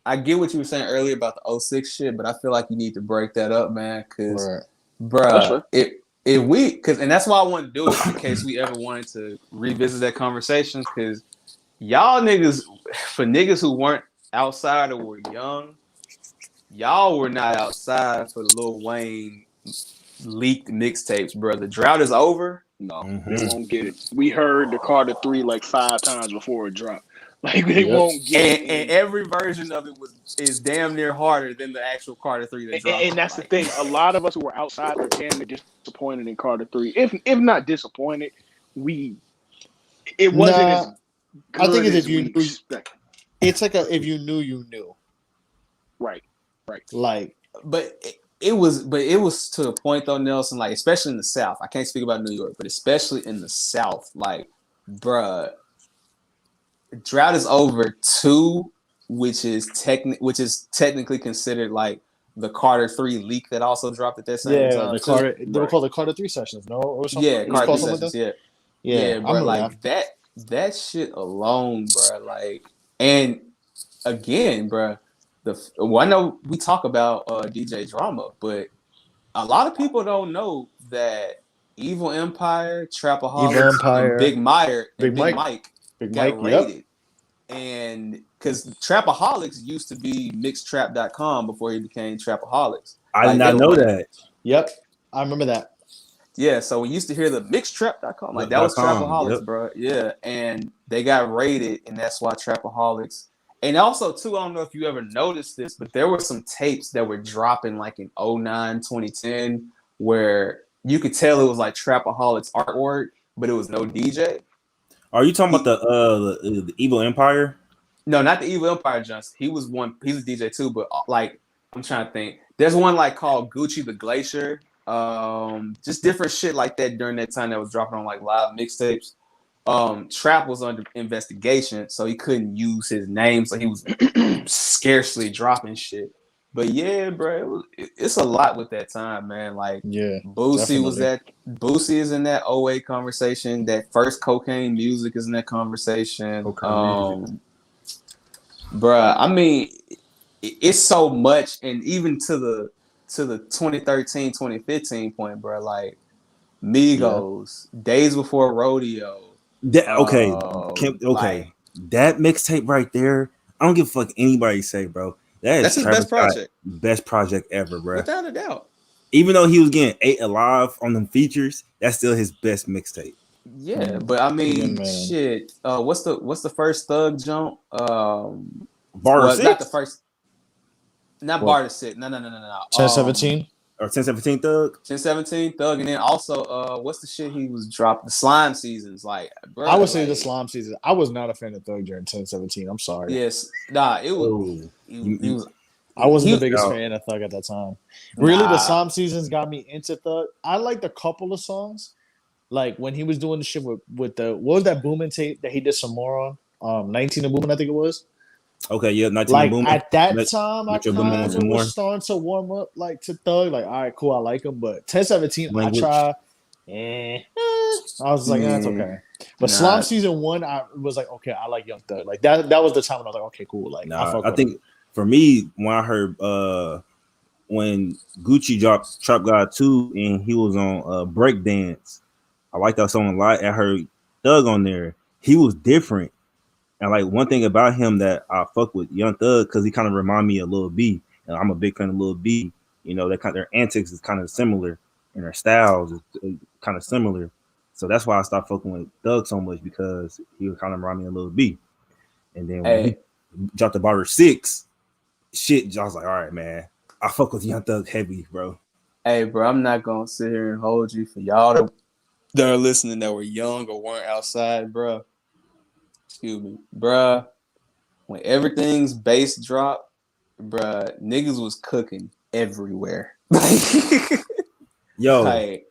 I get what you were saying earlier about the 06 shit, but I feel like you need to break that up, man, because, bro, and that's why I want to do it in case we ever wanted to revisit that conversation, because y'all niggas, for niggas who weren't outside or were young, y'all were not outside for the Lil Wayne leaked mixtapes, bro. The drought is over. No, they won't get it. We heard the Carter 3 like 5 times before it dropped. Like they won't get it. And every version of it is damn near harder than the actual Carter 3 that dropped. And that's the thing. A lot of us who were outside were damn near disappointed in Carter 3. If not disappointed, it wasn't as good. I think it's if you knew. It's like if you knew, you knew. Right. Like, but it was to a point though, Nelson. Like, especially in the South. I can't speak about New York, but especially in the South, like, bruh. Drought is over 2, which is technically considered like the Carter 3 leak that also dropped at that same time. They were called the Carter 3 sessions, no? Or something? Yeah, Carter 3 sessions, yeah, bro. Like that. That shit alone, bro. Like, and again, bro. I know we talk about DJ Drama, but a lot of people don't know that Evil Empire, Trapaholics, Big Mike got raided. And because Trapaholics used to be mixtrap.com before he became Trapaholics. I did not know that. Yep. I remember that. Yeah, so we used to hear the mixtrap.com. Like that was .com, Trapaholics, yep. bro. Yeah, and they got raided, and that's why Trapaholics. And also, too, I don't know if you ever noticed this, but there were some tapes that were dropping like in 09, 2010, where you could tell it was like Trapaholics artwork, but it was no DJ. Are you talking about the Evil Empire? No, not the Evil Empire Johnson. He was a DJ too, but like I'm trying to think. There's one like called Gucci the Glacier. Just different shit like that during that time that was dropping on like live mixtapes. Trap was under investigation, so he couldn't use his name, so he was scarcely dropping shit. But yeah, bro, it's a lot with that time, man. Like, Yeah, Boosie is in that 08 conversation. That first Cocaine Music is in that conversation. Bruh, I mean, it's so much, and even to the 2013, 2015 point, bro. Like Migos, Days Before Rodeo. That mixtape right there. I don't give a fuck anybody say, bro. That's his best project. Best project ever, bro. Without a doubt. Even though he was getting 8 Alive on them features, that's still his best mixtape. Yeah, but I mean, shit. What's the first Thug jump? Bar 6? Not the first. Not Bar 6. No. 1017 or 1017 Thug. 1017 Thug, and then also what's the shit he was dropped? The Slime Seasons, like. Bro, I would say the Slime Season. I was not a fan of Thug during 1017. I'm sorry. Yes, it was. I wasn't the biggest fan of Thug at that time. Really, the Slime Seasons got me into Thug. I liked a couple of songs, like when he was doing the shit with the what was that Boomin' tape that he did some more on? 19 and Boomin', I think it was. Okay, yeah, 19 like and Boomin'. At that time, I kind of was starting to warm up like to Thug. Like, all right, cool, I like him. But 1017, I tried. I was like, that's okay. But Slime Season 1, I was like, okay, I like Young Thug. Like that was the time when I was like, okay, cool. Like, I think for me, when I heard when Gucci dropped Trap God 2 and he was on Breakdance, I liked that song a lot. I heard Thug on there. He was different. And like one thing about him that I fuck with Young Thug, because he kind of remind me of Lil B. And I'm a big fan of Lil B. You know, their antics is kind of similar and their styles is kind of similar. So that's why I stopped fucking with Thug so much, because he would kind of remind me of Lil B. And then when he dropped the Bar 6, shit, I was like, all right, man, I fuck with Young Thug heavy, bro. Hey, bro, I'm not gonna sit here and hold you for y'all that are listening that were young or weren't outside, bro. Excuse me, bruh. When everything's bass dropped, bruh, niggas was cooking everywhere. Yo, like,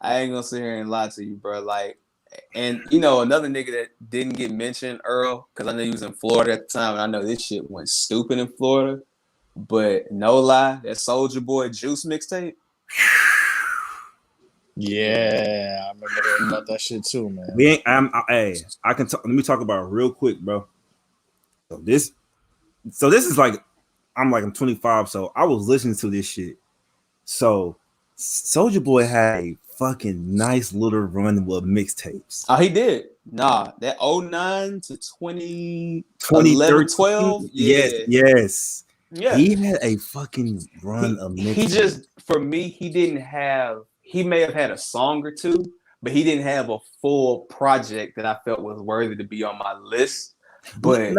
I ain't gonna sit here and lie to you, bro. Like, and you know, another nigga that didn't get mentioned, Earl, because I know he was in Florida at the time, and I know this shit went stupid in Florida. But no lie, that Soulja Boy Juice mixtape. Yeah, I remember hearing about that shit too, man. I can talk. Let me talk about it real quick, bro. So this is like I'm 25, so I was listening to this shit. So Soulja Boy had a fucking nice little run with mixtapes. Oh, he did. Nah, that 09 to 2011, 12. Yes. Yeah. He had a fucking run of mixtapes. He may have had a song or two, but he didn't have a full project that I felt was worthy to be on my list. But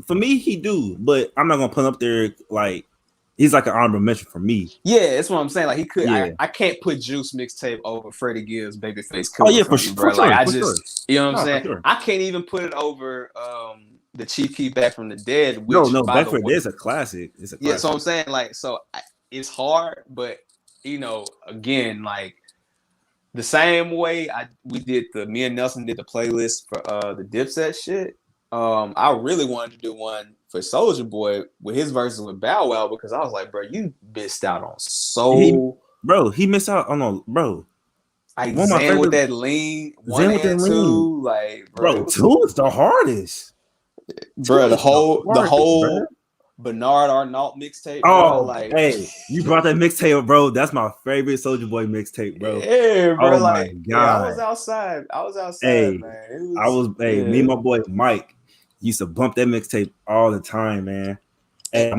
for me, he do. But I'm not gonna put him up there like he's like an honorable mention for me. Yeah, that's what I'm saying. Like he could. Yeah. I can't put Juice mixtape over Freddie Gibbs' Babyface. Oh yeah, for sure. Like you know what I'm saying. Sure. I can't even put it over the Chief Keef Back from the Dead. Which, no, Back from the Dead is a classic. It's a classic. Yeah, so I'm saying like it's hard, but. You know, again, like the same way me and Nelson did the playlist for the Dipset shit. I really wanted to do one for Soulja Boy with his verses with Bow Wow, because I was like, bro, you missed out on he missed out on bro. Like Zen with that lean, one and two, like bro, 2 is the hardest. Bro, the whole Bernard Arnault mixtape. Oh, like, hey, you brought that mixtape, bro. That's my favorite Soulja Boy mixtape, bro. Yeah, bro. Oh my god, yeah, I was outside, man. Me and my boy Mike used to bump that mixtape all the time, man. Go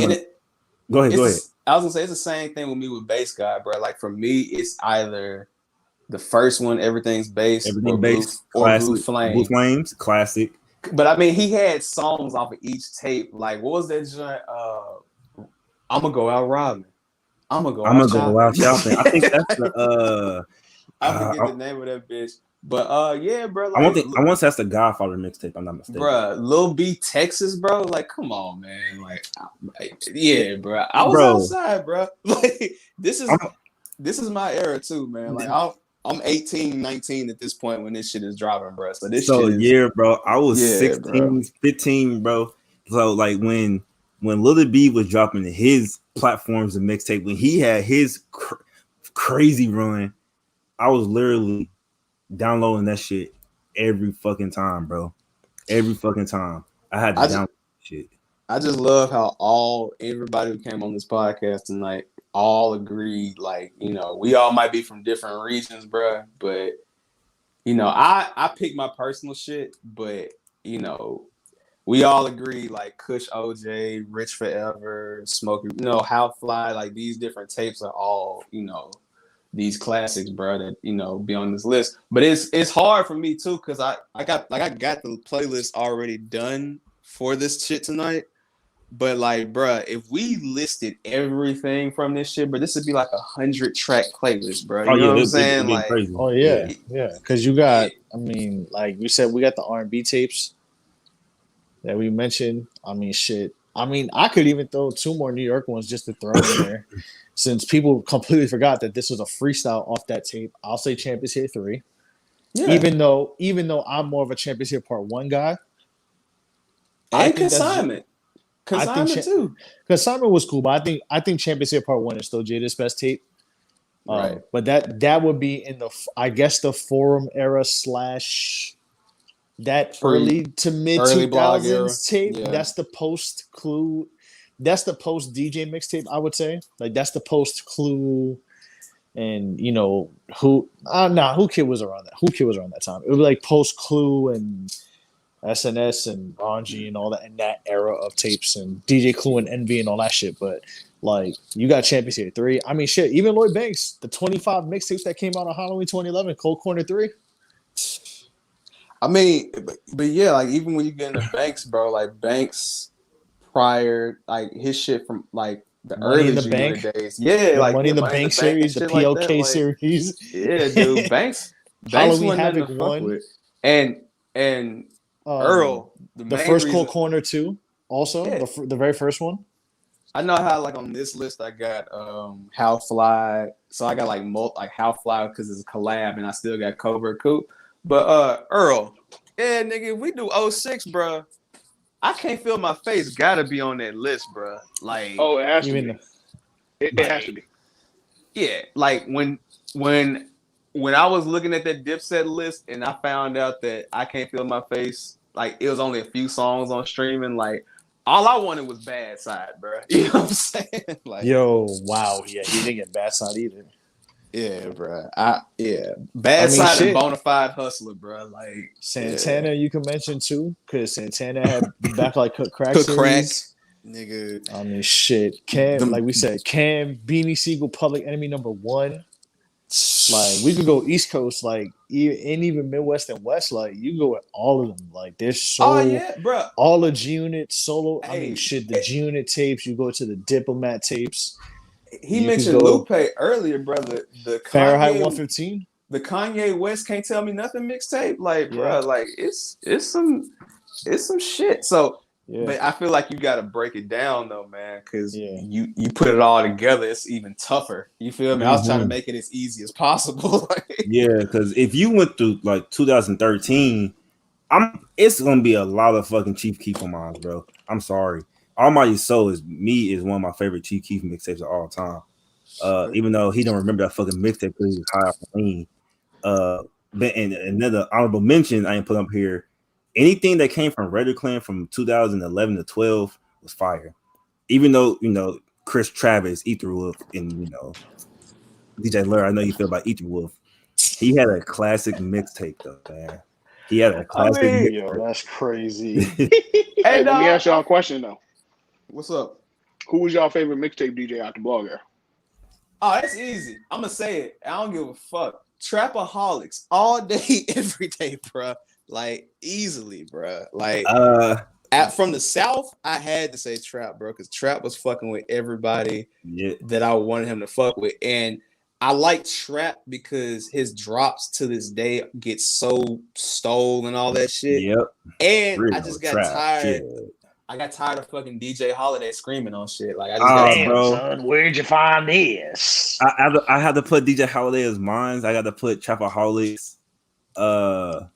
ahead. I was gonna say it's the same thing with me with Bass God, bro. Like for me, it's either The first one, Everything's Bass, or Everything based, Blue classic. Blue Flame. Flames, classic. But I mean, he had songs off of each tape. Like, what was that joint? I'm gonna go out robbing. I'm gonna go I'm out gonna go out shopping. I think that's the I forget the name of that bitch. But yeah, bro. Like, I want to say that's the Godfather mixtape. I'm not mistaken. Bro, Lil B Texas, bro. Like, come on, man. Like, yeah, bro. I was Bro. outside, bro. Like, this is my era too, man. Like, I'm 18, 19 at this point when this shit is dropping, bro. So this shit is, yeah, bro. I was 16, bro. 15, bro. So like when Lil B was dropping his platforms and mixtape, when he had his crazy run, I was literally downloading that shit every fucking time, bro. Every fucking time. I had to download shit. I just love how everybody who came on this podcast tonight all agreed, like, you know, we all might be from different regions, bro, but you know, I pick my personal shit, but you know, we all agree, like Kush OJ, Rich Forever, Smokey, you know, How Fly, like these different tapes are all, you know, these classics, bro, that, you know, be on this list. But it's hard for me too, because I got the playlist already done for this shit tonight. But like, bro, if we listed everything from this shit, bro, this would be like 100-track playlist, bro. You know what I'm saying? Like, crazy. Oh yeah, because you got, I mean, like we said, we got the R&B tapes that we mentioned. I mean, shit. I mean, I could even throw 2 more New York ones just to throw in there, since people completely forgot that this was a freestyle off that tape. I'll say Champions Here 3. Yeah. Even though I'm more of a Champions Here Part 1 guy. And Consignment. Consignment too. Consignment was cool, but I think Champions Here Part 1 is still Jada's best tape. Right. But that would be in the, I guess, the forum era / that early to mid 2000s tape. Yeah. That's the post Clue. That's the post DJ mixtape, I would say. Like, that's the post Clue, and you know Who Kid was around that. Who Kid was around that time. It was like post Clue and SNS and Ranji and all that, in that era of tapes, and DJ Clue and Envy and all that shit. But like, you got Champions Here 3. I mean, shit. Even Lloyd Banks, the 25 mixtapes that came out on Halloween 2011, Cold Corner 3. I mean, but yeah, like even when you get into Banks, bro, like Banks prior, like his shit from like the Money early Junior days, yeah, like Money in the Bank series, the PLK like that, series, yeah, dude, Banks Halloween Havoc 1, and Earl, the first Cold Corner 2, also the very first one. I know how, like, on this list I got How Fly, so I got like How Fly because it's a collab, and I still got Cobra Coop. But Earl, yeah, nigga, if we do 06, bro, I Can't Feel My Face gotta be on that list, bro. Like, oh, it has to be. It has to be. Yeah, like when I was looking at that Dipset list and I found out that I Can't Feel My Face, like it was only a few songs on streaming, like all I wanted was Bad Side, bro. You know what I'm saying? Like, yo, wow, yeah, he didn't get Bad Side either. Yeah, bro. Bad Side and Bonafide Hustler, bro. Like Santana, you can mention too, because Santana had back like Cook Crack. Nigga. I mean, shit. Cam, like we said, Cam, Beanie Siegel, Public Enemy #1. Like, we could go East Coast, like, and even Midwest and West. Like, you go with all of them. Like, there's bro. All the G-Unit solo. Hey, I mean, shit, the G-Unit tapes. You go to the Diplomat tapes. He mentioned Lupe earlier, brother. The Fahrenheit 115. The Kanye West Can't Tell Me Nothing mixtape. Like, bro, like it's some shit. So, but I feel like you got to break it down though, man, because you put it all together, it's even tougher. You feel me? I was trying to make it as easy as possible. Yeah, because if you went through like 2013, it's gonna be a lot of fucking Chief Keef on mine, bro. I'm sorry. Almighty Soul is one of my favorite Chief Keef mixtapes of all time. Even though he don't remember that fucking mixtape because he was high off the lean. But and another honorable mention I ain't put up here. Anything that came from Raider Clan from 2011 to 12 was fire. Even though, you know, Chris Travis, Ether Wolf, and you know, DJ Lur, I know you feel about Ether Wolf. He had a classic mixtape though, man. He had a classic. Yo, that's crazy. Hey, let me ask y'all a question though. What's up? Who was y'all favorite mixtape DJ out the blog era? Oh, that's easy. I'm gonna say it. I don't give a fuck. Trapaholics all day, every day, bro. Like easily, bro. Like from the South, I had to say Trap, bro, because Trap was fucking with everybody that I wanted him to fuck with, and I like Trap because his drops to this day get so stole and all that shit. Yep. And Real I just got trap tired. shit. I got tired of fucking DJ Holiday screaming on shit. Like I just got damn, bro. son, where'd you find this? I had to put DJ Holiday as mine. I got to put Trapaholics. I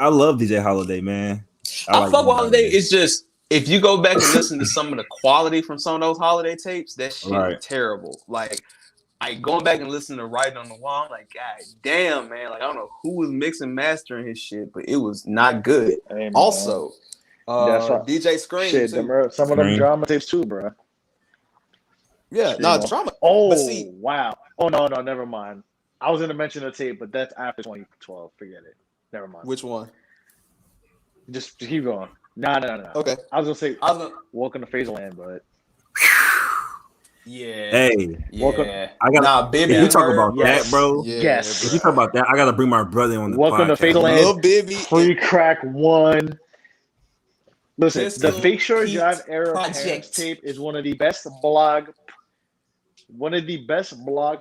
love DJ Holiday, man. I fuck with Holiday. It's just if you go back and listen to some of the quality from some of those Holiday tapes, that shit is terrible. Like going back and listening to Writing on the Wall, I'm like, God damn, man. Like I don't know who was mixing mastering his shit, but it was not good. Hey, also, DJ Scream shit, too. Some of them drama tapes too, bro. Yeah, no drama. Oh, but see, wow. Oh no, never mind. I was gonna mention the tape, but that's after 2012. Forget it. Never mind. Which one? Just keep going. No. Okay. I was gonna say Welcome to Phaserland, but yeah. Hey, yeah. I got Bibby. If you talk about that, bro. Yes. If you talk about that, I gotta bring my brother on the Welcome podcast. to Phaserland. Lil Bibby. Free Crack 1. Listen, Pistol the Fake Short Pete Drive era Project. Parents tape is one of the best blog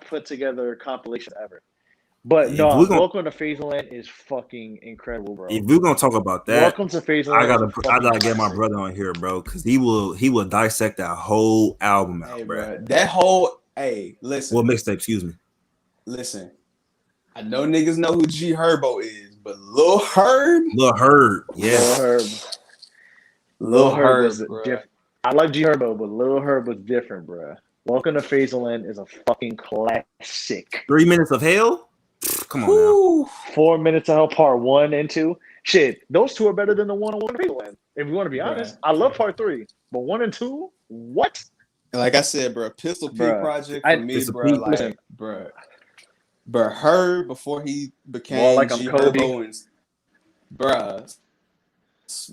put together compilation ever. But no, Welcome to Phaserland is fucking incredible, bro. If we're gonna talk about that, Welcome to Phaserland. I gotta get my brother on here, bro, because he will dissect that whole album out, bro. That whole listen. Well, mixtape, excuse me. Listen, I know niggas know who G Herbo is, but Lil Herb, yeah, Lil Herb was different. I like G Herbo, but Lil Herb was different, bro. Welcome to Phaserland is a fucking classic. 3 minutes of hell. Come on now. 4 minutes of hell, part 1 and 2. Shit, those two are better than the one on Phaserland. If you want to be honest, I love part 3, but 1 and 2, what? Like I said, bro, Pistol P Project for me, bro. Like, bro, Herb before he became more like G Kobe, Herbo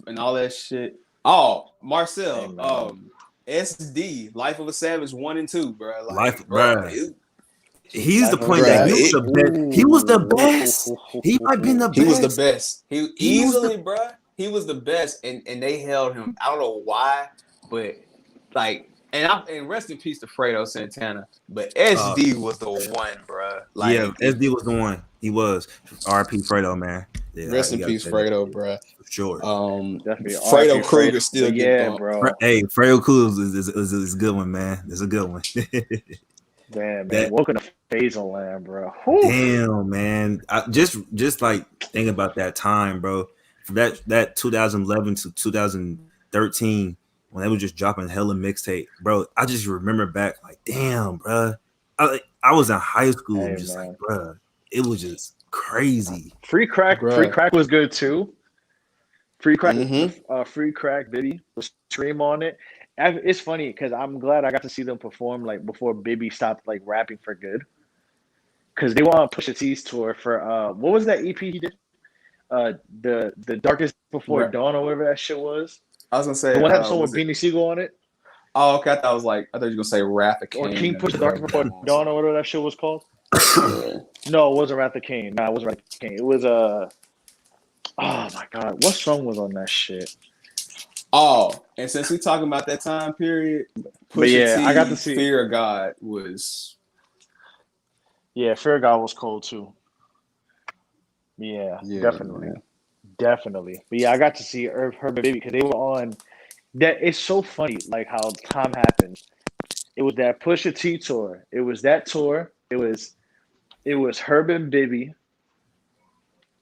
and all that shit. Oh, Marcel, SD, Life of a Savage 1 and 2, bro. Like, He's the point that he was the best. He was the best. He might have been the best. He was the best. He easily, bro. He was the best, and they held him. I don't know why, but like, and rest in peace to Fredo Santana. But SD was the one, bro. Like, yeah, SD was the one. He was. R.I.P. Fredo, man. Yeah, rest in peace, Fredo, bro. For sure. Definitely. Fredo Krueger still get bumped. bro. Fredo Krueger is a good one, man. It's a good one. Damn, man. Welcome to Phaserland, bro. Damn, man. Just like think about that time, bro. From that 2011 to 2013, when they were just dropping hella mixtape, bro. I just remember back, like, damn, bro. I was in high school, like, bro, it was just crazy. Free Crack was good too. Free Crack, Free Crack, Bibby was stream on it. It's funny because I'm glad I got to see them perform like before Bibby stopped like rapping for good. Because they were on Pusha T's tour for what was that EP he did? The Darkest Before Dawn or whatever that shit was. I was gonna say the one had someone with Beanie Siegel on it. Oh, okay. I thought you were gonna say Wrath of Cain. Or King Push Darkest Before Dawn or whatever that shit was called. No, it wasn't Wrath of Cain. Nah, it wasn't Wrath of Cain. It was oh my god, what song was on that shit? Oh, and since we talking about that time period, Pusha T, I got to see Fear of God was. Yeah, Fear of God was cold too. Yeah, definitely. Man. Definitely. But yeah, I got to see Herb and Baby because they were on that. It's so funny, like how time happened. It was that Pusha T tour. It was that tour. It was Herb and Baby.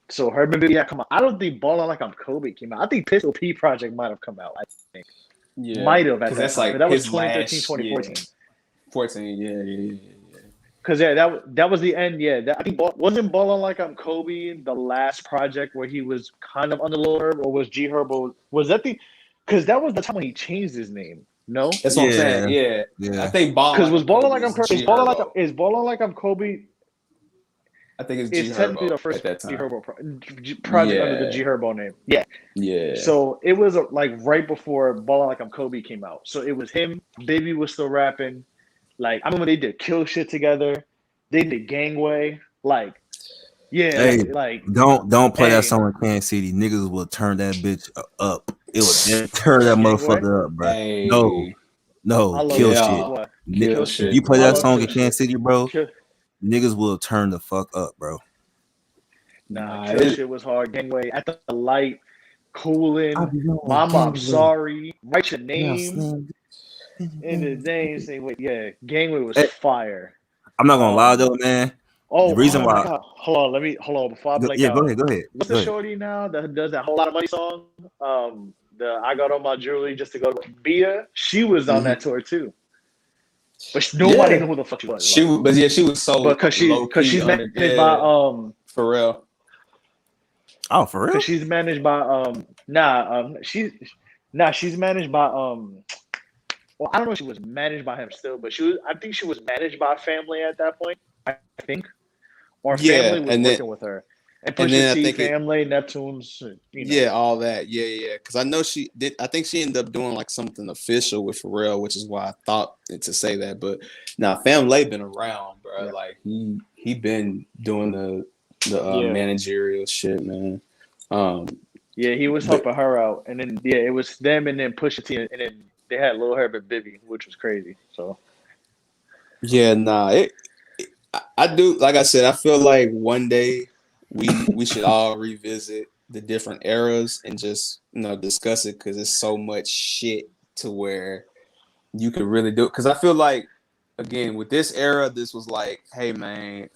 So Herb and Baby come out. I don't think Ballin' Like I'm Kobe came out. I think Pistol P Project might have come out. I think. Yeah. Might have at that that's time. Like that was 2013, 2014. 14, yeah. Because that was the end. Yeah, I think wasn't Ballin' Like I'm Kobe the last project where he was kind of under Lil Herb, or was G Herbo? Was that the? Because that was the time when he changed his name. No, that's what I'm saying. Yeah. I think because was Ballin' Like I'm Kobe. Is Ballin' Like I'm Kobe? I think it's technically the first G Herbo project under the G Herbo name. Yeah. So it was like right before Ballin' Like I'm Kobe came out. So it was him. Baby was still rapping. Like I remember they did Kill Shit together. They did Gangway. Like, yeah, Hey, like don't play that hey, song in Kansas City. Niggas will turn that bitch up. It will turn that Gangway. motherfucker up, bro. No, Hey, I no, love kill it. shit. yeah, What? kill Kill If shit. you shit. play I that love song kill in Kansas shit. City, bro, Kill, niggas will turn the fuck up, bro. nah, Nah, kill shit was hard. Gangway at the light, I cooling. be going Mama, I'm gangway. sorry. Write your Yeah, name slam. in the name. Say wait, yeah. Gangway was Hey, fire. I'm not gonna lie Um. though, man. The Oh reason my why, God. Hold on. Before I blank yeah, go out, ahead, go ahead, what's the go ahead. shorty now that does that whole lot of money song? The I got on my jewelry just to go to Bia. She was on hmm that tour too, but nobody knew yeah, who the fuck she was. Like, but yeah, she was but so low cause key she's under. managed by Yeah, for real. Oh, for cause real? she's managed by she's managed by well, I don't know if she was managed by him still, but I think she was managed by family at that point. I think, or Yeah, family was working with her. And and Pusha then I T, think it. family, Neptune's, Yeah, all that. Yeah, yeah. Because I know she did. I think she ended up doing like something official with Pharrell, which is why I thought to say that. But now, Family been around, bro. Yeah. Like he been doing the Yeah. managerial shit, man. Um, Yeah, he was but helping her out. And then, yeah, it was them and then Pusha T. And then they had Lil Herb and Bibby, which was crazy. So, yeah, nah. I do. Like I said, I feel like one day we should all revisit the different eras and just discuss it because it's so much shit to where you could really do it. Because I feel like again with this era, this was like, hey man,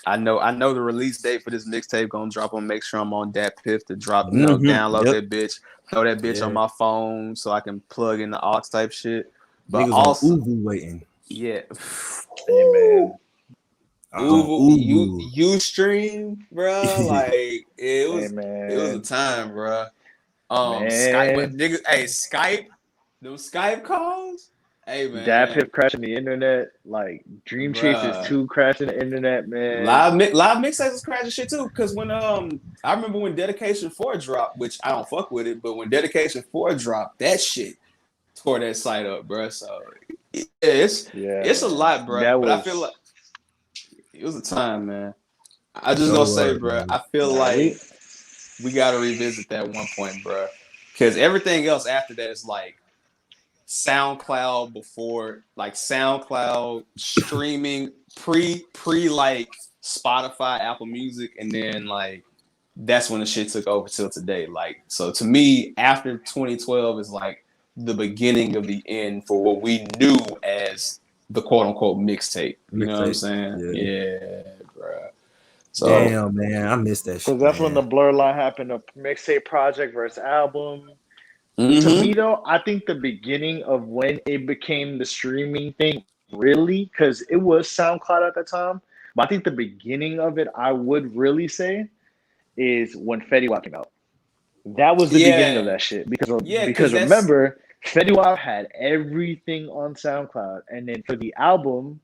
I know the release date for this mixtape gonna drop. On make sure I'm on that piff to drop, download Yep. that bitch, throw that bitch on Yeah. my phone so I can plug in the aux type shit. But Niggas on also, Uvu waiting. yeah, hey, man. I was on Uvu. you stream, bro. Like Hey, it was a man. time, bro. Skype, but Man. niggas, hey, Skype, those Skype calls, hey Dap man, Hip crashing the internet. Like, Dream Chasers bruh. 2 crashing the internet, man. Live mixtapes was crashing shit too. Cause when I remember when Dedication 4 dropped, which I don't fuck with it, but when Dedication 4 dropped, that shit tore that site up, bro. So yeah, Yeah, it's a man. lot, bro. That But I feel was. like it was a time, man. I just So gonna say, was, bro. man. I feel Nah, like we gotta revisit that one point, bro. Cause everything else after that is like SoundCloud before, like SoundCloud streaming pre like Spotify, Apple Music, and then like that's when the shit took over till today. Like so, to me, after 2012 is like the beginning of the end for what we knew as the quote unquote mixtape. You know what I'm Mixtape. saying? Yeah. Yeah, bro. So. Damn, man. I miss that because shit, that's when the man. blur line happened. The mixtape project versus album. To me, Mm-hmm. though, I think the beginning of when it became the streaming thing, really, because it was SoundCloud at the time. But I think the beginning of it, I would really say, is when Fetty Wap came out. That was the beginning of Yeah, that shit yeah, because because that's remember, Fetty Wap had everything on SoundCloud, and then for the album,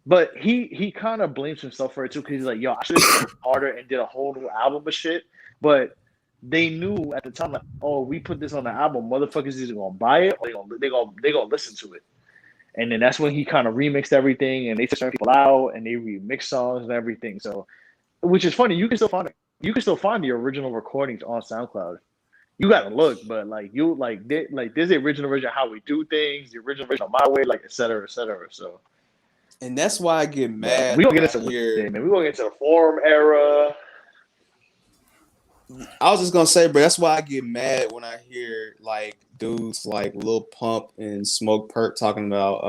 but he kind of blames himself for it too because he's like, yo, I should have been harder and did a whole new album of shit. But they knew at the time, like, oh, we put this on the album, motherfuckers either gonna buy it or they gonna listen to it. And then that's when he kind of remixed everything, and they took certain people out, and they remixed songs and everything. So, which is funny, you can still find the original recordings on SoundCloud. You gotta look, but like there's the original version of how we do things, the original version of my way, like et cetera, et cetera. So. and that's why I get But mad we gonna when get I into hear. man. We gonna get into the forum era. I was just gonna say, bro. That's why I get mad when I hear like dudes like Lil Pump and Smoke Perp talking about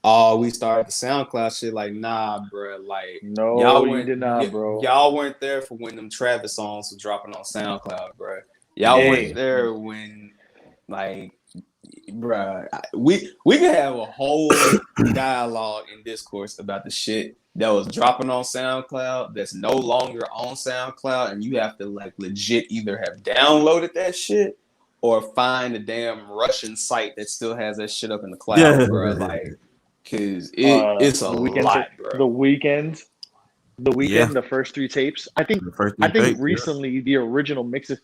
oh, we started the SoundCloud shit. Like, nah, bro. Like, No, you did not, bro. y'all weren't there for when them Travis songs were dropping on SoundCloud, bro. Y'all weren't Hey, there when, like, bro. We could have a whole dialogue and discourse about the shit that was dropping on SoundCloud that's no longer on SoundCloud, and you have to like legit either have downloaded that shit or find a damn Russian site that still has that shit up in the cloud, Yeah. bro. Like. Cause it's a the weekend, lot, bro. the Yeah. weekend, the first 3 tapes. The first I three think tapes. Yeah. recently the original mixes.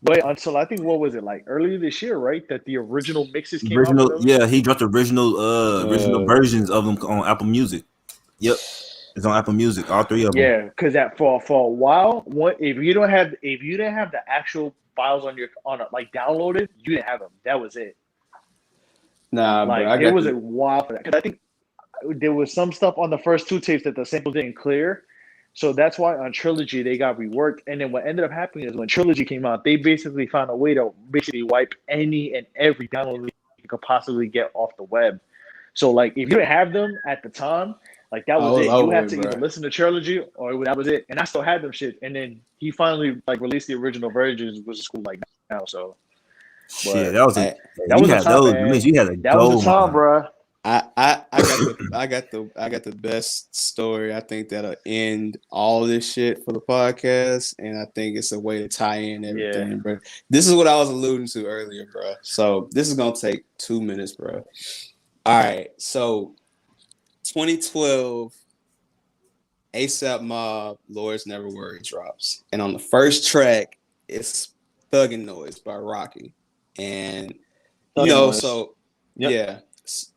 Wait until I think what was it like earlier this year, right? That the original mixes came out for Original, those. yeah, he dropped original versions of them on Apple Music. Yep. It's on Apple Music, all three of them. Yeah, because that for a while, if you didn't have the actual files like downloaded, you didn't have them. That was it. Nah, Like bro, I it got was a while for that because I think there was some stuff on the first two tapes that the sample didn't clear. So that's why on Trilogy they got reworked. And then what ended up happening is when Trilogy came out, they basically found a way to basically wipe any and every download you could possibly get off the web. So like if you didn't have them at the time, like that was was it. You over had with, to bro. either listen to Trilogy or that was it. And I still had them shit. And then he finally like released the original versions, which is cool like now. So Shit, but that was a Hey, that you was a had time, those. man. You had a That was gold a time, mine. bro. I got the best story. I think that'll end all this shit for the podcast, and I think it's a way to tie in everything, bro. This is what I was alluding to earlier, bro. So this is gonna take 2 minutes, bro. All right, so 2012, ASAP Mob, Lords Never Worry drops, and on the first track, it's Thuggin' Noise by Rocky, and you Thuggin' know, Noise. so Yep. yeah,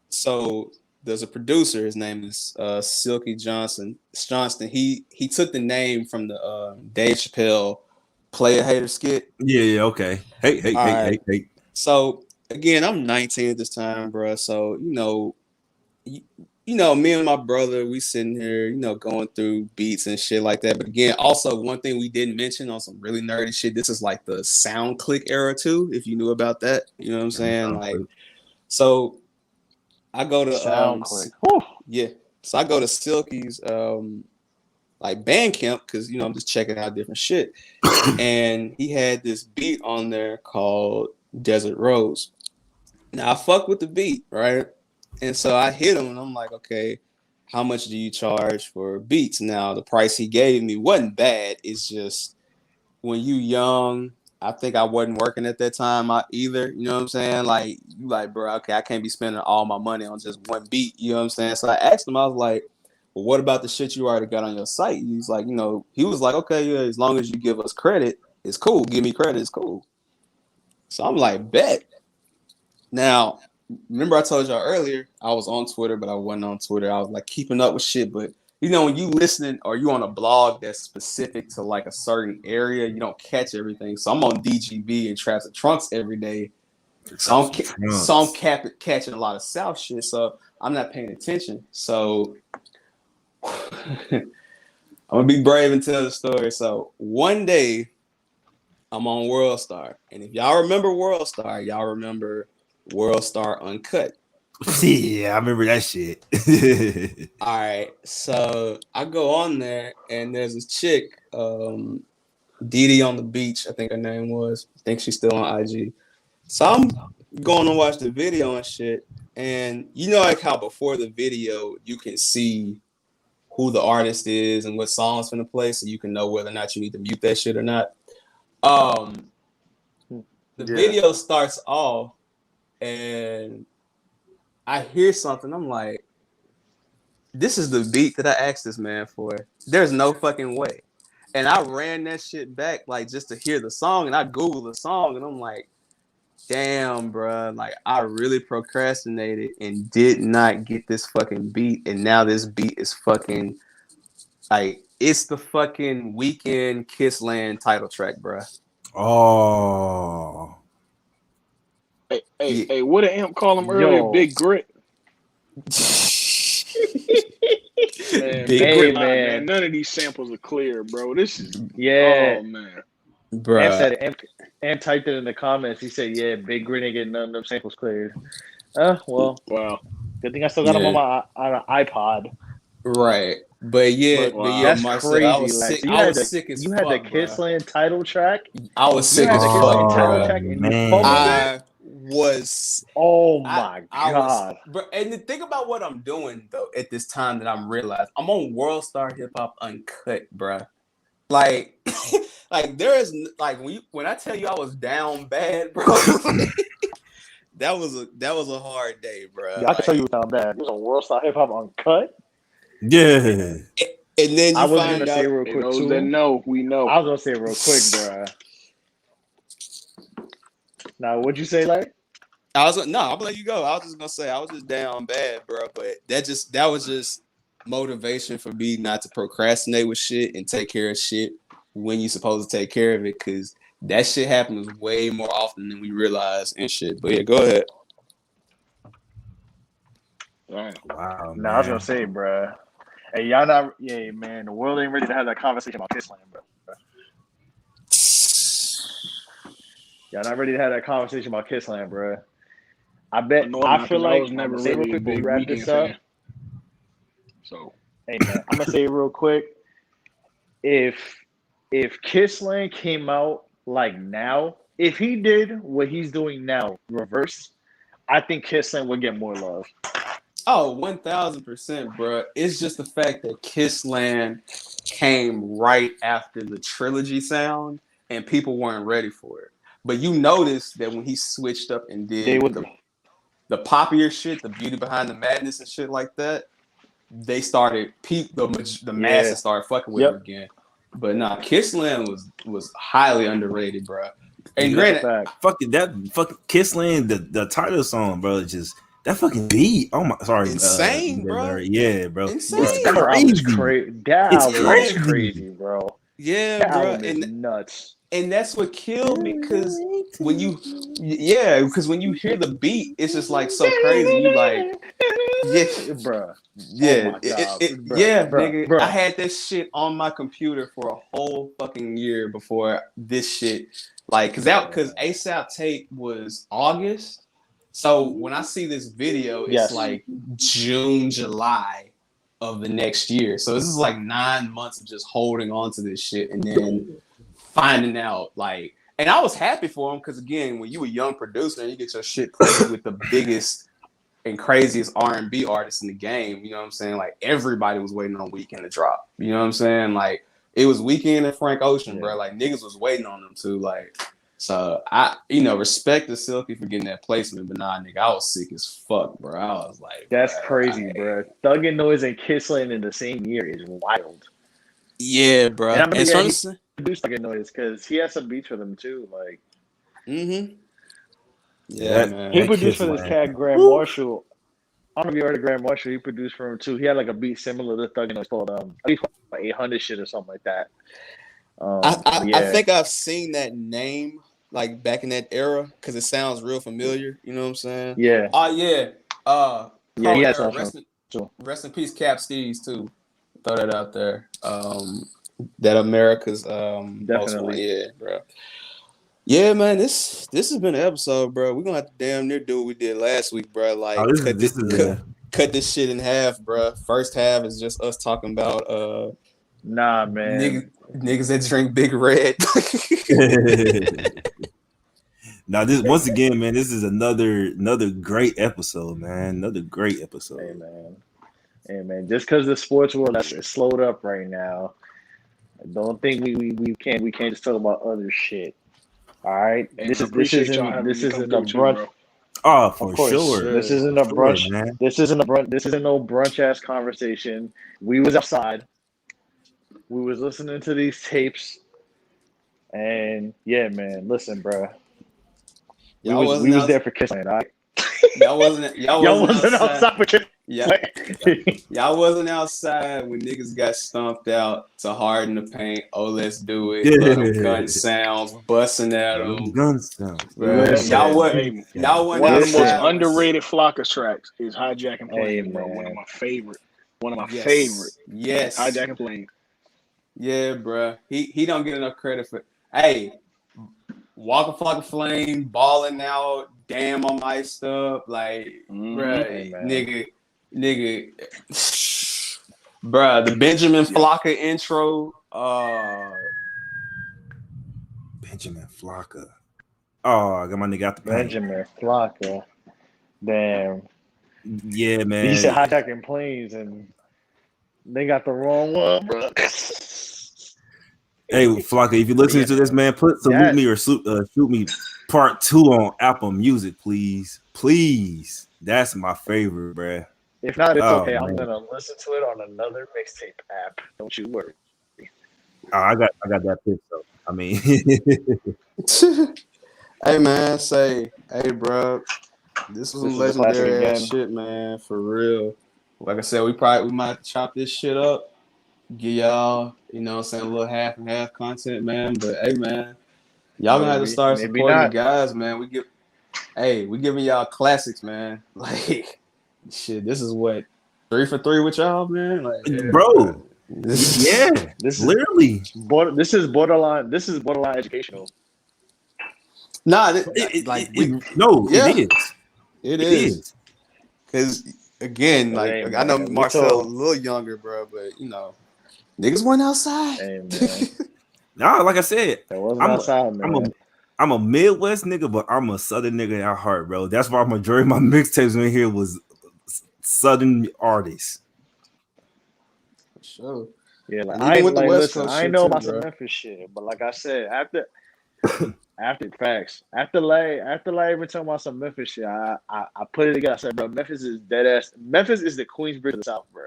so there's a producer. His name is Silky Johnson. He took the name from the Dave Chappelle Player Hater skit. Yeah, okay. Hey. All right. So again, I'm 19 at this time, bro. So you know, me and my brother, we sitting here, you know, going through beats and shit like that. But again, also one thing we didn't mention on some really nerdy shit. This is like the sound click era too, if you knew about that. You know what I'm saying? Like, so I go to SoundClick. yeah. So I go to Silky's like Bandcamp because you know I'm just checking out different shit. And he had this beat on there called Desert Rose. Now I fuck with the beat, right? And so I hit him and I'm like, okay, how much do you charge for beats? Now the price he gave me wasn't bad. It's just when you young, I think I wasn't working at that time either. You know what I'm saying? Like you like, bro, okay, I can't be spending all my money on just one beat. You know what I'm saying? So I asked him, I was like, well, what about the shit you already got on your site? He's like, you know, he was like, okay, yeah, as long as you give us credit, it's cool. Give me credit, it's cool. So I'm like, bet. Now, remember I told y'all earlier, I was on Twitter, but I wasn't on Twitter. I was like keeping up with shit, but you know, when you listening or you on a blog that's specific to like a certain area, you don't catch everything. So I'm on DGB and Traps and Trunks every day. So I'm catching a lot of South shit. So I'm not paying attention. So I'm gonna be brave and tell the story. So one day I'm on World Star. And if y'all remember World Star, y'all remember World Star Uncut. Yeah, I remember that shit. All right, so I go on there and there's this chick, Dee on the Beach, I think her name was. I think she's still on IG. So I'm going to watch the video and shit. And you know, like how before the video you can see who the artist is and what song's gonna play, so you can know whether or not you need to mute that shit or not. The video starts off and I hear something. I'm like, this is the beat that I asked this man for. There's no fucking way. And I ran that shit back like just to hear the song, and I Googled the song, and I'm like, damn, bro, like I really procrastinated and did not get this fucking beat, and now this beat is fucking like it's the fucking Weekend Kissland title track, bro. Oh. Hey, what did Amp call him earlier? Big Grit. Man, Big Grit, man. man. None of these samples are clear, bro. This is oh man. Bro. Amp said it. Amp typed it in the comments. He said, "Yeah, Big Grit ain't getting none of them samples cleared." Well, wow. Good thing I still got them on an iPod. Right, but yeah, that's Marcel, crazy. I was sick. I was sick as fuck. You had the Kissland title track. I was sick as fuck, bro. I was. Oh my god, bro. And think about what I'm doing though at this time that I'm realizing I'm on World Star Hip Hop Uncut, bro. Like, like there is like when I tell you I was down bad, bro. that was a hard day, bro. Yeah, I can tell you was down bad. You was on World Star Hip Hop Uncut. Yeah. And then I was gonna say real quick those too. that know, we know. I was gonna say real quick, bro. Now, what'd you say, like? I'm gonna let you go. I was just gonna say I was just down bad, bro. But that was just motivation for me not to procrastinate with shit and take care of shit when you're supposed to take care of it, because that shit happens way more often than we realize and shit. But yeah, go ahead. Right. Wow, No, I was gonna man. say, bro. Hey, y'all not? Yeah, man. The world ain't ready to have that conversation about Kissland, bro. Y'all not ready to have that conversation about Kissland, bro. I bet. No, I feel I like was I'm never gonna say real really a quick before we big wrap Weeknd this up. fan. So Hey, man, I'm gonna say real quick. If Kissland came out like now, if he did what he's doing now, reverse, I think Kissland would get more love. Oh, 1000%, bro. It's just the fact that Kissland came right after the trilogy sound and people weren't ready for it. But you notice that when he switched up and They did would. the poppier shit, the beauty behind the madness and shit like that, they started the masses started fucking with him Yep. again. But nah, Kissland was highly underrated, bro. And That's a granted, fact. Fucking Kissland, the title song, bro, just that fucking beat. Oh my, sorry, insane, bro. yeah, bro, Bro, it's that Insane. album is crazy. crazy. That It's album is crazy. crazy, bro. Yeah, That bro. album is nuts. And that's what killed me, because when you hear the beat, it's just like so crazy. You like, yeah, Bruh. yeah, Oh my God. yeah, Bruh. nigga. I had this shit on my computer for a whole fucking year before this shit, like, because ASAP Tape was August. So when I see this video, it's Yes. like June, July of the next year. So this is like 9 months of just holding on to this shit, and then finding out, like, and I was happy for him, because again, when you a young producer and you get your shit played with the biggest and craziest R&B artists in the game, you know what I'm saying? Like, everybody was waiting on Weeknd to drop. You know what I'm saying? Like, it was Weeknd and Frank Ocean, bro. Like, niggas was waiting on them too. Like, so I, respect the Silky for getting that placement, but nah, nigga, I was sick as fuck, bro. I was like, That's bro, crazy, bro. Thug and Noise and Kissland in the same year is wild. Yeah, bro. And I remember he produced Thug and Noise because he had some beats for them too. Like, yeah, man. he produced for this cat Grand Marshall. I don't know if you heard of Grand Marshall. He produced for him too. He had like a beat similar to Thug and Noise called I think like 800 shit or something like that. I think I've seen that name like back in that era because it sounds real familiar. You know what I'm saying? Yeah. Yeah. Yeah, he has rest in peace, Cap Steves too. Throw that out there. That America's most one. Yeah, bro. Yeah, man. This has been an episode, bro. We're gonna have to damn near do what we did last week, bro. Like, cut this shit in half, bro. First half is just us talking about nah, man. Niggas that drink Big Red. Now, this once again, man, this is another great episode, man. Another great episode. Hey, man. Just because the sports world is slowed up right now, I don't think we can't just talk about other shit. All right, this isn't a brunch. Oh, for sure. This isn't a brunch. Man. This isn't no brunch ass conversation. We was outside. We was listening to these tapes, and yeah, man. Listen, bro. We was there for Kissland. All right? Y'all wasn't outside for Kissland. Y'all wasn't outside when niggas got stomped out to harden the paint. Oh, let's do it. Gun sounds busting at them. Gun sounds. Y'all wasn't one of the most underrated Flocka tracks is Hijacking Plane, bro. One of my favorite. Yes. Hijacking Plane. Yeah, bro. He don't get enough credit for. Hey, Walker Flocka Flame, balling out, damn, I'm iced up, like, bruh, nigga, bruh, the Benjamin Flocka intro, Benjamin Flocka. Oh, I got my nigga out the paint. Benjamin Flocka. Damn. Yeah, man. He said Hijacking Planes, and they got the wrong one, bro. Hey, Flocka, if you're listening to this, man, salute me or shoot me part 2 on Apple Music, please. Please. That's my favorite, bruh. If not, it's okay. Man. I'm gonna listen to it on another mixtape app. Don't you worry. I got that pitch though. I mean, hey man, hey bro, this was some legendary ass shit, man, for real. like I said, we might chop this shit up, give y'all, you know what I'm saying, a little half and half content, man. But hey, man, y'all gonna have to start maybe supporting the not. guys, man. We giving y'all classics, man. Like, shit, this is what 3 for 3 with y'all, man. Like, yeah, bro. Yeah, This literally. this is borderline. This is borderline educational. nah, It is. it It is. is. Because again, like Hey, I know man, Marcel a little younger, bro, but you know, niggas went outside. Hey, man. Nah, like I said, That wasn't I'm outside, man. I'm a Midwest nigga, but I'm a Southern nigga at heart, bro. That's why majority of my mixtapes in here was Southern artists. For sure. Yeah, like And I even with the like West listen. Coast I shit know too, about some bro. Memphis shit, but like I said, after facts, after like every time about some Memphis shit, I put it together. I said, bro, Memphis is dead ass. Memphis is the Queensbridge of the South, bro.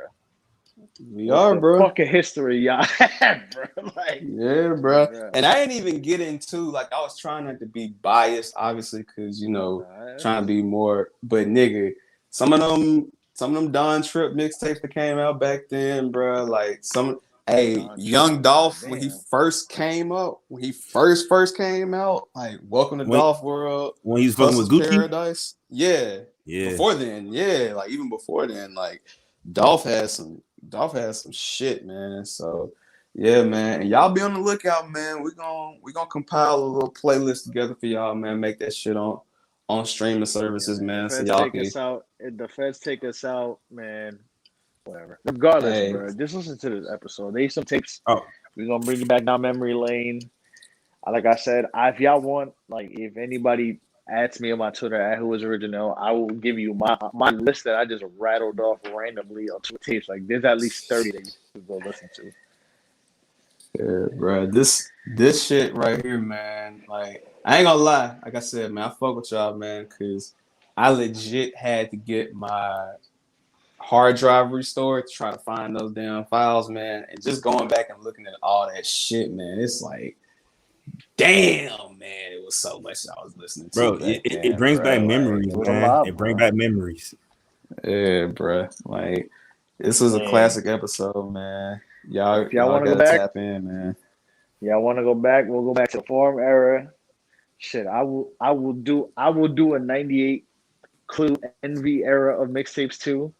We What are, the bro. fucking history y'all have, bro? Like, Yeah, bro. bro. And I didn't even get into like I was trying not to be biased, obviously, because you know, trying to be more. But nigga, some of them Don Trip mixtapes that came out back then, bro. Like Young Dolph when he first came up, when he first came out, like Welcome to Dolph World, when he was fucking with Hustle's Gucci. Paradise. Yeah. Before then, yeah, like even before then, like Dolph had some shit, man. So yeah, man. And y'all be on the lookout, man. We gonna compile a little playlist together for y'all, man. Make that shit on streaming services, man. So y'all can If the feds take us out, man, whatever. Regardless, hey. bro, just listen to this episode. There's some tapes. Oh, We're gonna bring you back down memory lane. Like I said, if y'all want, like, if anybody adds me on my Twitter at Who Is Original, I will give you my list that I just rattled off randomly on two tapes. Like, there's at least 30 that you could go listen to. Yeah, bro. This shit right here, man. Like, I ain't gonna lie. Like I said, man, I fuck with y'all, man, because I legit had to get my hard drive restored to try to find those damn files, man. And just going back and looking at all that shit, man, it's like, damn, man, it was so much I was listening to bro, back then, it brings back bro. memories, It was a man. lot, It brings bro. back memories. Yeah, bro. Like, this was a classic episode, man. Y'all If y'all want to go gotta back, tap in, man. y'all want to go back, we'll go back to the forum era. Shit, I will do a 98 Clue Envy era of mixtapes too.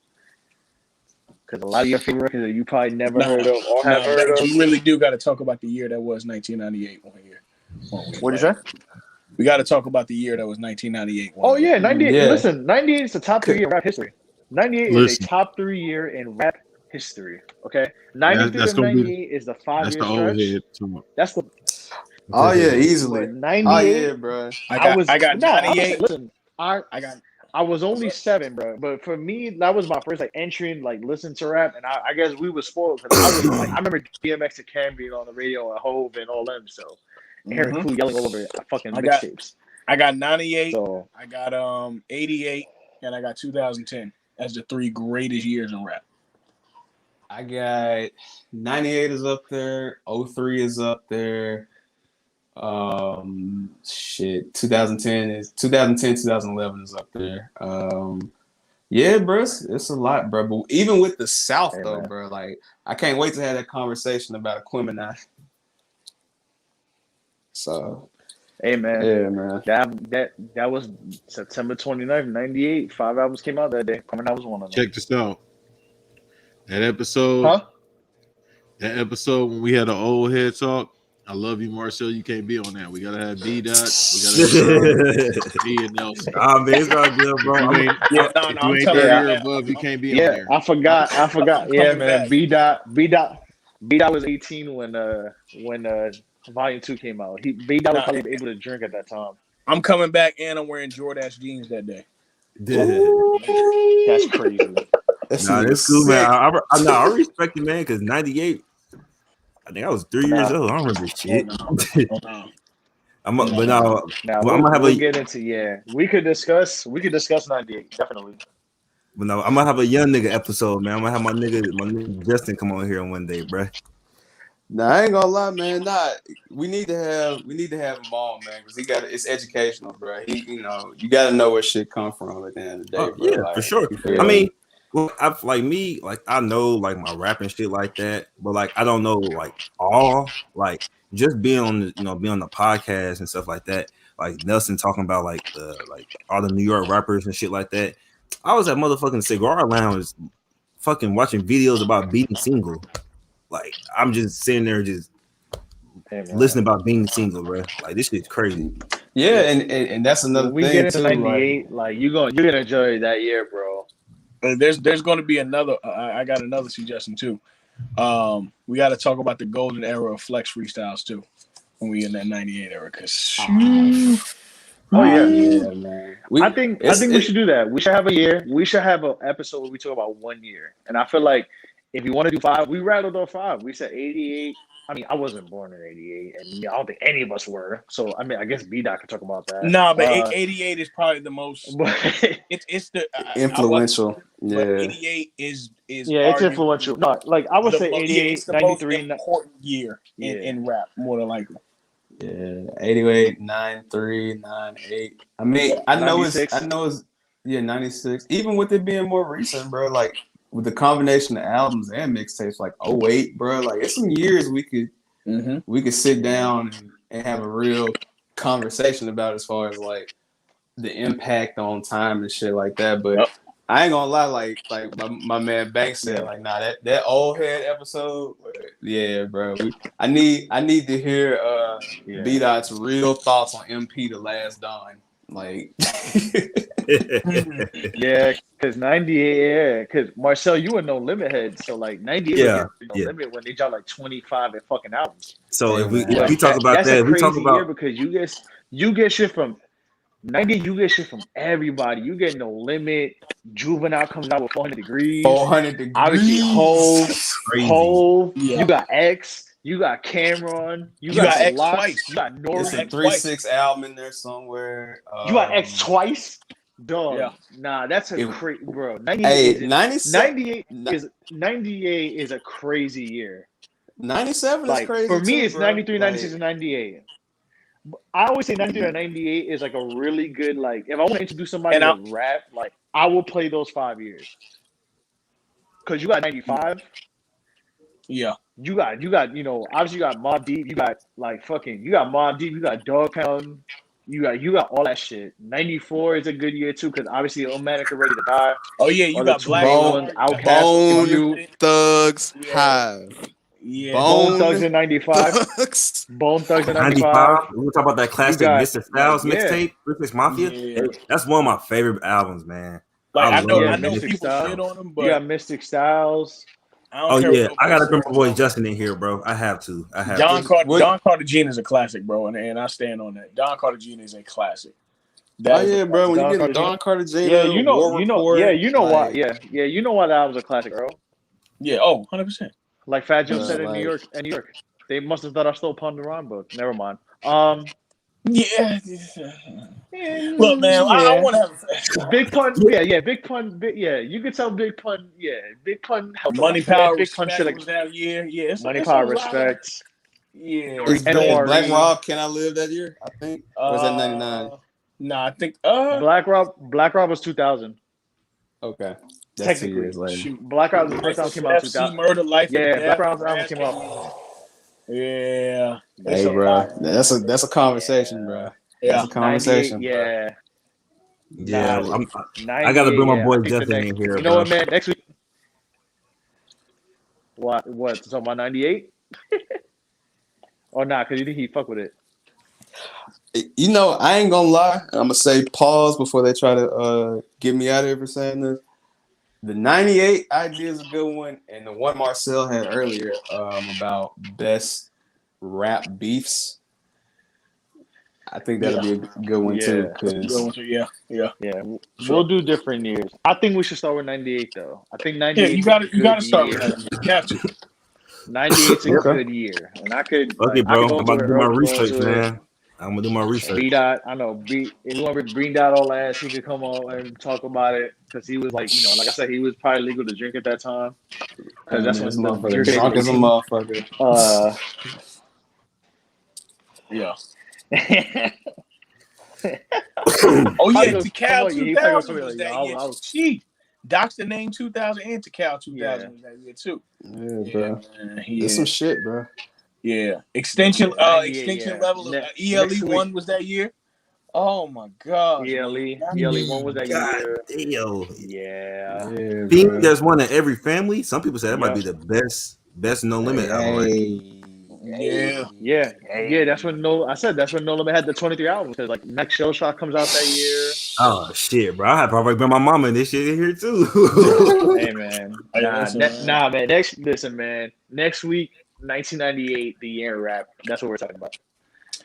Because a lot of your favorite records that you probably never heard of or have heard of. We really do got to talk about the year that was 1998 one year. What did you say? We got to talk about the year that was 1998. Oh yeah, 98. Yeah. Listen, 98 is the top 3 year in rap history. 98 is a top 3 year in rap history. Okay, 93 That's to gonna be 98 is the 5 that's year the old stretch. head talking about. That's the Oh yeah, easily. but Oh 98. yeah, bro. I got 98. Listen, I got. I was only 7, bro. But for me, that was my first like entry and like listen to rap, and I guess we were spoiled because I was like, I remember DMX and Cam being on the radio and Hove and all them. So hearing Clue yelling all over fucking mixtapes. I got 98. So I got 88, and I got 2010 as the 3 greatest years in rap. I got 98 is up there, 03 is up there. 2010, 2011 is up there. Yeah, bro, it's a lot, bro. But even with the South, though, man. bro, like I can't wait to have that conversation about Aquemini. So, hey man, yeah, man. That was September 29th, 98. 5 albums came out that day. Coming out was one of them. Check this out. That episode when we had an old head talk. I love you, Marcel. You can't be on that. We gotta have B Dot. We gotta have B and Nelson. Ah, man, it's all good, bro. If you ain't 30 or above, you can't be on there. I forgot. Yeah, man. Back. B Dot was 18 when Volume 2 came out. B Dot was probably able to drink at that time. I'm coming back, and I'm wearing Jordache jeans that day. That's crazy. That's cool, man. I respect you, man, because 98. I think I was 3 years old. I don't remember shit. I'm gonna get into we could discuss 98 definitely. But no, I'm gonna have a young nigga episode, man. I'm gonna have my nigga Justin come on here one day, bro. Nah, I ain't gonna lie, man. We need to have him on, man, because it's educational, bro. You gotta know where shit come from at the end of the day, bro. Yeah, like, for sure. I mean, Well, like me, like I know like my rap and shit like that, but like I don't know like all like just being on the being on the podcast and stuff like that. Like Nelson talking about like the like all the New York rappers and shit like that. I was at motherfucking Cigar Lounge, fucking watching videos about being single. Like I'm just sitting there just listening about being single, bro. Like this shit's crazy. Yeah, and that's another When we thing get into too. '98, like you're gonna enjoy that year, bro. There's going to be another. I got another suggestion too. We got to talk about the golden era of flex freestyles too. When we in that '98 era, because yeah, man. I think we should do that. We should have a year. We should have an episode where we talk about 1 year. And I feel like if you want to do 5, we rattled off 5. We said 88. I mean, I wasn't born in '88, and I don't think any of us were. So I mean, I guess B-Dot could talk about that. No, but '88 is probably the most. It's the influential. But '88 is yeah, it's influential. No, like I would say '88, it's the 93, most important year in rap, more than likely. Yeah, 88, 93, 98. I mean, I know it's 96. Even with it being more recent, bro, like with the combination of albums and mixtapes, like 08, bro, like it's some years we could sit down and have a real conversation about as far as like the impact on time and shit like that. But I ain't gonna lie, like my man Banks said, like, nah, that old head episode, yeah, bro. I need to hear B-Dot's real thoughts on MP The Last Don. Like yeah, because 98, because Marcel, you were No Limit head, so like 98 was No Limit when they dropped like 25 and fucking albums. So if we talk about that's that, a we talk crazy about year because you get shit from 90, you get shit from everybody. You get No Limit. Juvenile comes out with 400 Degrees. 400 Degrees. Obviously, Hove. Yeah. You got X. You got Cameron. You got X Locks, twice. You got Norris. It's a 3-6 album in there somewhere. You got X twice. Dog. Yeah. Nah, that's a crazy, bro. 98 is a crazy year. 97 like, is crazy. For me, too, it's bro. 93, 96, and 98. I always say 93 and 98 is like a really good, like, if I want to introduce somebody to rap, like, I will play those 5 years. Because you got 95. Yeah. You got, obviously you got Mobb Deep, you got Mobb Deep, you got Dog Pound, you got all that shit. 94 is a good year too, because obviously Illmatic are ready to die. Oh yeah, you got Black Bone Thugs Hive. Yeah, Bone Thugs in 95. Bone Thugs in 95. We'll talk about that classic Mr. Styles mixtape, British Mafia. Yeah. That's one of my favorite albums, man. Like I know Mystic people Styles. shit on them, but you got Mystic Styles. I gotta bring my boy Justin in here, bro. I have to. Don Cartagena is a classic, bro, and I stand on that. Don Cartagena is a classic. Bro. When you get Don Cartagena, you know why that album's a classic, Earl. Yeah, 100%. Like Fat Joe said in New York, they must have thought I stole Pun the Ron book. Never mind. Yeah. Look, man, I want to have Big Pun. Big Pun. You could tell Big Pun. Yeah, Big Pun. Money, Power, Big Pun shit was that year. Yeah, Money, Power, Respect. Yeah. Black Rob, Can I Live that year? I think. Or was that 99? Nah, I think. Black Rob was 2000. Okay. That's 2 years later. Black Rob's the first album came out in 2000. Murder, Life. Yeah, Black Rob's album came out. Yeah. Hey, bro. That's a conversation, bro. Yeah. That's a conversation. Yeah. I gotta bring my boy Justin in here. You know what, man? Next week. What? To talk about 98? Or not? Because you think he fuck with it? You know, I ain't gonna lie. I'm gonna say pause before they try to get me out of here for saying this. The 98 idea is a good one, and the one Marcel had earlier about best rap beefs. I think that'll be a good one too. Yeah. We'll do different years. I think we should start with 98 though. I think 98. Yeah, you gotta start with that. You have to. 98's a good year, and I could. Okay, bro. I'm about to do my research, man. I'm gonna do my research. B-Dot, I know. If you want to bring Dot all ass, he could come on and talk about it because he was like, like I said, he was probably legal to drink at that time. Because that's when motherfucker drunk as a motherfucker. Yeah. Oh yeah, the Cal 2000 was that year. Cheap. Doxter named 2000 and Takal 2000 was that year too. Yeah, bro. Man, It's some shit, bro. Yeah, extension yeah. level of Next ELE week. 1 was that year. Oh my gosh, ELE 1 was that year. Damn. Yeah. Yeah, Think bro. there's one in every family. Some people say that might Yup. be the best no limit album. Hey. Yeah. That's when I said that's when No Limit had the 23 albums because like Next Shell Shot comes out that year. Oh shit, bro! I had probably been my mama and this shit in here too. Hey man, man. nah, man. Listen, man. Next week, 1998, the year rap. That's what we're talking about.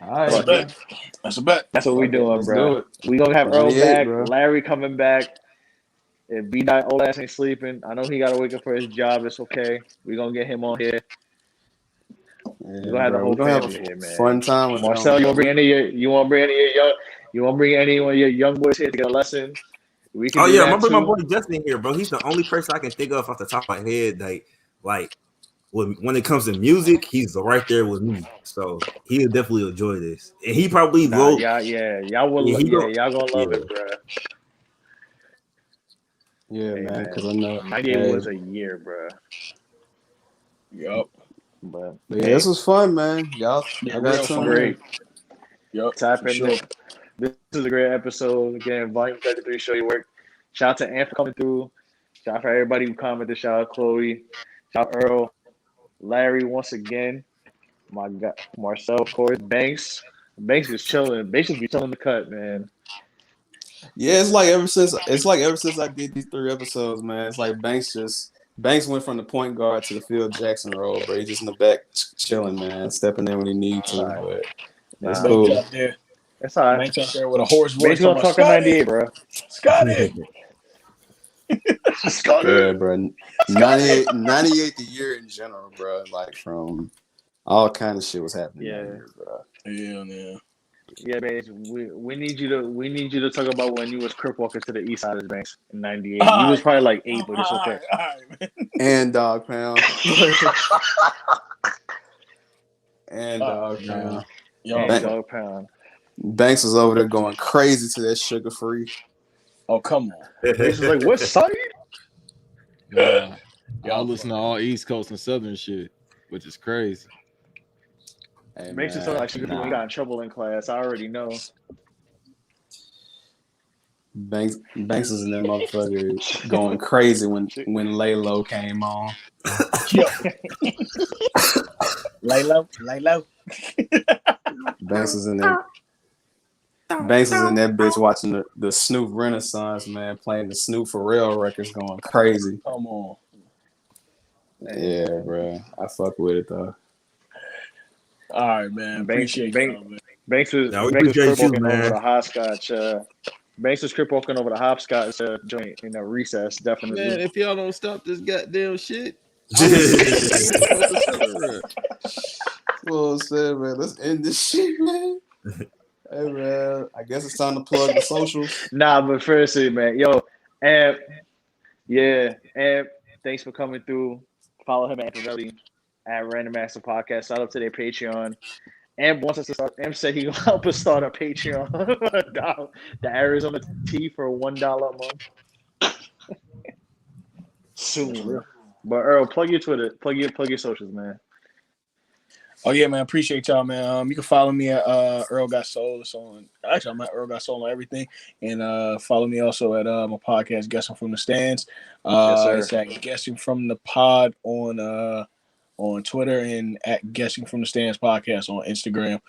All That's a right, bet. That's a bet. That's what we doing, let's bro. do it. We gonna have Earl 98, back, bro. Larry coming back. If B Dot old ass ain't sleeping, I know he gotta wake up for his job. It's okay. We gonna get him on here. Yeah, We gonna have the bro. whole We're gonna have family a here, man. fun time with Marcel, you wanna bring any of your young boys here to get a lesson? We can. Oh do yeah, that I'm gonna bring my too. boy Justin in here, bro. He's the only person I can think of off the top of my head like when it comes to music, he's right there with me. So he'll definitely enjoy this, and he probably Nah, will. y'all will. Y'all gonna love it, bro. Yeah, Hey, man. Because I know 98 was a year, bro. Yup. But yeah, this was fun, man. Y'all, Yeah, I got real some fun. great. Yup. Tap For in. sure. This is a great episode. Again, Vol.33, show your work. Shout out to Ant for coming through. Shout out for everybody who commented. Shout out Chloe. Shout out Earl. Larry once again. My God, Marcel, of course. Banks is chilling. Banks just be chilling the cut, man. Yeah, it's like ever since I did these 3 episodes, man. It's like Banks went from the point guard to the Phil Jackson role, bro. He's just in the back chilling, man, stepping in when he needs to. Right. But Nah, it's Banks cool. out there. That's all right. Banks out there with a hoarse voice. Banks gonna talk in 98, bro. Scotty. Yeah, bro. 98 the year in general, bro. Like from all kind of shit was happening that year, bro. Yeah, man. Yeah, Banks. We need you to talk about when you was crip walking to the east side of the Banks in 98. You was probably like 8, but it's okay. All right, man. And Dog Pound. And Dog Pound. And Dog Pound. Banks was over there going crazy to that sugar free. Oh, come on. Banks was like, what side? Yeah. Y'all listen to all East Coast and Southern shit, which is crazy. Hey, Banks is like sugar free when he got in trouble in class. I already know. Banks is in that motherfucker going crazy when Laylo came on. Yo. Lay low. Banks is in that bitch watching the Snoop Renaissance, man, playing the Snoop Pharrell records, going crazy. Come on. Yeah, bro. I fuck with it though. All right, man. Appreciate you, man. Banks was crip walking over the hopscotch. Banks was crip walking over the hopscotch joint in the recess, definitely. Man, if y'all don't stop this goddamn shit. Well said, man. Let's end this shit, man. Hey, man. I guess it's time to plug the socials. Nah, but firstly, man, yo, Amp, thanks for coming through. Follow him at Amp at Random Master Podcast. Sign up to their Patreon. Amp wants us to start. Amp said he will help us start a Patreon. The Arizona Tea for $1 a month. Soon. But Earl, plug your Twitter, plug your socials, man. Oh yeah, man. Appreciate y'all, man. You can follow me at Earl Got Soul. Actually, I'm at Earl Got Soul on everything. And follow me also at my podcast, Guessing from the Stands. Yes, sir. It's at Guessing from the Pod on Twitter and at Guessing from the Stands podcast on Instagram.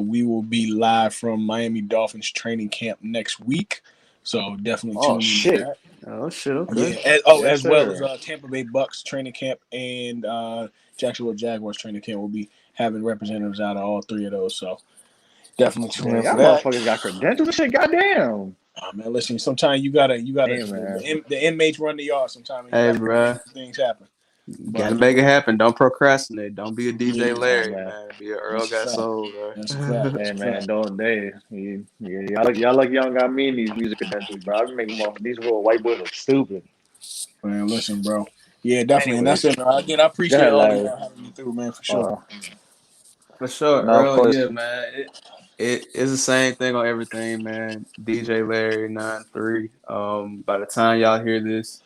We will be live from Miami Dolphins training camp next week. So definitely tune in to that. Oh shit! Okay. Yeah. As well as Tampa Bay Bucks training camp and Jacksonville Jaguars training camp. Will be having representatives out of all 3 of those. So definitely tune in for that. Motherfuckers got credentials and shit. Goddamn. Oh, man, listen. Sometimes you gotta. The inmates run the yard. Sometimes. Bro. Things happen. Gotta make it happen. Don't procrastinate. Don't be a DJ Larry, man. Be an Earl Got Soul, bro. That's a fact. Hey, man, don't they? Y'all like y'all got me in these music credentials, bro. I'm making these little white boys look stupid. Man, listen, bro. Yeah, definitely. And that's it. Again, I appreciate all of y'all having me through, man, for sure. For sure, No, Earl. Yeah, man. It is the same thing on everything, man. DJ Larry 93. By the time y'all hear this,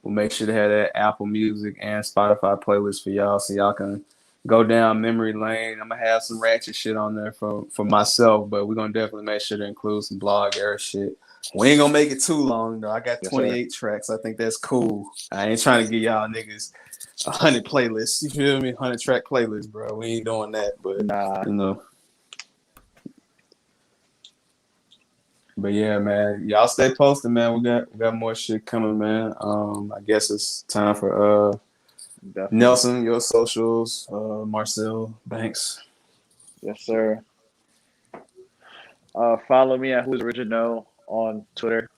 we'll make sure to have that Apple Music and Spotify playlist for y'all, so y'all can go down memory lane. I'm gonna have some ratchet shit on there for myself, but we're gonna definitely make sure to include some blog era shit. We ain't gonna make it too long though. I got Yes, sir. 28 tracks. I think that's cool. I ain't trying to give y'all niggas 100 playlists. You feel me? 100 track playlists, bro. We ain't doing that, but Nah. you know. But yeah, man, y'all stay posted, man. We got more shit coming, man. I guess it's time for Definitely. Nelson, your socials, Marcel, Banks. Yes, sir. Follow me at Who's Original on Twitter.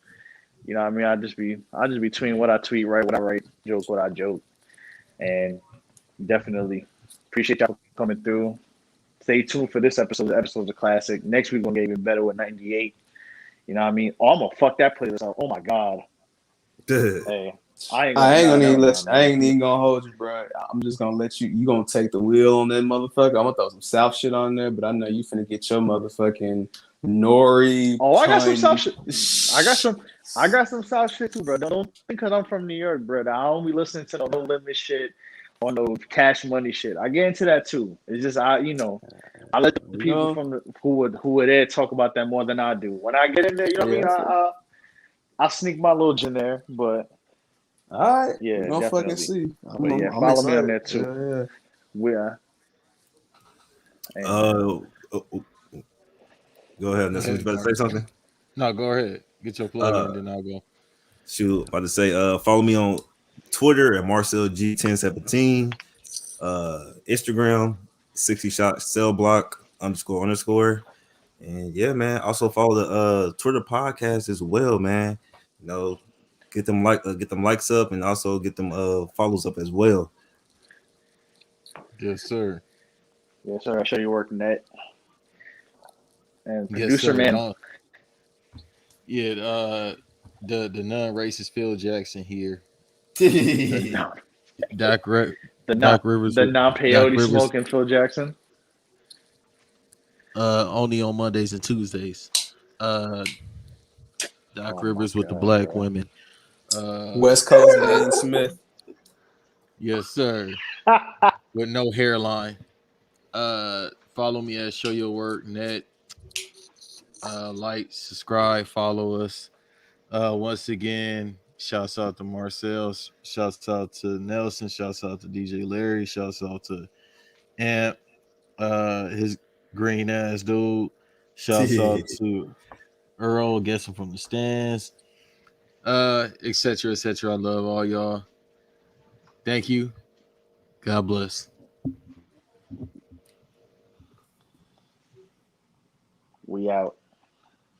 You know what I mean? I just be tweeting what I tweet, write what I write, joke what I joke. And definitely appreciate y'all coming through. Stay tuned for this episode. The episode's a classic. Next week we're gonna get even better with 98. You know what I mean? Oh, I'm gonna fuck that playlist up. Oh my god. Hey, I ain't even gonna hold you, bro. I'm just gonna let you. You gonna take the wheel on that motherfucker. I'm gonna throw some South shit on there, but I know you finna get your motherfucking nori. Oh, I got some South shit. I got some South shit too, bro. Don't think because I'm from New York, bro. I don't be listening to the No Limit shit or no Cash Money shit. I get into that too. It's just I let the people from who were there talk about that more than I do. When I get in there, you know what I mean. I sneak my little in there, but all right, yeah, we're gonna definitely. fucking see. But yeah, I'm follow excited. me on there too. Yeah. Go ahead, Nelson. You about to say something? No, go ahead. Get your plug in, then I'll go. Shoot, about to say, follow me on Twitter at Marcel G1017, Instagram 60 shot cell block __. And yeah, man. Also follow the Twitter podcast as well, man. You know, get them likes up, and also get them follows up as well. Yes, sir. Yes, sir. I show you work net. And Yes, producer sir. man. Yeah, the non-racist Phil Jackson here. Doc Rivers. The Doc non-peyote Rivers. smoking Phil Jackson. Only on Mondays and Tuesdays. Doc Rivers with the black women. West Coast Jaden Smith. Yes, sir. With no hairline. Follow me at Show Your Work Net. Like, subscribe, follow us. Once again, shouts out to Marcel, shouts out to Nelson, shouts out to DJ Larry, shouts out to Amp, his green ass dude. Shouts out to Earl, guessing from the stands, etc. etc. I love all y'all. Thank you. God bless. We out.